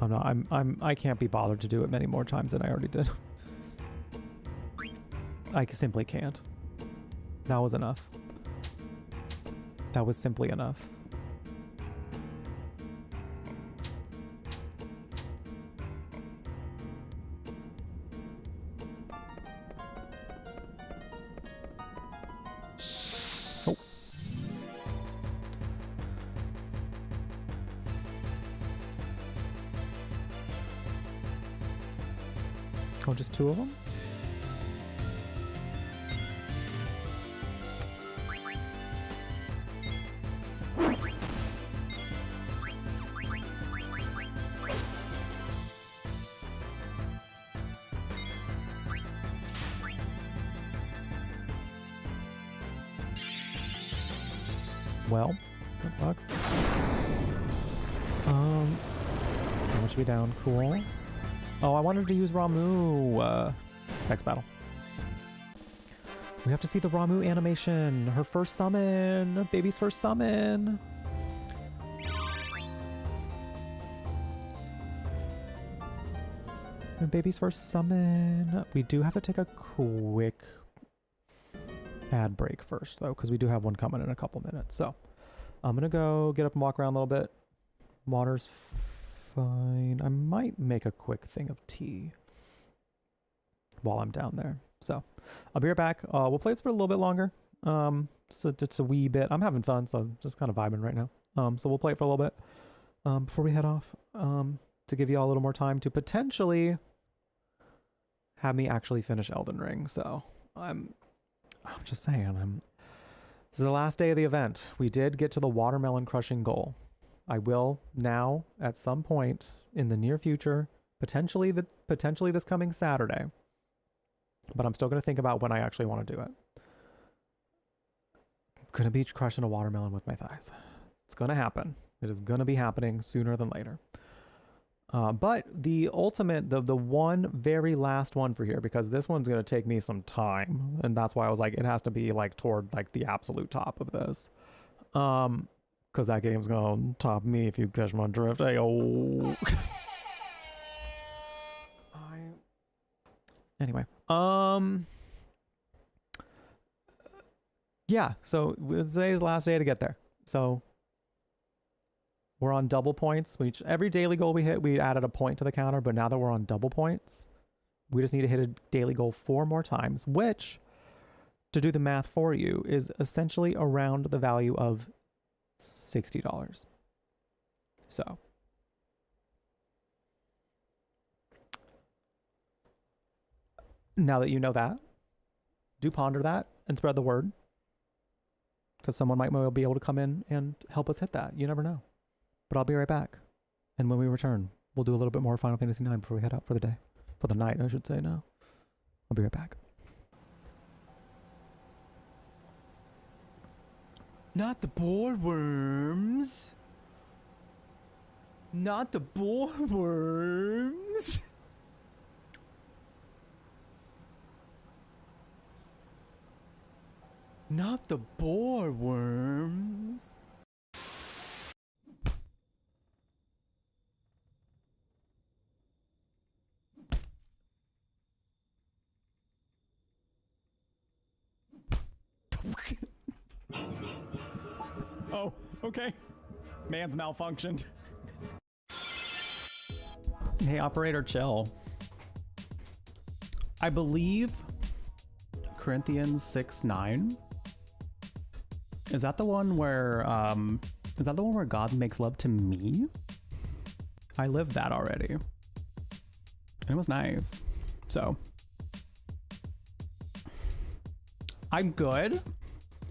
I'm not. I can't be bothered to do it many more times than I already did. I simply can't. That was enough. That was simply enough. Oh. Oh, just 2 of them? Well, that sucks. That should be down. Cool. Oh, I wanted to use Ramu. Next battle. We have to see the Ramu animation. Her first summon. Baby's first summon. Baby's first summon. We do have to take a quick ad break first, though, because we do have one coming in a couple minutes. So I'm gonna go get up and walk around a little bit. Water's fine. I might make a quick thing of tea while I'm down there. So I'll be right back. We'll play this for a little bit longer. Just a wee bit. I'm having fun, so I'm just kind of vibing right now. So we'll play it for a little bit before we head off, to give you all a little more time to potentially have me actually finish Elden Ring. So I'm just saying, this is the last day of the event. We did get to the watermelon crushing goal. I will now, at some point in the near future, potentially this coming Saturday, but I'm still going to think about when I actually want to do it. I'm going to be crushing a watermelon with my thighs. It's going to happen. It is going to be happening sooner than later. But the ultimate, the one very last one for here, because this one's going to take me some time, and that's why I was like, it has to be like toward like the absolute top of this. Because that game's going to top me, if you catch my drift. Ayo. Anyway, yeah, so today's the last day to get there. So we're on double points. Every daily goal we hit, we added a point to the counter, but now that we're on double points, we just need to hit a daily goal 4 more times, which, to do the math for you, is essentially around the value of $60. So now that you know that, do ponder that and spread the word, because someone might be able to come in and help us hit that. You never know. But I'll be right back. And when we return, we'll do a little bit more Final Fantasy IX before we head out for the day. For the night, I should say now. I'll be right back. Not the boardworms. Not the boardworms. Not the boardworms. Oh, okay. Man's malfunctioned. Hey, operator, chill. I believe Corinthians 6:9. Is that the one where God makes love to me? I lived that already. It was nice. So I'm good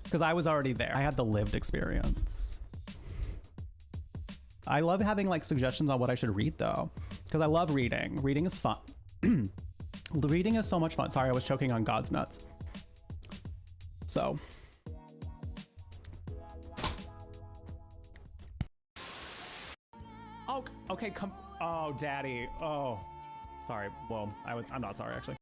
because I was already there. I had the lived experience. I love having like suggestions on what I should read though, because I love reading. Reading is fun. Reading is so much fun. Sorry, I was choking on God's nuts. So. Oh, okay, come. Oh, daddy. Oh, sorry. Well, I'm not sorry actually.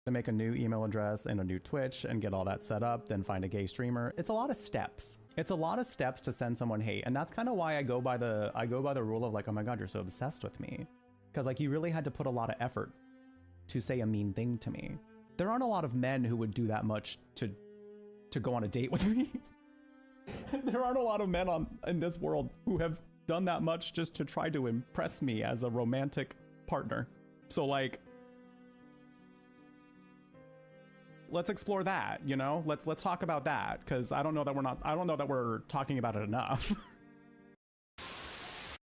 To make a new email address and a new Twitch and get all that set up, then find a gay streamer. It's a lot of steps. It's a lot of steps to send someone hate. And that's kind of why I go by the rule of like, oh my God, you're so obsessed with me. Cause like you really had to put a lot of effort to say a mean thing to me. There aren't a lot of men who would do that much to go on a date with me. There aren't a lot of men in this world who have done that much just to try to impress me as a romantic partner. So like, let's explore that, you know? Let's talk about that, because I don't know that we're talking about it enough. What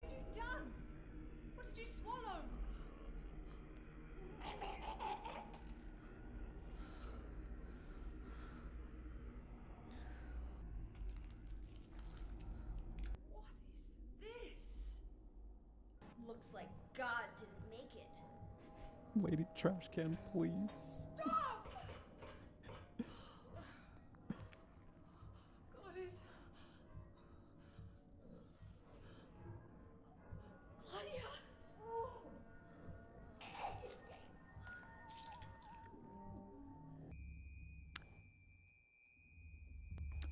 have you done? What did you swallow? What is this? Looks like God didn't make it. Lady Trash Can, please. Stop! God is... Claudia! Oh.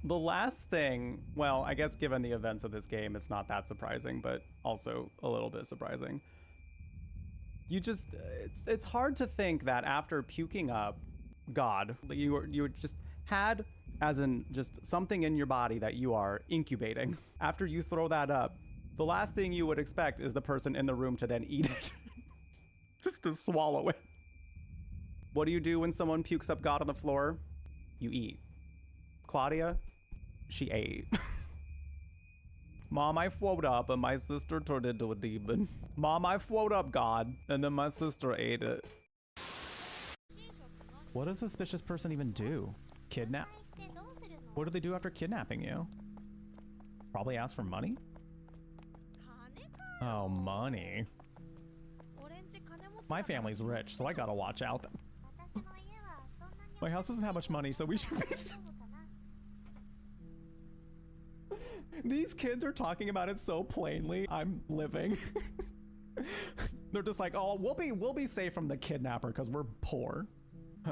The last thing, well, I guess given the events of this game, it's not that surprising, but also a little bit surprising. You just, it's hard to think that after puking up God, you just had as in just something in your body that you are incubating. After you throw that up, the last thing you would expect is the person in the room to then eat it. Just to swallow it. What do you do when someone pukes up God on the floor? You eat. Claudia, she ate. Mom, I float up and my sister turned into a demon. Mom, I float up God and then my sister ate it. What does a suspicious person even do? Kidnap? What do they do after kidnapping you? Probably ask for money? Oh, money. My family's rich, so I gotta watch out. My house doesn't have much money, so we should be... These kids are talking about it so plainly. I'm living. They're just like, oh, we'll be safe from the kidnapper because we're poor.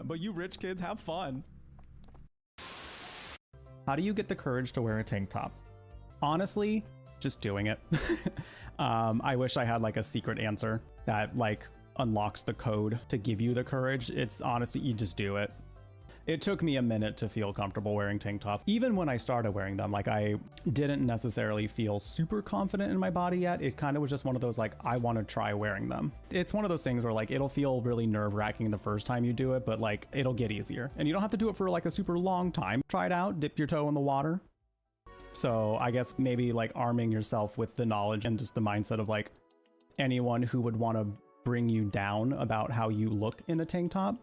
But you rich kids, have fun. How do you get the courage to wear a tank top? Honestly, just doing it. I wish I had like a secret answer that like unlocks the code to give you the courage. It's honestly, you just do it. It took me a minute to feel comfortable wearing tank tops. Even when I started wearing them, like I didn't necessarily feel super confident in my body yet. It kind of was just one of those like, I want to try wearing them. It's one of those things where like, it'll feel really nerve-wracking the first time you do it, but like it'll get easier. And you don't have to do it for like a super long time. Try it out, dip your toe in the water. So I guess maybe like arming yourself with the knowledge and just the mindset of like anyone who would want to bring you down about how you look in a tank top.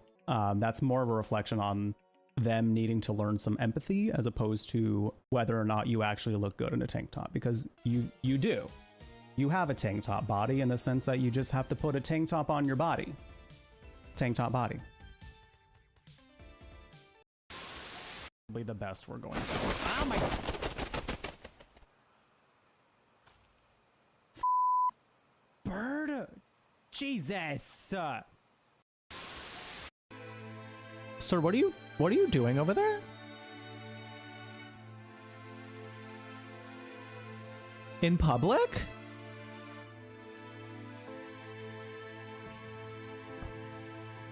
That's more of a reflection on them needing to learn some empathy as opposed to whether or not you actually look good in a tank top, because you do. You have a tank top body in the sense that you just have to put a tank top on your body. Tank top body. Probably the best we're going to. Oh my... Bird! Jesus! Sir, what are you doing over there? In public?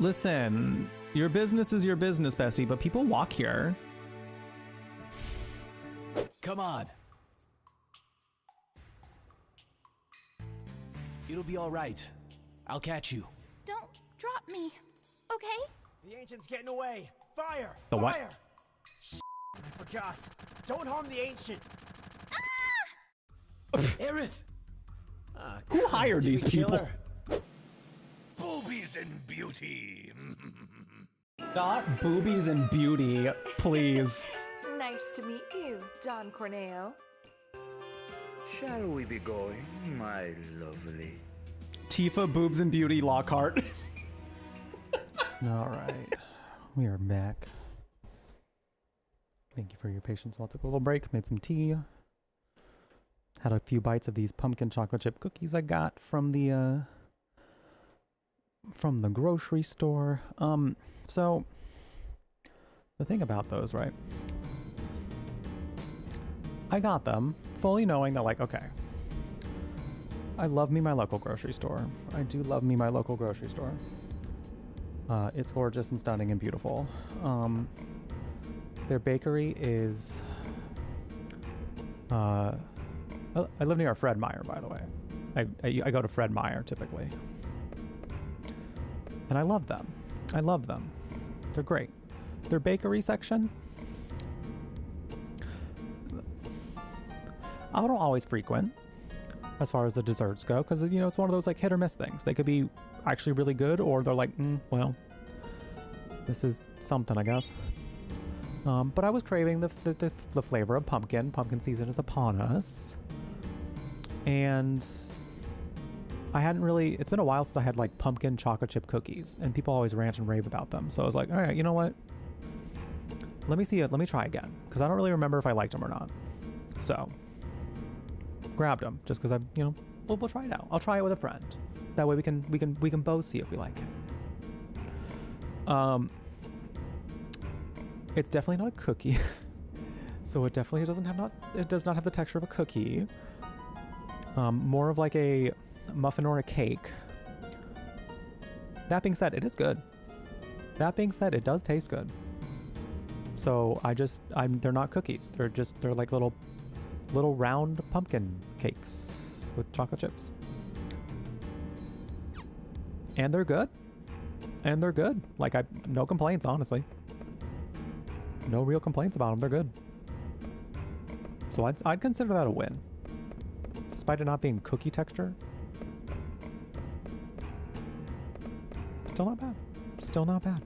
Listen, your business is your business, bestie, but people walk here. Come on. It'll be all right. I'll catch you. Don't drop me, okay? The ancient's getting away. Fire! The what? Fire! I forgot. Don't harm the ancient. Aerith! Who hired these people? Boobies and beauty. Not boobies and beauty, please. Nice to meet you, Don Corneo. Shall we be going, my lovely? Tifa, boobs and beauty, Lockhart. All right, we are back. Thank you for your patience while I took a little break, made some tea. Had a few bites of these pumpkin chocolate chip cookies I got from the grocery store. So the thing about those, right? I got them fully knowing that like, okay, I love me my local grocery store. I do love me my local grocery store. It's gorgeous and stunning and beautiful. Their bakery is... I live near a Fred Meyer, by the way. I go to Fred Meyer typically. And I love them. I love them. They're great. Their bakery section, I don't always frequent as far as the desserts go, because, you know, it's one of those like hit or miss things. They could be actually really good, or they're like, well, this is something, I guess. But I was craving the flavor of pumpkin. Pumpkin season is upon us. And I hadn't really, it's been a while since I had like pumpkin chocolate chip cookies, and people always rant and rave about them. So I was like, all right, you know what? Let me see it. Let me try again, because I don't really remember if I liked them or not. So grabbed them just because you know, we'll try it out. I'll try it with a friend. That way we can both see if we like it. It's definitely not a cookie. So it definitely does not have the texture of a cookie. More of like a muffin or a cake. That being said, it is good. That being said, it does taste good. So they're not cookies. They're like little round pumpkin cakes with chocolate chips. And they're good. And they're good. Like, no complaints, honestly. No real complaints about them. They're good. So I'd consider that a win. Despite it not being cookie texture. Still not bad. Still not bad.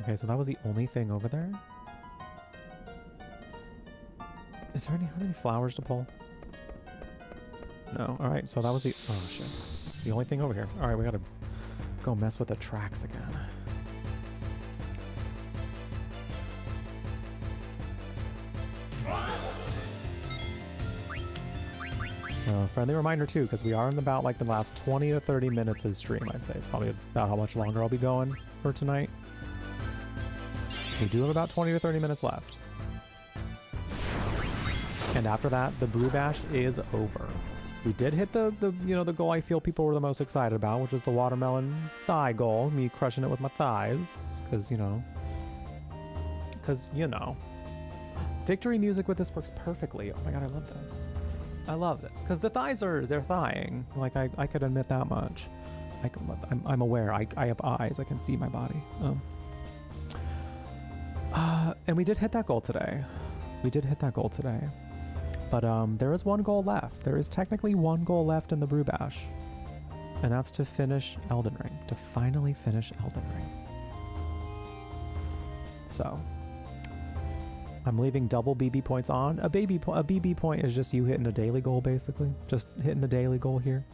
Okay, so that was the only thing over there. Is there any flowers to pull? No. All right, so that was the... Oh, shit. The only thing over here. All right, we gotta go mess with the tracks again. Friendly reminder too, because we are in about like the last 20 to 30 minutes of stream, I'd say. It's probably about how much longer I'll be going for tonight. We do have about 20 to 30 minutes left. And after that, the brew bash is over. We did hit the goal I feel people were the most excited about, which is the watermelon thigh goal. Me crushing it with my thighs. Because, you know. Victory music with this works perfectly. Oh my god, I love this. I love this. Because the thighs they're thighing. Like, I could admit that much. I'm aware. I have eyes. I can see my body. And we did hit that goal today. But there is one goal left. There is technically one goal left in the brew bash. And that's to finish Elden Ring. To finally finish Elden Ring. So I'm leaving double BB points on. A BB point is just you hitting a daily goal, basically. Just hitting a daily goal here.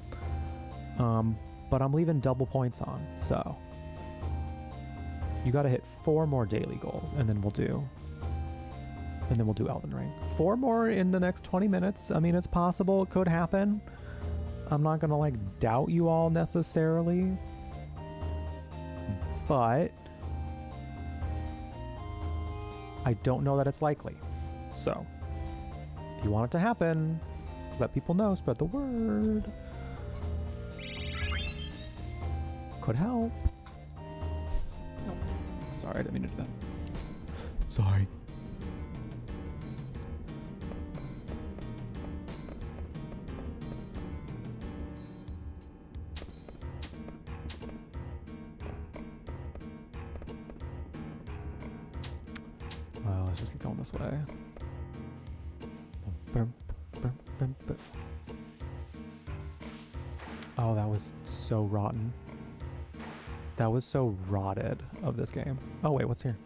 But I'm leaving double points on. So you got to hit 4 more daily goals, and then we'll do Elden Ring. 4 more in the next 20 minutes. I mean, it's possible. It could happen. I'm not going to, like, doubt you all necessarily. But I don't know that it's likely. So if you want it to happen, let people know. Spread the word. Could help. No. Sorry, I didn't mean to do that. Sorry. Well, let's just keep going this way. Oh, that was so rotten. That was so rotted of this game. Oh, wait, what's here?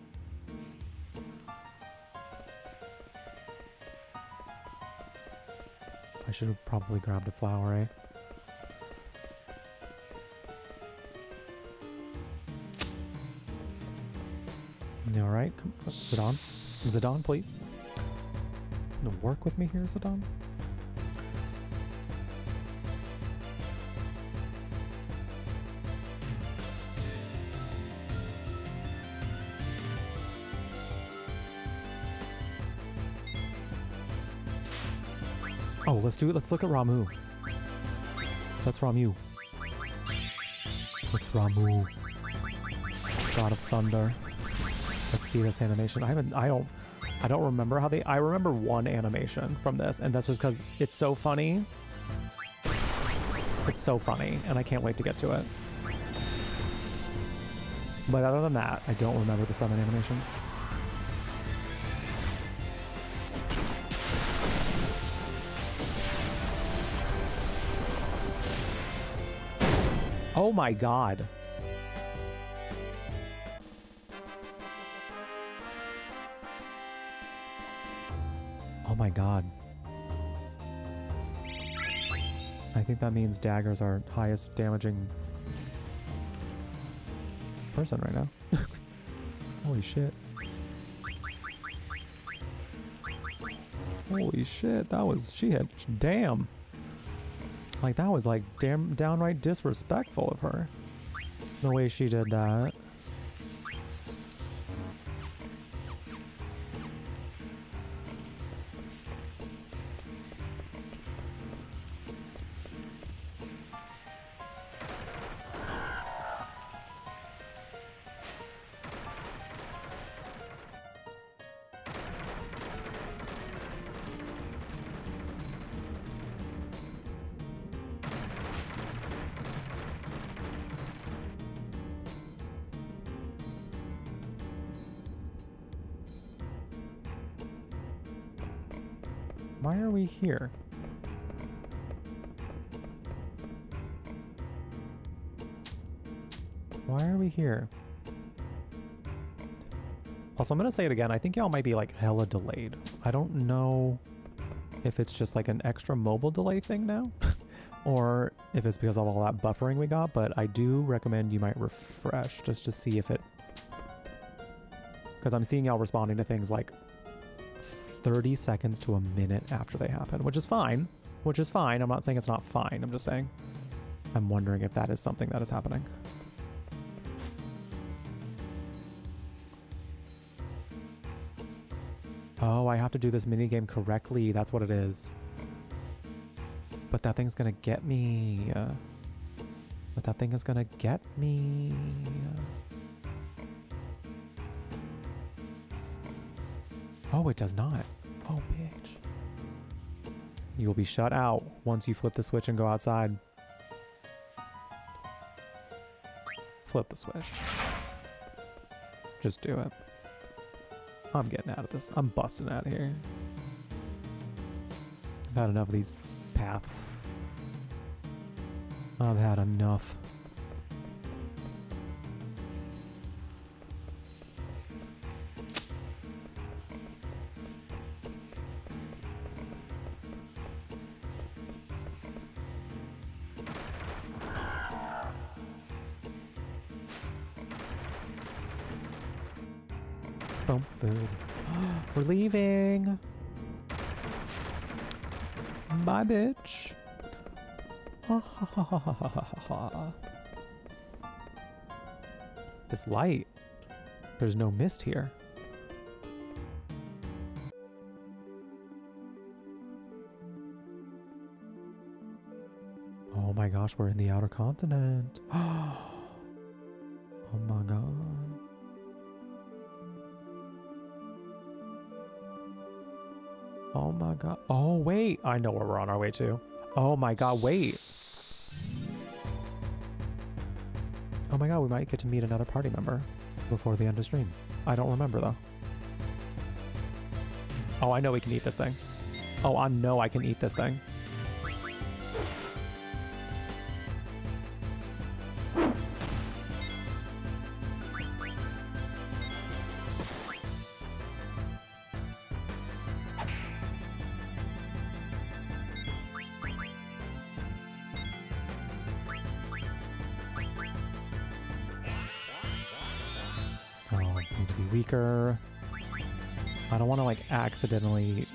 I should have probably grabbed a flower, eh? All right, come, Zidane. Zidane, please. Work with me here, Zidane. Oh, let's do it. Let's look at Ramu. That's Ramu. It's Ramu. God of Thunder. Let's see this animation. I don't remember how I remember one animation from this, and that's just because it's so funny. It's so funny, and I can't wait to get to it. But other than that, I don't remember the summon animations. Oh my god. Oh my god. I think that means Dagger's our highest damaging person right now. Holy shit. Holy shit, that was, she hit, damn. Like, that was like downright disrespectful of her. The way she did that. Why are we here? Why are we here? Also, I'm gonna say it again. I think y'all might be like hella delayed. I don't know if it's just like an extra mobile delay thing now or if it's because of all that buffering we got, but I do recommend you might refresh just to see if it, because I'm seeing y'all responding to things like 30 seconds to a minute after they happen, which is fine. I'm not saying it's not fine. I'm just saying I'm wondering if that is something that is happening. Oh, I have to do this minigame correctly. That's what it is. But that thing's gonna get me. But that thing is gonna get me. Oh, it does not. Oh, bitch. You will be shut out once you flip the switch and go outside. Flip the switch. Just do it. I'm getting out of this. I'm busting out of here. I've had enough of these paths. I've had enough. Boom, boom. We're leaving. Bye, bitch. This light. There's no mist here. Oh my gosh, we're in the outer continent. Oh my god. Oh my god. Oh, wait. I know where we're on our way to. Oh my god, wait. Oh my god, we might get to meet another party member before the end of stream. I don't remember, though. Oh, I know we can eat this thing. Oh, I know I can eat this thing. Weaker. I don't want to like accidentally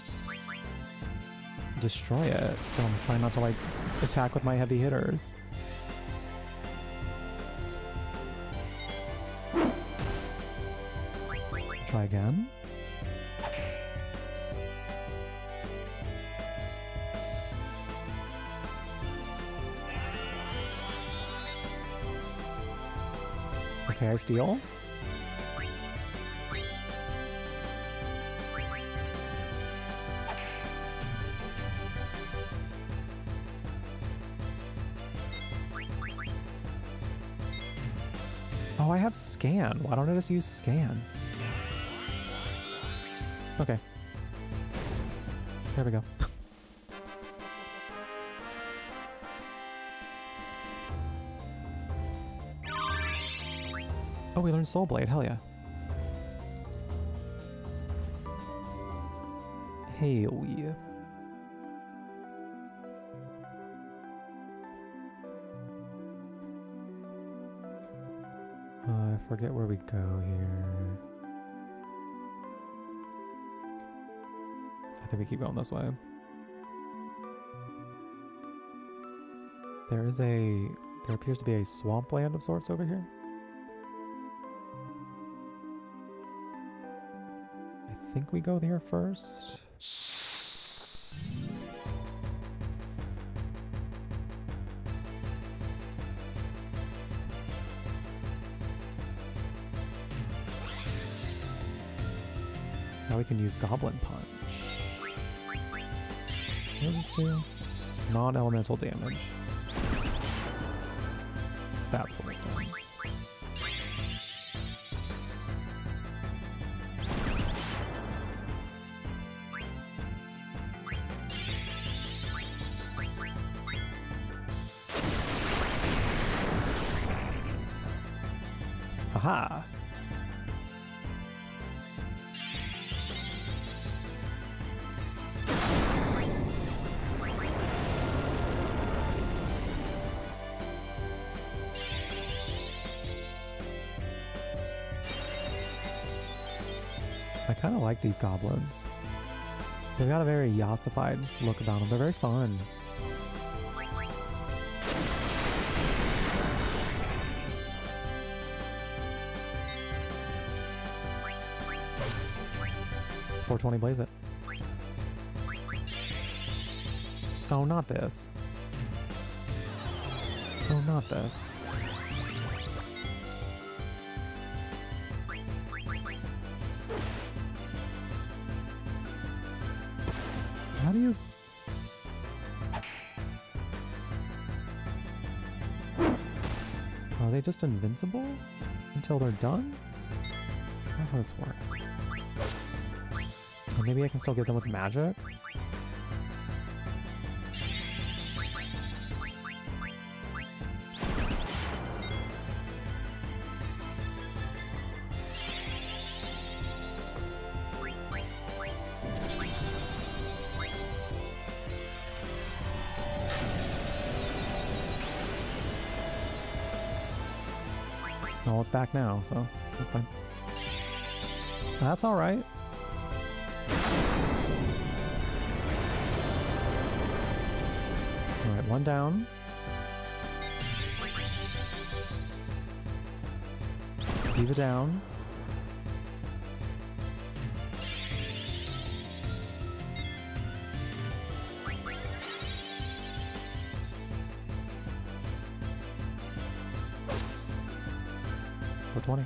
destroy it, so I'm trying not to like attack with my heavy hitters. Try again. Okay, I steal. Oh, I have scan. Why don't I just use scan? Okay. There we go. Oh, we learned Soul Blade. Hell yeah. Hell yeah. I forget where we go here. I think we keep going this way. There appears to be a swampland of sorts over here. I think we go there first. Now we can use Goblin Punch. What does this do? Non-elemental damage. That's what it does. Aha! I kind of like these goblins. They've got a very yassified look about them. They're very fun. $420 blaze it. Oh, not this. Oh, not this. How do you... Are they just invincible until they're done? I don't know how this works. Or maybe I can still get them with magic? Well, it's back now, so that's fine. That's all right. All right, one down. Diva down. For 20.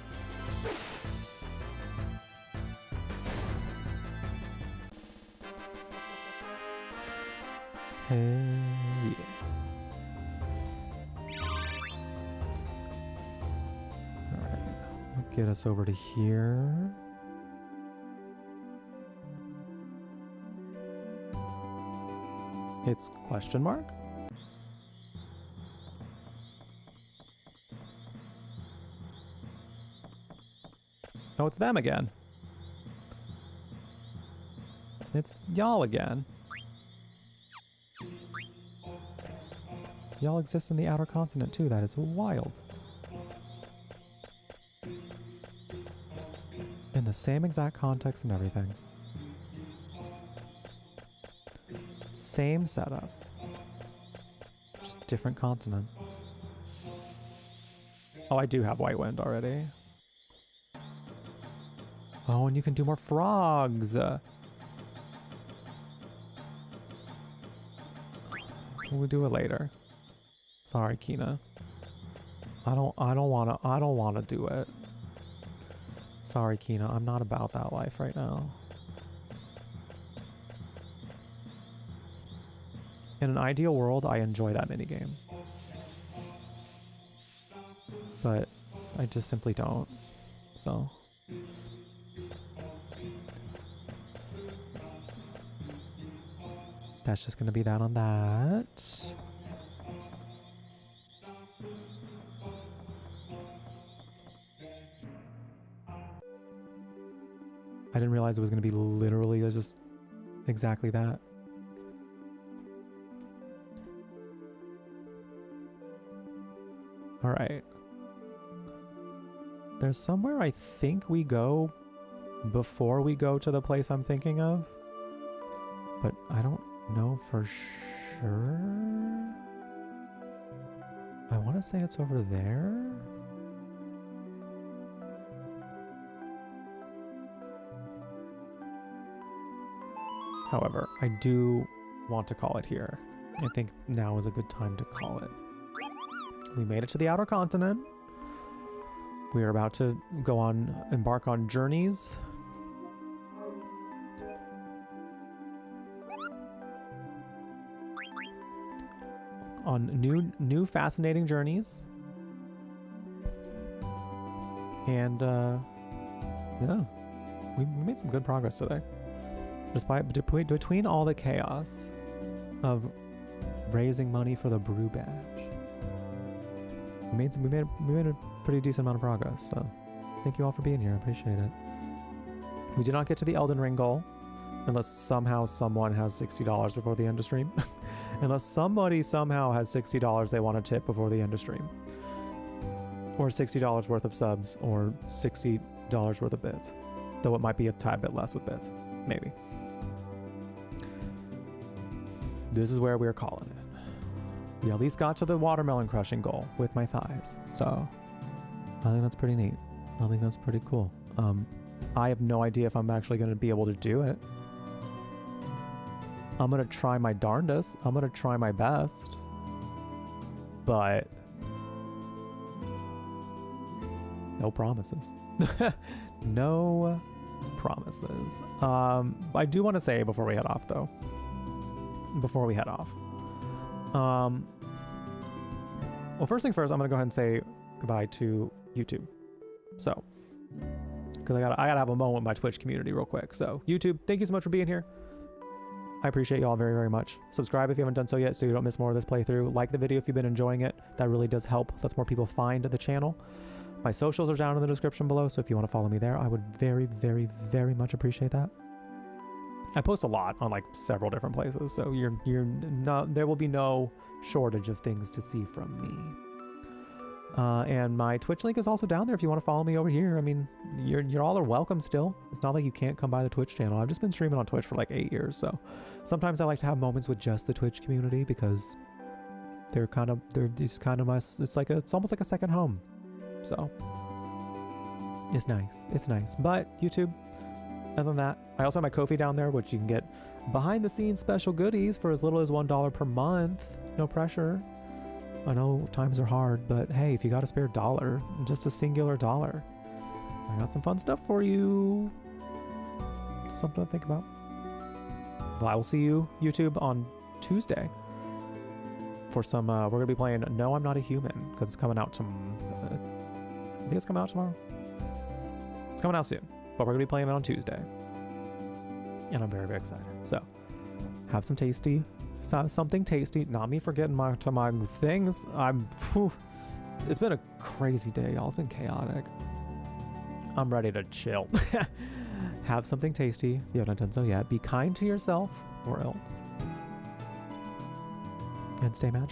Hey, yeah. All right, get us over to here. It's question mark? Oh, it's them again. It's y'all again. Y'all exist in the outer continent too. That is wild. In the same exact context and everything. Same setup. Just different continent. Oh, I do have White Wind already. Oh, and you can do more frogs. We'll do it later. Sorry, Kina. I don't wanna do it. Sorry, Kina. I'm not about that life right now. In an ideal world, I enjoy that minigame. But I just simply don't. So. That's just gonna be that on that. I didn't realize it was gonna be literally just exactly that. All right. There's somewhere I think we go before we go to the place I'm thinking of, but I don't know for sure. I want to say it's over there. However, I do want to call it here. I think now is a good time to call it. We made it to the outer continent. We are about to embark on journeys. On new fascinating journeys. And yeah, we made some good progress today. Despite between all the chaos of raising money for the brew badge, we made a pretty decent amount of progress. So Thank you all for being here. I appreciate it. We did not get to the Elden Ring goal, unless somehow someone has $60 before the end of stream. Unless somebody somehow has $60 they want to tip before the end of stream. Or $60 worth of subs, or $60 worth of bits. Though it might be a tad bit less with bits. Maybe. This is where we're calling it. We at least got to the watermelon crushing goal with my thighs. So, I think that's pretty neat. I think that's pretty cool. I have no idea if I'm actually going to be able to do it. I'm going to try my darndest. I'm going to try my best. But no promises. No promises. I do want to say before we head off, though. Before we head off. Well, first things first, I'm going to go ahead and say goodbye to YouTube. So, because I gotta have a moment with my Twitch community real quick. So, YouTube, thank you so much for being here. I appreciate you all very, very much. Subscribe if you haven't done so yet so you don't miss more of this playthrough. Like the video if you've been enjoying it. That really does help. Lets more people find the channel. My socials are down in the description below, so if you want to follow me there, I would very, very, very much appreciate that. I post a lot on like several different places, so there will be no shortage of things to see from me. And my Twitch link is also down there if you want to follow me over here. I mean, you're all are welcome still. It's not like you can't come by the Twitch channel. I've just been streaming on Twitch for like 8 years, so sometimes I like to have moments with just the Twitch community because they're just kind of my, it's almost like a second home. So it's nice. It's nice. But YouTube, other than that, I also have my Ko-fi down there, which you can get behind the scenes special goodies for as little as $1 per month. No pressure. I know times are hard, but hey, if you got a spare dollar, just a singular dollar, I got some fun stuff for you. Something to think about. Well, I will see you, YouTube, on Tuesday for some, we're going to be playing No, I'm Not a Human, because it's coming out I think it's coming out tomorrow. It's coming out soon, but we're going to be playing it on Tuesday. And I'm very, very excited. So, have some tasty, something tasty. Not me forgetting my things. It's been a crazy day, y'all. It's been chaotic. I'm ready to chill. Have something tasty if you haven't done so yet. Be kind to yourself or else. And stay magical.